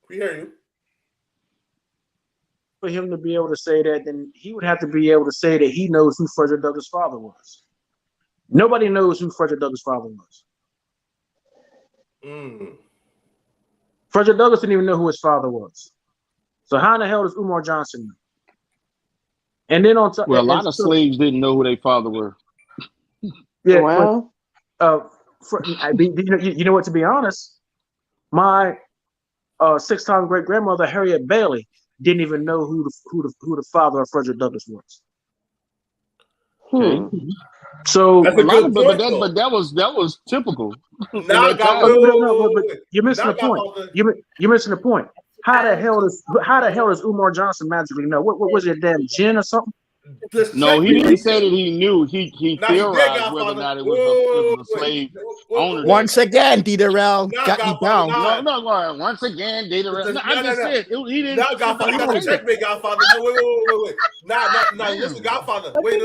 We hear you. For him to be able to say that, then he would have to be able to say that he knows who Frederick Douglass' father was. Nobody knows who Frederick Douglass' father was. Frederick Douglass didn't even know who his father was. So how in the hell does Umar Johnson know? And then on top, Well, a lot of slaves didn't know who their father were. Yeah, Well, you know what? To be honest, my 6-time great grandmother Harriet Bailey didn't even know who the father of Frederick Douglass was. Okay. So a lot of, but that was typical. Now, you're missing the point. You're missing the point. How the hell does Umar Johnson magically know? What was it, damn jinn or something? No, he didn't say that he knew. He theorized whether or not it was a slave owner. Once again, Darryl got me down. No. Once again, Darryl. No, I just said he didn't. Now, Godfather, you got to checkmate, Godfather. No, wait. Now, listen, Godfather. Wait.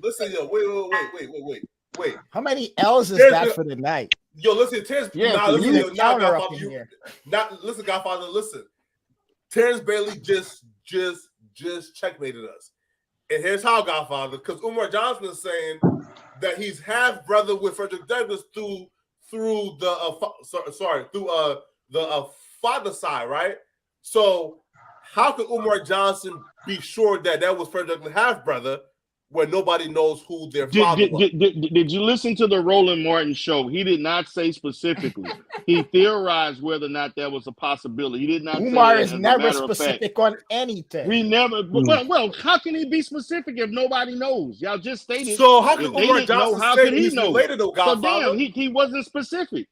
Listen, wait. How many L's is that for the night? Yo, listen, Terrence. Listen, Godfather. Listen. Terrence Bailey just checkmated us, and here's how, Godfather. Because Umar Johnson is saying that he's half brother with Frederick Douglass through the father side, right? So how could Umar Johnson be sure that was Frederick Douglass' half brother when nobody knows who their father was? Did you listen to the Roland Martin show? He did not say specifically. He theorized whether or not that was a possibility. He did not. Umar say is never specific on anything. He never. Well, how can he be specific if nobody knows? Y'all just stated. So how can Umar Johnson know, how say could he he's know? related to Godfather? So damn, he wasn't specific.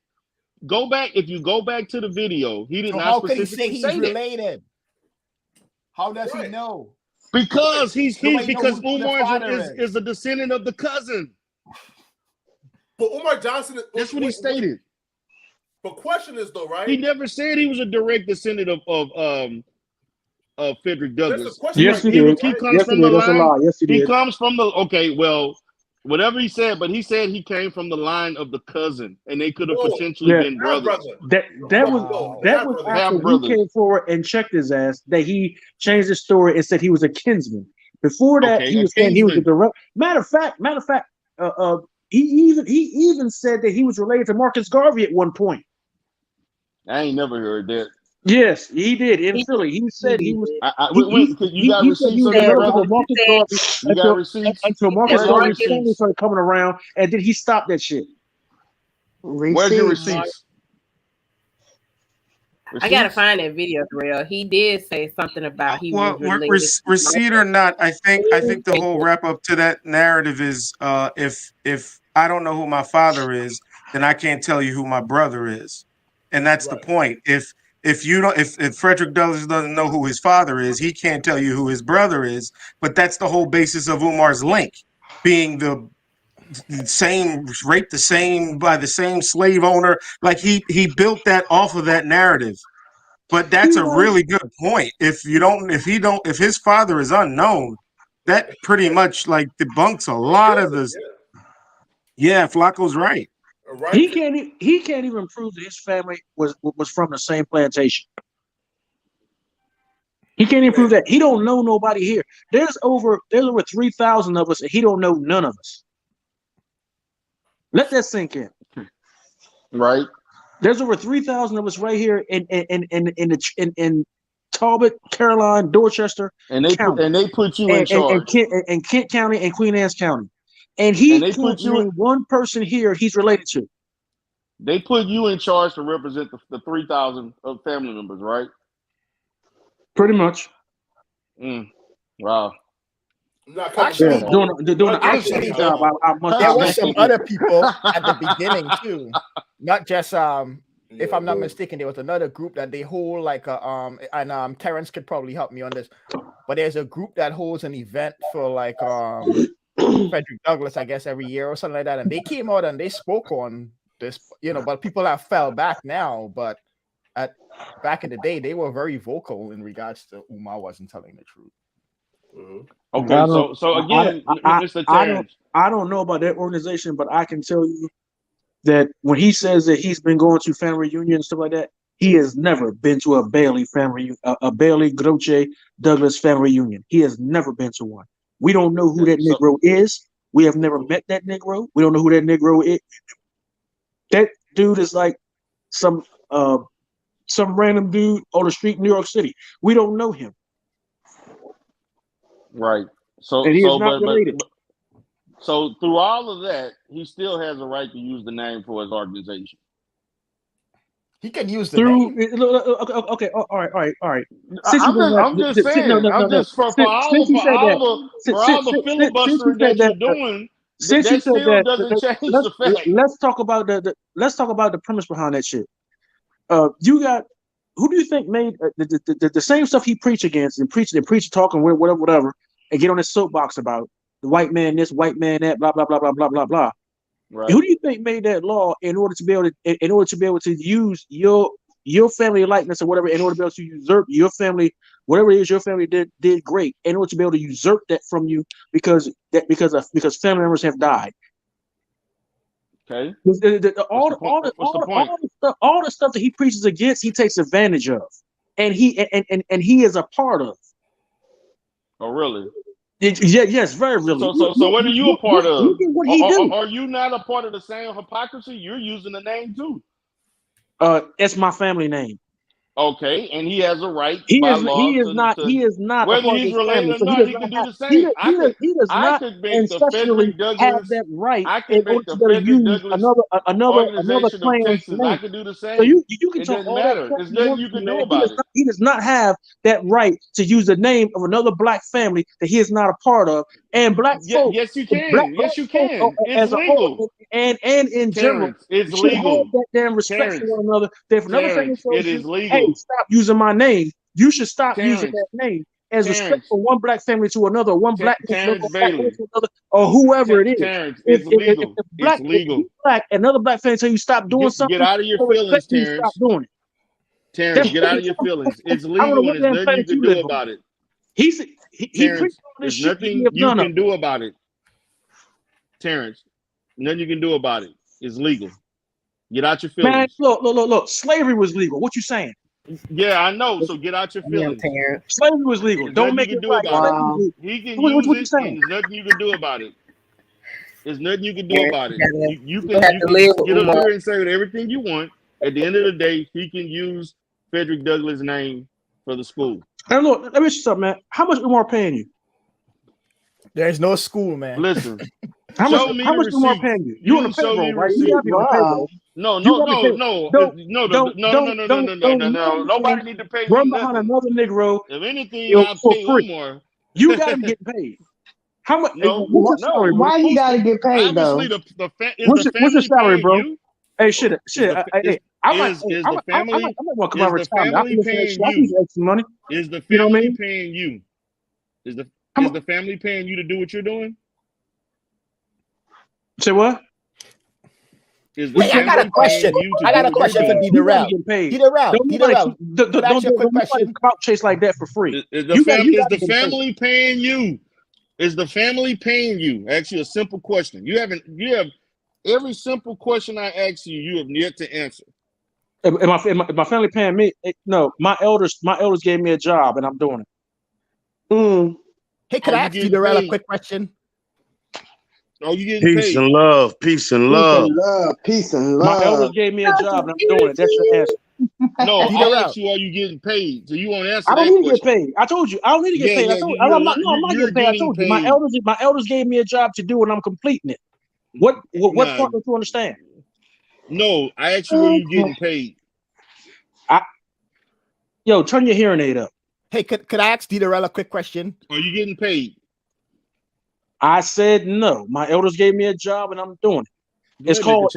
Go back. If you go back to the video, he did not. How could he specifically say he's related? How does he know? Because because Umar is is a descendant of the cousin. But Umar Johnson. That's what he stated. But question is though, right? He never said he was a direct descendant of Frederick Douglass. Yes, he did. He comes from the That's a line. lie. Yes, he did. He comes from the whatever he said, but he said he came from the line of the cousin, and they could have potentially been brothers. That was after he came forward and checked his ass that he changed his story and said he was a kinsman. Before that, he was saying he was a direct. Matter of fact, he even said that he was related to Marcus Garvey at one point. I ain't never heard that. Yes, he did in Philly. He said he was. You got receipts on that, brother? Until Marcus Garvey's family started coming around, and then he stopped that shit. Where's your receipts? I gotta find that video, Darryl. He did say something about he was related. Receipt or not, I think the whole wrap up to that narrative is if I don't know who my father is, then I can't tell you who my brother is, and that's the point. If Frederick Douglass doesn't know who his father is, he can't tell you who his brother is. But that's the whole basis of Umar's link, being the same, raped by the same slave owner. Like he built that off of that narrative. But that's a really good point. If his father is unknown, that pretty much like debunks a lot of this. Yeah, Flacco's right. Right. He can't even prove that his family was from the same plantation. He can't even prove that. He don't know nobody here. There's over 3,000 of us, and he don't know none of us. Let that sink in. Right. There's over 3,000 of us right here in Talbot, Caroline, Dorchester, and they put you in charge. And Kent County and Queen Anne's County. And he can't name one person here he's related to. They put you in charge to represent the 3,000 of family members, right? Pretty much. Wow. Actually, doing an outstanding job. There were some other people at the beginning too. Not just if I'm not mistaken, there was another group that they hold like and Terrence could probably help me on this. But there's a group that holds an event for like Frederick Douglass, I guess, every year or something like that. And they came out and they spoke on this, but people have fell back now. But back in the day, they were very vocal in regards to Umar wasn't telling the truth. Okay, so again, Mr. Terrence, I don't know about that organization, but I can tell you that when he says that he's been going to family reunions and stuff like that, he has never been to a Bailey family, a Bailey Groche Douglas family reunion. He has never been to one. We don't know who that Negro is. We have never met that Negro. We don't know who that Negro is. That dude is like some random dude on the street in New York City. We don't know him. Right. So, and he is not but related. So through all of that, he still has a right to use the name for his organization. He can use the name. Okay. All right. I'm just saying. For all the filibustering that you're doing, that still doesn't change the fact. Let's talk about the premise behind that shit. You got, who do you think made the same stuff he preached against and preach talking whatever, and get on his soapbox about the white man this, white man that, blah blah blah blah blah blah blah. Right. Who do you think made that law in order to be able to use your family likeness or whatever, in order to be able to usurp your family, whatever it is your family did great, in order to be able to usurp that from you because family members have died? Okay. All the stuff that he preaches against, he takes advantage of, and he is a part of. Oh, really? Yes, very really. So what are you a part of? Look at what he do. Are you not a part of the same hypocrisy? You're using the name too. It's my family name. Okay, and he has a right. He is not. Whether he's related or not, he can do the same. He does not ancestry have that right. I can make the Frederick Douglass another clan's name. I can do the same. So you can it talk doesn't all matter. that. There's nothing you can do about it. He does not have that right to use the name of another black family that he is not a part of. And black folk, yes, you can. Yes, you can. It's legal. And in general, it's should legal. have that damn respect for one another. If another family tells it is you, legal. hey, stop using my name, you should stop using that name as respect for one black family to another, one black family to another, or whoever it is. It's legal. It's legal. Black, another black family tell you stop doing something. Get out of your feelings, Terrence. Stop doing it. Terrence, get out of your feelings. It's legal and there's nothing you can do about it. Terrence, there's nothing you can do about it. Terrence, nothing you can do about it. It's legal. Get out your feelings. Man, look. Slavery was legal. What you saying? Yeah, I know. So get out your feelings. Slavery was legal. Don't make it right. He can use it, and there's nothing you can do about it. There's nothing you can do about it. You can get up here and say everything you want. At the end of the day, he can use Frederick Douglass' name for the school. Hey, look, let me ask you something, man. How much Umar paying you? There's no school, man. Listen. How much Umar paying you? You on the payroll, right? You gotta be on the payroll. No. Nobody need to pay run you behind nothing. another Negro. If anything, I pay Umar. You gotta get paid. How much? What's your salary, bro? Why you gotta get paid though? What's your salary, bro? Hey, shit. I might want to come out of retirement. I need extra money. Is the family paying you? Is the family paying you to do what you're doing? Say what? Wait, I got a question. I got a question for Darryl. Darryl, don't get quick question. Chase like that for free. Is the family paying you? Is the family paying you? Ask you a simple question. You have every simple question I ask you, you have yet to answer. Am my family paying me? No, my elders gave me a job and I'm doing it. Hey, could I ask you, Darryl, a quick question? Oh, you getting peace paid? And love, peace and love. Peace and love. My elders gave me a job and I'm doing it. That's your answer. No, I asked you, are you getting paid? So you won't answer. I don't need to get paid. I told you. I don't need to get paid. I'm not getting paid. I told you. My elders gave me a job to do and I'm completing it. What part don't you understand? No, I asked you, are you getting paid? Yo, turn your hearing aid up. Hey, could I ask Darryl a quick question? Are you getting paid? I said no. My elders gave me a job and I'm doing it. It's called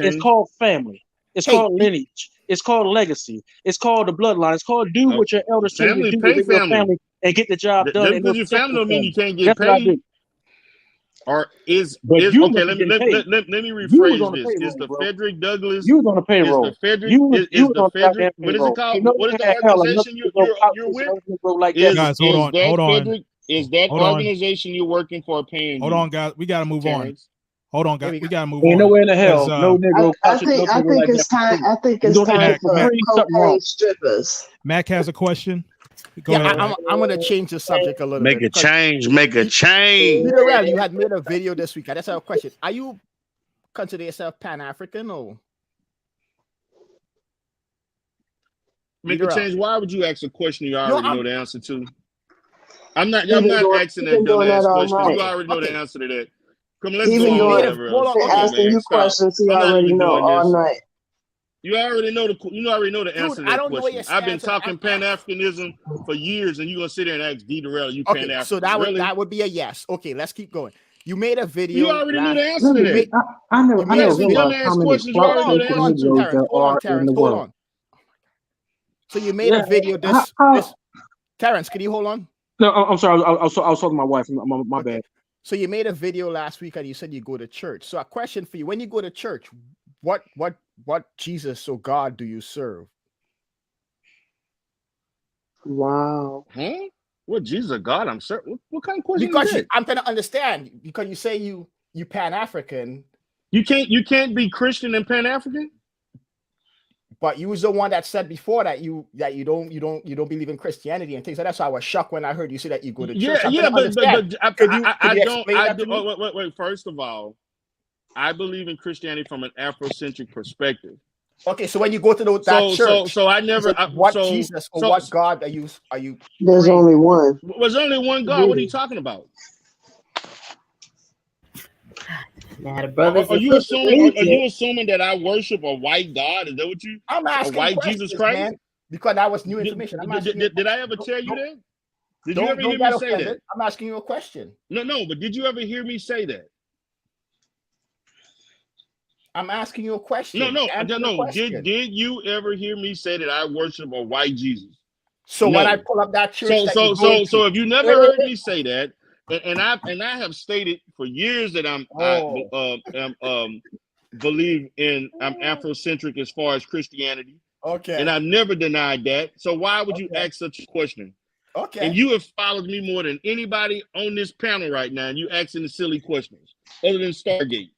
family. It's called lineage. It's called legacy. It's called the bloodline. It's called do what your elders tell you to do with your family and get the job done. Just because your family don't mean you can't get paid. Or is But is you okay? must Let have me been paid. let me You was rephrase on the this. Is payroll, the bro. Frederick Douglass? You was on the Is payroll. the Frederick? You was Is the on the Frederick? goddamn What is it payroll. called? Ain't no What is way in the the hell another organization Negro you're politician, with? another Negro like that. Is Guys, hold on, that hold on, Frederick? Is that hold on, organization you're working for paying hold you, on, guys. We gotta move on. Terrence? Hold on, guys. We gotta move Ain't on. nowhere in the Because hell no Negro politician, no I Negro think like that it's for time. free. I think You it's doing that time shit for for free? Something cocaine wrong. strippers. Mac has a question. Go Yeah, ahead, Mac. I'm gonna change the subject a little Make bit a because change. Make a change. Darryl, you had made a video this week. I just have a question. Are you consider yourself Pan-African or Make a Darryl? change. Why would you ask a question you No, already know the answer to? I'm not He been asking that doing that dumbass all question because you night. already know the Okay. answer to that. Come, let's He go been on, doing. whatever Hold else. on. Been Come Okay. on, asking man. you Stop. questions he I'm not already even know doing all this. night. You already know the answer to I that don't know where question. you I've been stand. So talking Pan-Africanism for years, and you're gonna sit there and ask D. Darrell, you okay, so Pan-African? Really? that would be a yes. Okay, let's keep going. You made a You video already knew last. the answer to You that. made I you You made a never asking video. realized how dumbass many questions you Hold already on, know the clout-chasing hold answer on, to. Negroes Terrence. there Hold on, are in Terrence. the Hold world. on. So you made Yeah, a video. This. Terrence, can you hold on? No, I'm sorry. I was talking to my wife. My Okay. bad. So you made a video last week and you said you go to church. So a question for you: when you go to church, what Jesus or God do you serve? Wow. Huh? What Jesus or God? I'm certain. What kind of question is Because that? I'm trying to understand. Because you say you Pan-African, You can't be Christian and Pan-African. but you was the one that said before that you don't believe in Christianity and things like that. So I was shocked when I heard you say that you go to church. Yeah, I'm yeah, trying to but understand. I Could you don't. explain I that do. to me? Oh, wait. First of all, I believe in Christianity from an Afrocentric perspective. Okay, so when you go to that church, So I never. what Jesus or what God are you There's praying? only one. Was only one God. What are you talking about? Now the brothers Are and you sisters assuming? need Are you. you assuming that I worship a white God? Is that what you? I'm A asking white Jesus questions, Christ? man, because that was new information. I'm asking you. Did I ever tell you that? Did you ever Don't hear me get say offended. that? I'm asking you a question. No. But did you ever hear me say that? I'm asking you a question. No. Answer the question. Did you ever hear me say that I worship a white Jesus? So when I No. pull up that church So that you go into, if you never heard me say that, and I have stated for years that I'm Afrocentric as far as Christianity, okay, and I've never denied that. So why would you ask such a question? Okay. And you have followed me more than anybody on this panel right now, and you asking the silly questions other than Stargate.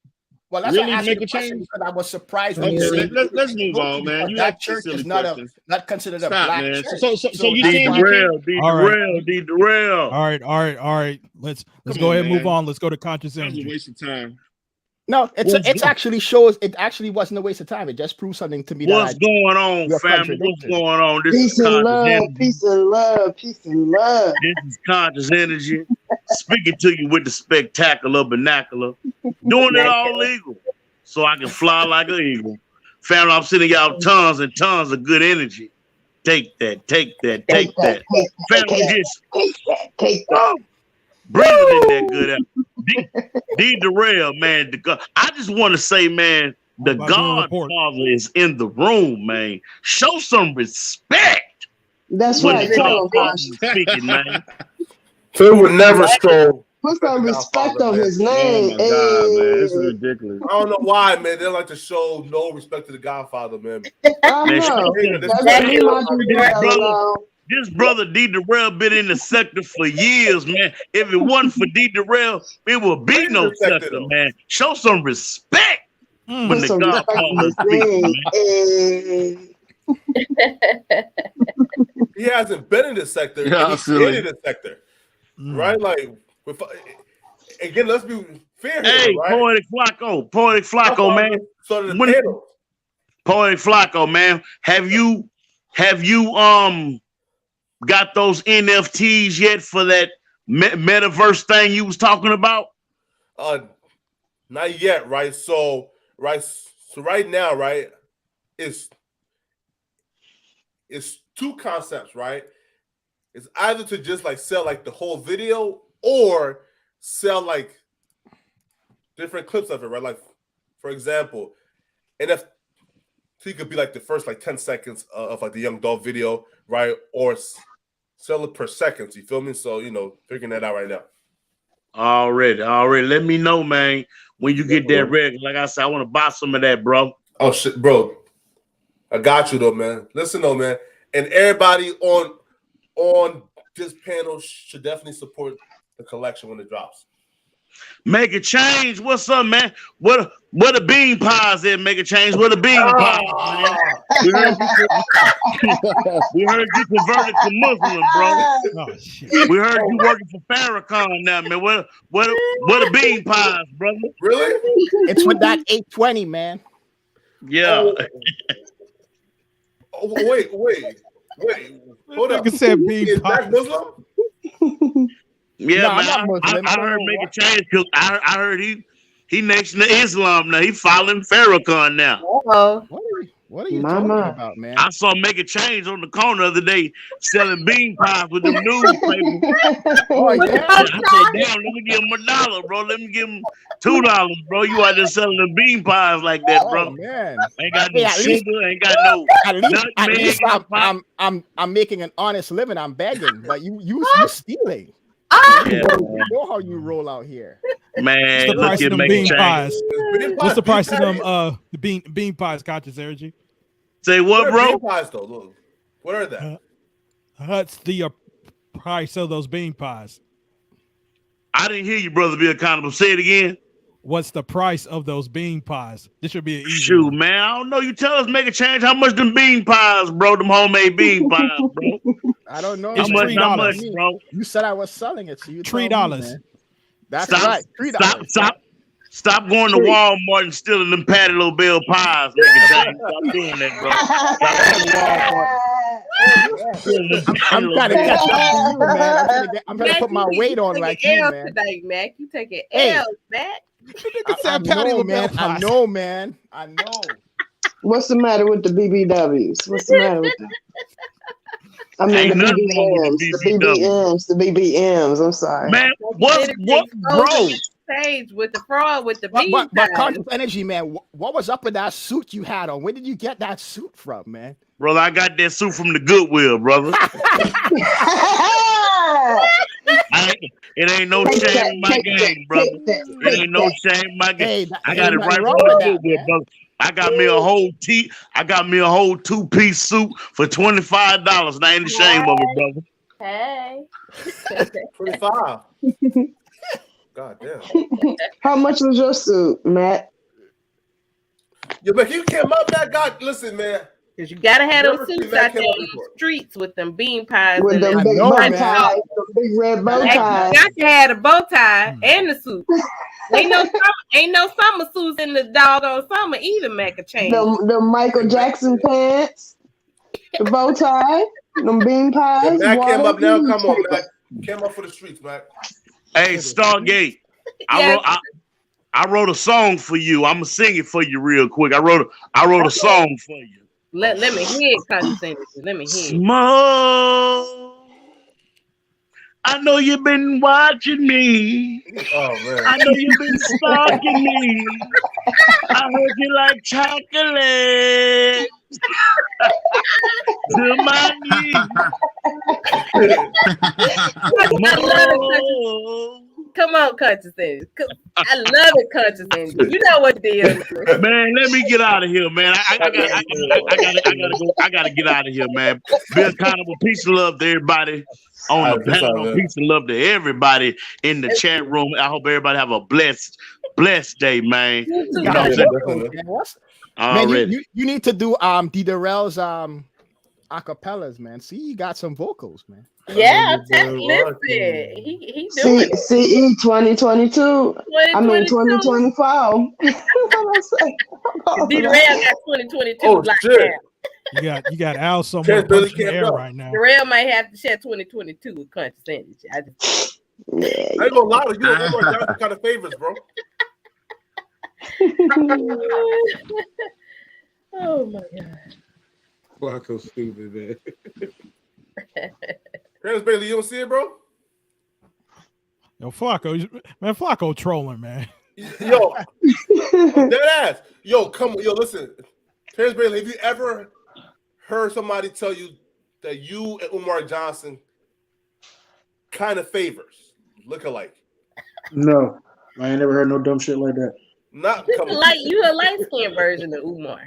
Well, that's really why I asked make you a the question change? because I was surprised when you Okay, said let's move on, man. You that ask church silly is questions. not considered a Stop, black man. church. So you that's saying why- you can't? All right. Darryl. All right. Let's Come go on, ahead and move man. on. Let's go to conscious That was a energy. waste of time. No, it's actually shows it actually wasn't a waste of time. It just proves something to me. What's going on, you're family? What's contradicting. going on? This Peace is and conscious love. energy. Peace and love. Peace and love. This is conscious energy. Speaking to you with the spectacular vernacular. Doing it all legal. So I can fly like an eagle. Family, I'm sending y'all tons and tons of good energy. Take that, take that, take that. Family, just take that. breathe it in that good energy. D. Darrell, man. I just want to say, man, the Godfather is in the room, man. Show some respect. That's when right. the Tell him, Godfather Conscious. is speaking, man. Phil would never stroll. Put some respect on his Oh name. my God, man, this is Hey. ridiculous. I don't know why, man. They like to show no respect to the Godfather, man. I Man, know. this brother D. Darrell been in the sector for years, man. If it wasn't for D. Darrell, it would be no sector, man. Show some respect when the Godfather is speaking, man. He hasn't been in the sector, Yeah, and he's silly. in the sector, right? Like, again, let's be fair here, Hey, right? Poetic Flacco, man. So the panel. Poetic Flacco, man. Have you got those NFTs yet for that metaverse thing you was talking about? Not yet, right? So right now, right, it's two concepts, right? It's either to just like sell like the whole video or sell like different clips of it, right? Like, for example, NFT could be like the first like 10 seconds of like the Young Dolph video, right? Or sell it per second. You feel me? So, figuring that out right now. Already. Let me know, man, when you get that record. Like I said, I want to buy some of that, bro. Oh shit, bro. I got you though, man. Listen though, man. And everybody on this panel should definitely support the collection when it drops. Make a change. What's up, man? What the bean pies at? Make a change. What the bean pies, man? We heard you converted to Muslim, bro. Oh, shit. We heard you working for Farrakhan now, man. What the bean pies, brother? Really? It's with that 820, man. Yeah. Oh, wait. Hold up. Nigga said bean Is pies. Black Muslim? Yeah, No, I'm man. not Muslim. I heard make a change because I heard he Nation of Islam now. He following Farrakhan now. Oh, What are you talking about, man? I saw him make a change on the corner the other day selling bean pies with them newspapers. Oh, yeah. I said, damn, let me give him $1, bro. Let me give him $2, bro. You out there selling them bean pies like that, bro. Oh, man. Ain't got no Hey, at least- sugar, ain't got no At least nutmeg. I'm making an honest living. I'm begging, but you stealing. Yeah, You know how you roll out here. man, What's the look price at of them make bean a change. pies? What's the price of them What the bean pies, conscious energy? Say what, are bro? bean pies though? Look. What are that? What's the price of those bean pies? I didn't hear you, brother. Be accountable. Say it again. What's the price of those bean pies? This should be an easy Shoot, one. man. I don't know. You tell us, make a change. How much them bean pies, bro? Them homemade bean pies, bro. I don't know. It's man. How much, $3. bro? You said I was selling it, so you told me, $3. man. That's Stop, right. $3. Stop going to Walmart and stealing them Patty LaBelle pies, make a change. Stop doing that, bro. Stop going to Walmart. I'm trying to catch up to you, man. I'm trying to put my weight on like you, L man. today, Mac. You taking Hey. L, Mac. I know, man. I know, man. I know. What's the matter with the BBWs? What's the matter with them? I mean, Ain't the nothing wrong with BBMs, the BBMs. I'm sorry. Man, what, bro? Page with the fraud with the But bean pies. conscious energy, man. What was up with that suit you had on? Where did you get that suit from, man? Brother, I got that suit from the Goodwill, brother. It ain't no shame in my game, brother. It ain't no shame in my game. I got it right from the Goodwill, brother. I got me a whole two-piece suit for $25. And I ain't ashamed of it, brother. Hey. 25. God damn. How much was your suit, Matt? Yo, man, you came up that guy. Listen, man. Because you gotta have Never those seen suits Matt out there came up in the before. streets with them bean pies. With and them them big know, bow man. ties, the big red bow Hey, ties. you got to have a bow tie and the suit. Ain't no summer suits in the doggone summer either, Mac a change. The Michael Jackson pants, the bow tie, them bean pies. Matt came water. up now. Come on, Matt. Came up for the streets, Matt. Hey, Stargate. I wrote a song for you. I'm gonna sing it for you real quick. I wrote a song for you. Let me hear it, condescending. Let me hear it. Smoke. I know you've been watching me. Oh man. I know you've been stalking me. I heard you like chocolate. To my knees. Come on, consciousness. I love it, consciousness. You know what it is. Man, let me get out of here, man. I gotta get out of here, man. Be accountable. Peace and love to everybody on the panel. Peace and love to everybody in the chat room. I hope everybody have a blessed day, man. You know what I'm saying? Man, you need to do Darrell's acapellas, man. See, you got some vocals, man. Yeah, listen. He doing it. CE 2022. I mean 2024. D-Rail got 2022. Oh shit. You got Al somewhere punching the air right now. D-Rail might have to share 2022 with conscious energy. I ain't gonna lie to you. Umar Johnson kind of favorites, bro. Oh my god. Flacco stupid, man. Travis Bailey, you don't see it, bro? Yo, Flacco trolling, man. Yo, dead ass. Yo, come on. Yo, listen. Travis Bailey, have you ever heard somebody tell you that you and Umar Johnson kind of favors, look alike? No, I ain't never heard no dumb shit like that. Not You a light skinned version of Umar.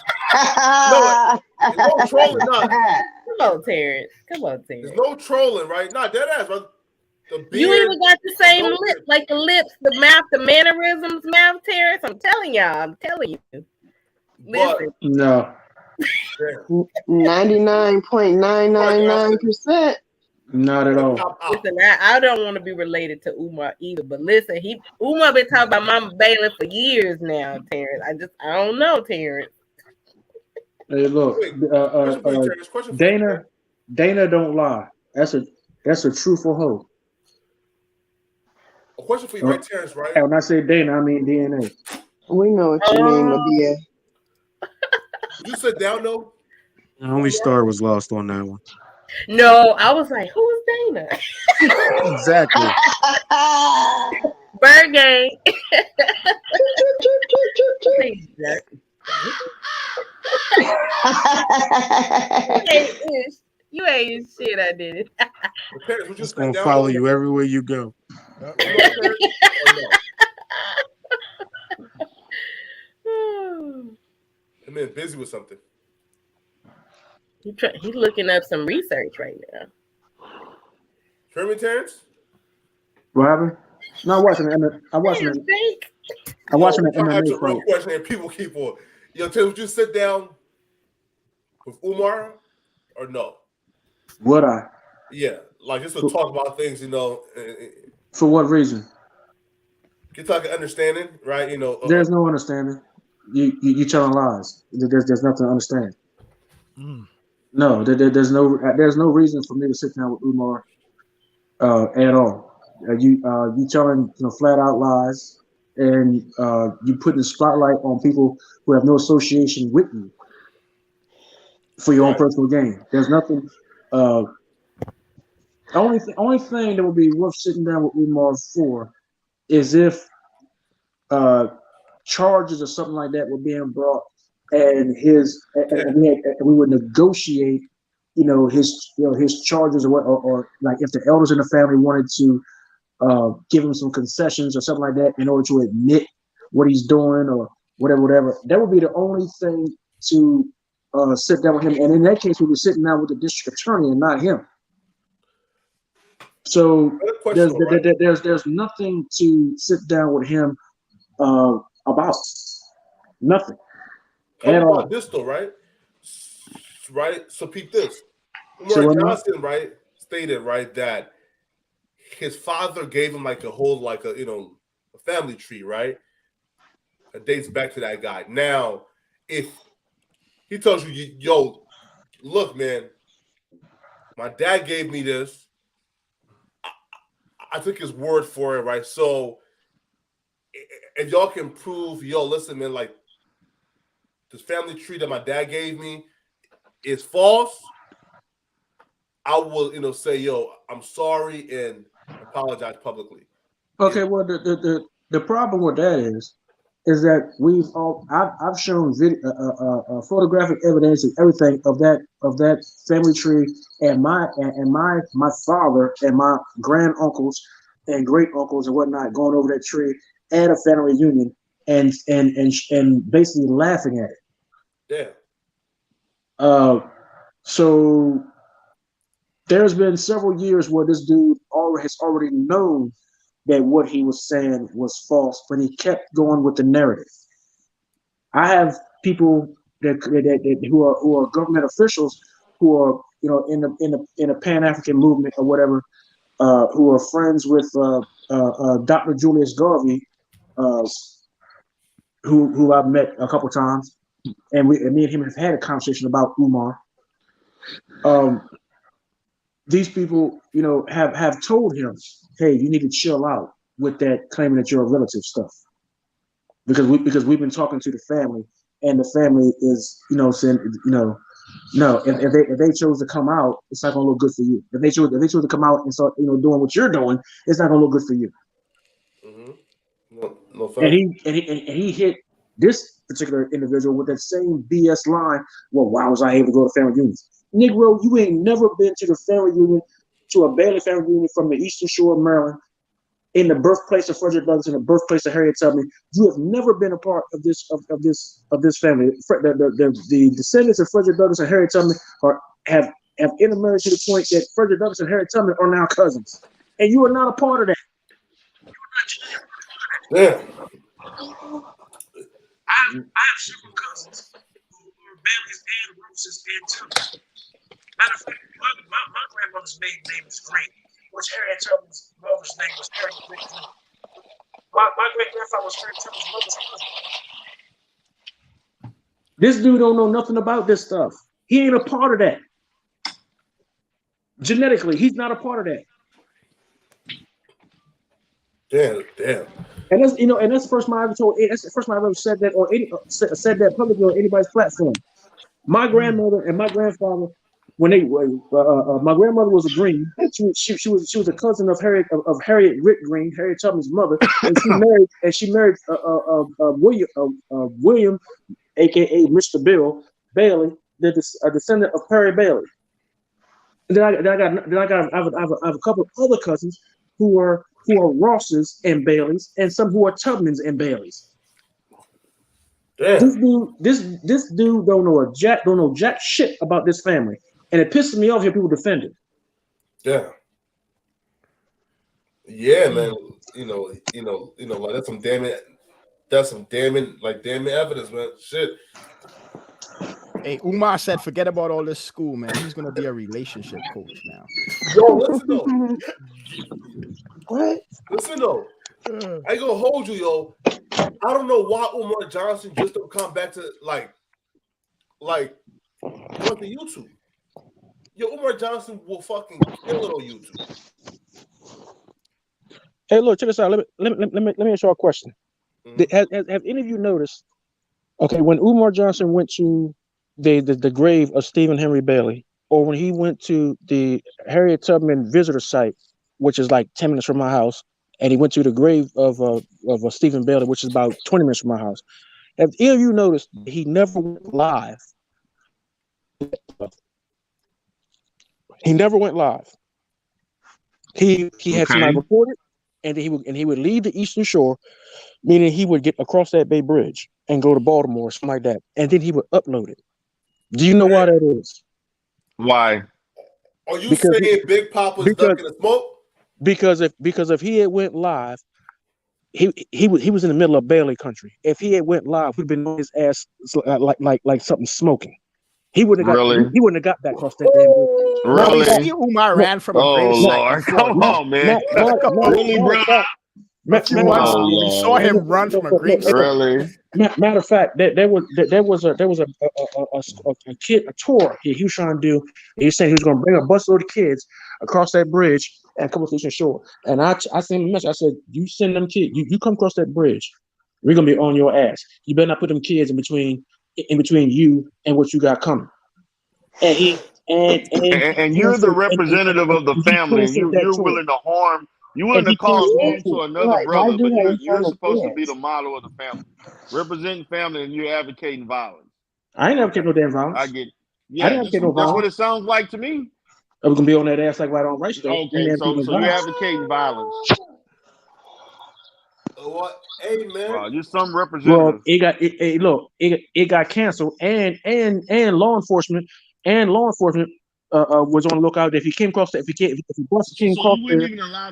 No trolling. No. Come on, Terrence. There's no trolling, right? Not dead ass, bro. The beard, you even got the same lips, like the lips, the mouth, the mannerisms, mouth, Terrence. I'm telling y'all. Listen. No. 99.999%. Not at all. Listen, I don't want to be related to Umar either, but listen, Umar been talking about Mama Bailey for years now, Terrence. I don't know, Terrence. Hey, look, Dana don't lie. That's a truthful hoe. A question for you, right, Terrence? Right? And when I say Dana, I mean DNA. We know what you mean, Medea. Did you sit down though? Only Star was lost on that one. No, I was like, who's Dana? Exactly. Bird game. You ain't shit. I did it. It's gonna follow you everywhere you go. I'm being busy with something. He's looking up some research right now. Hear me, Terrence? What happened? No, I'm watching it. I'm watching it. I'm watching the That's a MMA real fight. question, and people keep on. Yo, Terrence, would you sit down with Umar or no? Would I? Yeah, like just to talk about things, you know. For what reason? Get like an understanding, right? You know. There's no understanding. You telling lies. There's nothing to understand. No, there's no reason for me to sit down with Umar at all. You telling flat out lies, and you putting the spotlight on people who have no association with you for your own personal gain. There's nothing. Only thing that would be worth sitting down with Umar for is if charges or something like that were being brought, and we would negotiate, his charges or like if the elders in the family wanted to give him some concessions or something like that in order to admit what he's doing or whatever. That would be the only thing to sit down with him. And in that case, we were sitting down with the district attorney and not him. So there's nothing to sit down with him about. Nothing. Talk about this though, right? Right. So peep this. Umar Johnson, right, stated right that his father gave him like a whole a family tree, right? It dates back to that guy. Now, if he tells you, yo, look, man, my dad gave me this. I took his word for it, right? So if y'all can prove, yo, listen, man, like this family tree that my dad gave me is false, I will, say, yo, I'm sorry and apologize publicly. Okay, well, the problem with that is that I've shown photographic evidence and everything of that family tree, and my father and my granduncles and great uncles and whatnot going over that tree at a family reunion and basically laughing at it. Yeah. So there's been several years where this dude has already known that what he was saying was false, but he kept going with the narrative. I have people who are government officials who are in the Pan-African movement or whatever, who are friends with Dr. Julius Garvey, who I've met a couple times, and me and him have had a conversation about Umar. These people, have told him, hey, you need to chill out with that claiming that you're a relative stuff. Because we've been talking to the family, and the family is, saying, no, if they chose to come out, it's not gonna look good for you. If they chose to come out and start, doing what you're doing, it's not gonna look good for you. Mm-hmm. No and he hit this particular individual with that same BS line. Well, why was I able to go to family reunions? Negro, you ain't never been to the family reunion to a Bailey family reunion from the Eastern Shore of Maryland, in the birthplace of Frederick Douglass and the birthplace of Harriet Tubman. You have never been a part of this family. The descendants of Frederick Douglass and Harriet Tubman have intermarried to the point that Frederick Douglass and Harriet Tubman are now cousins, and you are not a part of that. Yeah. I have several cousins who are Baileys and Roses and Tubman. Matter of fact, my grandmother's maiden name is Green, which Harriet Tubman's mother's name was Harriet Green. My great grandfather was Harriet Tubman's mother's cousin. This dude don't know nothing about this stuff. He ain't a part of that. Genetically, he's not a part of that. Damn. And that's and that's the first time I ever told. That's the first time I ever said that or said that publicly on anybody's platform. My grandmother and my grandfather, when they my grandmother was a Green. She was a cousin of Harriet Ritt Green, Harriet Tubman's mother, and she married William, aka Mr. Bill Bailey, a descendant of Perry Bailey. And then I have a couple of other cousins who are Rosses and Baileys, and some who are Tubmans and Baileys. Damn. This dude don't know jack shit about this family, and it pisses me off when people defend it. Yeah. Yeah, man. You know, like that's some damn evidence, man. Shit. Hey, Umar said, forget about all this school, man. He's gonna be a relationship coach now. Yo, listen though. What? Listen though. I ain't gonna hold you, yo. I don't know why Umar Johnson just don't come back to like going to YouTube. Yo, Umar Johnson will fucking kill it on YouTube. Hey, look, check this out. Let me ask y'all a question. Have any of you noticed? Okay, when Umar Johnson went to the grave of Stephen Henry Bailey, or when he went to the Harriet Tubman visitor site, which is like 10 minutes from my house, and he went to the grave of Stephen Bailey, which is about 20 minutes from my house. Have any of you noticed he never went live? He never went live. He had somebody record it, and he would leave the Eastern Shore, meaning he would get across that Bay Bridge and go to Baltimore or something like that, and then he would upload it. Do you know why that is? Why? Are you saying Big Papa's ducking the smoke? Because if he had went live, he was in the middle of Bailey country. If he had went live, we'd been on his ass like something smoking. He wouldn't have got back across that damn bridge. Really? Umar ran from a grave site. Lord, come on, man. Really, bro? We saw him run from a grave site. Really? Matter of fact, there was a kid, a tour he was trying to do. He said he was going to bring a busload of kids across that bridge and come to Eastern Shore. And I sent him a message. I said, you send them kids, you come across that bridge, we're gonna be on your ass. You better not put them kids in between you and what you got coming. And you're the representative of the family, and you're willing to harm. You're willing to cause harm to another brother, but you're supposed to be the model of the family, representing family, and you're advocating violence. I ain't advocating no damn violence. I get it. Yeah, that's what it sounds like to me. I was gonna be on that ass like right on right. Okay, so you're advocating violence. What? Hey, man. You're some representative. Well, it got canceled, and law enforcement was on the lookout. If he came across, if he came across there,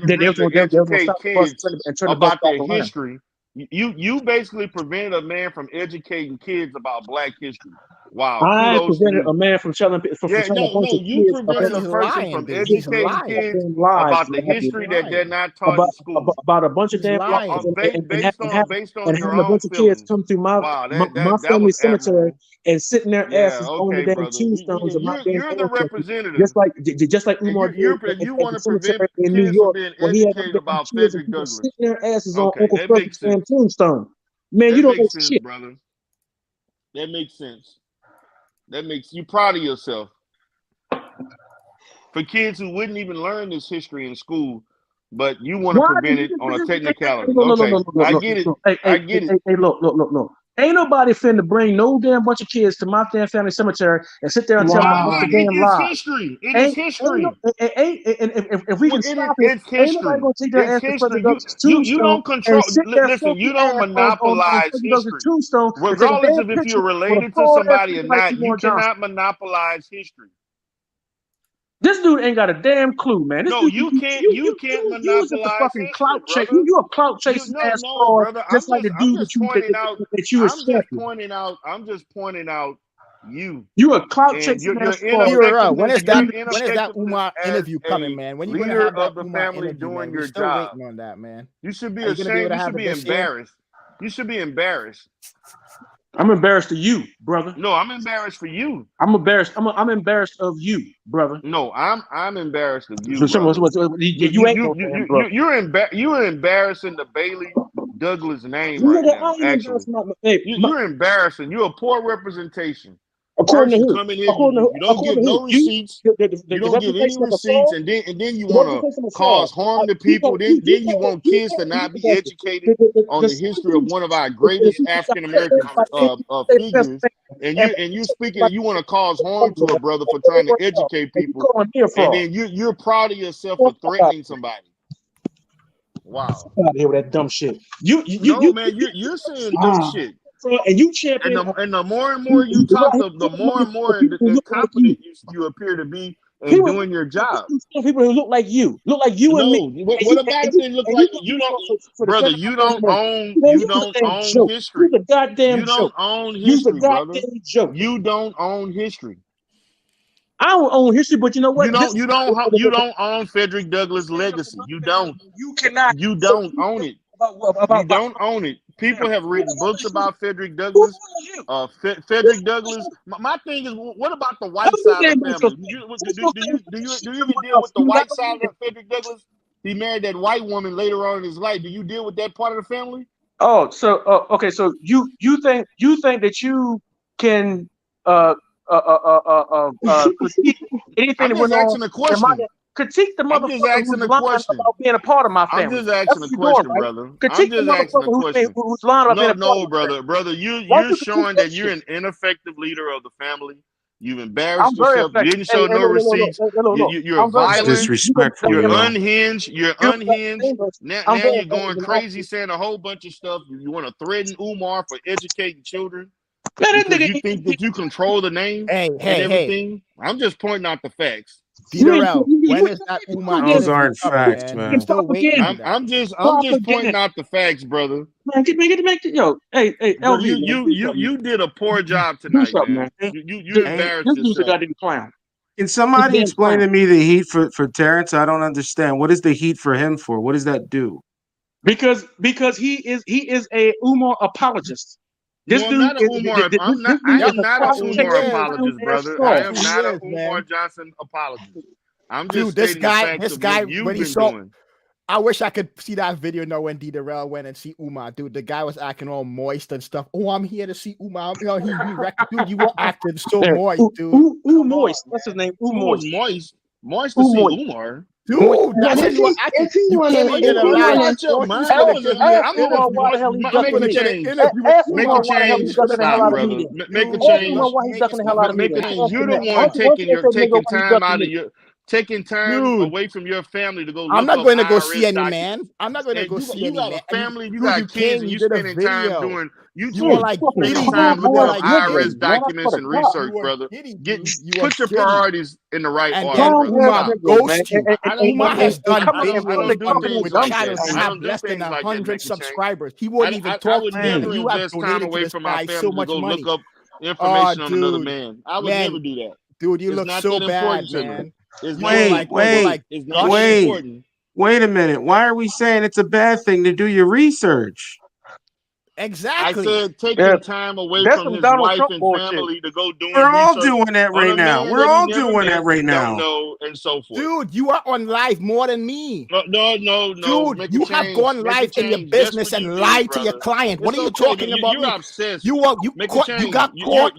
then they were going to stop the bus and turn the bus about their history. You basically prevented a man from educating kids about Black history. Wow. I prevented a man from telling you prevented a person from educating kids about the history that they're not taught in school. About a bunch of damn based on your having a bunch of kids come through my family cemetery and sitting their asses on the damn tombstones of my damn You're the representative. Just like Umar you want to prevent in New York being educated about Frederick Douglass. Sitting their asses on Uncle Frederick's damn tombstone. Man, you don't know shit, brother. That makes sense. That makes you proud of yourself. For kids who wouldn't even learn this history in school, but you want to prevent it on a technicality. I get it. Hey, look. Ain't nobody finna bring no damn bunch of kids to my damn family cemetery and sit there and tell my bunch of damn It's lies. history. It is history. If we can stop it, It's ain't nobody history. gonna take their It's ass to Frederick history. Douglass' You tombstone don't control. and sit their Listen, you filthy don't ass on monopolize Frederick Douglass' history. tombstone and take a Regardless damn of if picture you're with a related to fraud ass somebody or nigga like not, you Umar Johnson. cannot monopolize history. This dude ain't got a damn clue, man. This No, dude, you can't you use it to monopolize fucking history, clout chase. brother. You a clout chasing ass fraud, Brother. just like the I'm dude just pointing out. that you accepted. I'm just pointing out you. You a clout And chasing your ass fraud. When is ineffectiveness that Umar as interview a coming, man? When you gonna leader have that of the Umar family interview, doing man? We're your still job. waiting on that, man. You should be Are you gonna be able ashamed. to You have should it be this year? embarrassed. You should be embarrassed. I'm embarrassed of you, brother. No, I'm embarrassed for you. I'm embarrassed. I'm embarrassed of you, brother. No, I'm embarrassed of you, So brother. you ain't no damn brother. You're embarrassing the Bailey Douglas name Nigga, right now. I ain't Actually, embarrassed hey, you're embarrassing. You're a poor representation. according First, to you who? come in here, According to you who? don't According give to who? no receipts. You don't give any representation of a receipts, fraud? and then you The want to representation of a cause fraud. harm to people. Then you want kids to not be educated on the history of one of our greatest African American figures. And you speaking, and you want to cause harm to a brother for trying to educate people, and then you're proud of yourself for threatening somebody. Wow. Get out of here with that dumb shit. Man, you're saying dumb shit. And you champion. And the more and more you talk, the more and more incompetent you appear to be in doing your job. People who look like you and me. What about if they look like you? Don't, brother. You don't own history. You're the goddamn You joke. don't own You're the history, brother. goddamn joke. You don't own history. I don't own history, but you know what? You don't own Frederick Douglass' legacy. You don't. You cannot. You don't own it. You don't own it. People have written books about Frederick Douglass. Frederick Douglass. My thing is, what about the white side of the family? Do you even deal with the white side of Frederick Douglass? He married that white woman later on in his life. Do you deal with that part of the family? Oh, so okay. So you think that you can critique anything that went on? Critique the motherfucker who's lying about being a part of my family. I'm just asking a question, brother. Critique the motherfucker who's lying about being a part of my family. Brother. You're showing that you're an ineffective leader of the family. You've embarrassed yourself. You didn't show no receipts. You're violent. Disrespectful. You're unhinged. You're unhinged. Now you're going crazy, saying a whole bunch of stuff. You want to threaten Umar for educating children because you think that you control the name and everything. I'm just pointing out the facts. Darryl, when is that Umar? Those aren't facts, man. I'm just pointing out the facts, brother. Man, get yo, hey, LV, you did a poor job tonight, man. You embarrassed this dude's a yourself. goddamn clown. Can somebody explain to me the heat for Terrence? I don't understand. What is the heat for him for? What does that do? Because he is a Umar apologist. This dude I am not an Umar apologist, brother. I am not an Umar Johnson apologist. I'm just this stating the guy, facts of what you've been doing. I wish I could see that video now when Darryl went and see Umar. Dude, the guy was acting all moist and stuff. Oh, I'm here to see Umar. You know, dude, you were acting so moist, dude. Moist. What's his name? Moist. Moist to see Umar. Dude, that's how you were acting. You can't even get a line. Make a change. Stop, brother. Make a change. You're the one taking time away from your family to go. I'm not going to go see any man. I'm not going to go see any man. You got a family, you got kids, and you spending time doing. You were like time looking up IRS documents and research, brother. Put your priorities in the right order, brother. Umar has done videos with channels that have less than 100 subscribers. He wouldn't even talk to you. You have donated to this guy so much money. Look up information on another man. I would never do that. Dude, you look so bad, man. Wait a minute. Why are we saying it's a bad thing to do your research? Exactly. I said taking time away from his wife and family to go doing. We're all doing that right now. We're all doing that right now. And so forth. Dude, you are on live more than me. No. Dude, you have gone live in your business and lied to your client. What are you talking about? You're obsessed. You got caught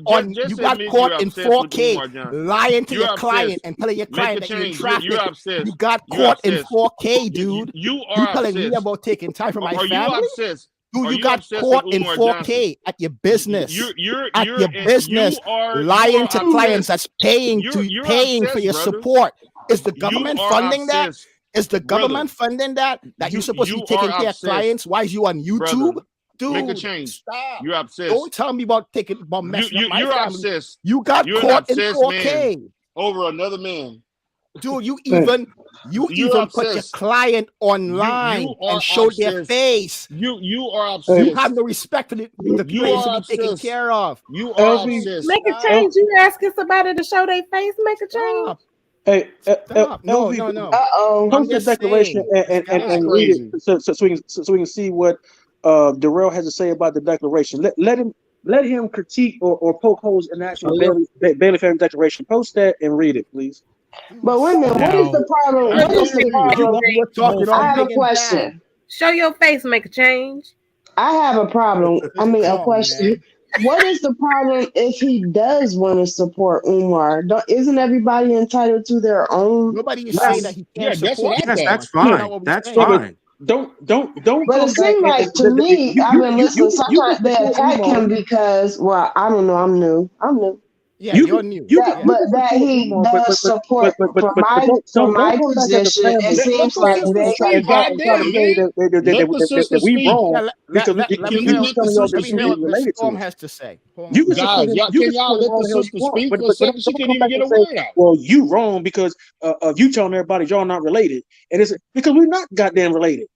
in 4K lying to your client and telling your client that you're trafficking. You got caught in 4K, dude. You are telling me about taking time from my family? Are you obsessed? Dude, Are you you got obsessed caught with in Umar 4K Johnson? at your business. You're business, lying to clients that's paying You're for obsessed, your brother. support. Is the You government are funding that? obsessed. Is the Brother, government funding that? That you're supposed to you be taking are care of obsessed. clients? Why is you on YouTube? Brother, make a Dude, change. stop. You're obsessed. Don't tell me about messing up my You're family. obsessed. You got You're an caught in obsessed 4K. man over another man. Dude, you Man, even you're put your obsessed. client online You are and showed their obsessed. face. You are You obsessed. have no respect for the You clients to are be taken obsessed. care of. You are LV, obsessed. Make a change. You asking somebody to show their face, make a change. Stop. hey, Stop. No, LV, no, no. Uh-oh. I'm post the just declaration saying. and, This and guy's read it crazy. so we can see what Darrell has to say about the declaration. Let him critique or poke holes in the actual Bailey family declaration. Post that and read it, please. But wait a minute, what is the problem? That's What is the problem? You were talking all I have a big and bad. question. Show your face, make a change. I have a problem. I mean, a Come on, question. man. What is the problem if he does want to support Umar? Isn't everybody entitled to their own? Nobody is saying that he Yeah, can't that's what support I you. thought. That's That's not fine. what we're That's saying. fine. Don't But come it seemed back like to me, I've been listening. you can Sometimes they support attack Umar. him because, well, I don't know. I'm new. Yeah, You you're can new. you That, can Yeah. but you can that support he Umar, does support from don't my come back as a position. It family Let seems the like sister they speak. and try to Goddamn, say man. Let the sister that we speak. wrong Yeah, because let we me Can keep we hear let the telling y'all sister that let me you hear speak? what Miss related to Storm us. has to say. Hold You on. can support Guys, him. y'all, You can can y'all support him let all the the hell you sister want, speak but for a second? She don't couldn't come even back get and a say, word out. "Well, you wrong because you telling everybody y'all not related," and it's because we're not goddamn related.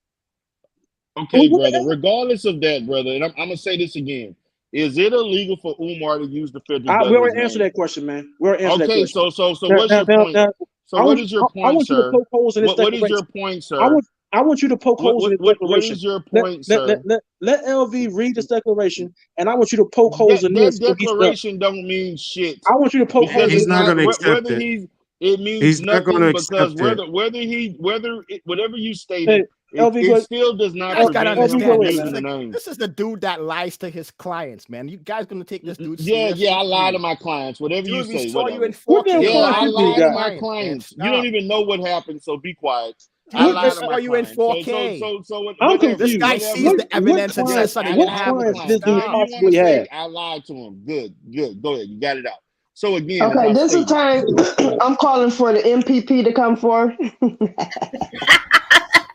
Okay, What the brother. hell? Regardless of that, brother, and I'm gonna say this again: is it illegal for Umar to use the federal We government's already answered name? that question, man. We already answered that Okay, question. so what's your point? So I what want is your I point, want you to sir? poke holes in this What is your declaration. point, sir? I want you to poke holes in this What declaration. is your Let, point, let, let, sir? let LV read this declaration, and I want you to poke holes in That this when he's done. declaration don't mean shit I want you to poke because holes in He's it's this not not going to declaration. accept whether it. it means He's not going to nothing because accept it. whatever you Hey, stated, LV, it still does You not guys gotta prevent him LV, go from understand. ahead, using the man. name. This is the dude that lies to his clients, man. You guys gonna take this dude Yeah, seriously? I lie to my clients. Whatever you Dude, we say, saw you in whatever. 4K What damn Yeah, clients I this dude lie to got? my clients, man. clients. You Stop. don't even know what happened, so be quiet. I Dude, lie we to saw my you in clients. So I'm Whatever. this guy confused. sees the Whatever. evidence and Yeah, says something I can lie to happen. my What clients clients. this dude Whatever you want to possibly say, have? I lied to him. Good. Go ahead. You got it out. So again, as Okay, I this is stated, time. I'm calling for the MPP to come forth.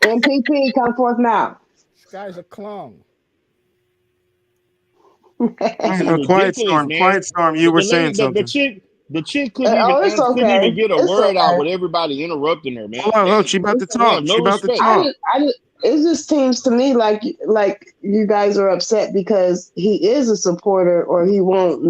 MPP, come forth now. This guy's a clown. this is Quiet ridiculous, storm. man. Quiet storm. You were saying The something. chick couldn't even It's couldn't even okay. get a It's word out okay. with everybody interrupting her, man. Hold on, Damn. she about to You have talk. no She about to respect. talk. It just seems to me like you guys are upset because he is a supporter, or he won't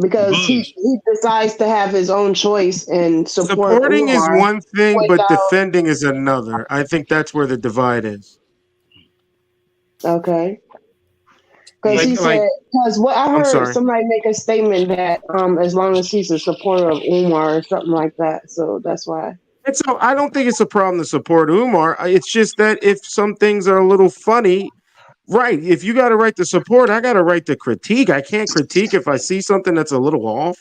because he decides to have his own choice and support Supporting is Umar one thing, but without. defending is another. I think that's where the divide is. Okay. Because he Like, said, because what I I'm heard sorry. somebody make a statement that as long as he's a supporter of Umar or something like that, so that's why. And so I don't think it's a problem to support Umar. It's just that if some things are a little funny, right? If you got a right to support, I got a right to critique. I can't critique if I see something that's a little off.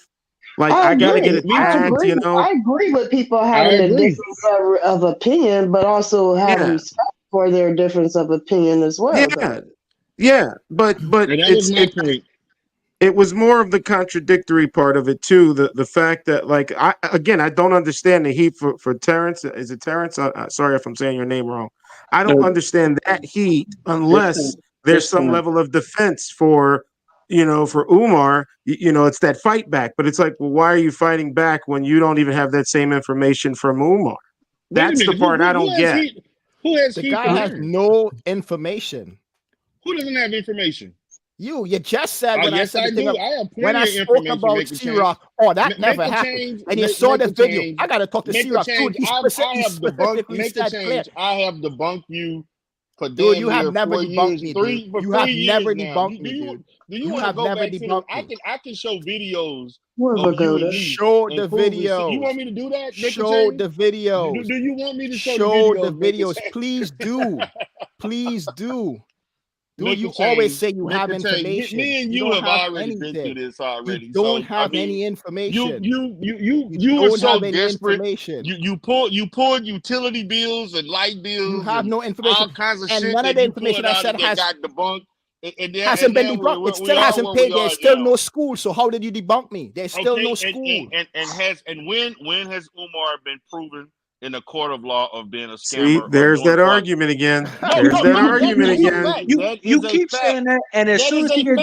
Like I I got to get agree. I attacked, agree. you know? I agree with people I having a agree. difference of opinion, but also have Yeah, respect for their difference of opinion as well, though. yeah, yeah. But And that was my point. it was more of the contradictory part of it too. The fact that like I don't understand the heat for Terrence. Is it Terrence? Sorry if I'm saying your name wrong. I don't understand that heat unless there's some level of defense for for Umar. It's that fight back. But it's like, well, why are you fighting back when you don't even have that same information from Umar? Wait a That's the minute. part I Who don't has get. heat? Who has The heat guy for has Terrence? no information. Who doesn't have information? You just said when I Yes, said I the thing do. I have when I plenty of spoke information. about Make a change. C-Rock, oh, that Make never a happened. change. And you saw Make the a video. change. I gotta talk to Make a C-Rock. change. Dude, I have debunked. specifically Make a said clear. change. I have debunked you for Dude, damn you have near never 4 debunked years. me, dude. For You 3 have years never now. debunked me, dude. Do you You want to have go never back to the? debunked me. I can show videos Where's of you and Lagoda? me Show and the prove it. You videos. want me to do that? Make a Show change. the videos. Do you want me to show the Show the videos? Make a videos. change. Please do. Please do. Dude, you always say you have information. Me and You you don't have have already been through anything. this already. You don't So have any information. You were don't so have any desperate. information. You pulled utility bills and light bills. You have and no information, all kinds of and shit none of that the you information pulled I out said that got debunked. hasn't been debunked. It still hasn't where paid. we There's are still now. no school. So how did you debunk me? There's still no school. And when has Umar been proven in a court of law of being a See, scammer? there's that argument again. There's that argument that's again. a fact. You keep saying that, and as soon as he can,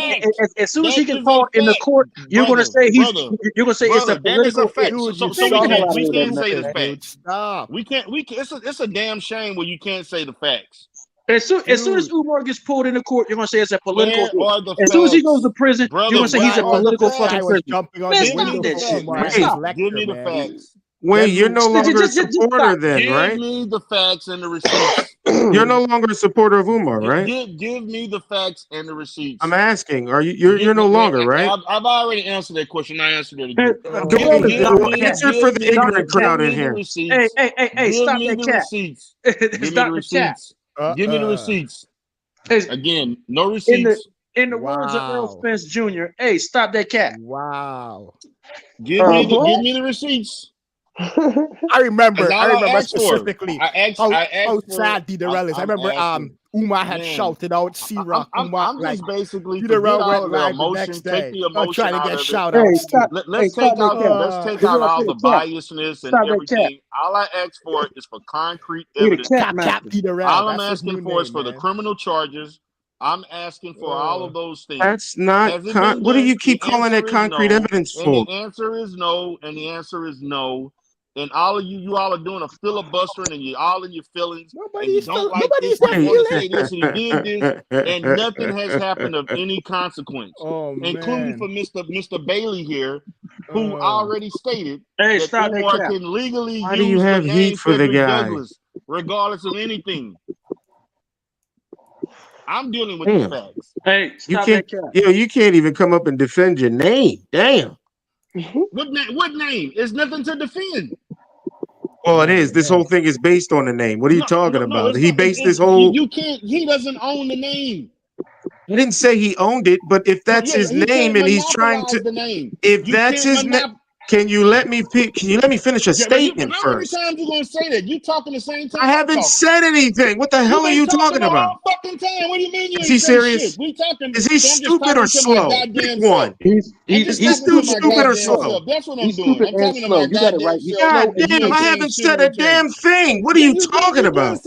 as soon as he can is call a in the fact. court, you're going to say you're going to say it's a That is a political. fact. Dude, So you we sound can't stupid, say the dude. facts. Stop. We can't. It's a damn shame when you can't say the facts. As soon as Umar gets pulled into court, you're going to say it's a political. Where are the As soon as he facts? goes to prison, Brother, you're going to say he's a where are the political facts? fucking I was prisoner. jumping on Man, the stop window that for shit, Umar man. and his Stop. lecture, Give me the man. facts. Wait, you're no longer a Just supporter stop. then, Give right? me the facts and the receipts. You're no longer a supporter of Umar, right? Give me the facts and the receipts. I'm asking. Are you? You're no longer, right? I've already answered that question. I answered it again. Answer for the ignorant crowd in here. Hey, stop that cat. Receipts. Give me the receipts. Give me the receipts. Again, no receipts. In the words of Earl Spence Jr., hey, stop that cat. Wow. Give me the receipts. I remember specifically I asked how for sad Darryl is. I remember Umar had shouted out C-Rock. I'm just basically Darryl all went of the live the emotion, next day. take the emotion trying to out get of shout it. outs. Let's take out all the biasness and everything. All I ask for is for concrete evidence. All I'm asking for is for the criminal charges. I'm asking for all of those things. That's not. What do you keep calling that concrete evidence and for? the answer is no. And the answer is no. And all of you all are doing a filibustering, and you're all in your feelings. And you don't like this. You want to say this, and you did this, and nothing has happened of any consequence, including for Mr. Bailey here, who already stated that Umar can legally Why do you use the have name heat for the Frederick guy? Douglass, regardless of anything. I'm dealing with the facts. Hey, you can't. You can't even come up and defend your name. Damn. What name? There's nothing to defend. Well, it is. This whole thing is based on the name. What are you talking about? He based this whole. You can't. He doesn't own the name. I didn't say he owned it, but if that's his name and he's trying to, the name. if that's his name, can you let me finish a statement first? How many times you gonna say that? You talking the same time? I haven't said anything. What the hell are you talking about? All fucking time. What do you mean you Is he ain't say serious? shit? We talking. Is he stupid or slow? Pick one. He's stupid or slow? That's what I'm doing. I'm talking to my goddamn self. God damn! I haven't said a damn thing. What are you talking about?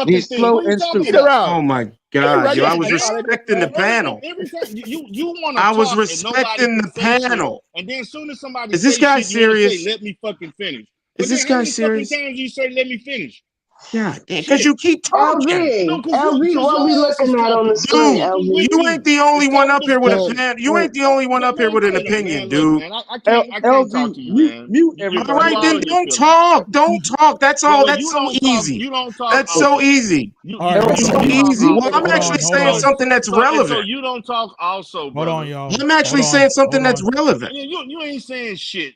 He's slow and stupid. Oh my God, yo! I was respecting the panel. Every time you want to I was talk respecting the panel. And then as soon as somebody Is this say guy shit, you wanna serious? say, let me fucking finish. Is this guy serious? How many times you say let me finish? Yeah, because you keep talking. LV, what we looking at on the screen, Dude, LV? you ain't the only one up here with a pen. You ain't the only one up here with an opinion, dude. I can't talk to you, man. Mute All right, then don't talk. Don't talk. That's all. That's so easy. That's so easy. That's so easy. Well, I'm actually saying something that's relevant. So you don't talk also, brother. Hold on, y'all. I'm actually saying something that's relevant. You ain't saying shit.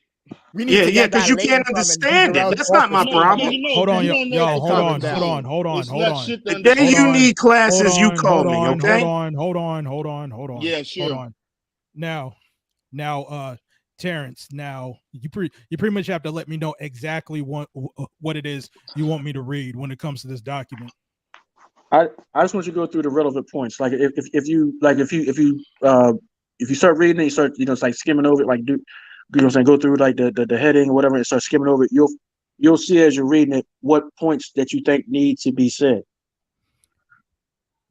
Yeah, because you can't understand it. That's not my problem. Hold on, y'all. Hold on. The day you need classes, you call me, okay? Hold on. Yeah, sure. Hold on. Now, Terrence. Now, you pretty much have to let me know exactly what it is you want me to read when it comes to this document. I just want you to go through the relevant points. Like if you start reading it, you start it's like skimming over it, like go through like the heading or whatever, and start skimming over it. You'll see as you're reading it what points that you think need to be said.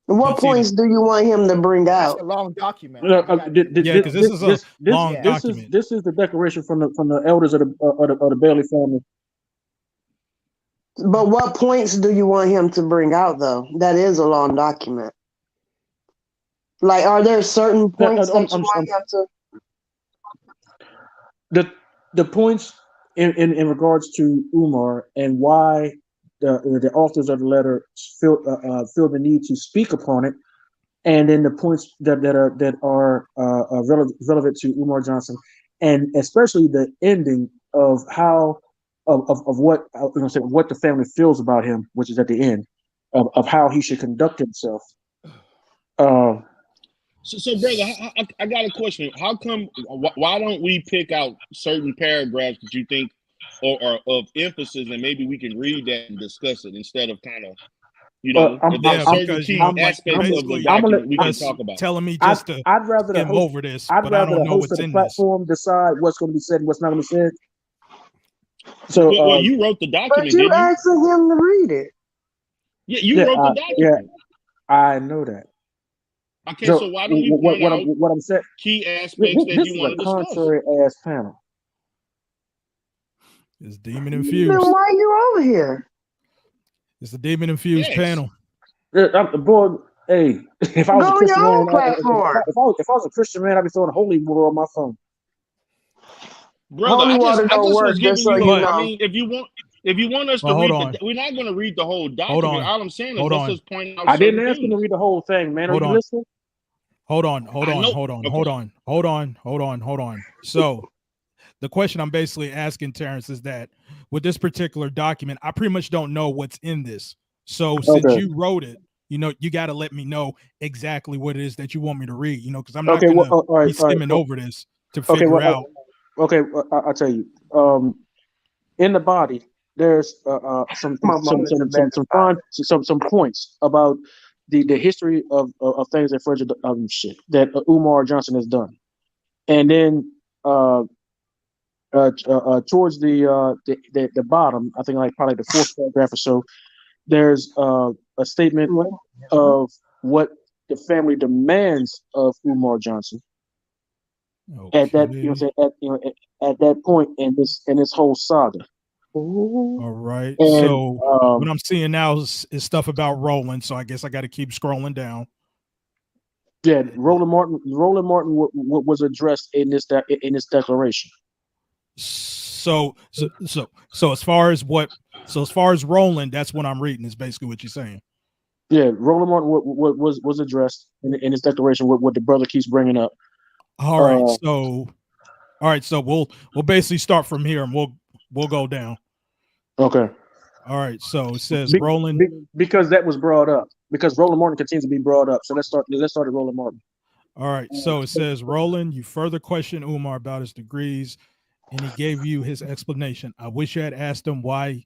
What points do you want him to bring out? It's a long document. Because this is a long document. This is the declaration from the elders of the Bailey family. But what points do you want him to bring out, though? That is a long document. Like, are there certain points that you want him to? The points in regards to Umar and why the authors of the letter feel the need to speak upon it, and then the points that are relevant to Umar Johnson, and especially the ending of how of what what the family feels about him, which is at the end of how he should conduct himself. So brother, I got a question. How come? Why don't we pick out certain paragraphs that you think or of emphasis, and maybe we can read that and discuss it instead of kind of, if there's certain key aspects of the document we can talk about. Telling me just to I'd rather skim over this, but I don't know what's of the in this. platform decide what's going to be said and what's not going to be said. So, well, you wrote the document, but you didn't you? asking him to read it. Yeah, you wrote the document. Yeah, I know that. Okay, so why don't you point out what I'm saying? Key aspects that you want to discuss? This is a contrary ass panel. It's Demon Infused. Then why you over here? It's the Demon Infused panel. Boy, hey, if I was Go a on Christian your own man, platform. if I was a Christian man, I'd be throwing holy water on my phone. Brother, Holy water don't was work, giving just so you. you know. I mean, if you want us to Well, hold read on. we're not going to read the whole document. All I'm saying is Hold let's on. just point out. I didn't ask him to read the whole thing, man. Are you listening? Hold on. So the question I'm basically asking Terrence is that with this particular document, I pretty much don't know what's in this. So since you wrote it, you got to let me know exactly what it is that you want me to read, because I'm not going to be skimming over this to figure out. I'll tell you. In the body, there's some points about the history of things that that Umar Johnson has done, and then towards the bottom, I think probably the fourth paragraph or so, there's a statement of what the family demands of Umar Johnson. At that, at that point in this whole saga. All right. And, so what I'm seeing now is stuff about Roland. So I guess I got to keep scrolling down. Yeah, Roland Martin was addressed in this declaration. So as far as Roland, that's what I'm reading. Is basically what you're saying. Yeah, Roland Martin was addressed in his declaration. What the brother keeps bringing up. All right. So we'll basically start from here and we'll go down. Okay. All right. So it says Roland because that was brought up. Because Roland Martin continues to be brought up. So let's start at Roland Martin. All right. So it says, Roland, you further questioned Umar about his degrees, and he gave you his explanation. I wish you had asked him why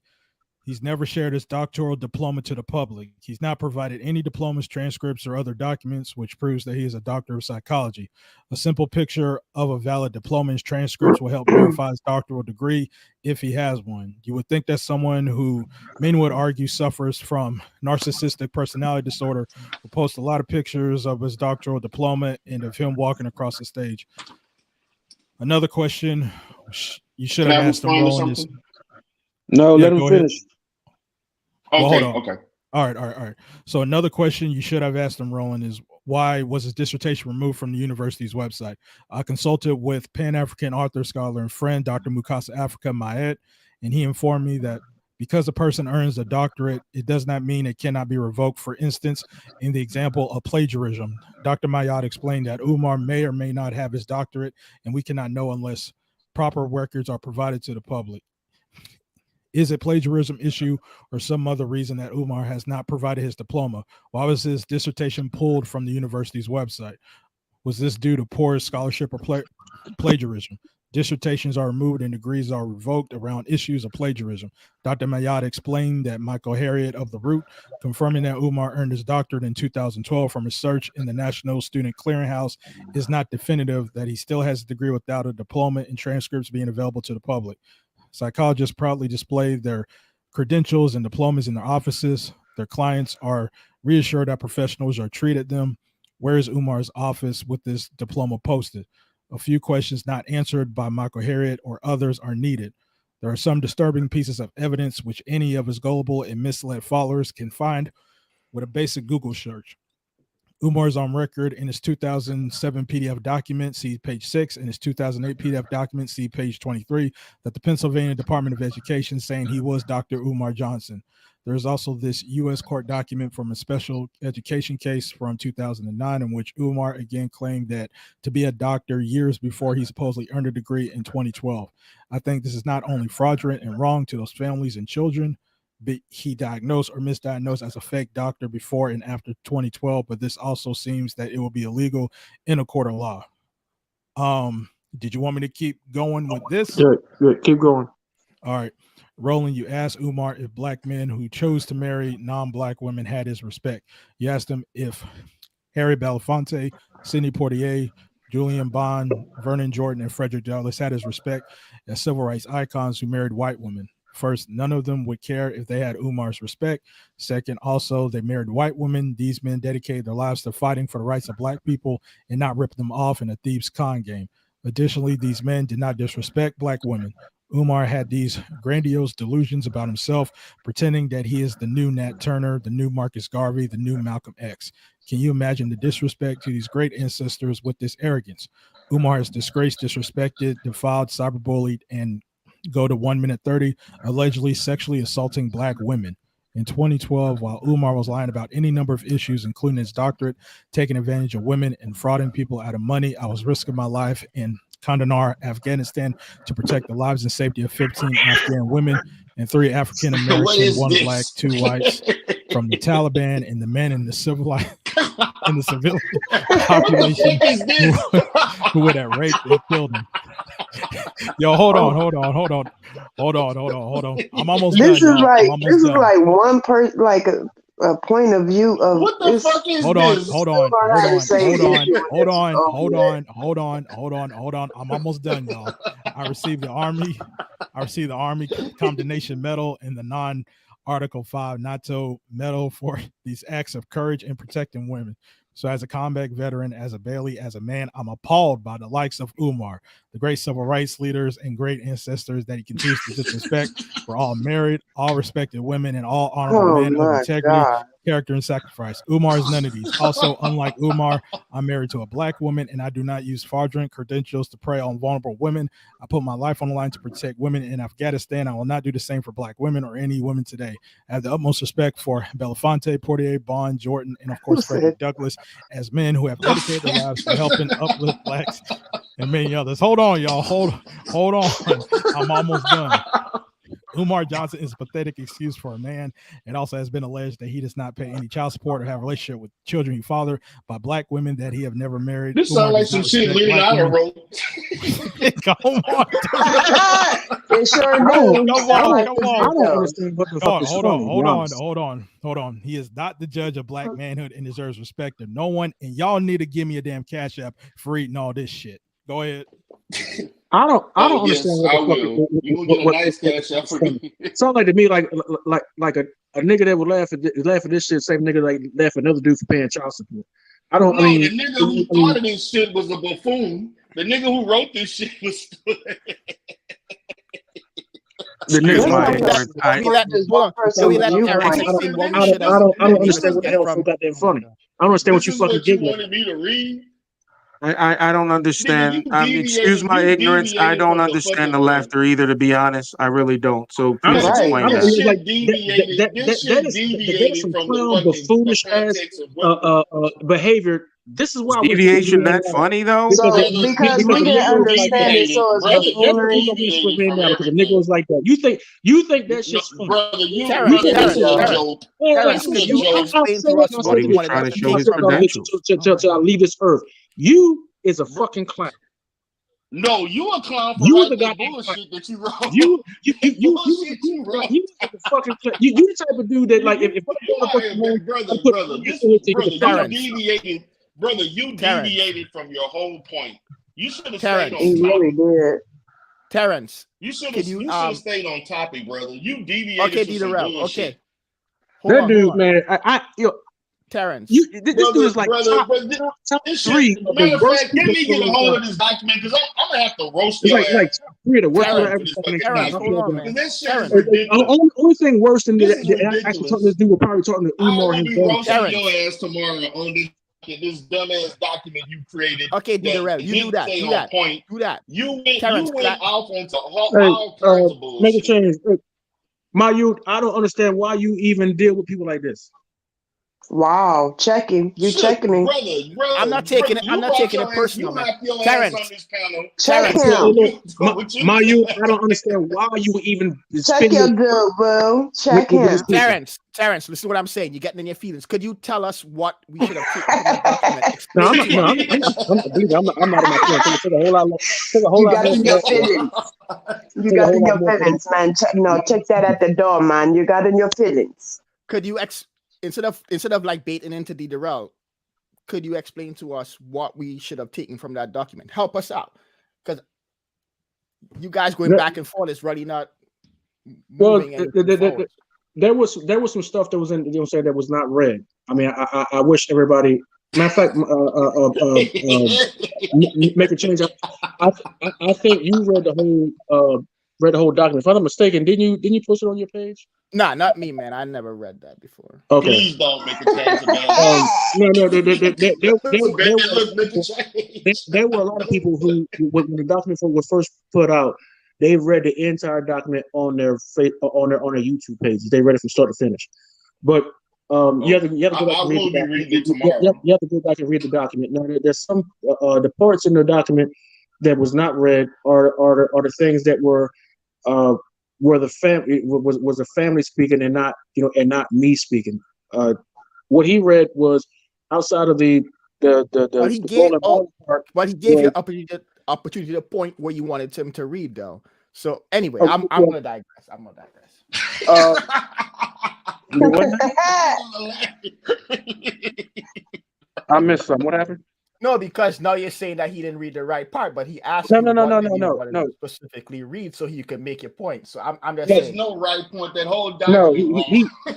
he's never shared his doctoral diploma to the public. He's not provided any diplomas, transcripts, or other documents, which proves that he is a doctor of psychology. A simple picture of a valid diploma and transcripts will help verify his doctoral degree if he has one. You would think that someone who many would argue suffers from narcissistic personality disorder will post a lot of pictures of his doctoral diploma and of him walking across the stage. Another question you should have asked him, Roland, is... No, let him finish. Well, hold on. All right. So another question you should have asked him, Roland, is why was his dissertation removed from the university's website? I consulted with Pan-African author, scholar, and friend, Dr. Mukasa Africa Maet, and he informed me that because a person earns a doctorate, it does not mean it cannot be revoked. For instance, in the example of plagiarism, Dr. Maet explained that Umar may or may not have his doctorate, and we cannot know unless proper records are provided to the public. Is it plagiarism issue or some other reason that Umar has not provided his diploma? Why was his dissertation pulled from the university's website? Was this due to poor scholarship or plagiarism? Dissertations are removed and degrees are revoked around issues of plagiarism. Dr. Maet explained that Michael Harriot of The Root, confirming that Umar earned his doctorate in 2012 from research in the National Student Clearinghouse, is not definitive that he still has a degree without a diploma and transcripts being available to the public. Psychologists proudly display their credentials and diplomas in their offices. Their clients are reassured that professionals are treated them. Where is Umar's office with this diploma posted? A few questions not answered by Michael Harriot or others are needed. There are some disturbing pieces of evidence which any of his gullible and misled followers can find with a basic Google search. Umar is on record in his 2007 PDF document, see page 6, and his 2008 PDF document, see page 23, that the Pennsylvania Department of Education saying he was Dr. Umar Johnson. There is also this U.S. court document from a special education case from 2009 in which Umar again claimed that to be a doctor years before he supposedly earned a degree in 2012. I think this is not only fraudulent and wrong to those families and children, he diagnosed or misdiagnosed as a fake doctor before and after 2012, but this also seems that it will be illegal in a court of law. Did you want me to keep going with this? Good, keep going. All right. Roland, you asked Umar if black men who chose to marry non-black women had his respect. You asked him if Harry Belafonte, Sidney Poitier, Julian Bond, Vernon Jordan, and Frederick Douglass had his respect as civil rights icons who married white women. First, none of them would care if they had Umar's respect. Second, also, they married white women. These men dedicated their lives to fighting for the rights of black people and not ripping them off in a thieves' con game. Additionally, these men did not disrespect black women. Umar had these grandiose delusions about himself, pretending that he is the new Nat Turner, the new Marcus Garvey, the new Malcolm X. Can you imagine the disrespect to these great ancestors with this arrogance? Umar has disgraced, disrespected, defiled, cyberbullied, and go to 1 minute 30, allegedly sexually assaulting black women. In 2012, while Umar was lying about any number of issues, including his doctorate, taking advantage of women, and frauding people out of money, I was risking my life in Kandahar, Afghanistan, to protect the lives and safety of 15 Afghan women and 3 African American, 1 black, 2 whites from the Taliban and the men in the civilian population who would have raped and killed them. Yo, hold on. I'm almost done. This is like one person, like a point of view of what the fuck is hold this? Hold on. I'm almost done, y'all. I received the Army Condemnation Medal and the non-Article 5 NATO Medal for these acts of courage in protecting women. So as a combat veteran, as a Bailey, as a man, I'm appalled by the likes of Umar, the great civil rights leaders and great ancestors that he continues to disrespect. We're all married, all respected women, and all honorable men of integrity, character, and sacrifice. Umar is none of these. Also, unlike Umar, I'm married to a black woman, and I do not use fraudulent credentials to prey on vulnerable women. I put my life on the line to protect women in Afghanistan. I will not do the same for black women or any women today. I have the utmost respect for Belafonte, Poitier, Bond, Jordan, and of course, Frederick Douglass, as men who have dedicated their lives to helping uplift blacks and many others. Hold on, y'all. Hold on. I'm almost done. Umar Johnson is a pathetic excuse for a man. It also has been alleged that he does not pay any child support or have a relationship with children he fathered by black women that he have never married. This sounds like some shit Leonardo wrote. Come on. It sure Come on. Hold on. He is not the judge of black manhood and deserves respect of no one. And y'all need to give me a damn cash app for reading all this shit. Go ahead. I don't understand what the fuck. You gonna get a nice cash app for me? It sounds like to me like a nigga that would laugh at this shit. Same nigga like laugh at another dude for paying child support. The nigga who thought of this shit was a buffoon. The nigga who wrote this shit was. The nigga. I don't understand what the hell so goddamn funny. I don't understand what you fucking giggling. Wanted me to read. I don't understand. Excuse my ignorance. I don't understand the laughter either, to be honest. I really don't. So please explain that. That is some clown buffoonish ass behavior. This is why deviation that funny though. So, because we didn't understand it, so it's buffoonery. Because a nigga was like that. You think that shit's funny? Brother, you trying to show his credentials till I leave this earth. You is a fucking clown. No, you a clown for you the goddamn bullshit that you wrote. You the fucking you the type of dude that like if brother, you deviated from your whole point. You should have stayed on topic. Really did. Terrence, you should have stayed on topic, brother. You deviated. Okay, Darryl. Okay. That dude, man. Terrence, this dude is like top 3. Matter of fact, let me get a hold of this document because I'm gonna have to roast your ass. Like top 3 of the worst ever. The only thing worse than that, actually talking to this dude, we're probably talking to Umar and roasting your ass tomorrow on this dumbass document you created. Okay, Darryl, you do that. Do that. You went off onto all kinds of bullshit. Make a change. My youth, I don't understand why you even deal with people like this. Wow, checking. You checking me. Brother, I'm not taking it. I'm not taking it personal, You man. have your ass Terrence, on this panel. Check Terrence, him. I don't understand why you would even Check your good, boo. Check him. Terrence, listen to what I'm saying. You're getting in your feelings. Could you tell us what we should have taken from that document? No, Explain to us. I'm not in my feelings. Take a whole lot. Take a whole You lot got more. in your feelings. You got in your feelings, man. Check that at the door, man. You got in your feelings. Could you instead of like baiting into the Darryl, could you explain to us what we should have taken from that document? Help us out, because you guys going back and forth is really not moving. There was some stuff that was in, that was not read. I mean, I wish everybody. Matter of fact, make a change. I think you read the whole document. If I'm not mistaken, didn't you post it on your page? Nah, not me, man. I never read that before. Okay. Please don't make a change. There were a lot of people who, when the document was first put out, they read the entire document on their YouTube pages. They read it from start to finish. But you have to go back and read the document. You have to go back and read the document. Now, there's some the parts in the document that was not read are the things that were where the family was the family speaking and not me speaking. What he read was outside of the But he gave you opportunity to point where you wanted him to read, though. So anyway, I'm gonna digress. I missed some. What happened? No, because now you're saying that he didn't read the right part, but he asked No. specifically read so he could make your point. So I'm just There's saying. no right point. That whole document. No,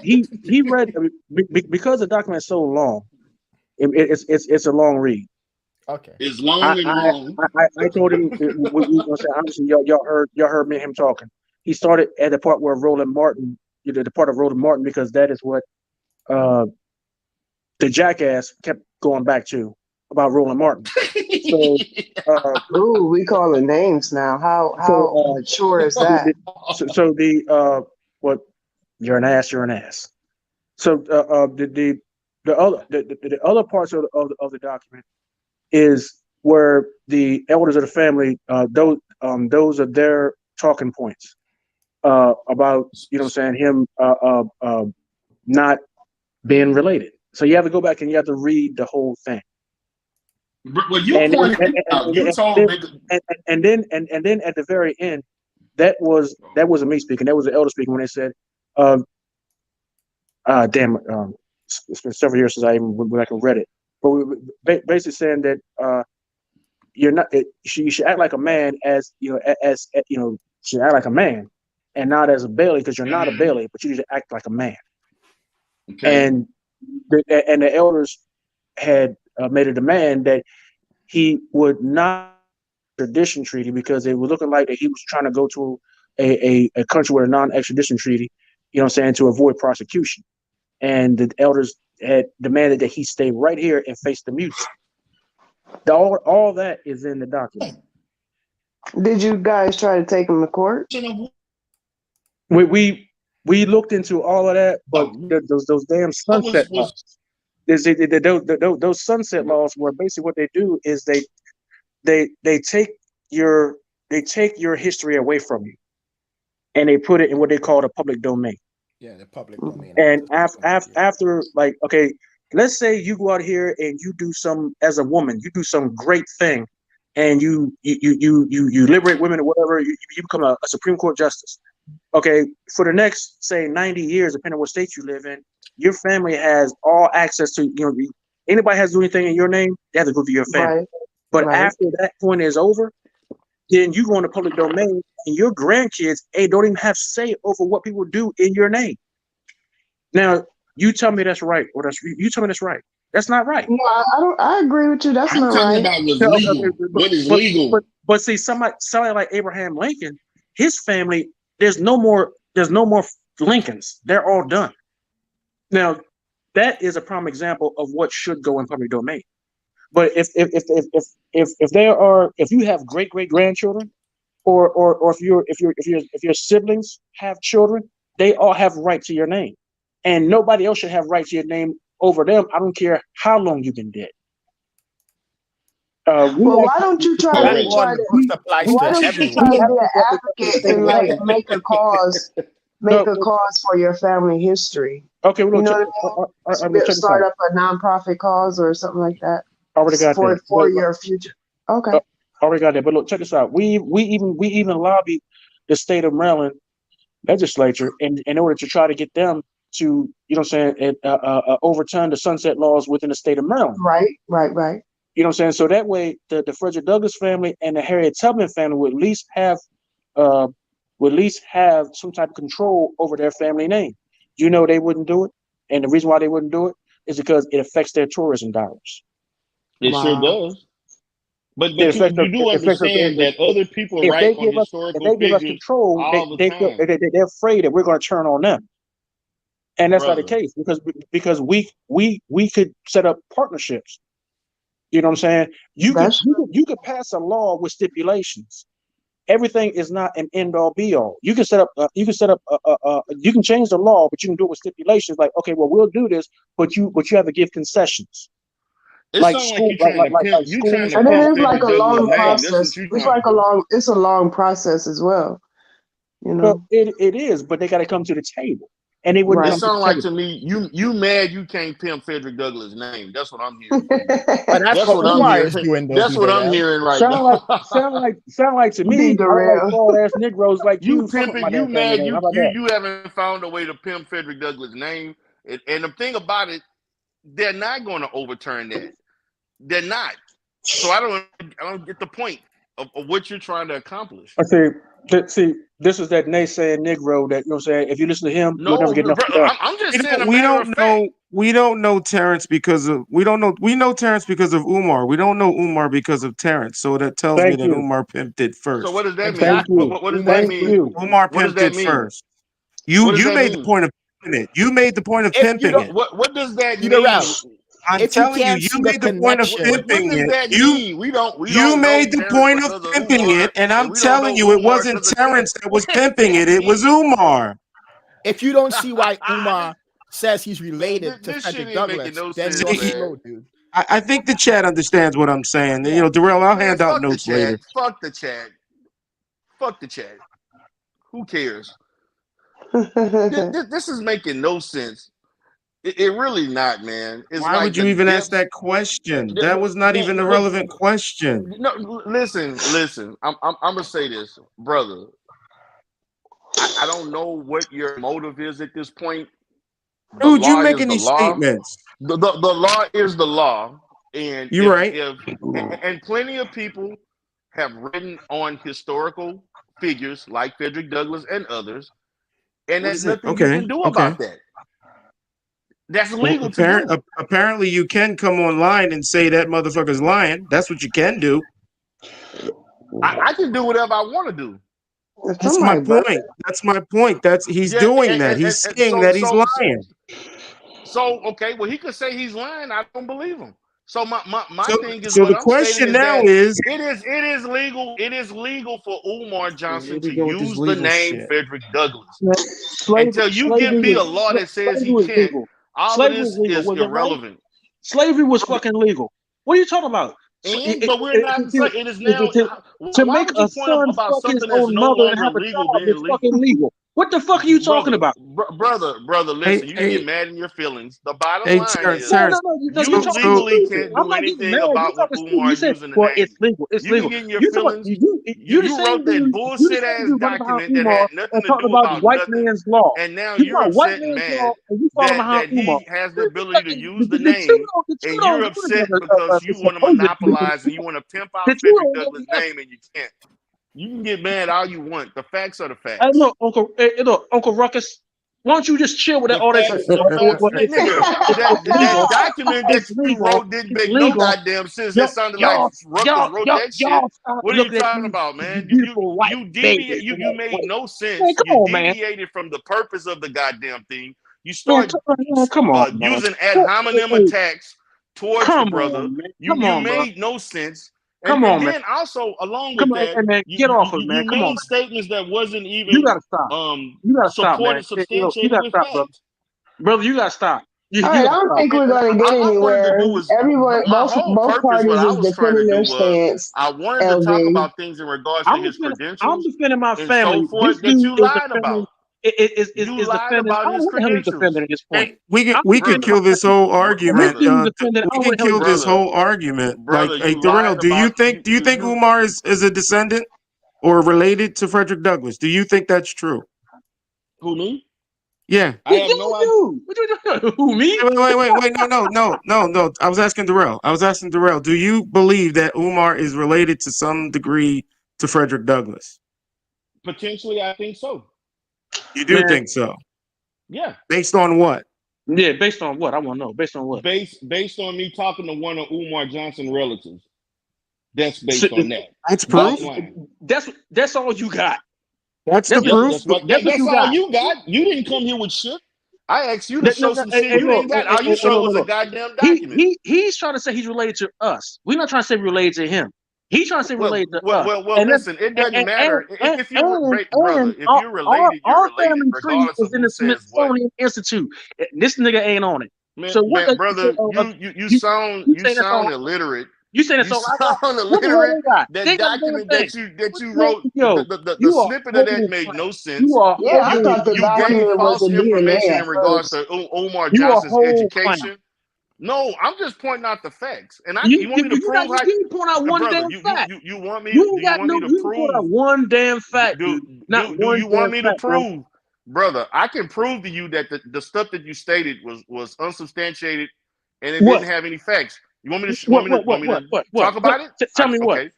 he read because the document's so long. It's a long read. Okay, it's long and long. I told him. Obviously, y'all heard me and him talking. He started at the part where Roland Martin, the part of Roland Martin, because that is what the jackass kept going back to about Roland Martin. So, ooh, we calling names now. How mature is that? So the what? You're an ass. You're an ass. So the other parts of the document is where the elders of the family, those are their talking points about him not being related. So you have to go back and you have to read the whole thing. Well, you pointed out. You told me. And then at the very end, that wasn't me speaking. That was the elder speaking when they said, it's been several years since I even went back and read it. But we were basically saying that you're not. You should act like a man, should act like a man, and not as a Bailey, because you're not a Bailey, but you need to act like a man. Okay. And the elders had made a demand that he would not extradition treaty, because it was looking like that he was trying to go to a country with a non-extradition treaty, to avoid prosecution. And the elders had demanded that he stay right here and face the mutes. All that is in the document. Did you guys try to take him to court? We looked into all of that, but those damn sunset laws. Those sunset laws, where basically what they do is they take your history away from you, and they put it in what they call the public domain. Yeah, the public domain. And after, like, okay, let's say you go out here and you do as a woman, you do some great thing, and you liberate women or whatever, you become a Supreme Court justice. Okay, for the next, say, 90 years, depending on what state you live in, your family has all access to, anybody has to do anything in your name, they have to go through your family. Right. But after that point is over, then you go in the public domain, and your grandkids don't even have say over what people do in your name. Now, you tell me that's right, or you tell me that's right. That's not right. No, I don't. I agree with you. That's not right. What is legal? But see, somebody like Abraham Lincoln, his family, there's no more Lincolns. They're all done. Now, that is a prime example of what should go in public domain. But if you have great grandchildren, or if your siblings have children, they all have right to your name, and nobody else should have right to your name over them. I don't care how long you've been dead. Well, why don't you try to be an advocate and like make a cause for your family history? Okay, well, you know what I mean? Start up a nonprofit cause or something like that. Already got that for your future. Okay. Already got that. But look, check this out. We even lobbied the state of Maryland legislature in order to try to get them to, you know what I'm saying, overturn the sunset laws within the state of Maryland. Right. You know what I'm saying? So that way the Frederick Douglass family and the Harriet Tubman family would at least have some type of control over their family name. You know they wouldn't do it. And the reason why they wouldn't do it is because it affects their tourism dollars. It sure does. But you do understand that other people write on historical if they give us figures control, all the time. They're afraid that we're going to turn on them. And that's not the case because we could set up partnerships. You know what I'm saying? You could pass a law with stipulations. Everything is not an end all be all. You can you can change the law, but you can do it with stipulations. Like, okay, well, we'll do this, but you have to give concessions. It sounds like you're trying to and it is like a long process. It's a long process as well. You know, well, it is, but they got to come to the table. And they wouldn't. It sounds like to me, you mad you can't pimp Frederick Douglass' name. That's what I'm hearing. That's what Umar is doing. That's what I'm hearing right now. Sound like to me, all ass Negroes like you pimping. You mad you haven't found a way to pimp Frederick Douglass' name. And the thing about it, they're not going to overturn that. They're not. So I don't get the point of what you're trying to accomplish. See, this is that naysaying Negro that, you know what I'm saying, if you listen to him, you'll never get enough. I'm just saying we don't know Terrence because of we know Terrence because of Umar. We don't know Umar because of Terrence. So that tells me that Umar pimped it first. So what does that mean? What does that mean? Umar pimped it first. You made the point of pimping it. You made the point of pimping it. What does that mean? I'm telling you made the point of pimping it. You made the point of pimping it, and I'm telling you, it wasn't Terrence that was pimping it. It was Umar. If you don't see why Umar says he's related to Frederick Douglass, then you're slow, dude. I think the chat understands what I'm saying. You know, Darryl, I'll hand out notes later. Fuck the chat. Who cares? This is making no sense. It really not, man. Why would you even ask that question? That was not even a relevant question. No, listen. I'm gonna say this, brother. I don't know what your motive is at this point. Dude, you making these statements. The law is the law, and you're right. And plenty of people have written on historical figures like Frederick Douglass and others, and there's nothing you can do about that. That's illegal. Apparently, you can come online and say that motherfucker's lying. That's what you can do. I can do whatever I want to do. That's my point. That's my point. He's doing that. He's saying that he's lying. So okay, well he could say he's lying. I don't believe him. So my thing is. So the question now is: it is legal. It is legal for Umar Johnson to use the name Frederick Douglass. Until you give me a law that says he can't. All of this is irrelevant. Slavery was fucking legal. What are you talking about? But we're not. It is now to make a son fuck his own mother and have a child is fucking legal. What the fuck are you talking about, brother? Listen, you get mad in your feelings. The bottom line is you legally can't do anything about what Umar using the name. It's legal. It's legal. You get in your feelings. You wrote that bullshit ass document that had nothing to do about white man's law, and now you're upset and mad that he has the ability to use the name, and you're upset because you want to monopolize and you want to pimp out Frederick Douglass' name, and you can't. You can get mad all you want. The facts are the facts. Look, Uncle Ruckus, why don't you just chill with all that? That document that you wrote didn't make no goddamn sense. That sounded like Ruckus wrote that shit. What are you talking about, man? You made no sense. You deviated from the purpose of the goddamn thing. You started using ad hominem attacks towards the brother. You made no sense. And then also along with that, get off of man. You made statements that wasn't even you gotta stop. Substantiated with facts. Brother, you gotta stop. All right, I don't think we're going to get anywhere. Everyone, both parties is defending their stance. I wanted to talk about things in regards to his credentials. I'm defending my and family. so forth This that dude you is lied defending. about. Is You lied defending. about I don't his know what the hell he's credentials. defending at this point. We could kill this whole argument. This dude is defending. I We don't know can what the hell kill he's this defending. whole argument. Brother, Like, hey, you Darrell, lied do you about- think Umar is a descendant or related to Frederick Douglass? Do you think that's true? Who, me? Yeah. I have no idea. What you Who, me? Wait. No. I was asking Darrell. Do you believe that Umar is related to some degree to Frederick Douglass? Potentially, I think so. You do think so? Yeah. Based on what? Yeah, based on what? I want to know. Based on what? Based on me talking to one of Umar Johnson relatives. That's based on that. That's proof. That's all you got. That's the proof. That's all you got. You didn't come here with shit. I asked you to show some shit. You didn't got. All you showed was a goddamn document. He's trying to say he's related to us. We're not trying to say we're related to him. He's trying to say related to us. Well, listen. It doesn't matter if you're brother. If you're related, you're related, regardless of who says what. Smithsonian Institute. This nigga ain't on it. Man, so what? Man, brother, you sound illiterate. You saying it's all I sound illiterate. That document that you wrote, the snippet of that made no sense. I thought the document was a information DNA in regards to Umar Johnson's education. No, I'm just pointing out the facts. And you want me to prove how you point out one brother, damn fact. You want me? You want me to prove? Point out one damn fact. Do you want me to prove, brother? I can prove to you that the stuff that you stated was unsubstantiated and it didn't have any facts. You want me to talk about it? Tell me what.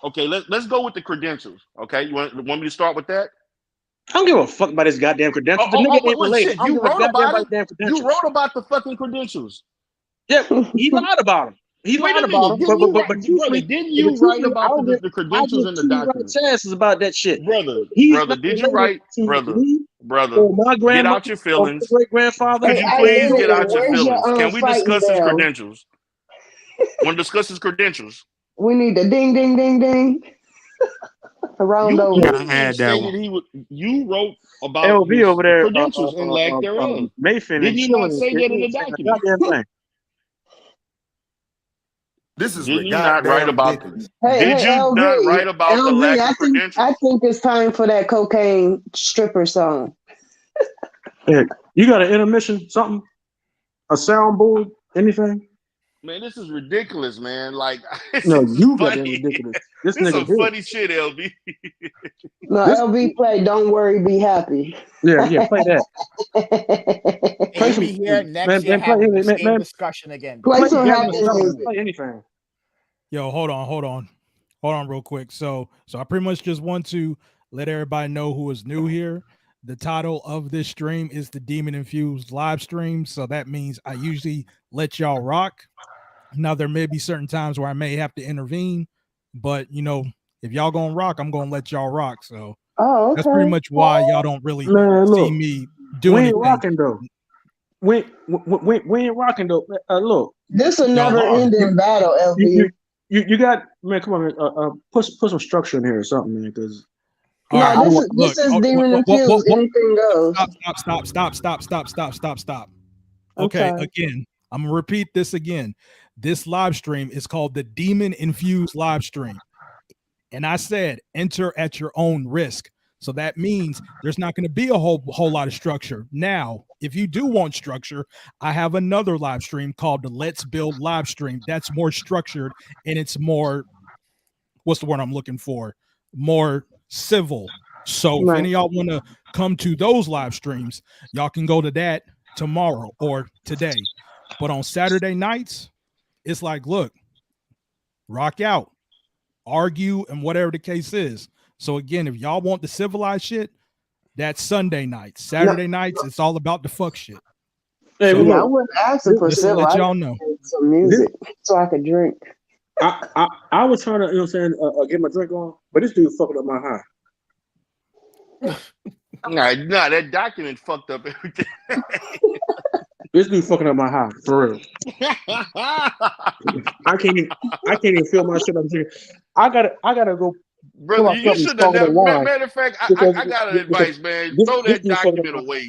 Okay. Let's go with the credentials. Okay, you want me to start with that? I don't give a fuck about his goddamn credentials. The nigga ain't related. You wrote about it. You wrote about the fucking credentials. Yeah, he lied about them. He lied about them. But didn't you write about the credentials in the document? Chances about that shit, brother. Did you write, brother? Get out your feelings. Great grandfather. Could you please get out your feelings? Can we discuss his credentials? Want to discuss his credentials? We need the ding, ding, ding, ding. Around over. You wrote about LV over there. Credentials and lack thereof. Didn't you not say that in the document? This is Did you not write about this? Did you not write about the lack of credentials? I think it's time for that cocaine stripper song. Hey, you got an intermission, something? A soundboard? Anything? Man, this is ridiculous, man. Like, no, you got it ridiculous. This is nigga some funny shit, LB. No, LB play "Don't Worry, Be Happy." Yeah, play that. Maybe here next year having the same discussion again. Play some happy music. Play anything. Yo, hold on real quick. So I pretty much just want to let everybody know who is new here. The title of this stream is the Demon Infused Livestream. So that means I usually let y'all rock. Now, there may be certain times where I may have to intervene, but if y'all gonna rock, I'm gonna let y'all rock. So that's pretty much why y'all don't really see me doing it. We ain't rocking though. We ain't rocking though. Look, this a never ending battle, LB. You got, man. Come on, man. Put some structure in here or something, man. Because this is Demon Infused. Anything goes. Stop. Okay, again, I'm gonna repeat this again. This live stream is called the Demon Infused Livestream, and I said enter at your own risk. So that means there's not going to be a whole lot of structure. Now, if you do want structure, I have another live stream called the Let's Build live stream. That's more structured and it's more, what's the word I'm looking for? More civil. So if any of y'all want to come to those live streams, y'all can go to that tomorrow or today. But on Saturday nights, it's like, look, rock out, argue, and whatever the case is. So again, if y'all want the civilized shit, that's Sunday nights. Saturday nights, it's all about the fuck shit. Hey, so, I wouldn't ask for civilized. Let y'all know some music so I could drink. I was trying to, get my drink on, but this dude fucked up my high. Nah, that document fucked up everything. This dude fucking up my high, for real. I can't even feel my shit. I'm drinking. I gotta go. Brother, you should have never. Matter of fact, I got an advice, man. Throw that document away.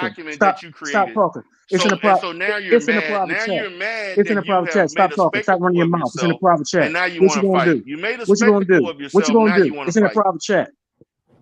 document Stop. that you Stop created. talking. It's in a So now you're It's in a mad. private Now chat. you're mad It's in a that you private have chat. Stop made a talking. Stop running spectacle your of mouth. It's in a yourself, private chat. and now you What want you to gonna fight. do? You made a What you gonna spectacle do? of What you yourself. gonna Now do? you want It's to in a fight. private chat.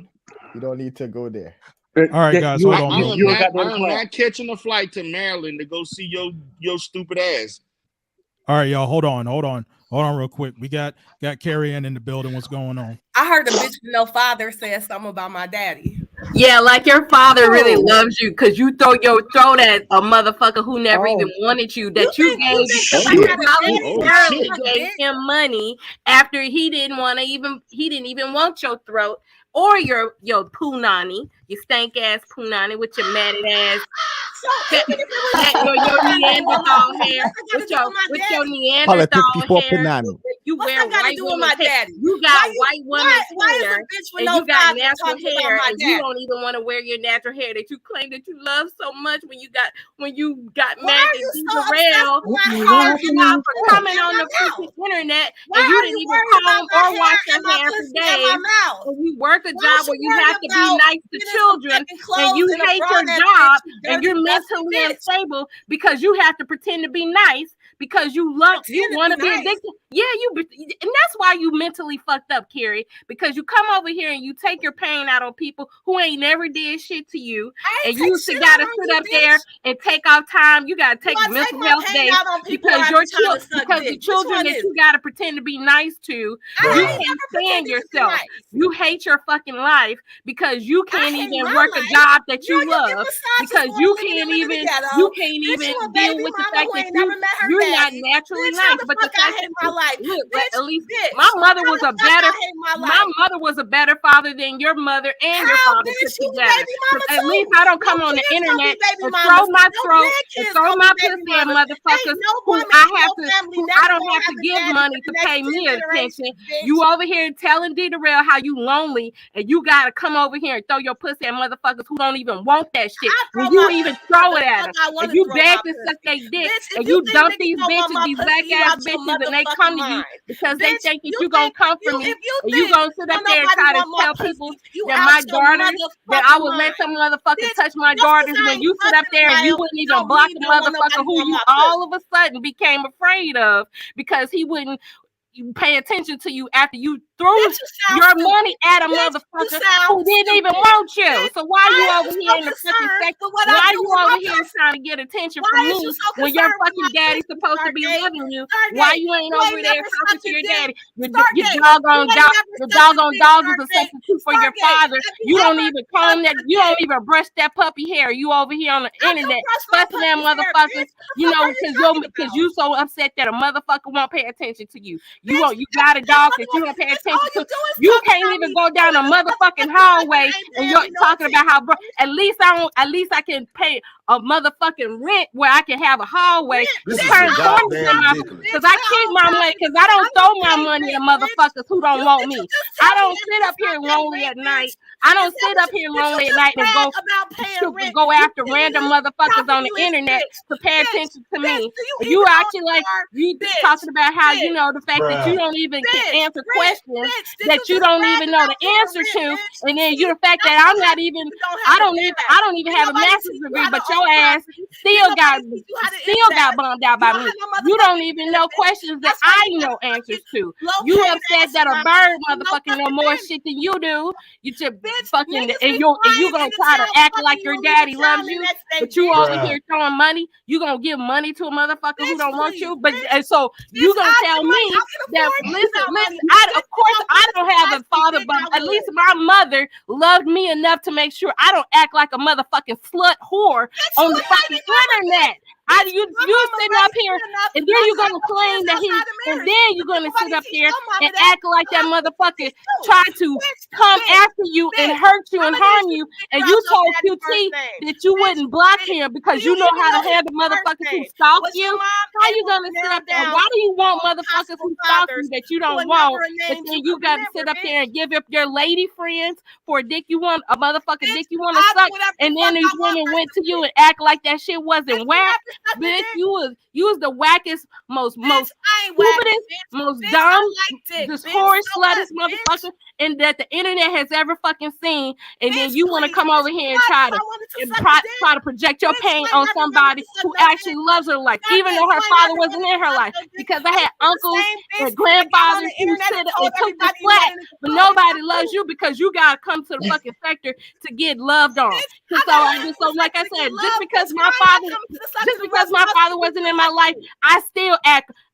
brother. You don't need to go there. All right, guys, hold on. I Real am quick. not catching a flight to Maryland to go see your stupid ass. All right, y'all, hold on real quick. We got Carrie Ann in the building. What's going on? I heard the bitch with no father said something about my daddy. Yeah, like your father really loves you because you throw your throat at a motherfucker who never even wanted you. That you gave him money after he didn't even want your throat or your punani, your stank ass punani with your matted ass Your Neanderthal hair, with your Neanderthal hair, you wear white woman hair. You got white woman hair, and you got natural hair, and you don't even want to wear your natural hair that you claim that you love so much. When you got mad at Darryl, called you out for coming on the freaking internet, and you didn't even comb or wash your hair for days. And you work a job where you have to be nice to children, and you hate your job, and you're mentally unstable because you have to pretend to be nice because you want to be addicted. Yeah, and that's why you mentally fucked up, Carrie, because you come over here and you take your pain out on people who ain't never did shit to you, and you gotta sit up there and take off time. You gotta take mental health days because the children that you gotta pretend to be nice to, you can't stand yourself. You hate your fucking life because you can't even work a job that you love, because you can't even deal with the fact that you're not naturally nice. But the fact that look, at least my mother was a better father than your mother and your father put together. At least I don't come on the internet and throw my throat and throw my pussy at motherfuckers who I don't have to give money to pay me attention. You over here telling Darryl how you lonely, and you gotta come over here and throw your pussy at motherfuckers who don't even want that shit. When you even throw it at them, and you beg to suck their dick, and you dump these bitches, these black ass bitches, and they come to you because they think that you gonna come for me, and you gonna sit up there and try to tell people that my daughters, that I would let some motherfucker touch my daughters, when you sit up there and you wouldn't even block the motherfucker who you all of a sudden became afraid of because he wouldn't pay attention to you after you threw your money at a motherfucker who didn't even want you. So why you over here in the fucking sector? Why you over here trying to get attention from me when your fucking daddy's supposed to be loving you? Why you ain't over there talking to your daddy? Your doggone dog is a substitute for your father. You don't even comb that. You don't even brush that puppy hair. You over here on the internet fussing at motherfuckers. You know, because you so upset that a motherfucker won't pay attention to you. You got a dog that you don't pay attention to. You can't even go down a motherfucking hallway and you're talking about how at least I can pay a motherfucking rent where I can have a hallway because I keep my money, because I don't throw my money at motherfuckers who don't want me. I don't sit up here lonely at night. I don't sit up here lonely at night and go after random motherfuckers on the internet to pay attention to me. You actually like you talking about how you know the fact that you don't even can answer questions that you don't even know the answer to, and then you the fact that I don't even have a master's degree, but your ass still got bummed out by me. You don't even know questions that I know answers to. You upset that a bird motherfucking know more shit than you do. You just fucking and you gonna try to act like your daddy loves you, but you over here throwing money. You gonna give money to a motherfucker who don't want you, but and so you gonna tell me that listen. Of course I don't have a father, but at least my mother loved me enough to make sure I don't act like a motherfucking slut whore on the fucking internet. You sitting up here, and then you're gonna claim that and then you're gonna sit up here and act like that motherfucker tried to come after you and hurt you and harm you, and you told QT that you wouldn't block him because you know how to handle motherfuckers who stalk you. How you gonna sit up there? Why do you want motherfuckers who stalk you that you don't want, but then you gotta sit up there and give up your lady friends for a dick you want, a motherfucking dick you want to suck, and then these women went to you and act like that shit wasn't whack? Bitch, you was the wackest, most stupidest, most dumb, this horse sluttest motherfucker, and that the internet has ever fucking seen. And then you want to come over here and try to project your pain on somebody who actually loves her life, even though her father wasn't in her life. Because I had uncles and grandfathers who sit and took the flat, but nobody loves you because you gotta come to the fucking sector to get loved on. So like I said, just because my father wasn't in my life,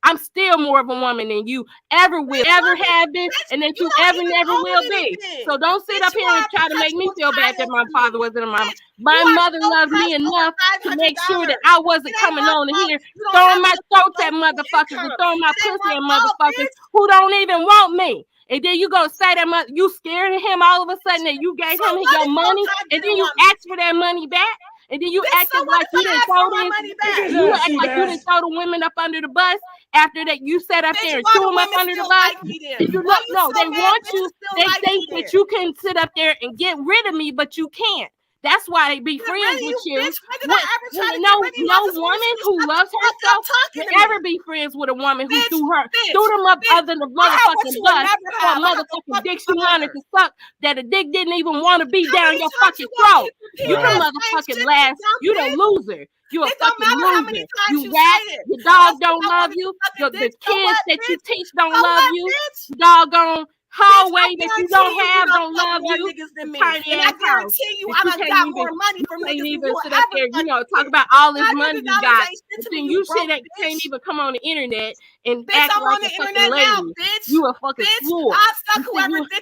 I'm still more of a woman than you ever have been, and that you never will be. So don't sit up here and try to make me feel bad that my father wasn't in my life. My mother loved me enough to make sure that I wasn't coming on here throwing my throats at motherfuckers and throwing my pussy at motherfuckers who don't even want me. And then you gonna say that you scared of him all of a sudden that you gave him your money, and then you ask for that money back. And then you acting like you didn't throw this. You act like you didn't throw the women up under the bus after that. You sat up there and threw them up under the bus. And you look, no, they want you. They think that you can sit up there and get rid of me, but you can't. That's why they be friends with you. No woman who loves herself will ever be friends with a woman who threw them up under the motherfucking bus for a motherfucking dick she wanted to suck that a dick didn't even want to be down your fucking throat. You the motherfucking last. You the loser. You a fucking loser. You rat. Your dog don't love you. The kids that you teach don't love you. Doggone hallway that you don't have don't love you. And I guarantee you, I done got more money from niggas than you sit up there, talk about all this money you got. Then you shit that can't even come on the internet and act like a fucking lady. You a fucking fool.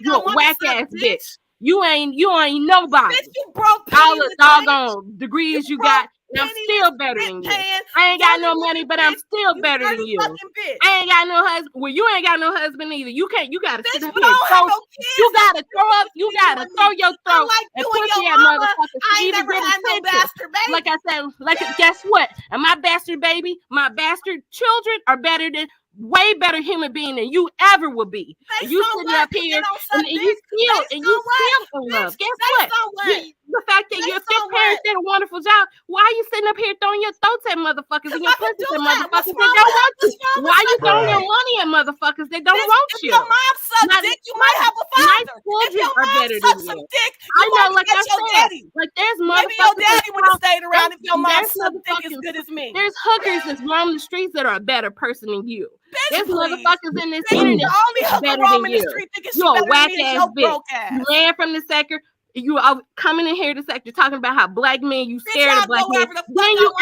You a whack ass bitch. You ain't nobody. All the doggone degrees you got. I'm still better than you. I ain't got no money, but I'm still better than you. I ain't got no husband. Well, you ain't got no husband either. You gotta sit up here and throw. You gotta throw up. You gotta throw your throat and pussy at motherfuckers. I ain't never had no bastard baby. Like I said, guess what? And my bastard baby, my bastard children are better than. Way better human being than you ever will be. And you sitting up here and you still in love. Guess what? The fact that your parents did a wonderful job. Why are you sitting up here throwing your thoughts at motherfuckers and your pussies at motherfuckers that don't want you? Why are you throwing your money at motherfuckers that don't want you? If your mom sucks dick, you might have a father. If your mom sucks some dick, I know, like I said, like there's maybe your daddy would have stayed around if your mom sucked dick as good as me. There's hookers that's roaming the streets that are a better person than you. There's motherfuckers in this internet better than you. You a whack ass bitch. You ran from the sector. You are coming in here the sector talking about how black men, you scared of black men. Then you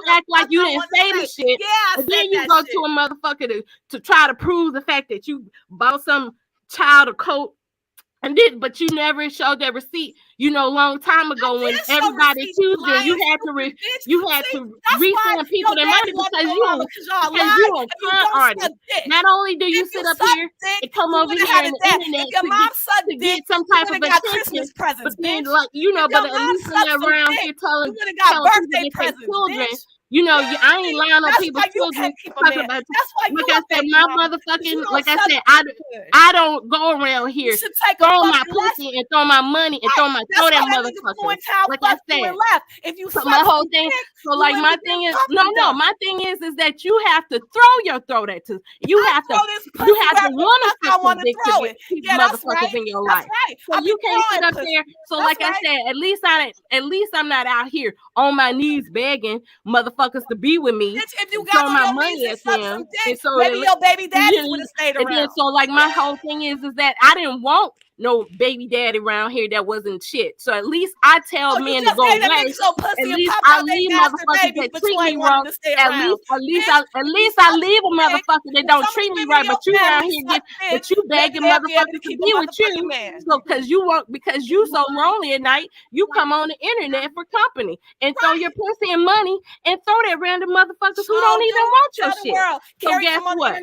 act like you didn't say the shit. And then you go to a motherfucker to try to prove the fact that you bought some child a coat. But you never showed that receipt. Long time ago when everybody accused you, you had to refund people their money because you a con artist. Not only do you sit up here and come over here on the internet to get some type of attention, but then but at least you're around here telling people to get their children. I ain't lying on people's children. Like I said, my motherfucking, like I said, I don't go around here throwing my pussy and throw my money and throw that motherfucker. Like I said, so my whole thing. So like my thing is, my thing is that you have to throw your throat at to. You have to want to suck dick to get motherfuckers in your life. So you can't sit up there. So like I said, at least I'm not out here on my knees begging motherfuckers to be with me. If you got my money at them, and so maybe your baby daddy would have stayed around. And then, so like my whole thing is that I didn't want no baby daddy around here that wasn't shit. So at least I tell men to go away. At least I leave motherfuckers that treat me wrong. At least I leave a motherfucker that don't treat me right. But you around here but you begging motherfuckers to be with you. So because you so lonely at night, you come on the internet for company and throw your pussy and money and throw that random motherfuckers who don't even want your shit. So guess what?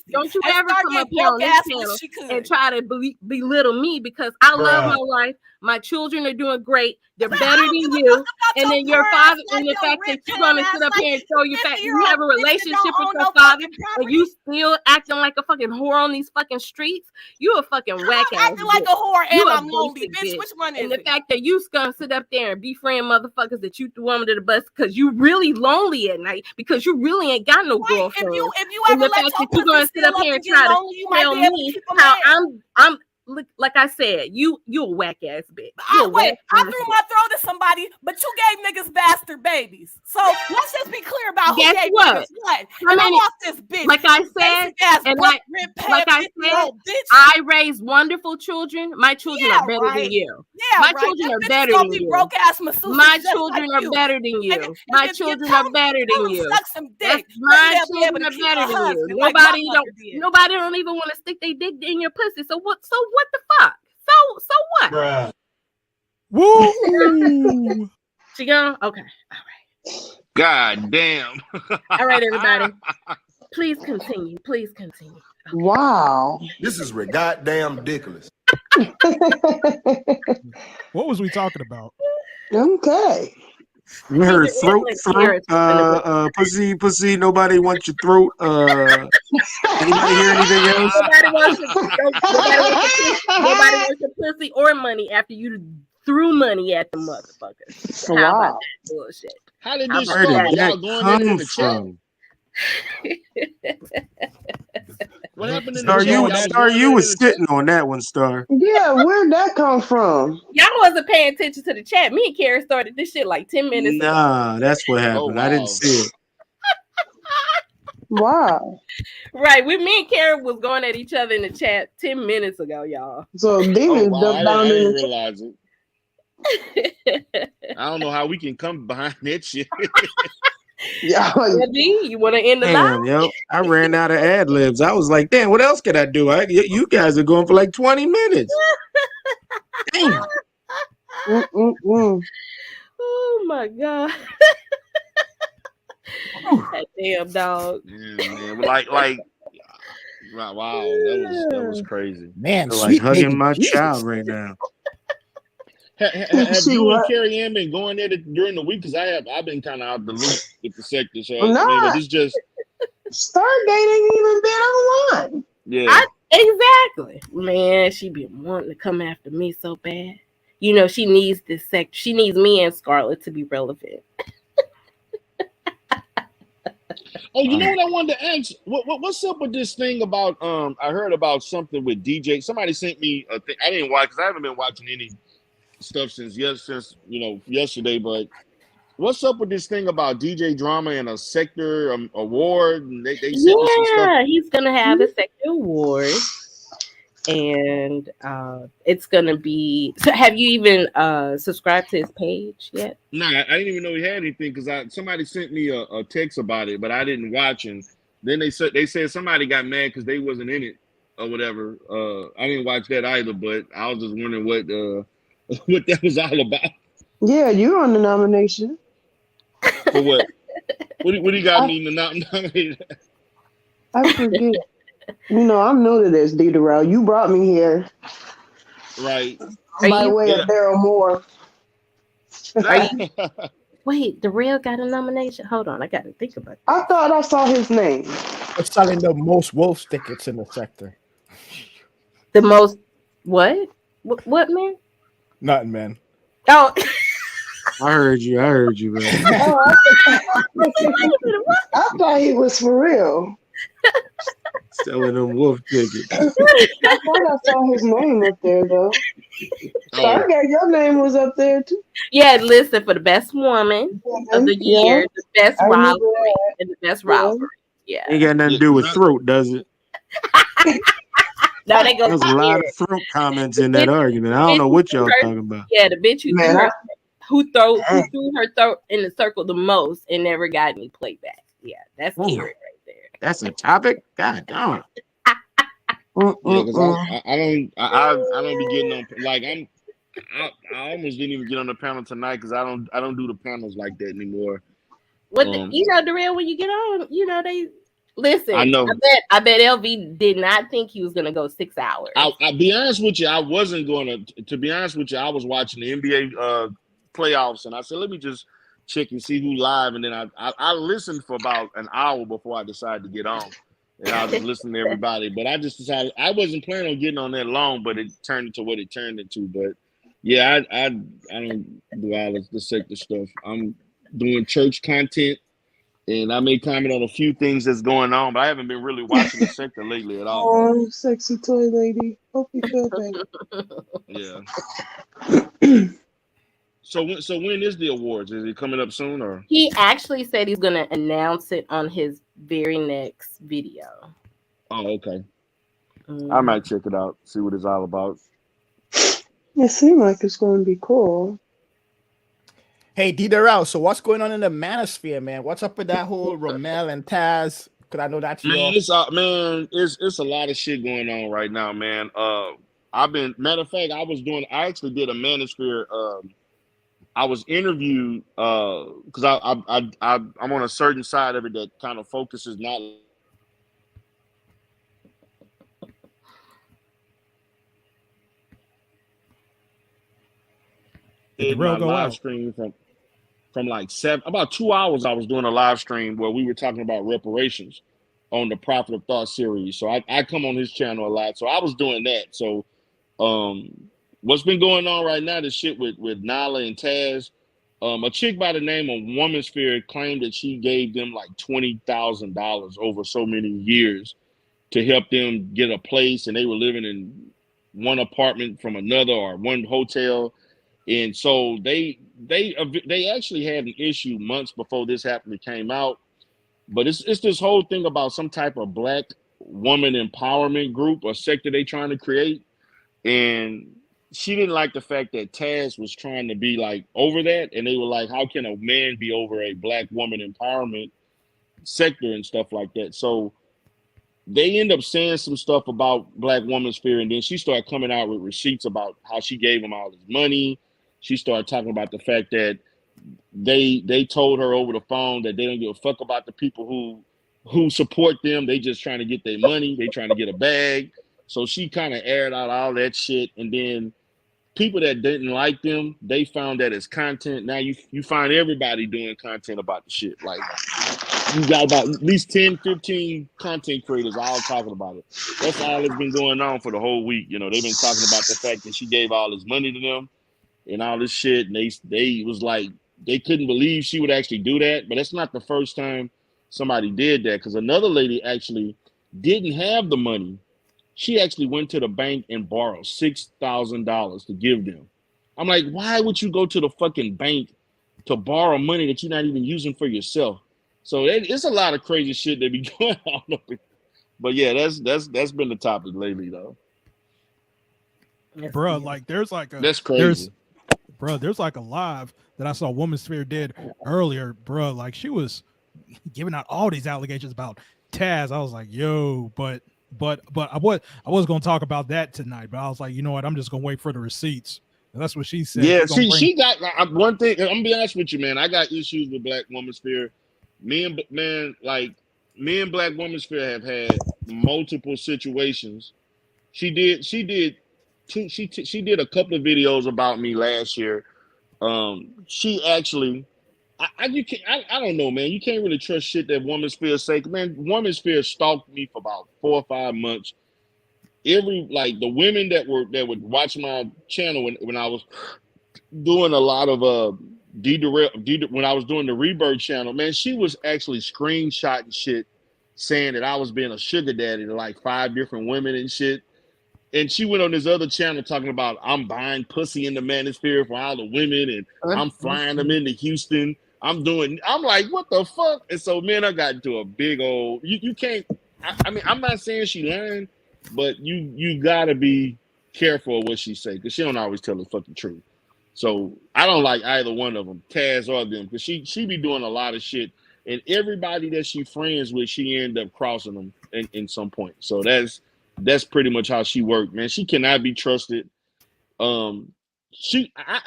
Don't you ever come up here on this channel and try to belittle me because I love my life. My children are doing great. They're better than you. And then your father, and the fact that you're going to sit up here and show you have a relationship with your father and you still acting like a fucking whore on these fucking streets, you a fucking whack ass. Acting like a whore and I'm lonely, bitch. Which one is it? And the fact that you gonna sit up there and befriend motherfuckers that you threw under the bus because you really lonely at night because you really ain't got no girlfriend. If you and the fact that you're gonna sit up here and try to tell me how I'm like I said, you a whack ass bitch. I threw my throat at somebody, but you gave niggas bastard babies. So let's just be clear about who gave niggas what. And I want this bitch. Like I said, I raised wonderful children. My children are better than you. My children are better than you. My children are better than you. My children are better than you. My children are better than you. Nobody don't even want to stick their dick in your pussy. So what the fuck? So what? Bruh. Woo! She gone? Okay. All right. God damn. All right, everybody. Please continue. Please continue. Okay. Wow. This is goddamn ridiculous. What was we talking about? Okay. You heard throat, pussy. Nobody wants your throat. Anybody hear anything else? Nobody wants your pussy or money after you threw money at the motherfuckers. How about that bullshit? How did How this about start? that? Y'all going at it in the chat? From? What happened in the Star, chat? you Y'all was going at it was in the chat? sitting on that one, Star. Yeah, where'd that come from? Y'all wasn't paying attention to the chat. Me and Karen started this shit like 10 minutes ago. Nah, that's what happened. I didn't see it. Wow. Right, me and Karen was going at each other in the chat 10 minutes ago, y'all. So Demon I down didn't in the realize it. I don't know how we can come behind that shit. You want to end the live? Damn, yo, I ran out of ad libs. I was like, damn, what else can I do? You guys are going for like 20 minutes. Damn. Oh my god. That damn dog. Man, wow, that was crazy. Man, I feel like hugging my child right now. Have you and Carrie Ann been going at it during the week? Because I've been kind of out the loop with the sector. So it's just Stargate ain't even been online. Yeah. Exactly. Man, she been wanting to come after me so bad. You know, she needs this sector. She needs me and Scarlett to be relevant. Oh, you know what I wanted to ask? What's up with this thing about I heard about something with DJ. Somebody sent me a thing. I didn't watch because I haven't been watching any stuff since yesterday. But what's up with this thing about DJ Drama and a sector award? And they sent me some stuff. He's gonna have a sector award, and it's gonna be. So have you even subscribed to his page yet? No, I didn't even know he had anything because somebody sent me a text about it, but I didn't watch. And then they said somebody got mad because they wasn't in it or whatever. I didn't watch that either, but I was just wondering what that was all about. Yeah, you're on the nomination. For what? What do you got me nominated? I forget. You know, I'm new to this, Darryl. You brought me here. Right. By way of Darryl Moore. Wait, Darryl got a nomination? Hold on, I got to think about it. I thought I saw his name. What's selling the most wolf tickets in the sector? The most what? What man? Nothing, man. Oh. I heard you, man. Oh, I thought he was for real. Selling them wolf tickets. I thought I saw his name up there, though. Stargate, your name was up there, too. Yeah, listen, for the best woman of the year, the best rivalry, and the best rivalry. Yeah. Ain't got nothing to do with throat, does it? No, they go. There's a lot of throat comments in that argument. I don't know what y'all talking about. Yeah, the bitch who threw her throat in the circle the most and never got any playback. Yeah, that's scary right there. That's a topic? God damn. Yeah, because I don't be getting on I almost didn't even get on the panel tonight because I don't do the panels like that anymore. Darryl, when you get on, they listen. I know. I bet LV did not think he was gonna go 6 hours. I'll be honest with you, I wasn't going to be honest with you, I was watching the NBA playoffs and I said, let me just check and see who live, and then I listened for about an hour before I decided to get on. And I was just listening to everybody. But I just decided I wasn't planning on getting on that long, but it turned into what it turned into. But yeah, I don't do all of the sector stuff. I'm doing church content, and I may comment on a few things that's going on, but I haven't been really watching the sector lately at all. Oh, sexy toy lady. Hope you feel better. Yeah. So when is the awards? Is it coming up soon or? He actually said he's gonna announce it on his very next video. Oh, okay. I might check it out, see what it's all about. It seems like it's going to be cool. Hey, Darryl, so what's going on in the Manosphere, man? What's up with that whole Romel and Taz? Because I know that's it's a lot of shit going on right now, man. Matter of fact, I actually did a Manosphere. I was interviewed because I'm on a certain side of it that kind of focuses not. Did my go live out? stream from like about 2 hours. I was doing a live stream where we were talking about reparations on the Prophet of Thought series. So I come on his channel a lot. So I was doing that. So what's been going on right now, this shit with Nala and Taz. A chick by the name of Manosphere claimed that she gave them like $20,000 over so many years to help them get a place, and they were living in one apartment from another or one hotel. And so they actually had an issue months before this happened. It came out, but it's this whole thing about some type of Black woman empowerment group or sector they trying to create. And she didn't like the fact that Taz was trying to be like over that, and they were like, how can a man be over a Black woman empowerment sector and stuff like that? So they end up saying some stuff about Black Manosphere, and then she started coming out with receipts about how she gave him all his money. She started talking about the fact that they told her over the phone that they don't give a fuck about the people who support them. They just trying to get their money. They trying to get a bag. So she kind of aired out all that shit, and then people that didn't like them, they found that as content. Now you find everybody doing content about the shit. Like, you got about at least 10, 15 content creators all talking about it. That's all that's been going on for the whole week. You know, they've been talking about the fact that she gave all this money to them and all this shit. And they was like, they couldn't believe she would actually do that. But that's not the first time somebody did that, because another lady actually didn't have the money. She actually went to the bank and borrowed $6,000 to give them. I'm like, why would you go to the fucking bank to borrow money that you're not even using for yourself? So it's a lot of crazy shit that be going on up here. But yeah, that's been the topic lately, though. Bro, like there's like a that's crazy. There's like a live that I saw Womansphere did earlier, bro. Like she was giving out all these allegations about Taz. I was like, yo, but I was gonna talk about that tonight, but I was like, you know what? I'm just gonna wait for the receipts. And that's what she said. Yeah, she got one thing. I'm gonna be honest with you, man. I got issues with Black Manosphere. Me and Black Manosphere have had multiple situations. She did a couple of videos about me last year. She actually, I don't know, man. You can't really trust shit that Manosphere say. Man, Manosphere stalked me for about 4 or 5 months. The women that would watch my channel when I was doing a lot of when I was doing the Rebirth channel, man, she was actually screenshotting shit saying that I was being a sugar daddy to like 5 different women and shit. And she went on this other channel talking about I'm buying pussy in the Manosphere for all the women, and I'm flying them into Houston. I'm like, what the fuck? And so, man, I got into a big old. You can't. I mean, I'm not saying she lying, but you gotta be careful of what she say, because she don't always tell the fucking truth. So I don't like either one of them, Taz or them, because she be doing a lot of shit, and everybody that she friends with, she end up crossing them in some point. So that's pretty much how she worked, man. She cannot be trusted. I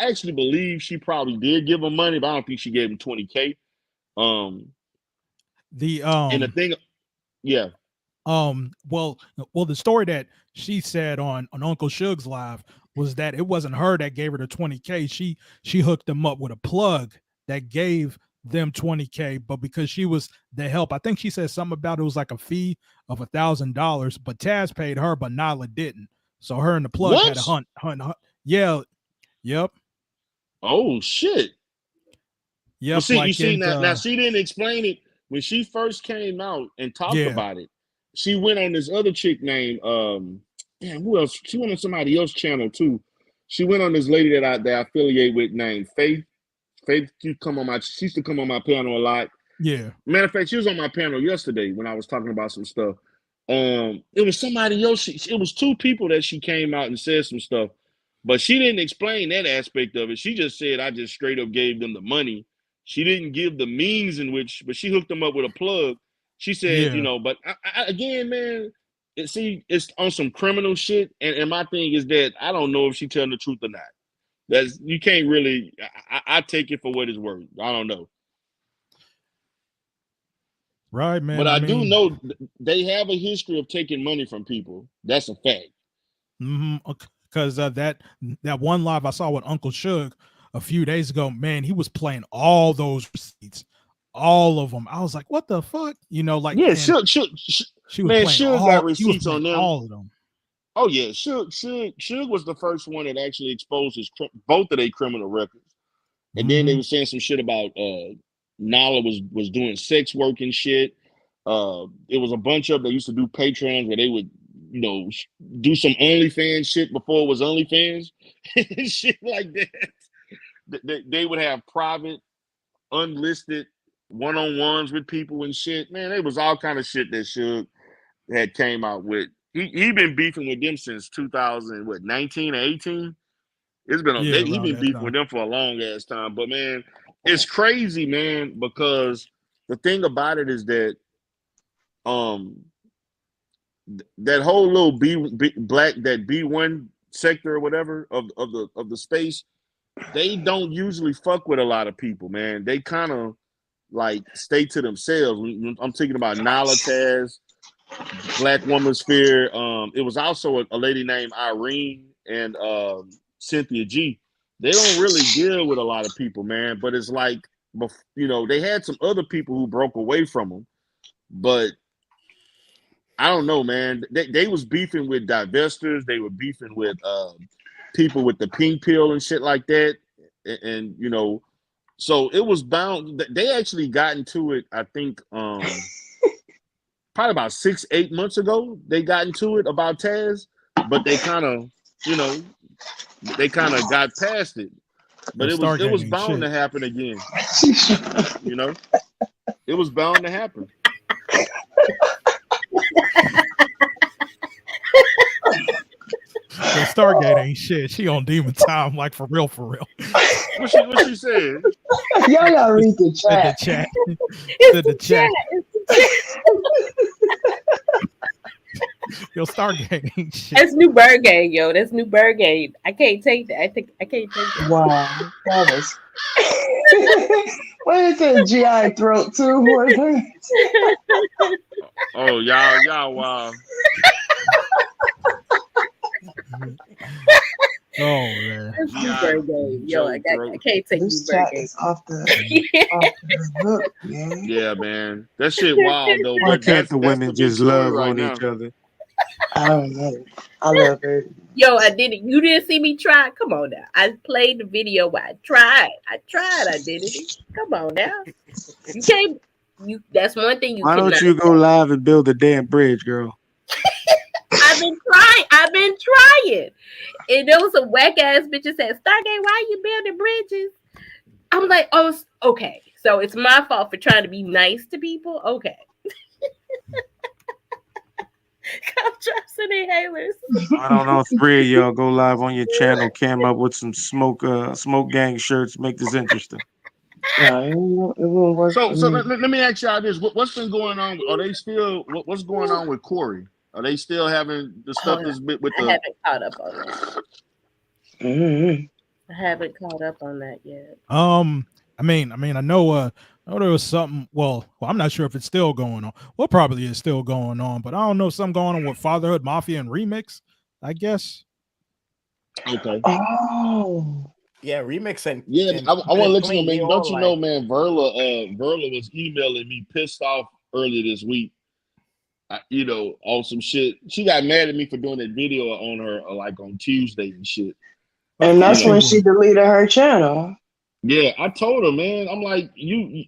actually believe she probably did give him money, but I don't think she gave him $20K. And the thing, yeah. Well, the story that she said on Uncle Suge's live was that it wasn't her that gave her the $20K. She hooked them up with a plug that gave them $20K, but because she was the help, I think she said something about it was like a fee of $1,000, but Taz paid her, but Nala didn't. So her and the plug had a hunt. Yeah. Yep. Oh shit. Yep. Well, see, like you see now she didn't explain it when she first came out and talked about it. She went on this other chick named who else? She went on somebody else's channel too. She went on this lady that I affiliate with named Faith. Faith, she used to come on my panel a lot. Yeah. Matter of fact, she was on my panel yesterday when I was talking about some stuff. It was somebody else. It was 2 people that she came out and said some stuff, but she didn't explain that aspect of it. She just said I just straight up gave them the money. She didn't give the means in which, but she hooked them up with a plug. She said, but I, again, man, it's on some criminal shit. And my thing is that I don't know if she telling the truth or not. You can't really. I take it for what it's worth. I don't know. Right, man. But I do know they have a history of taking money from people. That's a fact. Because that one live I saw with Uncle Suge, a few days ago, man, he was playing all those receipts, all of them. I was like, what the fuck? You know, like, Yeah, and Suge, she was man, playing Suge got he was receipts on playing them. all of them. Oh yeah, Suge was the first one that actually exposed both of their criminal records. And then they were saying some shit about Nala was doing sex work and shit. It was a bunch of them that used to do Patreons where they would, you know, do some OnlyFans shit before it was OnlyFans and shit like that. They would have private, unlisted one-on-ones with people and shit. Man, it was all kind of shit that Suge had came out with. He been beefing with them since 2019 or 18. It's been he been beefing with them for a long ass time. But man, it's crazy, man, because the thing about it is that that whole little B1 sector or whatever of the space, they don't usually fuck with a lot of people, man. They kind of like stay to themselves. I'm thinking about Nala Taz, Black Woman Sphere. It was also a lady named Irene and Cynthia G. They don't really deal with a lot of people, man. But it's like, you know, they had some other people who broke away from them. But I don't know, man. They was beefing with divestors. They were beefing with people with the pink pill and shit like that. And you know, so it was bound. They actually got into it, I think, probably about 6-8 months ago. They got into it about Taz, but they kind of, you know, got past it. But it was bound to happen again. You know, it was bound to happen. The Stargate ain't shit. She on demon time, like for real, for real. What she said? Y'all read the chat. The chat. Yo, Stargate ain't shit. That's new bird game, yo. That's new bird game. I can't take that. I can't take that. Wow, that was. What is it? GI throat too more than. Oh, y'all, wow. Oh man, That's new bird game, yo. I can't take this new chat bird game. is off the hook, man. Yeah, man, that shit wild though. Why But can't the that's women the big just story love right on now. each other? I don't know. I love her. Yo, I did it. You didn't see me try. Come on now. I played the video. I tried. I did it. Come on now. You can't. That's one thing you. Why don't cannot you go live and build a damn bridge, girl? I've been trying. And there was some whack ass bitches said, Stargate, why you building bridges? I'm like, oh, okay. So it's my fault for trying to be nice to people. Okay. Come try some inhalers. I don't know. 3 of y'all go live on your channel, cam up with some smoke gang shirts. Make this interesting. No, it won't work. So let me ask y'all this: what's been going on? Are they still? What's going on with Corey? Are they still having the stuff that's with the? I haven't caught up on that. Mm-hmm. I haven't caught up on that yet. I mean, I know there was something. Well, I'm not sure if it's still going on. Well, probably is still going on, but I don't know something going on with Fatherhood Mafia and Remix, I guess. Okay. Oh. Yeah, Remix and I want to let you know, man. Plain, Don't you know, man? Verla was emailing me pissed off earlier this week. You know, on some shit. She got mad at me for doing that video on her like on Tuesday and shit. And that's when she deleted her channel. Yeah, I told her, man. I'm like, you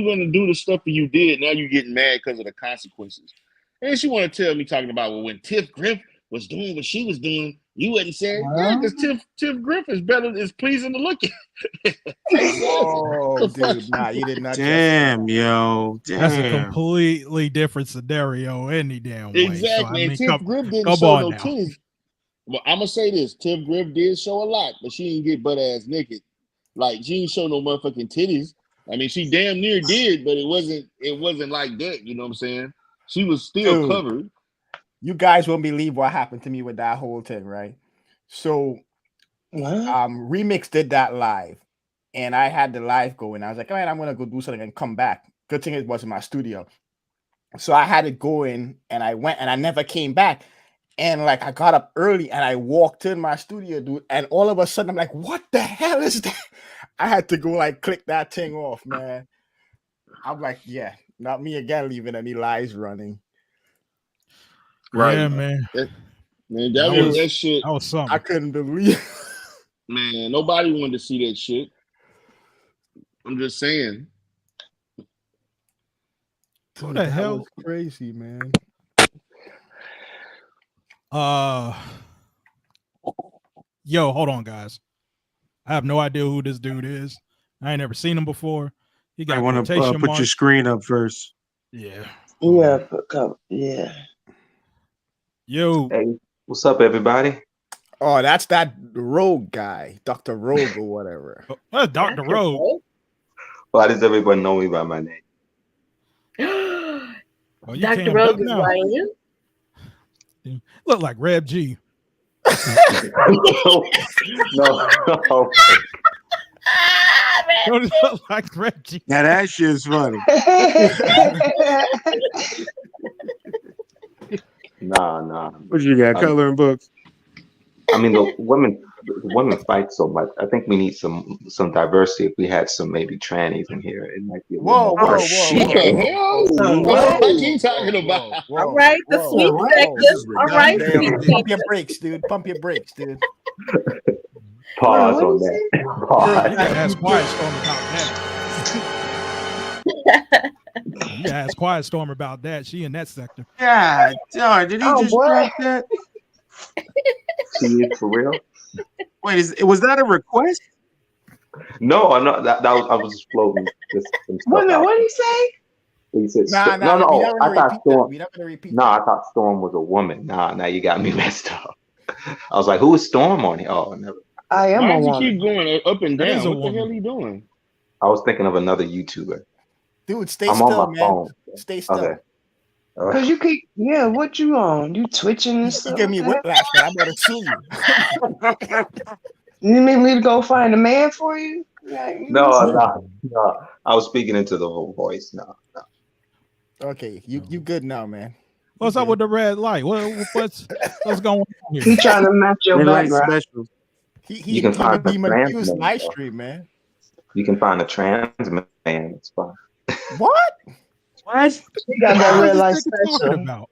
gonna do the stuff that you did. Now you getting mad because of the consequences. And she want to tell me talking about when Tiff Griff was doing what she was doing, you wouldn't say, yeah, because Tiff Griff is pleasing to look at. Oh, dude, nah, you did not. Damn, yo, damn. That's a completely different scenario any damn way. Exactly. So, and Tiff Griff didn't show no titties. Well, I'm gonna say this: Tiff Griff did show a lot, but she didn't get butt ass naked. Like she didn't show no motherfucking titties. I mean, she damn near did, but it wasn't like that. You know what I'm saying? She was still covered. You guys won't believe what happened to me with that whole thing, right? So, Remix did that live, and I had the live going. I was like, all right, I'm gonna go do something and come back. Good thing it was in my studio, so I had it going, and I went, and I never came back. And like I got up early and I walked in my studio, dude, and all of a sudden I'm like, what the hell is that? I had to go like click that thing off, man. I'm like, yeah, not me again leaving any lies running. Right, yeah, man. Man, that shit. That was something. I couldn't believe. Man, nobody wanted to see that shit. I'm just saying. Who the hell? Was crazy, man. Yo, hold on, guys. I have no idea who this dude is. I ain't never seen him before. He got. I want to put your screen up first. Yeah. Yeah. Yeah. Yo. Hey, what's up, everybody? Oh, that's that Rogue guy, Dr. Rogue or whatever. Dr. Rogue. Why does everyone know me by my name? Well, Dr. Rogue is lying you. Look like Rev G. No. Don't look like Rev G. Now that shit's funny. Nah. What you got? Coloring books? I mean, the women fight so much. I think we need some diversity. If we had some maybe trannies in here, it might be a little more. What the hell? What are you talking about? All right, the sweet sectors. All right, pump your brakes, dude. Pump your brakes, dude. Pause on that. Pause. You gotta ask Quiet Storm about that. You gotta ask Quiet Storm about that. She in that sector. Yeah, did he just drop that? She is for real? Wait, was that a request? No, I'm not. That was I was just floating. What did he say? He said, no. I thought Storm. No, I thought Storm was a woman. Now you got me messed up. I was like, who is Storm on here? Oh, never. I am. Why does he keep going up and down? What the hell are you doing? I was thinking of another YouTuber. Dude, stay I'm still, on my man. phone. Stay still. Okay. Cause you keep, what you on? You twitching and stuff. You give me whiplash, man. I'm gonna sue you. You need me to go find a man for you? No. I was speaking into the whole voice. No. Okay, you good now, man. What's up with the red light? What's going on here? He trying to match your background. You can find the Demon Infused Livestream, man. You can find a trans man. It's fine. What? What? You got that red light special. About?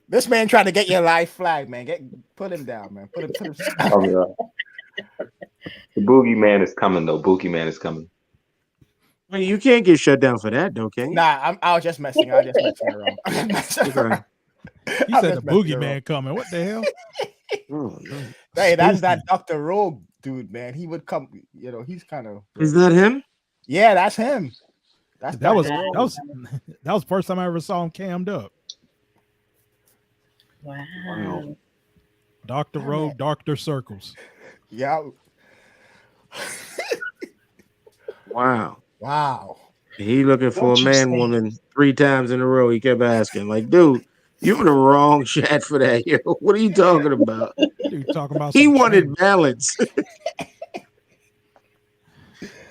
This man trying to get your live flag, man. Put him down, man. Put him. Oh, yeah. The Boogie Man is coming, though. Boogie Man is coming. Well, you can't get shut down for that, though, can you? Nah, I was just messing around. Okay. He said the Boogie Man coming. What the hell? Hey, that's that Dr. Rogue dude, man. He would come. He's kind of. Is that him? Yeah, that's him. That was the first time I ever saw him cammed up. Wow. Dr. Rogue, Dr. Circles. Yeah. Wow. He looking for a woman 3 times in a row. He kept asking, like, dude, you're in the wrong chat for that. Yo, what are you talking about? Dude, talking about he wanted balance.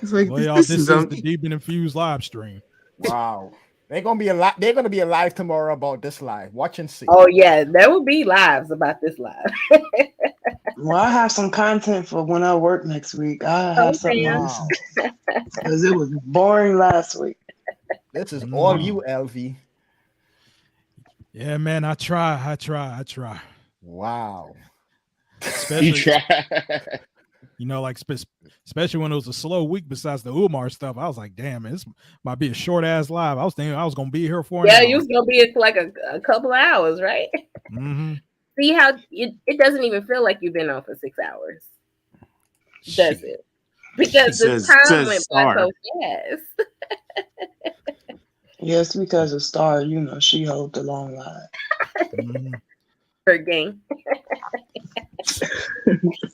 It's like, well, y'all, this is the Demon Infused live stream. Wow. They're gonna be alive. They're gonna be alive tomorrow about this live. Watch and see. Oh yeah, there will be lives about this live. Well, I have some content for when I work next week. I have something because it was boring last week. This is all you, LV. Yeah, man. I try. Wow. Especially, you try. Like especially when it was a slow week. Besides the Umar stuff, I was like, damn, man, this might be a short ass live. I was thinking I was gonna be here for. Yeah, you was gonna be for like a couple of hours, right? Mm-hmm. See how it doesn't even feel like you've been on for 6 hours, does it? Because the time went by so fast. Yes, because of Star, she holds the long line. Her game.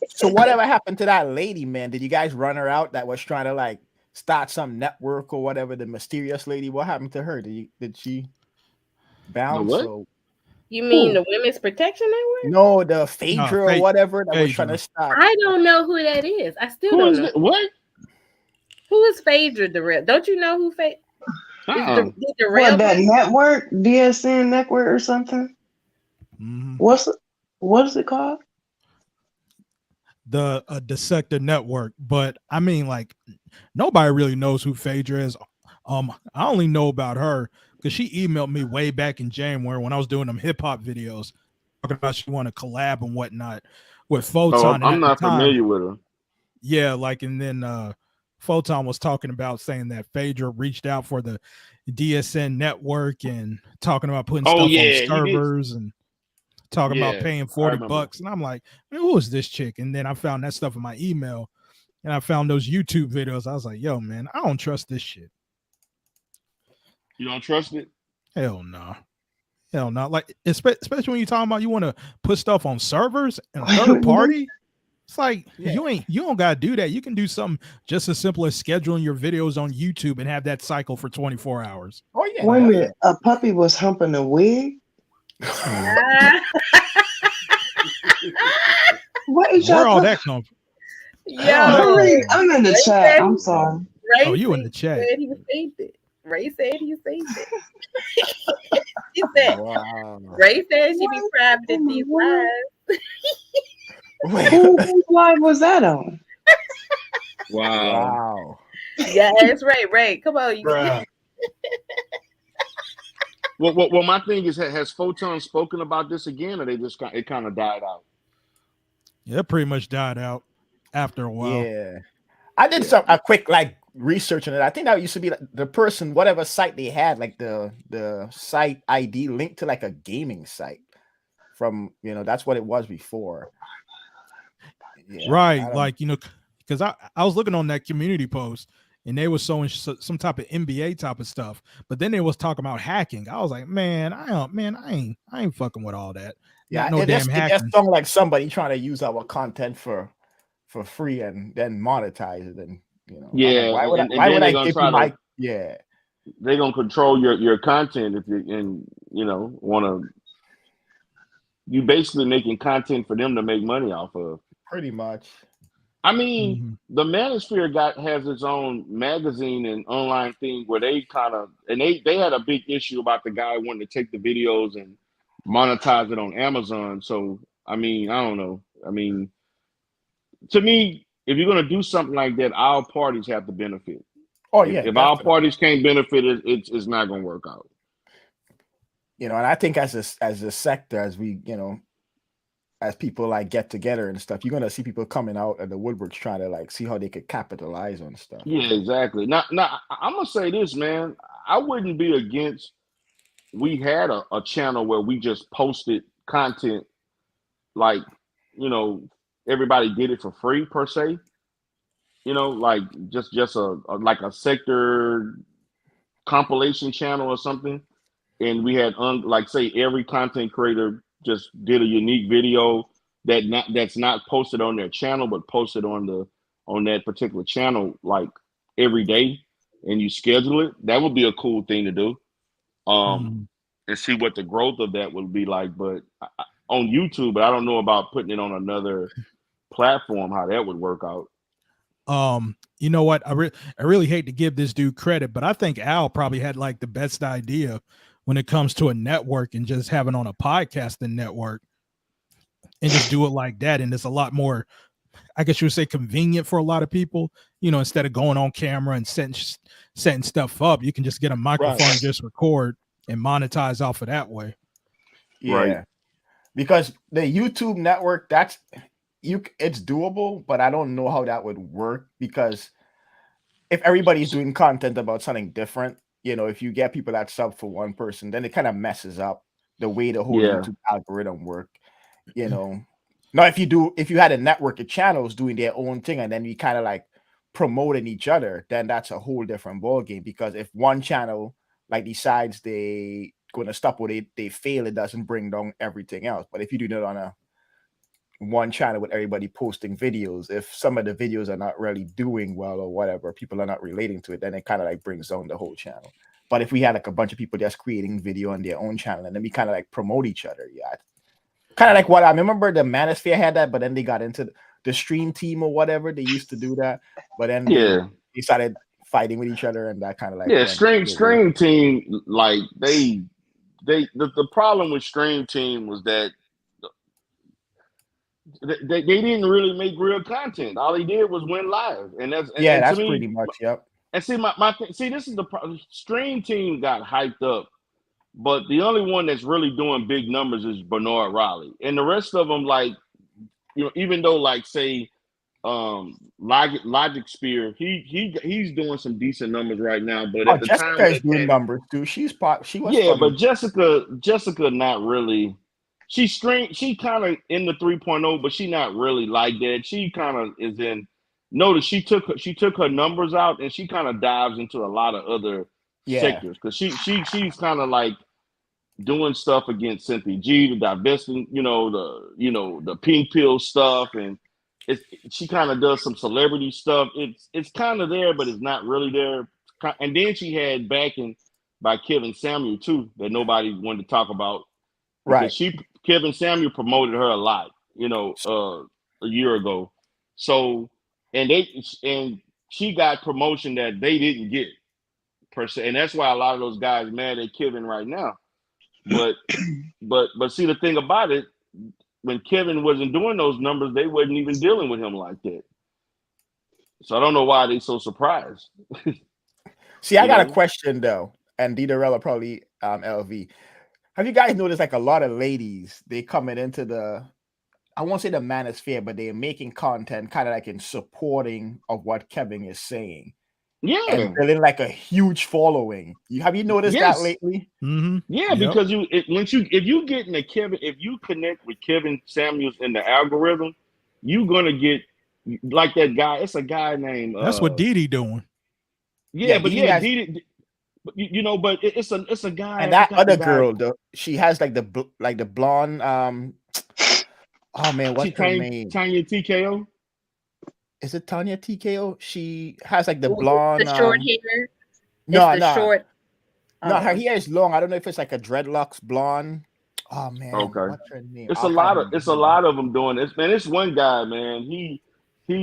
So whatever happened to that lady, man? Did you guys run her out that was trying to start some network or whatever? The mysterious lady. What happened to her? Did she bounce? What? You mean the Women's Protection Network? No, the Phaedra or whatever that was trying to stop. I don't know who that is. I still don't know. What? Who is Phaedra Darryl? Don't you know who Phaedra? What, that network, DSN network or something? Mm-hmm. What is it called? the Dissector Network, but I mean, like, nobody really knows who Phaedra is. I only know about her because she emailed me way back in January when I was doing them hip hop videos, talking about she want to collab and whatnot with Photon. I'm not familiar with her. Yeah, like, and then Photon was talking about saying that Phaedra reached out for the DSN network and talking about putting stuff on servers and talking about paying $40. And I'm like, man, who is this chick? And then I found that stuff in my email and I found those YouTube videos. I was like, yo, man, I don't trust this shit. You don't trust it? Hell no. Hell no. Like, especially when you're talking about you want to put stuff on servers and a third party. It's like, you don't gotta do that. You can do something just as simple as scheduling your videos on YouTube and have that cycle for 24 hours. Oh yeah. Wait a minute, a puppy was humping a wig. What is where all that come from? Yeah, I'm in the chat. I'm sorry. Oh, you in the chat? Said he saved it. Ray said he saved it. He said, Ray said she be private in these lives. Whose live was that on? Wow. Yeah, it's Ray. Come on, you. Well, my thing is, has Photon spoken about this again, or they just it kind of died out? Yeah, it pretty much died out after a while. Yeah, I did a quick research on it. I think that used to be the person, whatever site they had, like the site ID linked to like a gaming site. From that's what it was before. Yeah, right, like because I was looking on that community post and they were showing some type of NBA type of stuff, but then they was talking about hacking. I was like, man, I ain't fucking with all that. Yeah, no damn hacking. It just sounds like somebody trying to use our content for free and then monetize it. And yeah, why would I give you my They're gonna control your content if you want to. You basically making content for them to make money off of. Pretty much. I mean, the Manosphere has its own magazine and online thing where they kind of, and they had a big issue about the guy wanting to take the videos and monetize it on Amazon. So, I mean, I don't know. I mean, to me, if you're going to do something like that, our parties have to benefit. Oh, yeah. If our parties can't benefit, it's not going to work out. And I think as a sector, as we, as people get together and stuff, you're gonna see people coming out of the woodworks trying to see how they could capitalize on stuff. Yeah, exactly. Now I'm gonna say this, man. I wouldn't be against. We had a channel where we just posted content, everybody did it for free per se. Just a sector compilation channel or something, and we had say every content creator just did a unique video that's not posted on their channel, but posted on that particular channel every day, and you schedule it. That would be a cool thing to do, and see what the growth of that would be like. But on YouTube, but I don't know about putting it on another platform, how that would work out. You know what? I really hate to give this dude credit, but I think Al probably had the best idea when it comes to a network and just having on a podcasting network and just do it like that. And it's a lot more, I guess you would say, convenient for a lot of people, instead of going on camera and setting stuff up, you can just get a microphone and just record and monetize off of that way. Yeah. Right. Because the YouTube network, it's doable, but I don't know how that would work, because if everybody's doing content about something different, if you get people that sub for one person, then it kind of messes up the way the whole YouTube algorithm work. Now if you had a network of channels doing their own thing and then you kind of promoting each other, then that's a whole different ball game. Because if one channel decides they gonna stop or they fail, it doesn't bring down everything else. But if you do that on one channel with everybody posting videos, if some of the videos are not really doing well or whatever, people are not relating to it, then it kind of brings down the whole channel. But if we had a bunch of people just creating video on their own channel and then we kind of promote each other, kind of what I remember the Manosphere had that, but then they got into the stream team or whatever. They used to do that, but then they started fighting with each other, and that kind of stream team the problem with stream team was that they didn't really make real content. All they did was win live, and that's that's to me, pretty much. Yep. And see, this is the Stream Team got hyped up, but the only one that's really doing big numbers is Bernard Riley, and the rest of them, like, you know, even though, like, say, Logic Spear, he's doing some decent numbers right now, but at the Jessica time is doing numbers too. She was but Jessica not really. She kind of in the 3.0, but she not really like that. She kind of is in. Notice she took her numbers out, and she kind of dives into a lot of other sectors, because she's kind of like doing stuff against Cynthia G, the divesting, the pink pill stuff, and she kind of does some celebrity stuff. It's kind of there, but it's not really there. And then she had backing by Kevin Samuel too, that nobody wanted to talk about. Right. Kevin Samuel promoted her a lot, a year ago. So, and she got promotion that they didn't get per se, and that's why a lot of those guys mad at Kevin right now. But see, the thing about it, when Kevin wasn't doing those numbers, they wasn't even dealing with him like that. So I don't know why they so surprised. See, I got a question though, and Darryl probably LV. Have you guys noticed, like, a lot of ladies, they coming into the, I won't say the manosphere, but they're making content kind of like in supporting of what Kevin is saying. Yeah. And building like a huge following. Have you noticed that lately? Mm-hmm. Yeah, because if you connect with Kevin Samuels in the algorithm, you're gonna get like that guy. It's a guy named that's what Didi doing. Yeah, but Didi. But it's a guy. And that other girl, though, she has like the blonde. Oh man, what's her name? Tanya TKO. Is it Tanya TKO? She has like the blonde. The short hair. No. Short. No, her hair is long. I don't know if it's like a dreadlocks blonde. Oh man. Okay. What's her name? It's a lot of them doing this, man. It's one guy, man. He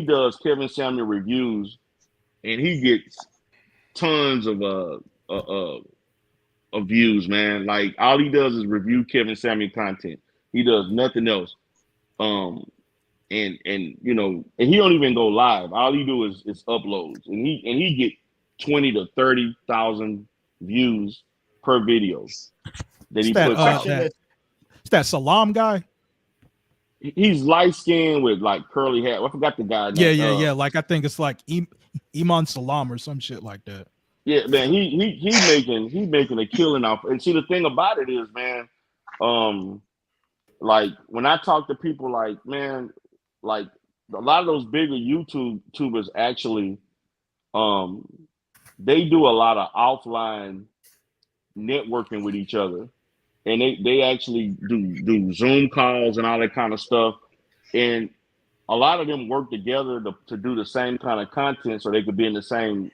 does Kevin Samuel reviews, and he gets tons of views, man. Like, all he does is review Kevin Samuel content. He does nothing else. And he don't even go live. All he do is uploads, and he get 20 to 30,000 views per video that he puts out. It's that Salam guy. He's light skinned with like curly hair. I forgot the guy. Yeah. Like, I think it's like Iman Salam or some shit like that. Yeah, man, he's making a killing off. And see, the thing about it is, man, like, when I talk to people, like, man, like, a lot of those bigger YouTubers actually, they do a lot of offline networking with each other, and they actually do Zoom calls and all that kind of stuff, and a lot of them work together to do the same kind of content so they could be in the same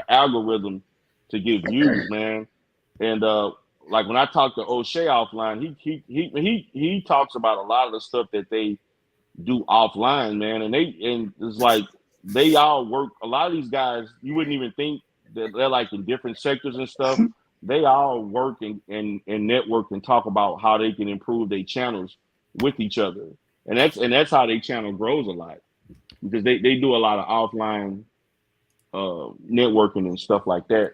algorithm to get views, man. And like, when I talk to O'Shea offline, he talks about a lot of the stuff that they do offline, man. And it's like they all work. A lot of these guys, you wouldn't even think that they're like in different sectors and stuff. They all work and network and talk about how they can improve their channels with each other. And that's how their channel grows a lot, because they do a lot of offline networking and stuff like that.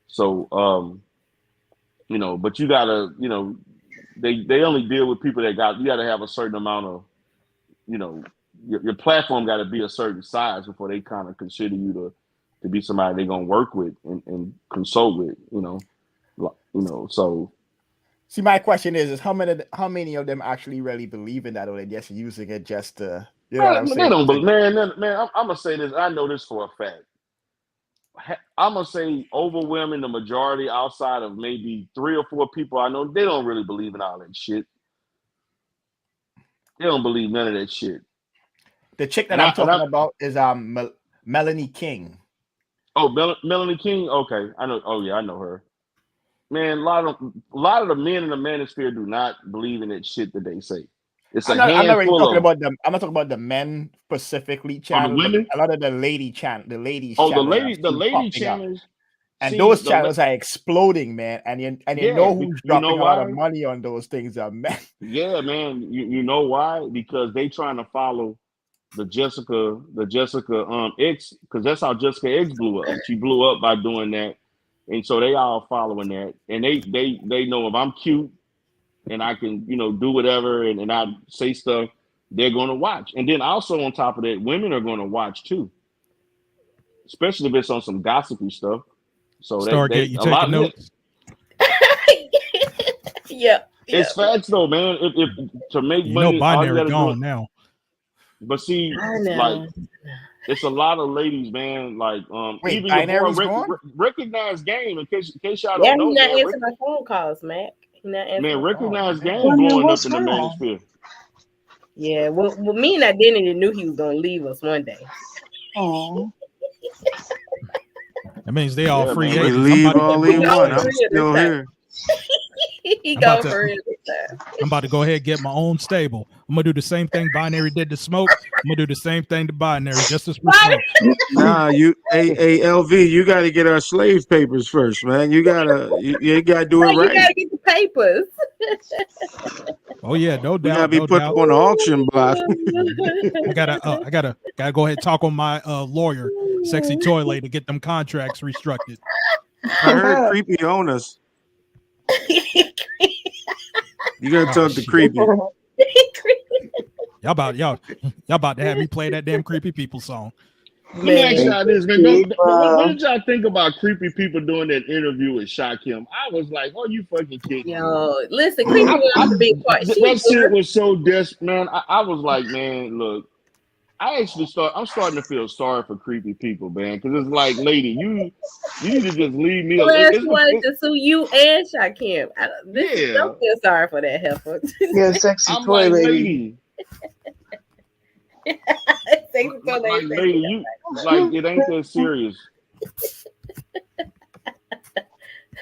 So but you gotta, they only deal with people that you gotta have a certain amount of, your platform got to be a certain size before they kind of consider you to be somebody they're gonna work with and consult with, So, see, my question is how many of them actually really believe in that, or they're just using it just to, they don't believe, man. I'm gonna say this. I know this for a fact. I'm gonna say overwhelming the majority, outside of maybe 3 or 4 people I know, they don't really believe in all that shit. They don't believe none of that shit. The chick that I'm talking about is Melanie King. Oh, Melanie King. Okay, I know. Oh yeah, I know her. Man, a lot of the men in the manosphere do not believe in that shit that they say. It's I'm not really talking about them. I'm not talking about the men specifically channel. The women? A lot of the lady channel, the ladies. Oh, the lady channels. And those channels are exploding, man. And you know who's dropping a lot of money on those things, man. Yeah, man. You know why? Because they trying to follow the Jessica X, because that's how Jessica X blew up. She blew up by doing that. And so they all following that. And they know if I'm cute and I can, do whatever and I say stuff, they're gonna watch. And then also on top of that, women are gonna watch too. Especially if it's on some gossipy stuff. So Stargate, you taking notes? Yeah. It's facts though, man. If to make money, binary gone now. But see, like, it's a lot of ladies, man. Like, wait, even binary's your boy recognized game. In case y'all don't know, he's not answering my phone calls, Mac. Man, recognized game blowing up in the Manosphere. Yeah, well, me and Identity knew he was gonna leave us one day. Oh. That means they all free agents. Leave all he want. I'm still here. He go for real this time. I'm about to go ahead and get my own stable. I'm gonna do the same thing Binary did to Smoke. I'm gonna do the same thing to Binary, just as Smoke. Nah, LV, you got to get our slave papers first, man. You gotta do it right. You gotta get the papers. Oh yeah, no doubt. You gotta be put up on the auction block. I gotta go ahead and talk on my lawyer, Sexy Toy Lady, to get them contracts restructured. I heard Creepy own us. You gotta talk to Creepy. Y'all about to have me play that damn Creepy People song. Let me ask y'all this, man. What did y'all think about Creepy People doing that interview with Shakim? I was like, "Oh, you fucking kidding?" Yo, listen, Creepy was a big part. That shit was so desperate, man. I was like, man, look, I'm starting to feel sorry for Creepy People, man, because it's like, lady, you need to just leave me alone. She wanted to sue you and Shakim. Don't feel sorry for that heifer. Yeah, Sexy Toy Lady. Sexy Toy Lady. Lady, you like it ain't that serious.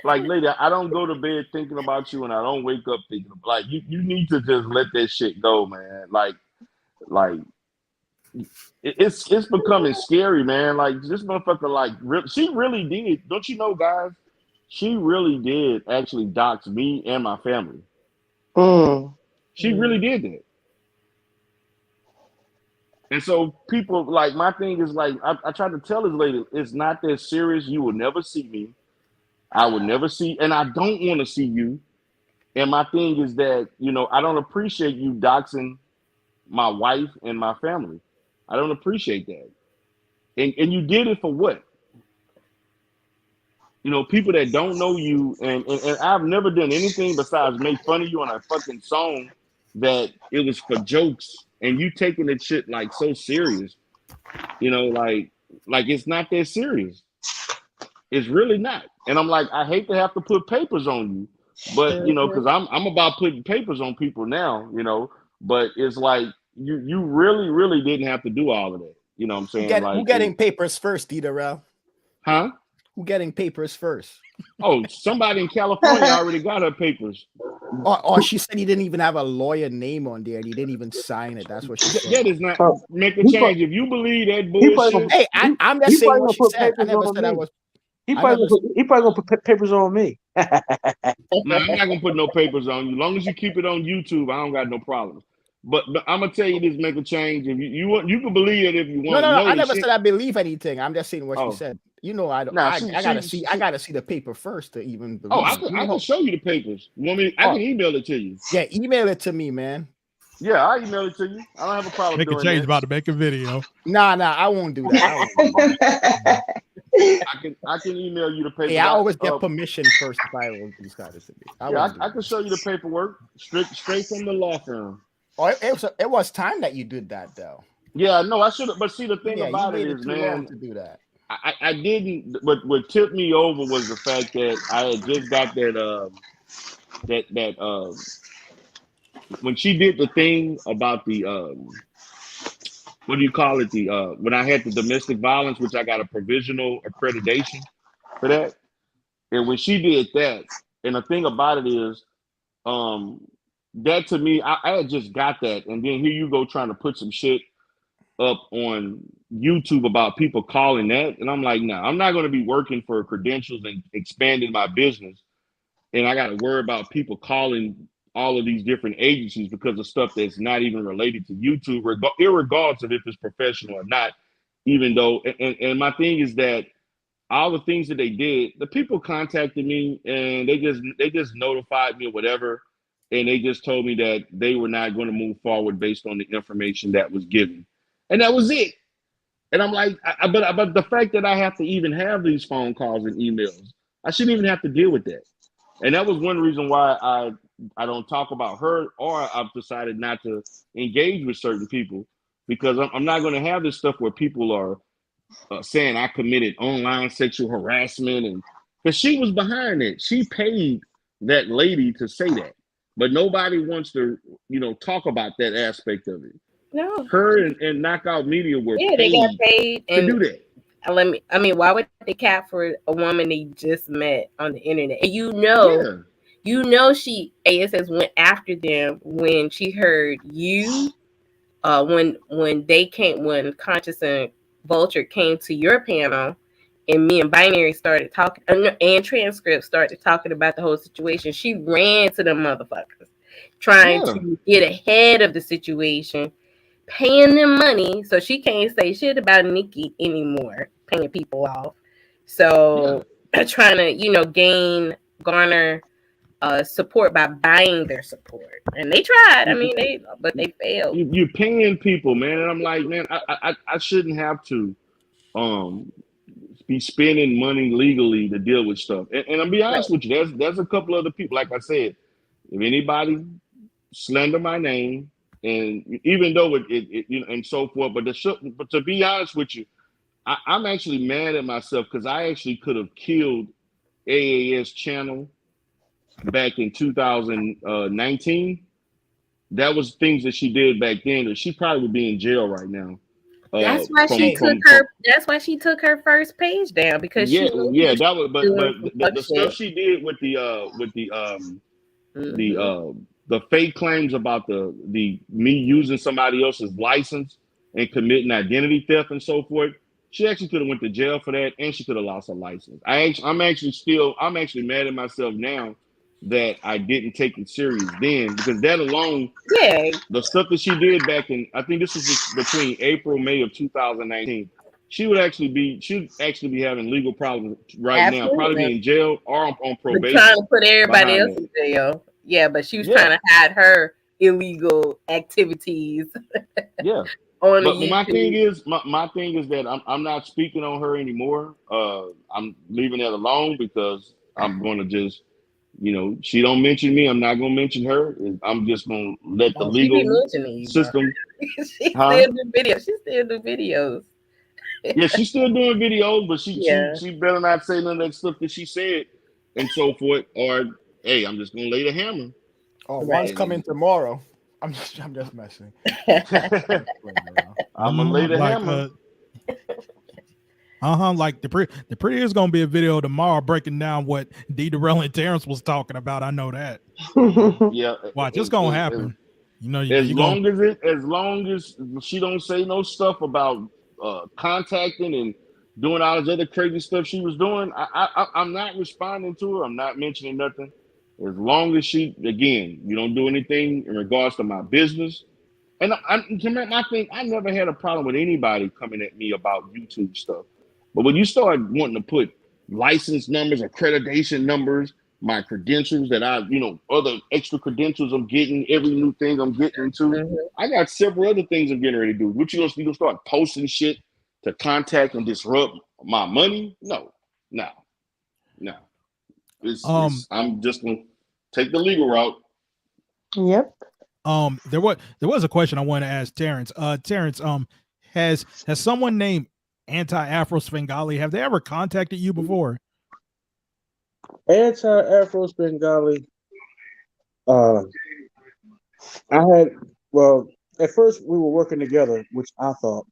Like, lady, I don't go to bed thinking about you, and I don't wake up thinking like you need to just let that shit go, man. Like it's becoming scary, man. Like, this motherfucker, she really did. Don't you know, guys? She really did actually dox me and my family. She really did that. And so people, like, my thing is, like, I tried to tell this lady, it's not that serious. You will never see me. I would never see, and I don't want to see you. And my thing is that, I don't appreciate you doxing my wife and my family. I don't appreciate that. And you did it for what? People that don't know you, and I've never done anything besides make fun of you on a fucking song that it was for jokes, and you taking that shit like so serious. Like it's not that serious. It's really not. And I'm like, I hate to have to put papers on you, but because I'm about putting papers on people now, but it's like you really, really didn't have to do all of that. You know what I'm saying? Who getting papers first, Darryl? Huh? Who getting papers first? Oh, somebody in California already got her papers. Oh, she said he didn't even have a lawyer name on there and he didn't even sign it. That's what she said. That does not make a change. If you believe that bullshit. Hey, I'm just saying what she said. I never said I was. He probably gonna put papers on me. No, I'm not gonna put no papers on you. As long as you keep it on YouTube, I don't got no problem. But I'm gonna tell you this, make a change. If you can believe it if you want. No, I never said I believe anything. I'm just saying what she said. I gotta see the paper first to even believe. I can show you the papers. You want me? I can email it to you. Yeah, email it to me, man. Yeah, I'll email it to you. I don't have a problem. Make a change about to make a video. Nah, I won't do that. I can email you the paper. Hey, I always get permission first if I want these guys to be. I can show you the paperwork straight from the law firm. Oh, it was time that you did that though. Yeah, no, I should have. But see, the thing about it is, man, to do that. I didn't. But what tipped me over was the fact that I had just got that when she did the thing about the what do you call it? When I had the domestic violence, which I got a provisional accreditation for that. And when she did that, and the thing about it is, that to me, I had just got that, and then here you go trying to put some shit up on YouTube about people calling that, and I'm like, nah, I'm not going to be working for credentials and expanding my business, and I got to worry about people calling all of these different agencies because of stuff that's not even related to YouTube, irregardless of if it's professional or not. Even though, and my thing is that all the things that they did, the people contacted me and they just notified me or whatever, and they just told me that they were not going to move forward based on the information that was given, and that was it. And I'm like, but the fact that I have to even have these phone calls and emails, I shouldn't even have to deal with that. And that was one reason why I don't talk about her, or I've decided not to engage with certain people, because I'm not going to have this stuff where people are saying I committed online sexual harassment, and because she was behind it. She paid that lady to say that, but nobody wants to, talk about that aspect of it. No, her and Knockout Media were they got paid to do that. Why would they cap for a woman they just met on the internet? And she ASS went after them when she heard you, when Conscious and Vulture came to your panel, and me and Binary started talking, and Transcript started talking about the whole situation. She ran to them motherfuckers, trying to get ahead of the situation, paying them money so she can't say shit about Nikki anymore, paying people off. So trying to, garner support by buying their support. And they tried. But they failed. You're paying people, man. And I'm like, man, I shouldn't have to be spending money legally to deal with stuff. And I'll be honest with you, there's a couple other people, like I said, if anybody slander my name, and even though it and so forth, but to be honest with you, I'm actually mad at myself because I actually could have killed AAS channel back in 2019. That was things that she did back then, and she probably would be in jail right now. That's why she took her first page down, because that was but the stuff she did with the fake claims about the me using somebody else's license and committing identity theft and so forth. She actually could have went to jail for that, and she could have lost her license. I'm actually mad at myself now that I didn't take it serious then, because that alone, the stuff that she did back in, I think this was just between April, May of 2019. She would actually be having legal problems now, probably be in jail or on probation. Trying to put everybody else in jail. Yeah, but she was trying to hide her illegal activities. But my thing is that I'm not speaking on her anymore. I'm leaving that alone because I'm going to just, she don't mention me, I'm not going to mention her. I'm just going to let the legal system. She still do videos. Yeah, she's still doing videos, but she better not say none of that stuff that she said and so forth. Or hey, I'm just going to lay the hammer. Oh, one's coming tomorrow. I'm just messing. I'm gonna lay the hammer. Like the pretty is gonna be a video tomorrow breaking down what Darryl and Terrence was talking about. I know that. Watch, it's gonna happen. As long as she don't say no stuff about contacting and doing all this other crazy stuff she was doing, I'm not responding to her. I'm not mentioning nothing. As long as you don't do anything in regards to my business. And my thing, I never had a problem with anybody coming at me about YouTube stuff. But when you start wanting to put license numbers, accreditation numbers, my credentials that other extra credentials I'm getting, every new thing I'm getting into, I got several other things I'm getting ready to do. What you gonna start posting shit to contact and disrupt my money? No. I'm just gonna take the legal route. Yep. There was a question I want to ask Terrence. Terrence, has someone named Anti-Afro Svengali, have they ever contacted you before? Anti-Afro Svengali. At first we were working together, which I thought,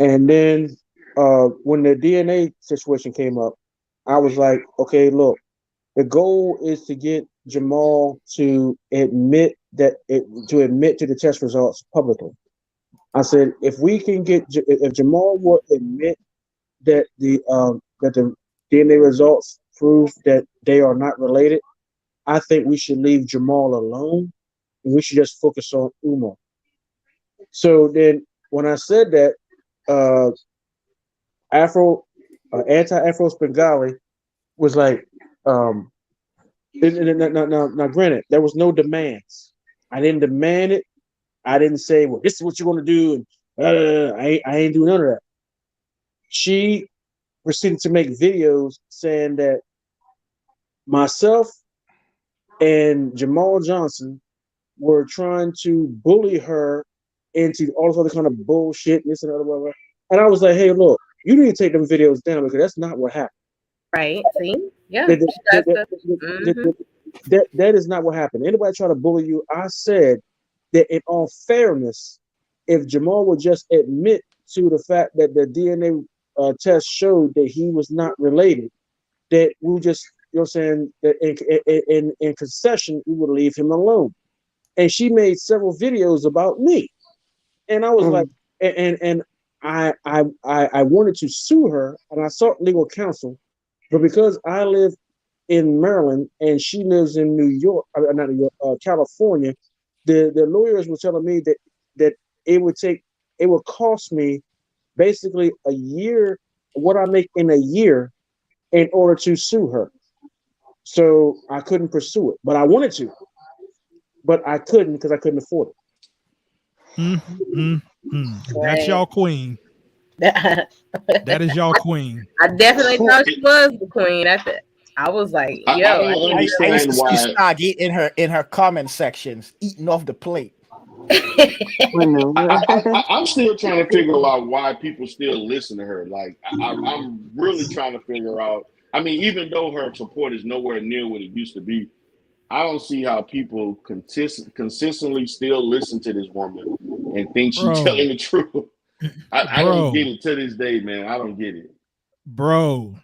and then when the DNA situation came up, I was like, okay, look. The goal is to get Jamal to admit to the test results publicly. I said, if we can get, if Jamal will admit that the DNA results prove that they are not related, I think we should leave Jamal alone and we should just focus on Umar. So then when I said that, anti-Afro Spengali was like, now granted, there was no demands. I didn't demand it. I didn't say, well, this is what you're going to do. And I ain't do none of that. She proceeded to make videos saying that myself and Jamal Johnson were trying to bully her into all this other kind of bullshit, this and other, whatever. And I was like, hey, look, you need to take them videos down because that's not what happened. Right. See? Yeah. That is not what happened. Anybody try to bully you, I said that in all fairness, if Jamal would just admit to the fact that the DNA test showed that he was not related, that we just, you know what I'm saying, that in concession, we would leave him alone. And she made several videos about me. And I was like, and I wanted to sue her and I sought legal counsel, but because I live in Maryland and she lives in New York, not New York, California, the lawyers were telling me that it would cost me basically a year, what I make in a year, in order to sue her. So I couldn't pursue it, but I wanted to, but I couldn't because I couldn't afford it. That's y'all queen. That is y'all queen. I definitely thought she was the queen. I was like, yo, I used to see Snaggy in her comment sections eating off the plate. I'm still trying to figure out why people still listen to her. Like, I'm really trying to figure out. I mean, even though her support is nowhere near what it used to be, I don't see how people consistently still listen to this woman and think she's telling the truth. I don't get it to this day, man. I don't get it. Bro,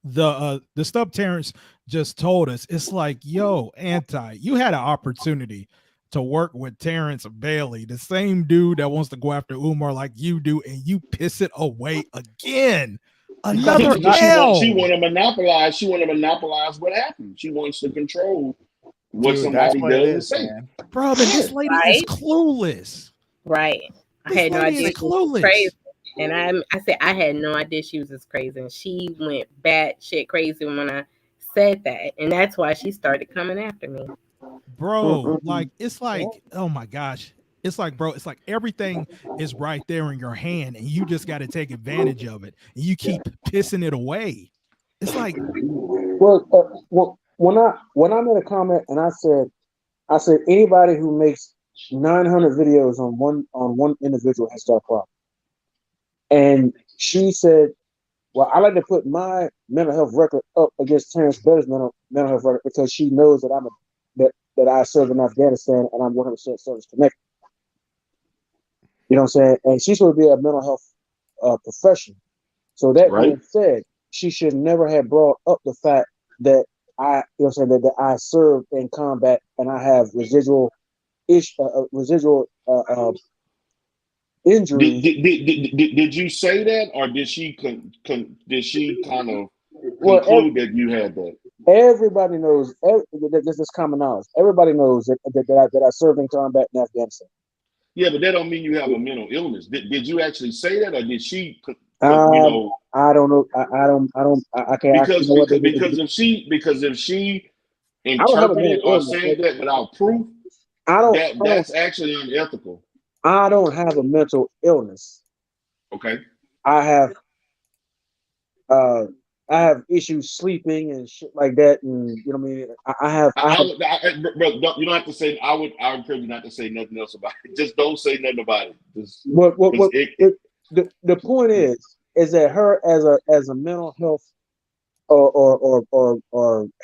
the stuff Terrence just told us, it's like, yo, you had an opportunity to work with Terrence Bailey, the same dude that wants to go after Umar like you do, and you piss it away again. Another L. She want to monopolize. She want to monopolize what happened. She wants to control what somebody does say. Bro, but this lady is clueless. Right. I had no idea she was crazy. And I said I had no idea she was as crazy. And she went batshit crazy when I said that. And that's why she started coming after me. Bro, like, it's like, oh my gosh. It's like, bro, it's like everything is right there in your hand and you just got to take advantage of it. And you keep pissing it away. It's like, well, when I made a comment and I said anybody who makes 900 videos on one individual has got a problem. And she said, well, I like to put my mental health record up against Terrence Bailey's mental health record because she knows that that I served in Afghanistan and I'm 100% service connected. You know what I'm saying? And she's supposed to be a mental health professional. So that being said, she should never have brought up the fact that that I served in combat and I have residual injury. Did you say that, or did she kind of conclude that you had that? Everybody knows. This is common knowledge. Everybody knows that I served in combat in Afghanistan. Yeah, but that don't mean you have a mental illness. Did you actually say that, or did she? I don't know. I can't. Because if she interpreted or said that without proof, that's actually unethical. I don't have a mental illness. Okay. I have issues sleeping and shit like that, and you know what I mean. Bro, you don't have to say. I would encourage you not to say nothing else about it. Just don't say nothing about it. The point is that her as a mental health or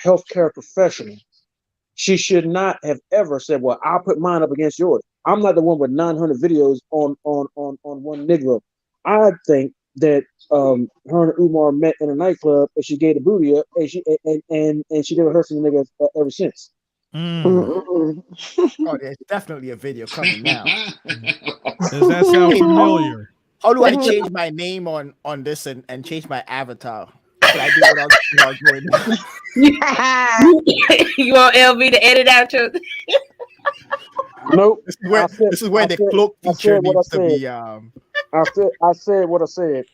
healthcare professional, she should not have ever said, "Well, I'll put mine up against yours." I'm not the one with 900 videos on one Negro. I think that her and Umar met in a nightclub and she gave the booty up and she never heard from the nigga ever since. Oh, there's definitely a video coming now. Does that sound familiar? How do I change my name on this and change my avatar? Can I do it without going? You want LV to edit out your? Nope. This is where the cloak feature needs to be. I said what I said.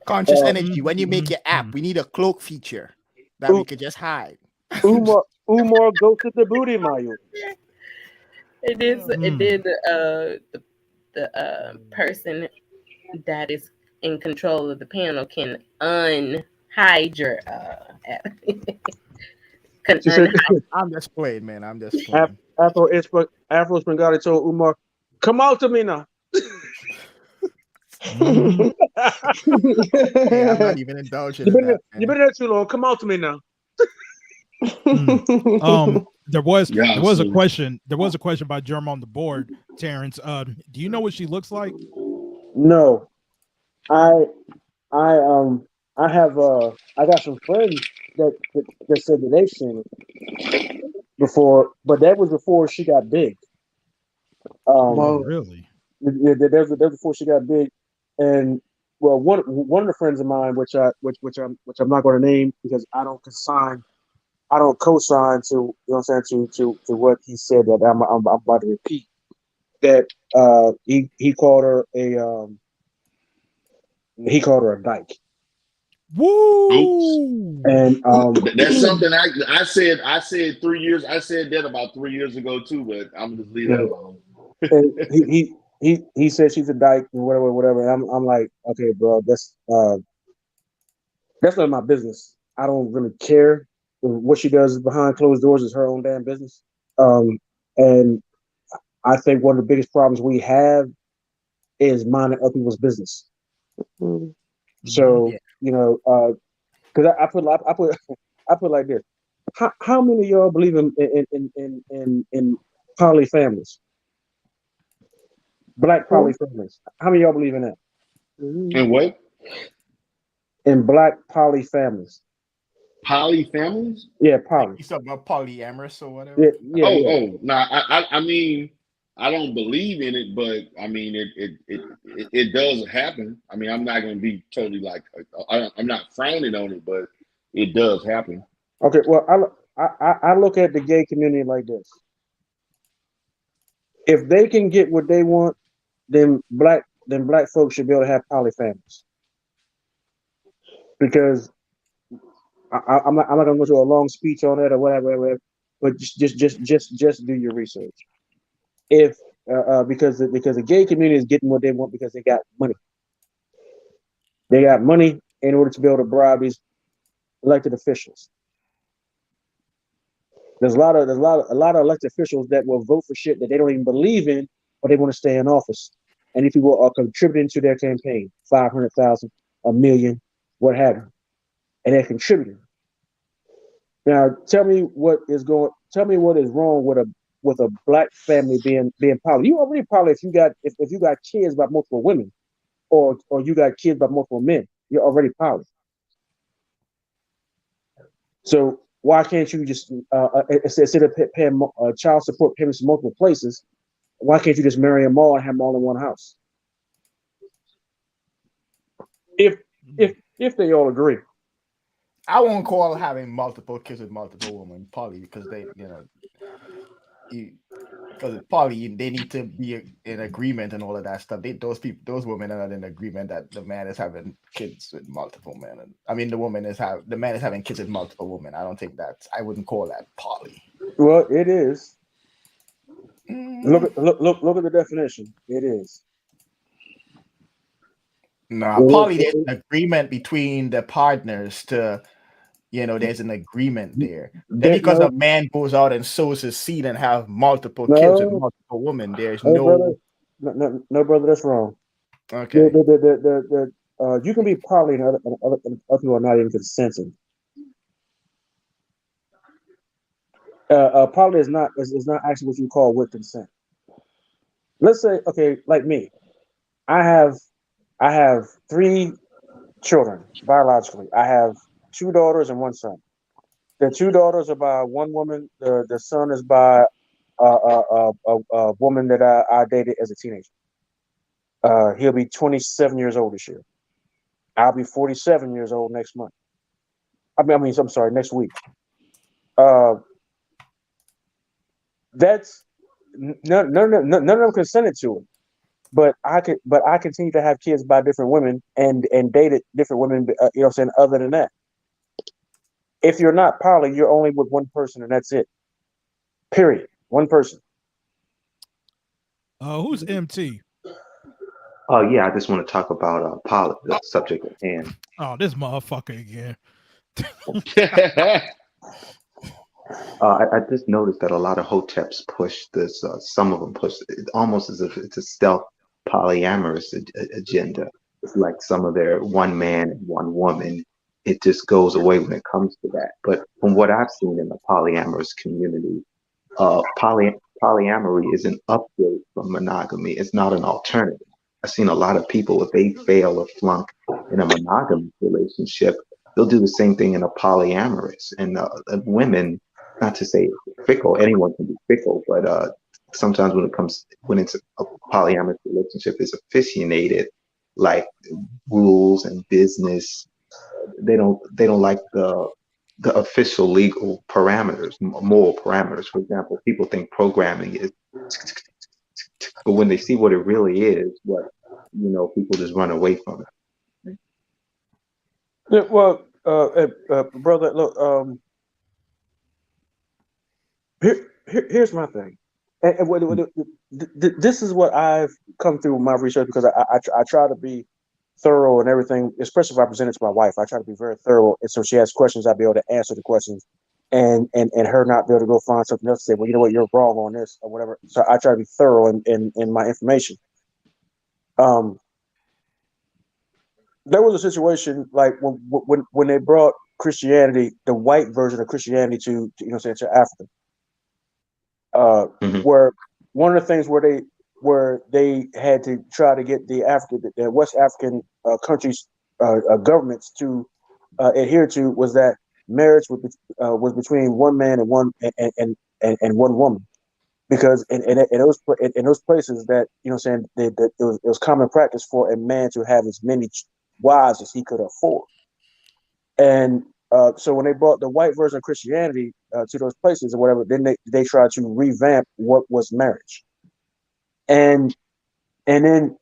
Conscious energy. When you make your app, we need a cloak feature that we could just hide. Umar, go to the booty, Mayu. It is. It did. The person that is in control of the panel can unhide your app. I'm just playing, man. I'm just playing. Afro Springati told Umar, "Come out to me now." Hey, I'm not even indulging. You've been there too long. Come out to me now. There was a question. There was a question by Germ on the board, Terrence. Do you know what she looks like? No, I have I got some friends that said that they've seen it before, but that was before she got big. Really? Yeah, that was before she got big, and well, one of the friends of mine, which I'm not going to name because I don't co-sign to, you know what I'm saying, to what he said that I'm about to repeat. That he called her a dyke. Woo! And that's something I said 3 years. I said that about 3 years ago too, but I'm gonna just leave that alone. And he said she's a dyke and whatever. And I'm like, okay, bro, that's none of my business. I don't really care. What she does behind closed doors is her own damn business. And I think one of the biggest problems we have is minding other people's business. So you know, because I put like this: how many of y'all believe in poly families, black poly families? How many of y'all believe in that? And what? In black poly families. Poly families? Yeah, poly. You talking about polyamorous or whatever? Yeah. No, I mean, I don't believe in it, but I mean, it does happen. I mean, I'm not going to be totally like, I'm not frowning on it, but it does happen. Okay, well, I look at the gay community like this: if they can get what they want, then black folks should be able to have poly families. Because I'm not gonna go through a long speech on it or whatever, but just do your research. If because the gay community is getting what they want because they got money. They got money in order to be able to bribe these elected officials. There's a lot of elected officials that will vote for shit that they don't even believe in, but they want to stay in office. And these people are contributing to their campaign, 500,000, $1 million, what have you, and they're contributing. Now, tell me what is wrong with a black family being poly. You already poly if you got kids by multiple women, or you got kids by multiple men. You're already poly. So why can't you just instead of paying child support payments in multiple places, why can't you just marry them all and have them all in one house? If they all agree. I won't call having multiple kids with multiple women poly because they, because poly, they need to be in agreement and all of that stuff. Those women are not in agreement that the man is having kids with multiple men. I mean, the man is having kids with multiple women. I wouldn't call that poly. Well, it is. Look at the definition. It is. No, poly, there's an agreement between the partners to. There's an agreement there. Then because a man goes out and sows his seed and have multiple kids with multiple women, there's no, brother, that's wrong. Okay. You can be poly and other people are not even consenting. Poly is not actually what you call with consent. Let's say, okay, like me, I have 3 children biologically. I have 2 daughters and 1 son. The two daughters are by one woman. The son is by a woman that I dated as a teenager. He'll be 27 years old this year. I'll be 47 years old next month. I'm sorry, next week. That's none of them consented to it. But I continue to have kids by different women and dated different women. You know what I'm saying? Other than that, if you're not poly, you're only with one person, and that's it. Period. One person. Who's MT? Oh yeah, I just want to talk about the subject at hand. Oh, this motherfucker again. I just noticed that a lot of hoteps push this. Some of them push it almost as if it's a stealth polyamorous agenda. It's like some of their one man and one woman. It just goes away when it comes to that. But from what I've seen in the polyamorous community, polyamory is an upgrade from monogamy. It's not an alternative. I've seen a lot of people, if they fail or flunk in a monogamous relationship, they'll do the same thing in a polyamorous. And women, not to say fickle, anyone can be fickle, but sometimes when it's a polyamorous relationship is officiated, like rules and business, they don't like the official legal parameters, moral parameters. For example, people think programming is, but when they see what it really is, people just run away from it. Yeah, well, brother, look, here's my thing, and this is what I've come through with my research, because I try to be thorough and everything, especially if I present it to my wife. I try to be very thorough, and so she has questions, I'll be able to answer the questions, and her not be able to go find something else to say, well, you know what, you're wrong on this or whatever. So I try to be thorough in my information. There was a situation like when they brought Christianity, the white version of Christianity, to Africa, where one of the things where they had to try to get the West African countries governments to adhere to was that marriage was between one man and one woman, because in those places that it was common practice for a man to have as many wives as he could afford. And so when they brought the white version of Christianity to those places or whatever, then they tried to revamp what was marriage. And then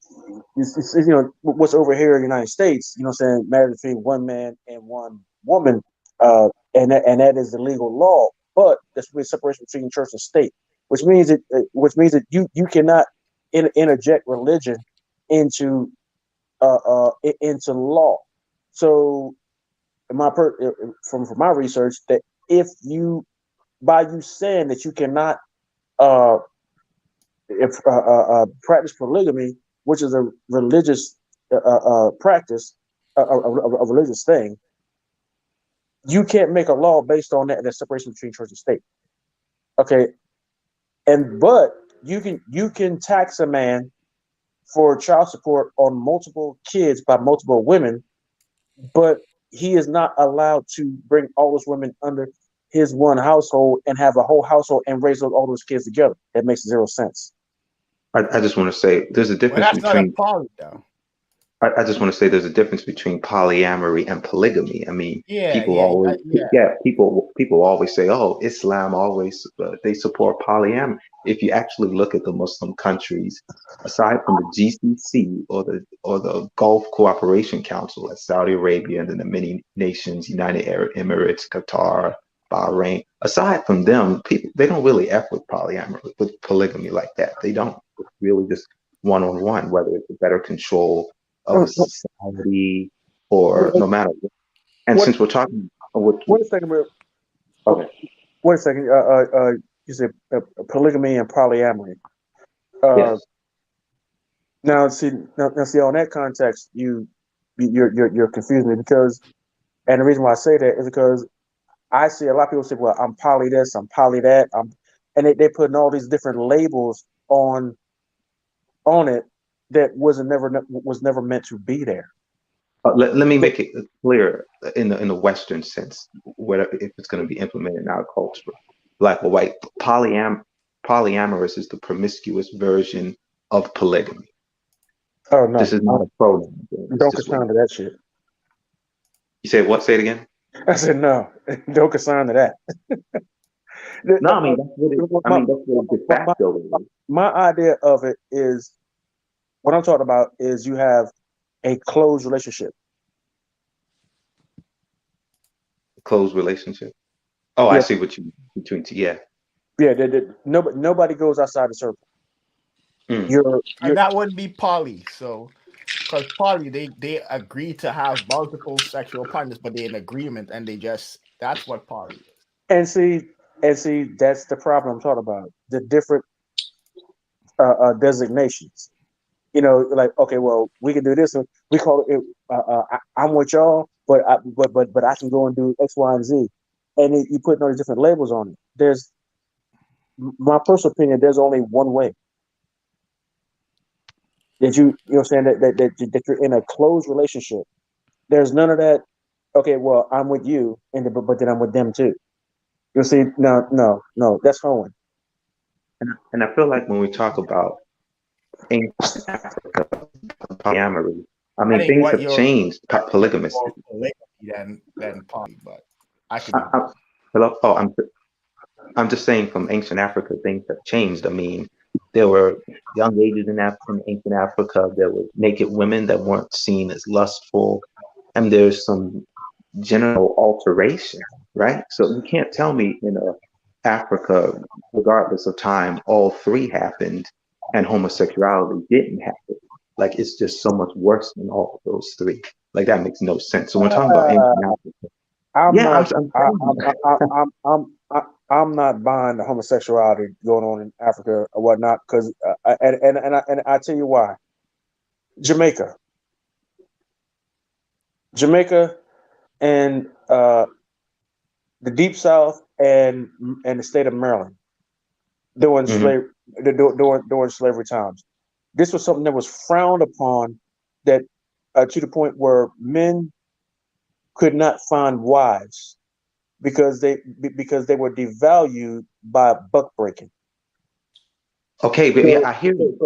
it's what's over here in the United States, marriage between one man and one woman, and that is the legal law. But there's a separation between church and state, which means that you cannot interject religion into law. So from my research, that if you saying that you cannot practice polygamy, which is a religious practice, a religious thing, you can't make a law based on that separation between church and state. Okay, but you can tax a man for child support on multiple kids by multiple women, but he is not allowed to bring all those women under his one household and have a whole household and raise all those kids together. That makes zero sense. I just want to say there's a difference between. Poly, though. I just want to say there's a difference between polyamory and polygamy. I mean, people always say, "Oh, Islam always they support polyamory." If you actually look at the Muslim countries, aside from the GCC or the Gulf Cooperation Council, like Saudi Arabia and then the many nations, United Arab Emirates, Qatar, Bahrain, aside from them, they don't really F with polyamory, with polygamy like that. They don't. It's really just one-on-one, whether it's a better control of society or no matter what. And since we're talking, wait a second, bro. Okay. Wait a second. You said polygamy and polyamory. Yes. Now see on that context, you're confusing me, because, and the reason why I say that is because I see a lot of people say, well, I'm poly this, I'm poly that, and they're putting all these different labels on it that was never meant to be there. Let me make it clear in the Western sense. whatever, if it's going to be implemented in our culture, black or white. Polyamorous is the promiscuous version of polygamy. Oh no, this is not a pronoun. Don't consign to that shit. You said what? Say it again. I said no. Don't consign to that. No, I mean that's what it de facto is. My idea of it is, what I'm talking about is you have a closed relationship. Closed relationship. Oh, Yeah. I see what you between. Yeah. Yeah. Nobody goes outside the circle. You're And that wouldn't be poly. So, because poly, they agree to have multiple sexual partners, but they're in agreement, and that's what poly is. And see, that's the problem I'm talking about. The different designations. You know, like, okay, well, we can do this. We call it. I'm with y'all, but I can go and do X, Y, and Z, and you put all these different labels on it. There's my personal opinion. There's only one way. That you know what I'm saying, that you're in a closed relationship. There's none of that. Okay, well, I'm with you, but then I'm with them too. You'll see, no, that's hoeing. And I feel like when we talk about ancient Africa, polyamory, I mean things have changed. Polygamous. Than poly, but I could. Hello. Oh, I'm just saying from ancient Africa, things have changed. I mean, there were young ages in ancient Africa. There were naked women that weren't seen as lustful, and there's some general alteration, right? So you can't tell me in Africa, regardless of time, all three happened and homosexuality didn't happen. Like, it's just so much worse than all of those three. Like, that makes no sense. So when we're talking about ancient Africa, I'm not buying the homosexuality going on in Africa or whatnot, because and I tell you why. Jamaica and the Deep South and the state of Maryland during slavery times. This was something that was frowned upon, that to the point where men could not find wives because they were devalued by buck breaking. Okay, but yeah, I hear you.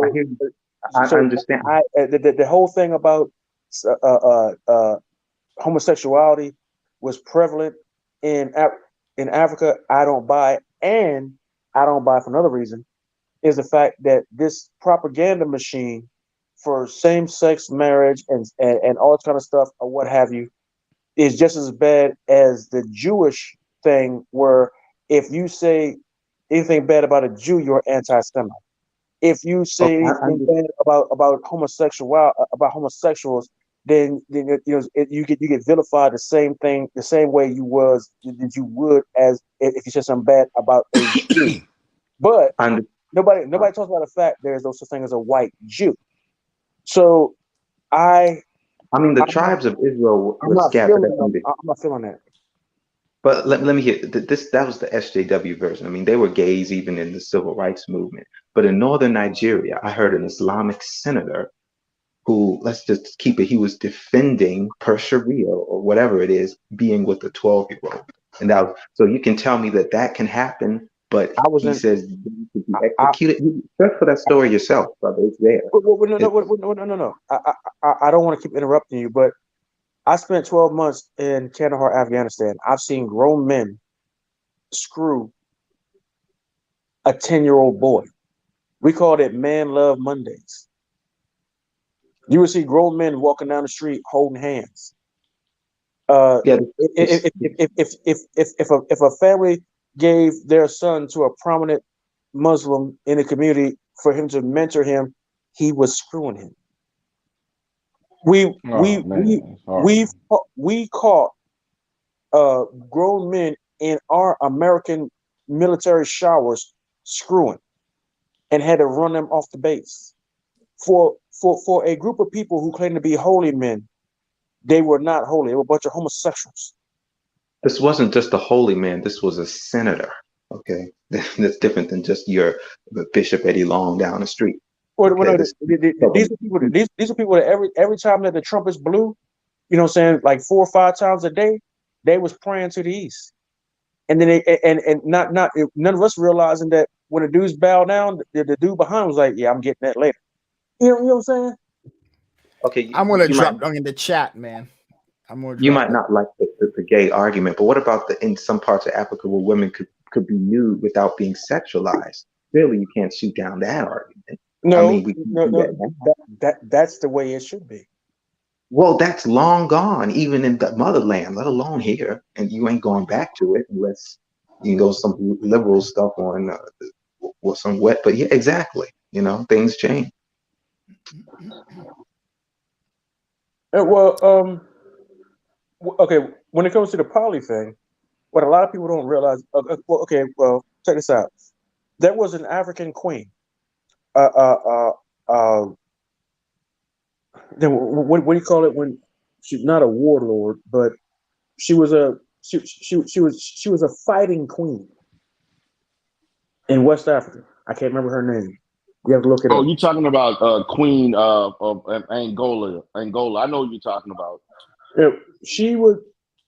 I understand. The whole thing about homosexuality was prevalent in Africa. I don't buy, and I don't buy for another reason, is the fact that this propaganda machine for same-sex marriage and all kind of stuff or what have you is just as bad as the Jewish thing, where if you say anything bad about a Jew, you're anti-Semite. If you say anything bad about homosexuals, then you get vilified the same way you would as if you said something bad about a Jew. But nobody talks about the fact there's no such thing as a white Jew. So I mean, the tribes of Israel were scattered. I'm not feeling that. But let me hear this. That was the SJW version. I mean, they were gays even in the civil rights movement. But in northern Nigeria, I heard an Islamic senator who, let's just keep it, he was defending per Sharia or whatever it is, being with a 12-year-old. And so you can tell me that can happen, but he says you should be executed. You search for that story yourself, brother. It's there. No. I don't want to keep interrupting you, but I spent 12 months in Kandahar, Afghanistan. I've seen grown men screw a 10-year-old boy. We called it Man Love Mondays. You would see grown men walking down the street holding hands. If a family gave their son to a prominent Muslim in the community for him to mentor him, he was screwing him. We caught grown men in our American military showers screwing, and had to run them off the base. For a group of people who claim to be holy men, they were not holy. They were a bunch of homosexuals. This wasn't just a holy man. This was a senator. Okay, that's different than just your Bishop Eddie Long down the street. These are people that every time that the trumpets blew, you know what I'm saying, like 4 or 5 times a day, they was praying to the east. and then none of us realizing that when the dudes bow down, the dude behind was like, "Yeah, I'm getting that later." You know what I'm saying? Okay, I'm gonna drop down in the chat, man. You might not like the gay argument, but what about in some parts of Africa where women could be nude without being sexualized? Clearly, you can't shoot down that argument. No, I mean, we can do that now. that's the way it should be. Well, that's long gone, even in the motherland, let alone here. And you ain't going back to it unless you go some liberal stuff on or some wet. But yeah, exactly. You know, things change. Well, okay. When it comes to the poly thing, what a lot of people don't realize. Well, check this out. There was an African queen. Then what do you call it when she's not a warlord, but she was a fighting queen in West Africa. I can't remember her name. You have to look it up. Oh, you talking about Queen of Angola? Angola. I know what you're talking about. Yeah, she would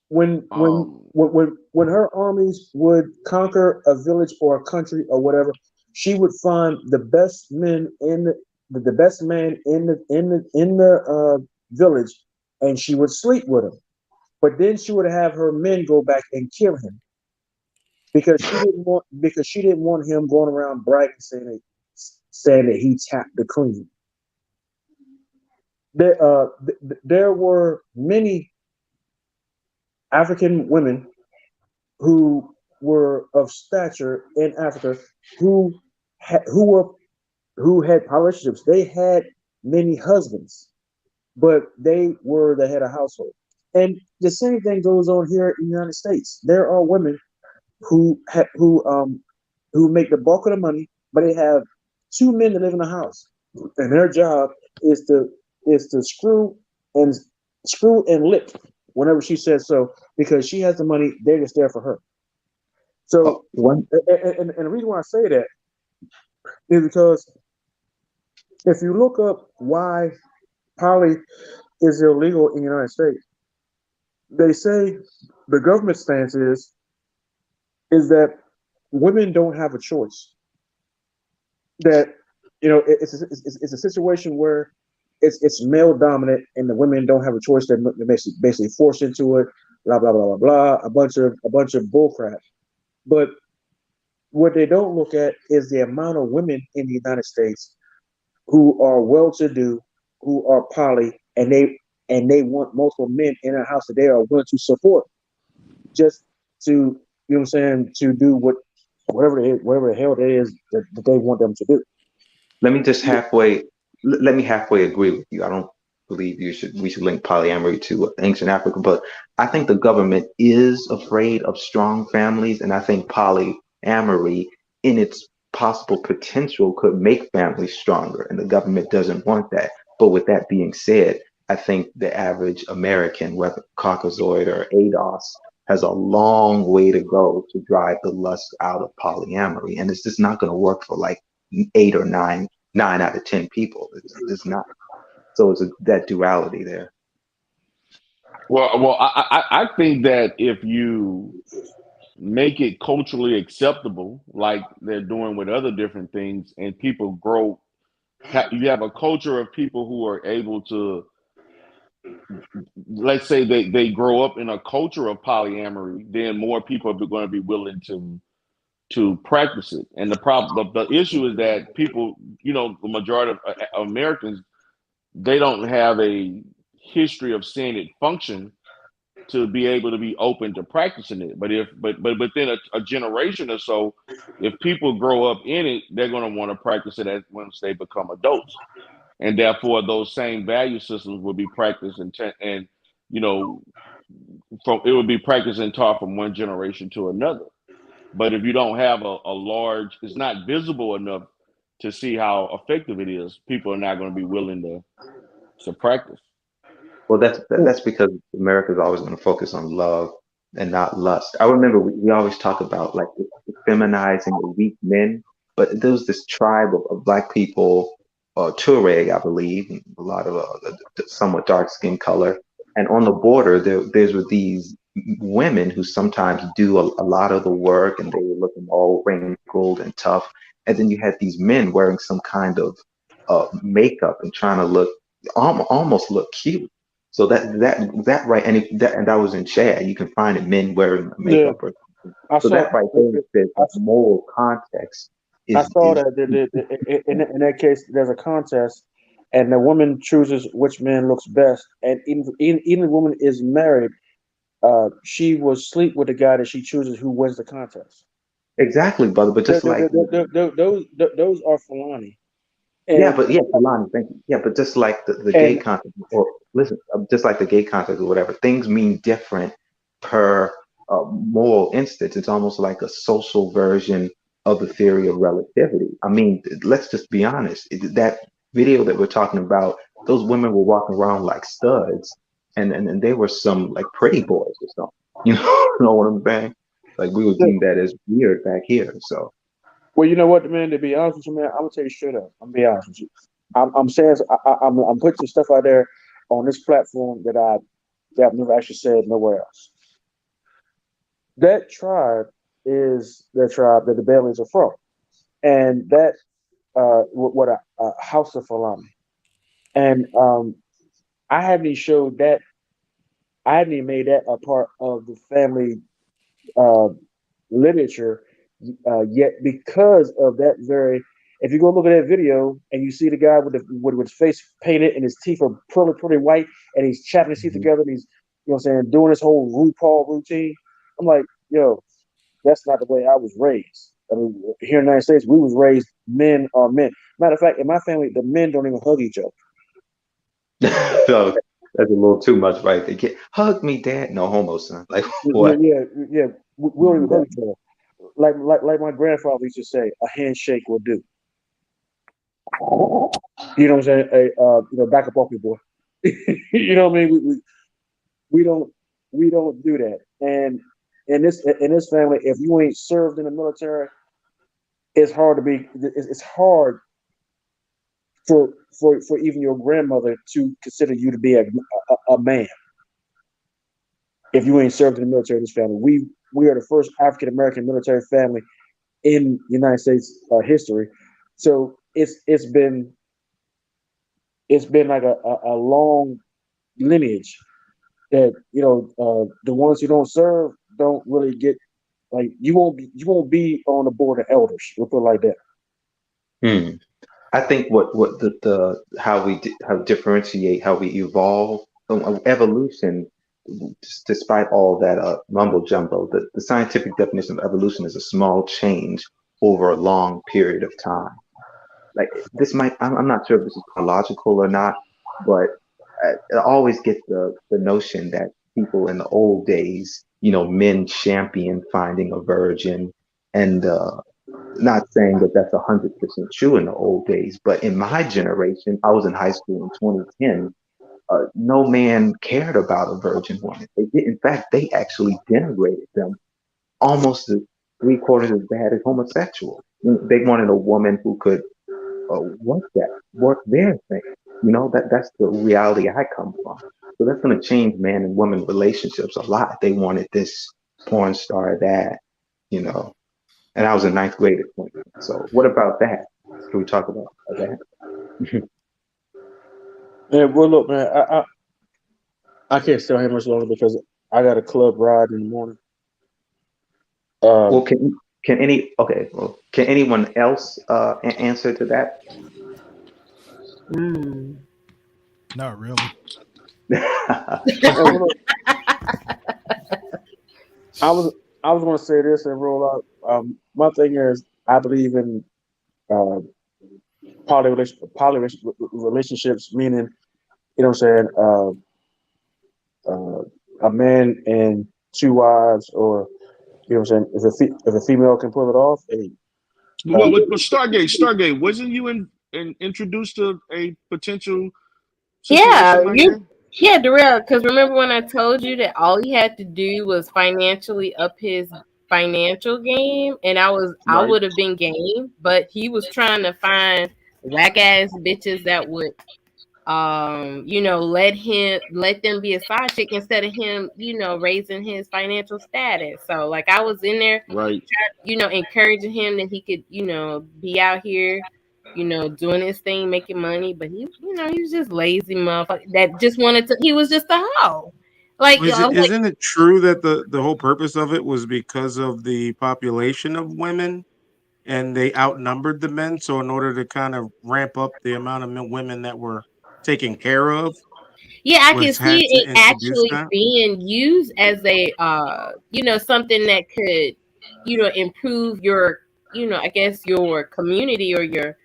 when her armies would conquer a village or a country or whatever, she would find the best men in the best man in the village, and she would sleep with him. But then she would have her men go back and kill him because she didn't want him going around bragging saying that he tapped the queen. There were many African women who were of stature in Africa who had relationships. They had many husbands, but they were the head of household. And the same thing goes on here in the United States. There are women who make the bulk of the money, but they have two men that live in the house, and their job is to screw and lick whenever she says so, because she has the money. They're just there for her. So and the reason why I say that is because if you look up why poly is illegal in the United States, they say the government stance is that women don't have a choice. That it's a situation where it's male dominant and the women don't have a choice. They're basically forced into it. Blah blah blah blah blah. A bunch of bullcrap. But what they don't look at is the amount of women in the United States who are well-to-do, who are poly, and they want multiple men in a house that they are willing to support, just to to do whatever the hell it is that they want them to do. Let me halfway agree with you. I don't believe we should link polyamory to ancient Africa, but I think the government is afraid of strong families, and I think polyamory in its possible potential could make families stronger, and the government doesn't want that. But with that being said, I think the average American, whether Caucasoid or ADOS, has a long way to go to drive the lust out of polyamory, and it's just not going to work for like 8 or 9 out of 10 people. It's not. So it's that duality there. Well, I think that if you make it culturally acceptable, like they're doing with other different things, and people grow, you have a culture of people who are able to, let's say they grow up in a culture of polyamory, then more people are going to be willing to practice it. And the issue is that people, the majority of Americans, they don't have a history of seeing it function to be able to be open to practicing it. But within a generation or so, if people grow up in it, they're going to want to practice it once they become adults, and therefore those same value systems will be practiced it would be practiced and taught from one generation to another. But if you don't have a large, it's not visible enough to see how effective it is, people are not going to be willing to practice. Well, that's because America's always going to focus on love and not lust. I remember we always talk about like feminizing the weak men, but there was this tribe of Black people, Tuareg, I believe, a lot of somewhat dark skin color, and on the border there were these women who sometimes do a lot of the work, and they were looking all wrinkled and tough. And then you had these men wearing some kind of makeup and trying to look almost look cute. So that right, and that was in Chad. You can find it, men wearing makeup or something. So that right there says that moral context I is saw that in that case, there's a contest, and the woman chooses which man looks best. And even the woman is married, she will sleep with the guy that she chooses who wins the contest. exactly, brother. But just like those are Fulani. Kalani, thank you. Yeah, but just like the gay context, or listen, just like the gay context or whatever, things mean different per moral instance. It's almost like a social version of the theory of relativity. I mean, let's just be honest. That video that we're talking about, those women were walking around like studs, and they were some like pretty boys or something. You know what I'm saying? Like we would deem that as weird back here. So. Well, you know what, man. To be honest with you, man, I'm gonna tell you straight up. I'm gonna be honest with you. I'm saying I'm putting some stuff out there on this platform that I've never actually said nowhere else. That tribe is the tribe that the Baileys are from, and that what a house of Fulani. And I haven't even showed that. I haven't even made that a part of the family literature yet, because of that very. If you go look at that video and you see the guy with his face painted and his teeth are pretty white, and he's chapping his teeth together, and he's, you know what I'm saying, doing this whole RuPaul routine, I'm like, yo, that's not the way I was raised. I mean, here in the United States, we was raised men are men. Matter of fact, in my family, the men don't even hug each other. So that's a little too much, right? They get hug me, dad. No homo, son. Like what? Yeah. We don't even hug each other. Like my grandfather used to say, a handshake will do. You know what I'm saying? Back up off your boy. You know what I mean? We don't do that. And in this family, if you ain't served in the military, it's hard for even your grandmother to consider you to be a man. If you ain't served in the military in this family, we are the first African American military family in United States history. So it's been like a long lineage that, the ones who don't serve don't really get, like, you won't be on the board of elders. We'll put it like that. I think what how we differentiate, how we evolve, evolution. Despite all that mumbo jumbo, the scientific definition of evolution is a small change over a long period of time. Like this I'm not sure if this is chronological or not, but I always get the notion that people in the old days, men champion finding a virgin, and not saying that that's 100% true in the old days, but in my generation, I was in high school in 2010. No man cared about a virgin woman. They did. In fact, they actually denigrated them almost 3/4 as bad as homosexual. They wanted a woman who could work their thing. That's the reality I come from. So that's going to change man and woman relationships a lot. They wanted this porn star, that, and I was in 9th grade at 20. So what about that? Can we talk about that? Yeah, well, look, man, I can't stay here much longer because I got a club ride in the morning. Well, can anyone else answer to that? Not really. I was going to say this and roll out. My thing is, I believe in poly relationships, meaning, what I'm saying, a man and 2 wives, or, what I'm saying, if a female can pull it off, hey. Well, Stargate, wasn't you introduced to a potential situation like that? Yeah, Darryl, because remember when I told you that all he had to do was financially up his financial game, and I would have been game, but he was trying to find whack ass bitches that would let them be a side chick instead of him, raising his financial status. So like I was in there, right, encouraging him that he could, be out here, doing his thing, making money. But he was just lazy motherfucker that just he was just a hoe. Like, isn't it true that the whole purpose of it was because of the population of women? And they outnumbered the men, so in order to kind of ramp up the amount of women that were taken care of, yeah, I can see it actually being used as a something that could improve your I guess your community or your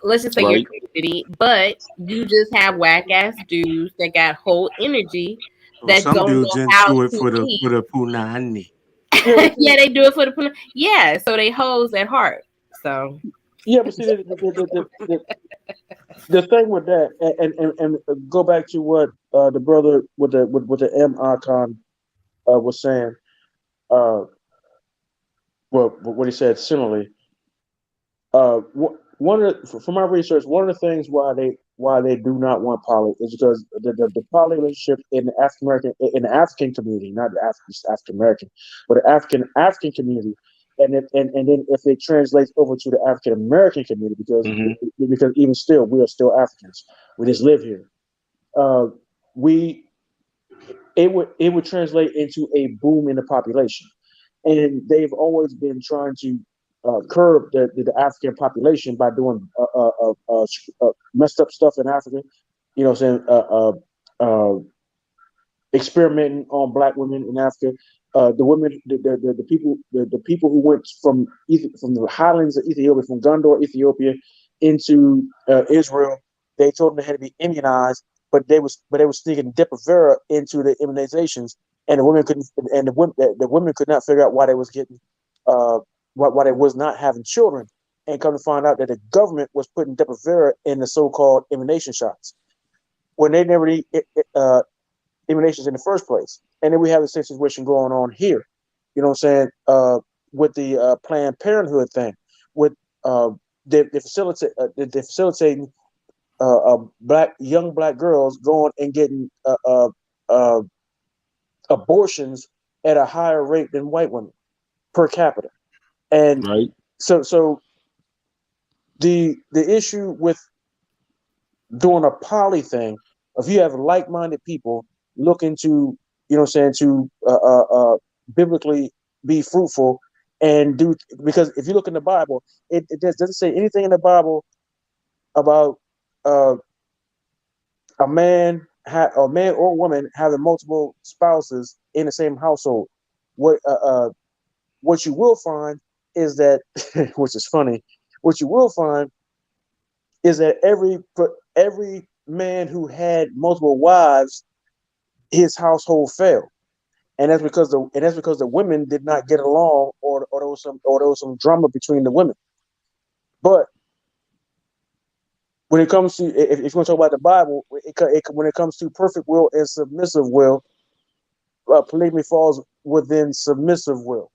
let's just say your community, but you just have whack ass dudes that got whole energy that some don't dudes know how into it to for lead. the punani. Yeah, they do it for the yeah, so they hoes at heart. So yeah, but see the thing with that, and go back to what the brother with the M icon was saying. What he said similarly. From my research, one of the things why they do not want poly is because the poly relationship in the African community, not the African American, but the African community, and then if it translates over to the African American community, because even still we are still Africans, we just live here. It would translate into a boom in the population, and they've always been trying to curb the African population by doing messed up stuff in Africa. You know what I'm saying? Experimenting on black women in Africa. The women, the people who went from the highlands of Ethiopia, from Gondor, Ethiopia, into Israel, they told them they had to be immunized, but they was sneaking Depo-Provera into the immunizations, and the women could not figure out why they was getting why they was not having children, and come to find out that the government was putting Depo-Provera in the so-called immunization shots when they never need immunizations in the first place. And then we have the same situation going on here. You know what I'm saying? With the Planned Parenthood thing, with the facilitating young black girls going and getting abortions at a higher rate than white women per capita. And so the issue with doing a poly thing, if you have like-minded people looking to, to biblically be fruitful and do, because if you look in the Bible, it doesn't say anything in the Bible about a man or woman having multiple spouses in the same household. What you will find is that, which is funny, what you will find is that every man who had multiple wives, his household failed, and that's because the women did not get along, or there was some drama between the women. But when it comes to, if you want to talk about the Bible, when it comes to perfect will and submissive will, polygamy falls within submissive will.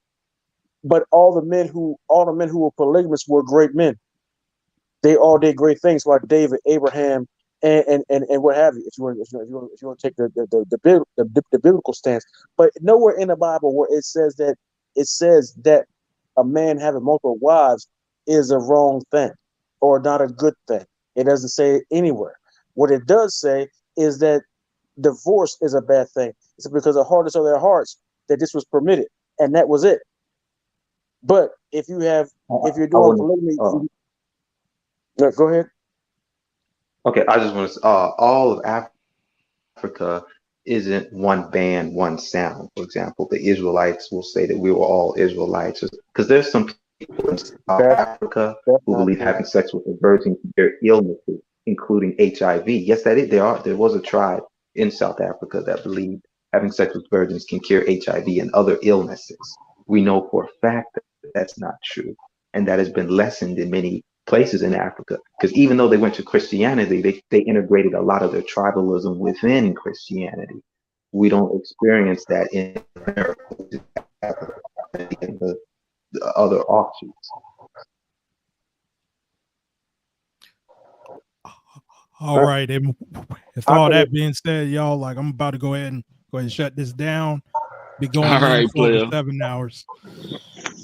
But all the men who were polygamous were great men. They all did great things, like David, Abraham, and what have you. If you want to take the biblical stance, but nowhere in the Bible where it says that a man having multiple wives is a wrong thing or not a good thing. It doesn't say it anywhere. What it does say is that divorce is a bad thing. It's because the hardness of their hearts that this was permitted, and that was it. But if you're doing polygamy, go ahead. Okay, I just want to. All of Africa isn't one band, one sound. For example, the Israelites will say that we were all Israelites, because there's some people in South Africa who believe having sex with a virgin can cure illnesses, including HIV. Yes, there was a tribe in South Africa that believed having sex with virgins can cure HIV and other illnesses. We know for a fact that that's not true, and that has been lessened in many places in Africa, because even though they went to Christianity, they integrated a lot of their tribalism within Christianity. We don't experience that in America and the other offshoots. All right. And with all that being said, y'all, like I'm about to go ahead and shut this down. Be going in for over 7 hours.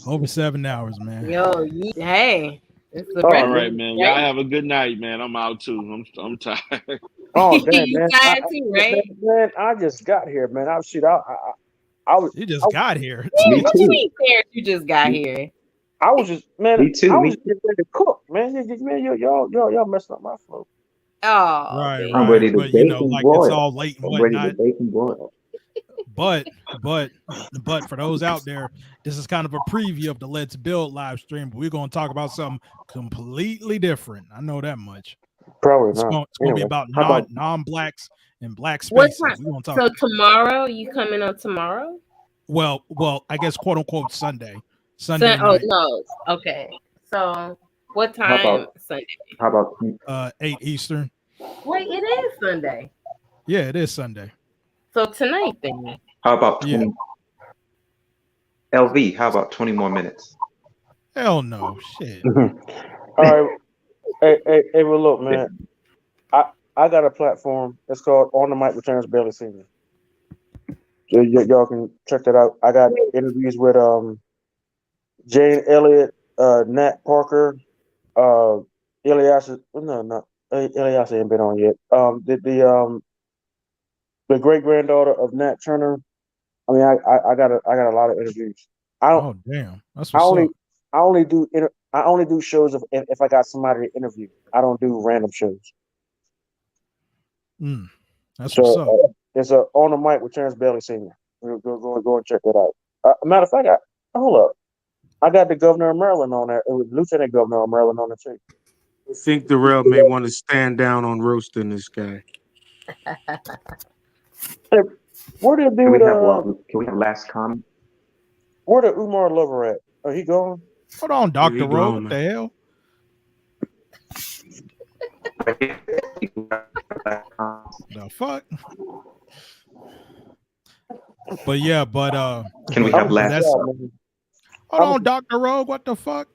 Over 7 hours, man. Yo, hey. All right, man. Y'all have a good night, man. I'm out too. I'm tired. Oh damn, You man. tired too, right? Man, I just got here, man. I was. You just got here. Me too. You just got here. I was just, man. Me too. I was just ready to cook, man. Y'all messing up my flow. Oh, right. I'm ready to But bake you know, and like broil. it's all late and I'm ready whatnot. to bake and broil. But for those out there, this is kind of a preview of the Let's Build live stream. But we're going to talk about something completely different. I know that much. Probably It's not. going to be about non-blacks and black What spaces. time? We're going to talk. So tomorrow, you coming on tomorrow? Well, I guess quote unquote Sunday. Sunday Oh night. no. Okay. So what time Sunday? How about 8 Eastern? Wait, it is Sunday. Yeah, it is Sunday. So tonight then. How about 20? LV, how about 20 more minutes? Hell no. Shit. All right. Hey, well, look, man. I got a platform. It's called On the Mic with Terrence Bailey Sr. Y'all can check that out. I got interviews with Jane Elliott, Nat Parker, Elias. No, Elias ain't been on yet. The great granddaughter of Nat Turner. I mean, I got a lot of interviews. Oh damn, that's what's up. I only do shows if I got somebody to interview. I don't do random shows. That's what's up. It's a On the Mic with Terrence Bailey Sr. Go and check that out. Matter of fact, hold up. I got the governor of Maryland on there. It was Lieutenant Governor of Maryland on the too. I think Darryl may want to stand down on roasting this guy. Hey, where the dude? Can we have last comment? Where the Umar lover at? Are he gone? Hold on, Dr. Rowe. What the hell? The fuck? But yeah, can we have last? Hold on, Dr. Rogue. What the fuck?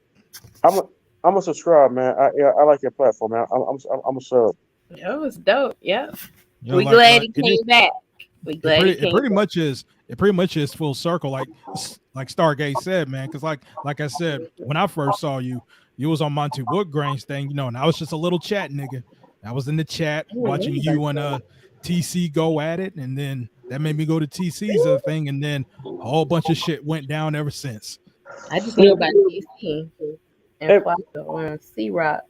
I'm a subscribe, man. I like your platform, man. I'm a sub. That was dope. Yeah. You know, we glad he came back. We glad it pretty much is full circle, like Stargate said, man. Because like I said, when I first saw you, you was on Monty Woodgrain's thing, you know, and I was just a little chat nigga. I was in the chat watching you and TC go at it, and then that made me go to TC's thing, and then a whole bunch of shit went down ever since. I just knew about TC and Flacco C-Rock.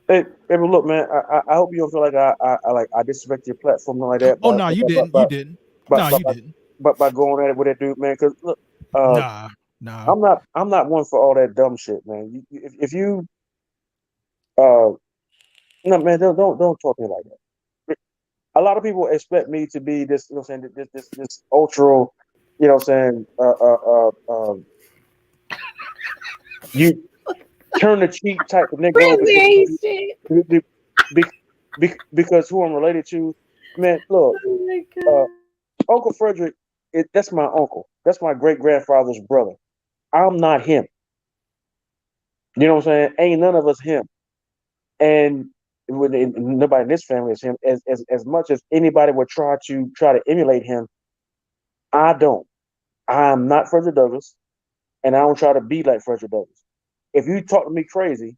Hey, but look, man. I hope you don't feel like I disrespect your platform like that. Oh no, you didn't. You didn't. No, you didn't. But by going at it with that dude, man, because look, nah. I'm not one for all that dumb shit, man. If you, no, man, don't talk to me like that. A lot of people expect me to be this, you know, what I'm saying, this ultra, you know, what I'm saying, you turn the cheek type of nigga because who I'm related to, man. Look, Uncle Frederick, that's my uncle. That's my great grandfather's brother. I'm not him. You know what I'm saying? Ain't none of us him. And nobody in this family is him. As much as anybody would try to emulate him, I don't. I'm not Frederick Douglass, and I don't try to be like Frederick Douglass. If you talk to me crazy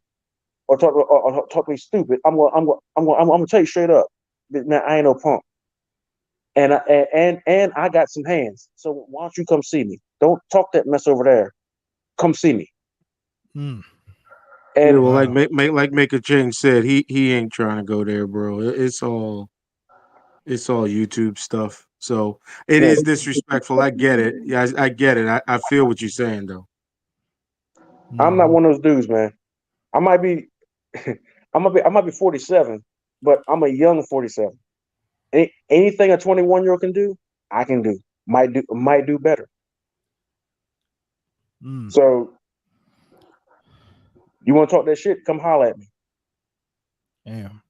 or talk to me stupid, I'm gonna tell you straight up. Now I ain't no punk, and I got some hands. So why don't you come see me? Don't talk that mess over there. Come see me. And yeah, well, like Make a Change said, he ain't trying to go there, bro. It's all YouTube stuff. So it is disrespectful. I get it. Yeah, I get it. I feel what you're saying though. I'm not one of those dudes, man. I might be 47, but I'm a young 47. Anything a 21-year-old can do, I can do. Might do better. So you want to talk that shit? Come holler at me. Damn.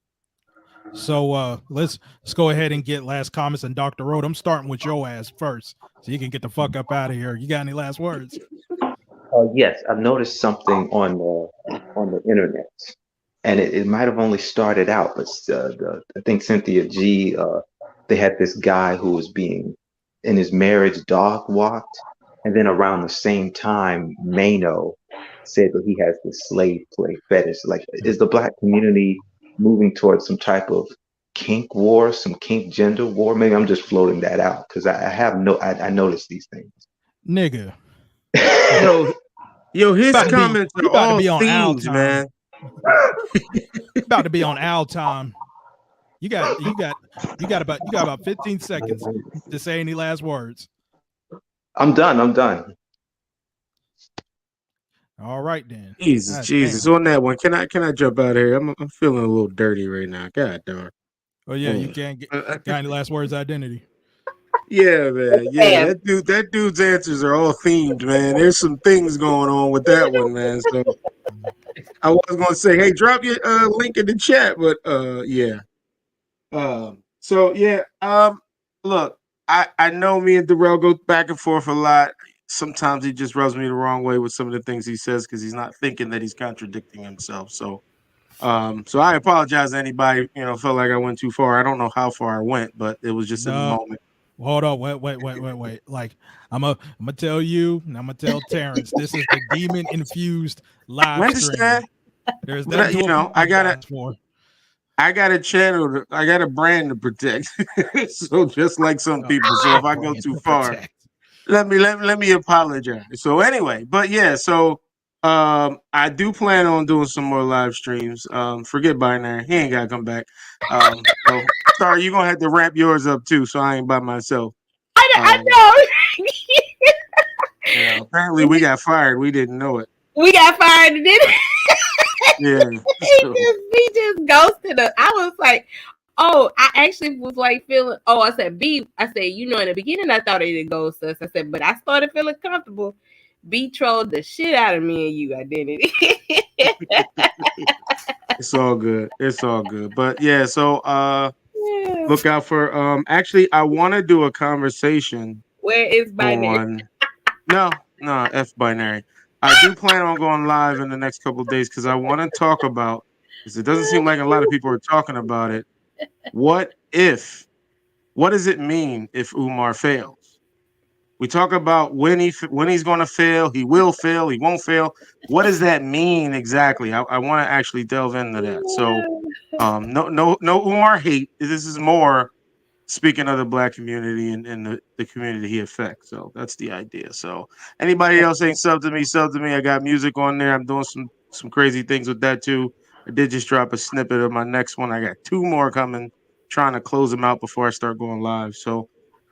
So let's go ahead and get last comments. And Dr. Road, I'm starting with your ass first, so you can get the fuck up out of here. You got any last words? Yes, I've noticed something on the internet, and it might have only started out, but I think Cynthia G, they had this guy who was being in his marriage dog walked, and then around the same time, Mano said that he has this slave play fetish. Like, is the black community moving towards some type of kink war, some kink gender war? Maybe I'm just floating that out because I noticed these things. Nigga. Yo, his comments are all themes, man. About to be on Al time. You got about 15 seconds to say any last words. I'm done. All right then. Jesus. On that one, can I jump out of here? I'm feeling a little dirty right now. God darn. Oh yeah, you can't got any last words identity. Yeah, man. Yeah, that dude's answers are all themed, man. There's some things going on with that one, man. So I was gonna say, hey, drop your link in the chat, but yeah. Look, I know me and Darryl go back and forth a lot. Sometimes he just rubs me the wrong way with some of the things he says because he's not thinking that he's contradicting himself. So I apologize to anybody, felt like I went too far. I don't know how far I went, but it was just in the moment. Hold on, wait. Like I'm gonna tell you, and I'm gonna tell Terrence, this is the Demon Infused Livestream. There's nothing I got a channel, I got a brand to protect. So just like some people, so if I go too far, let me apologize. So anyway, but yeah, so I do plan on doing some more live streams. Forget Binary, he ain't gotta come back. So sorry, you're gonna have to ramp yours up too, so I ain't by myself. I know. Apparently we got fired. We didn't know it. We got fired, didn't it? Yeah. he just ghosted us. I was like, oh, I actually was like feeling. Oh, I said B. I said, in the beginning I thought he didn't ghost us. I said, but I started feeling comfortable. B trolled the shit out of me and you, identity. It's all good. But yeah, so look out for actually I want to do a conversation. Where is Binary? No, F Binary. I do plan on going live in the next couple of days because I want to talk about, because it doesn't seem like a lot of people are talking about it. What does it mean if Umar fails? We talk about when he's going to fail, he will fail, he won't fail. What does that mean exactly? I want to actually delve into that. So no Umar hate. This is more speaking of the black community and the community he affects. So that's the idea. So anybody else ain't sub to me. I got music on there. I'm doing some crazy things with that too. I did just drop a snippet of my next one. I got 2 more coming, trying to close them out before I start going live. So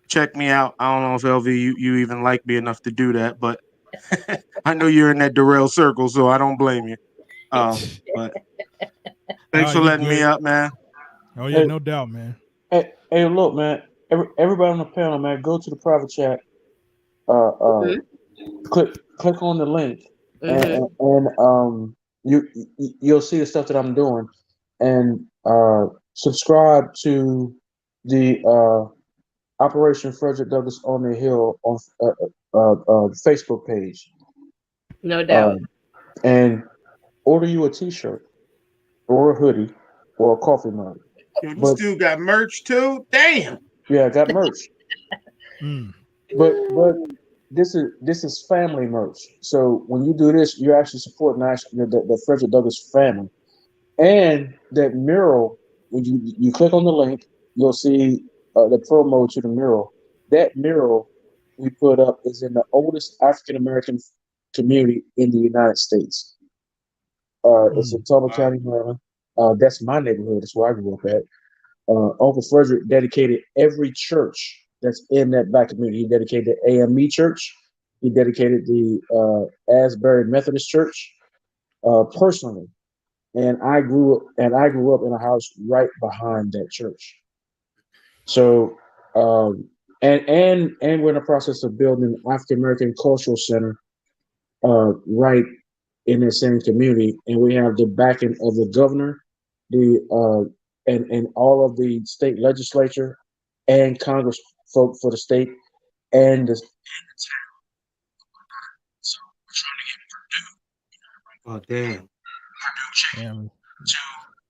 check me out. I don't know if LV you even like me enough to do that, but I know you're in that Darryl circle, so I don't blame you. But thanks for letting me up, man. Oh yeah, no doubt, man. Hey, look, man. Everybody on the panel, man, go to the private chat. Click on the link, and you'll see the stuff that I'm doing, and subscribe to the Operation Frederick Douglass on the Hill on Facebook page. No doubt. And order you a T-shirt or a hoodie or a coffee mug. Yo, this dude got merch too. Damn. Yeah, I got merch. But this is family merch. So when you do this, you're actually supporting the Frederick Douglass family. And that mural, when you click on the link, you'll see the promo to the mural. That mural we put up is in the oldest African American community in the United States. It's in Talbot County, Maryland. That's my neighborhood. That's where I grew up at. Uncle Frederick dedicated every church that's in that black community. He dedicated the AME Church. He dedicated the Asbury Methodist Church personally. And I grew up in a house right behind that church. So and we're in the process of building an African American Cultural Center right in the same community, and we have the backing of the governor, and all of the state legislature and Congress folk for the state and the town. So we're trying to get Purdue. Oh damn. to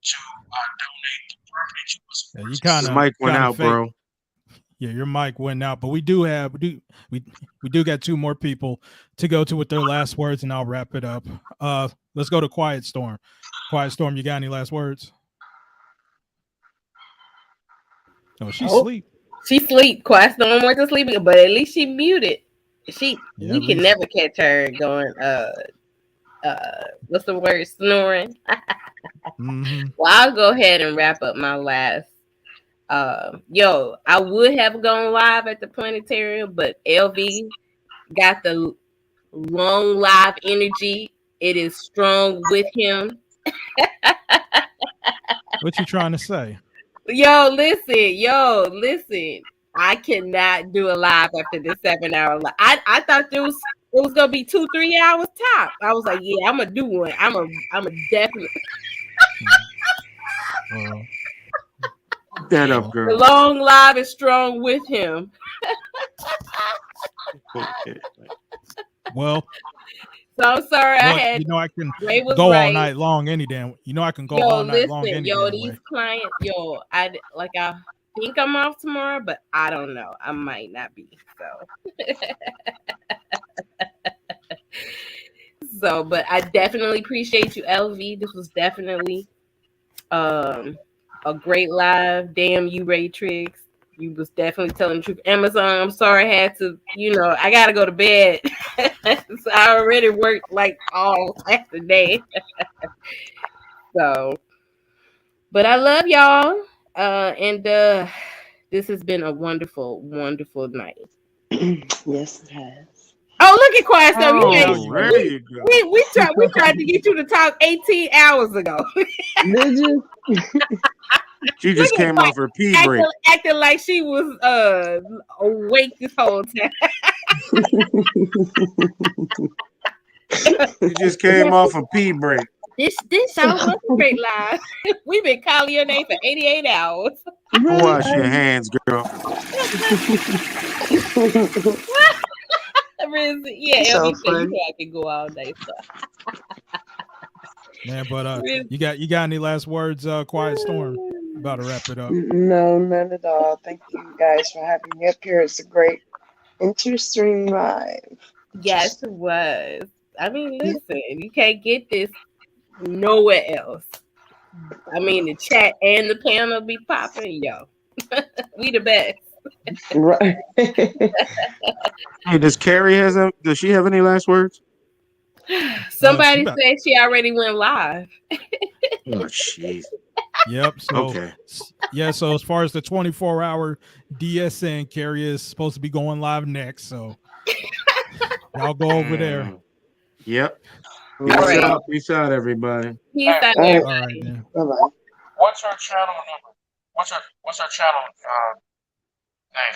donate the property to us. Yeah, you kind of mic went out, fake. bro. Yeah, your mic went out, but we do got two more people to go to with their last words, and I'll wrap it up. Let's go to Quiet Storm. Quiet Storm, you got any last words? Oh, she sleep. She sleep. Quiet Storm went to sleep, but at least she muted. We can never catch her going. What's the word? Snoring. Mm-hmm. Well, I'll go ahead and wrap up my last. I would have gone live at the planetarium, but LV got the long live energy. It is strong with him. What you trying to say? Yo, listen. I cannot do a live after this 7-hour live. I thought it was gonna be 2-3 hours top. I was like, yeah, I'm gonna do one. I'm a definitely. That up, girl. The long live is strong with him. Well, so I'm sorry. I can go all night long any damn. I can go all night long any damn these way. clients, I think I'm off tomorrow, but I don't know. I might not be. So, but I definitely appreciate you, LV. This was definitely a great live. Damn you, Ray Triggs. You was definitely telling the truth. Amazon, I'm sorry I had to, I gotta go to bed. So I already worked like all after day. So, but I love y'all. And this has been a wonderful, wonderful night. Yes, it has. Oh, look at Quiet Storm. There you go. We tried to get you to talk 18 hours ago. Did you? She just came off her pee break. Acting like she was awake this whole time. She just came off a pee break. This show was a great live. We've been calling your name for 88 hours. Wash your hands, girl. Yeah, So I can go all day. So. Yeah, but you got any last words, Quiet Storm? About to wrap it up. No, none at all. Thank you guys for having me up here. It's a great Interstream live. Yes, it was. I mean, listen, you can't get this nowhere else. I mean, the chat and the panel be popping, yo. We the best. Right. Hey, does she have any last words? Somebody said she already went live. Oh, jeez. Yep. So okay. Yeah. So as far as the 24-hour DSN, Carrie is supposed to be going live next. So y'all go over there. Yep. Peace out, everybody. Peace out, everybody. Bye-bye. What's her channel number? What's her channel name?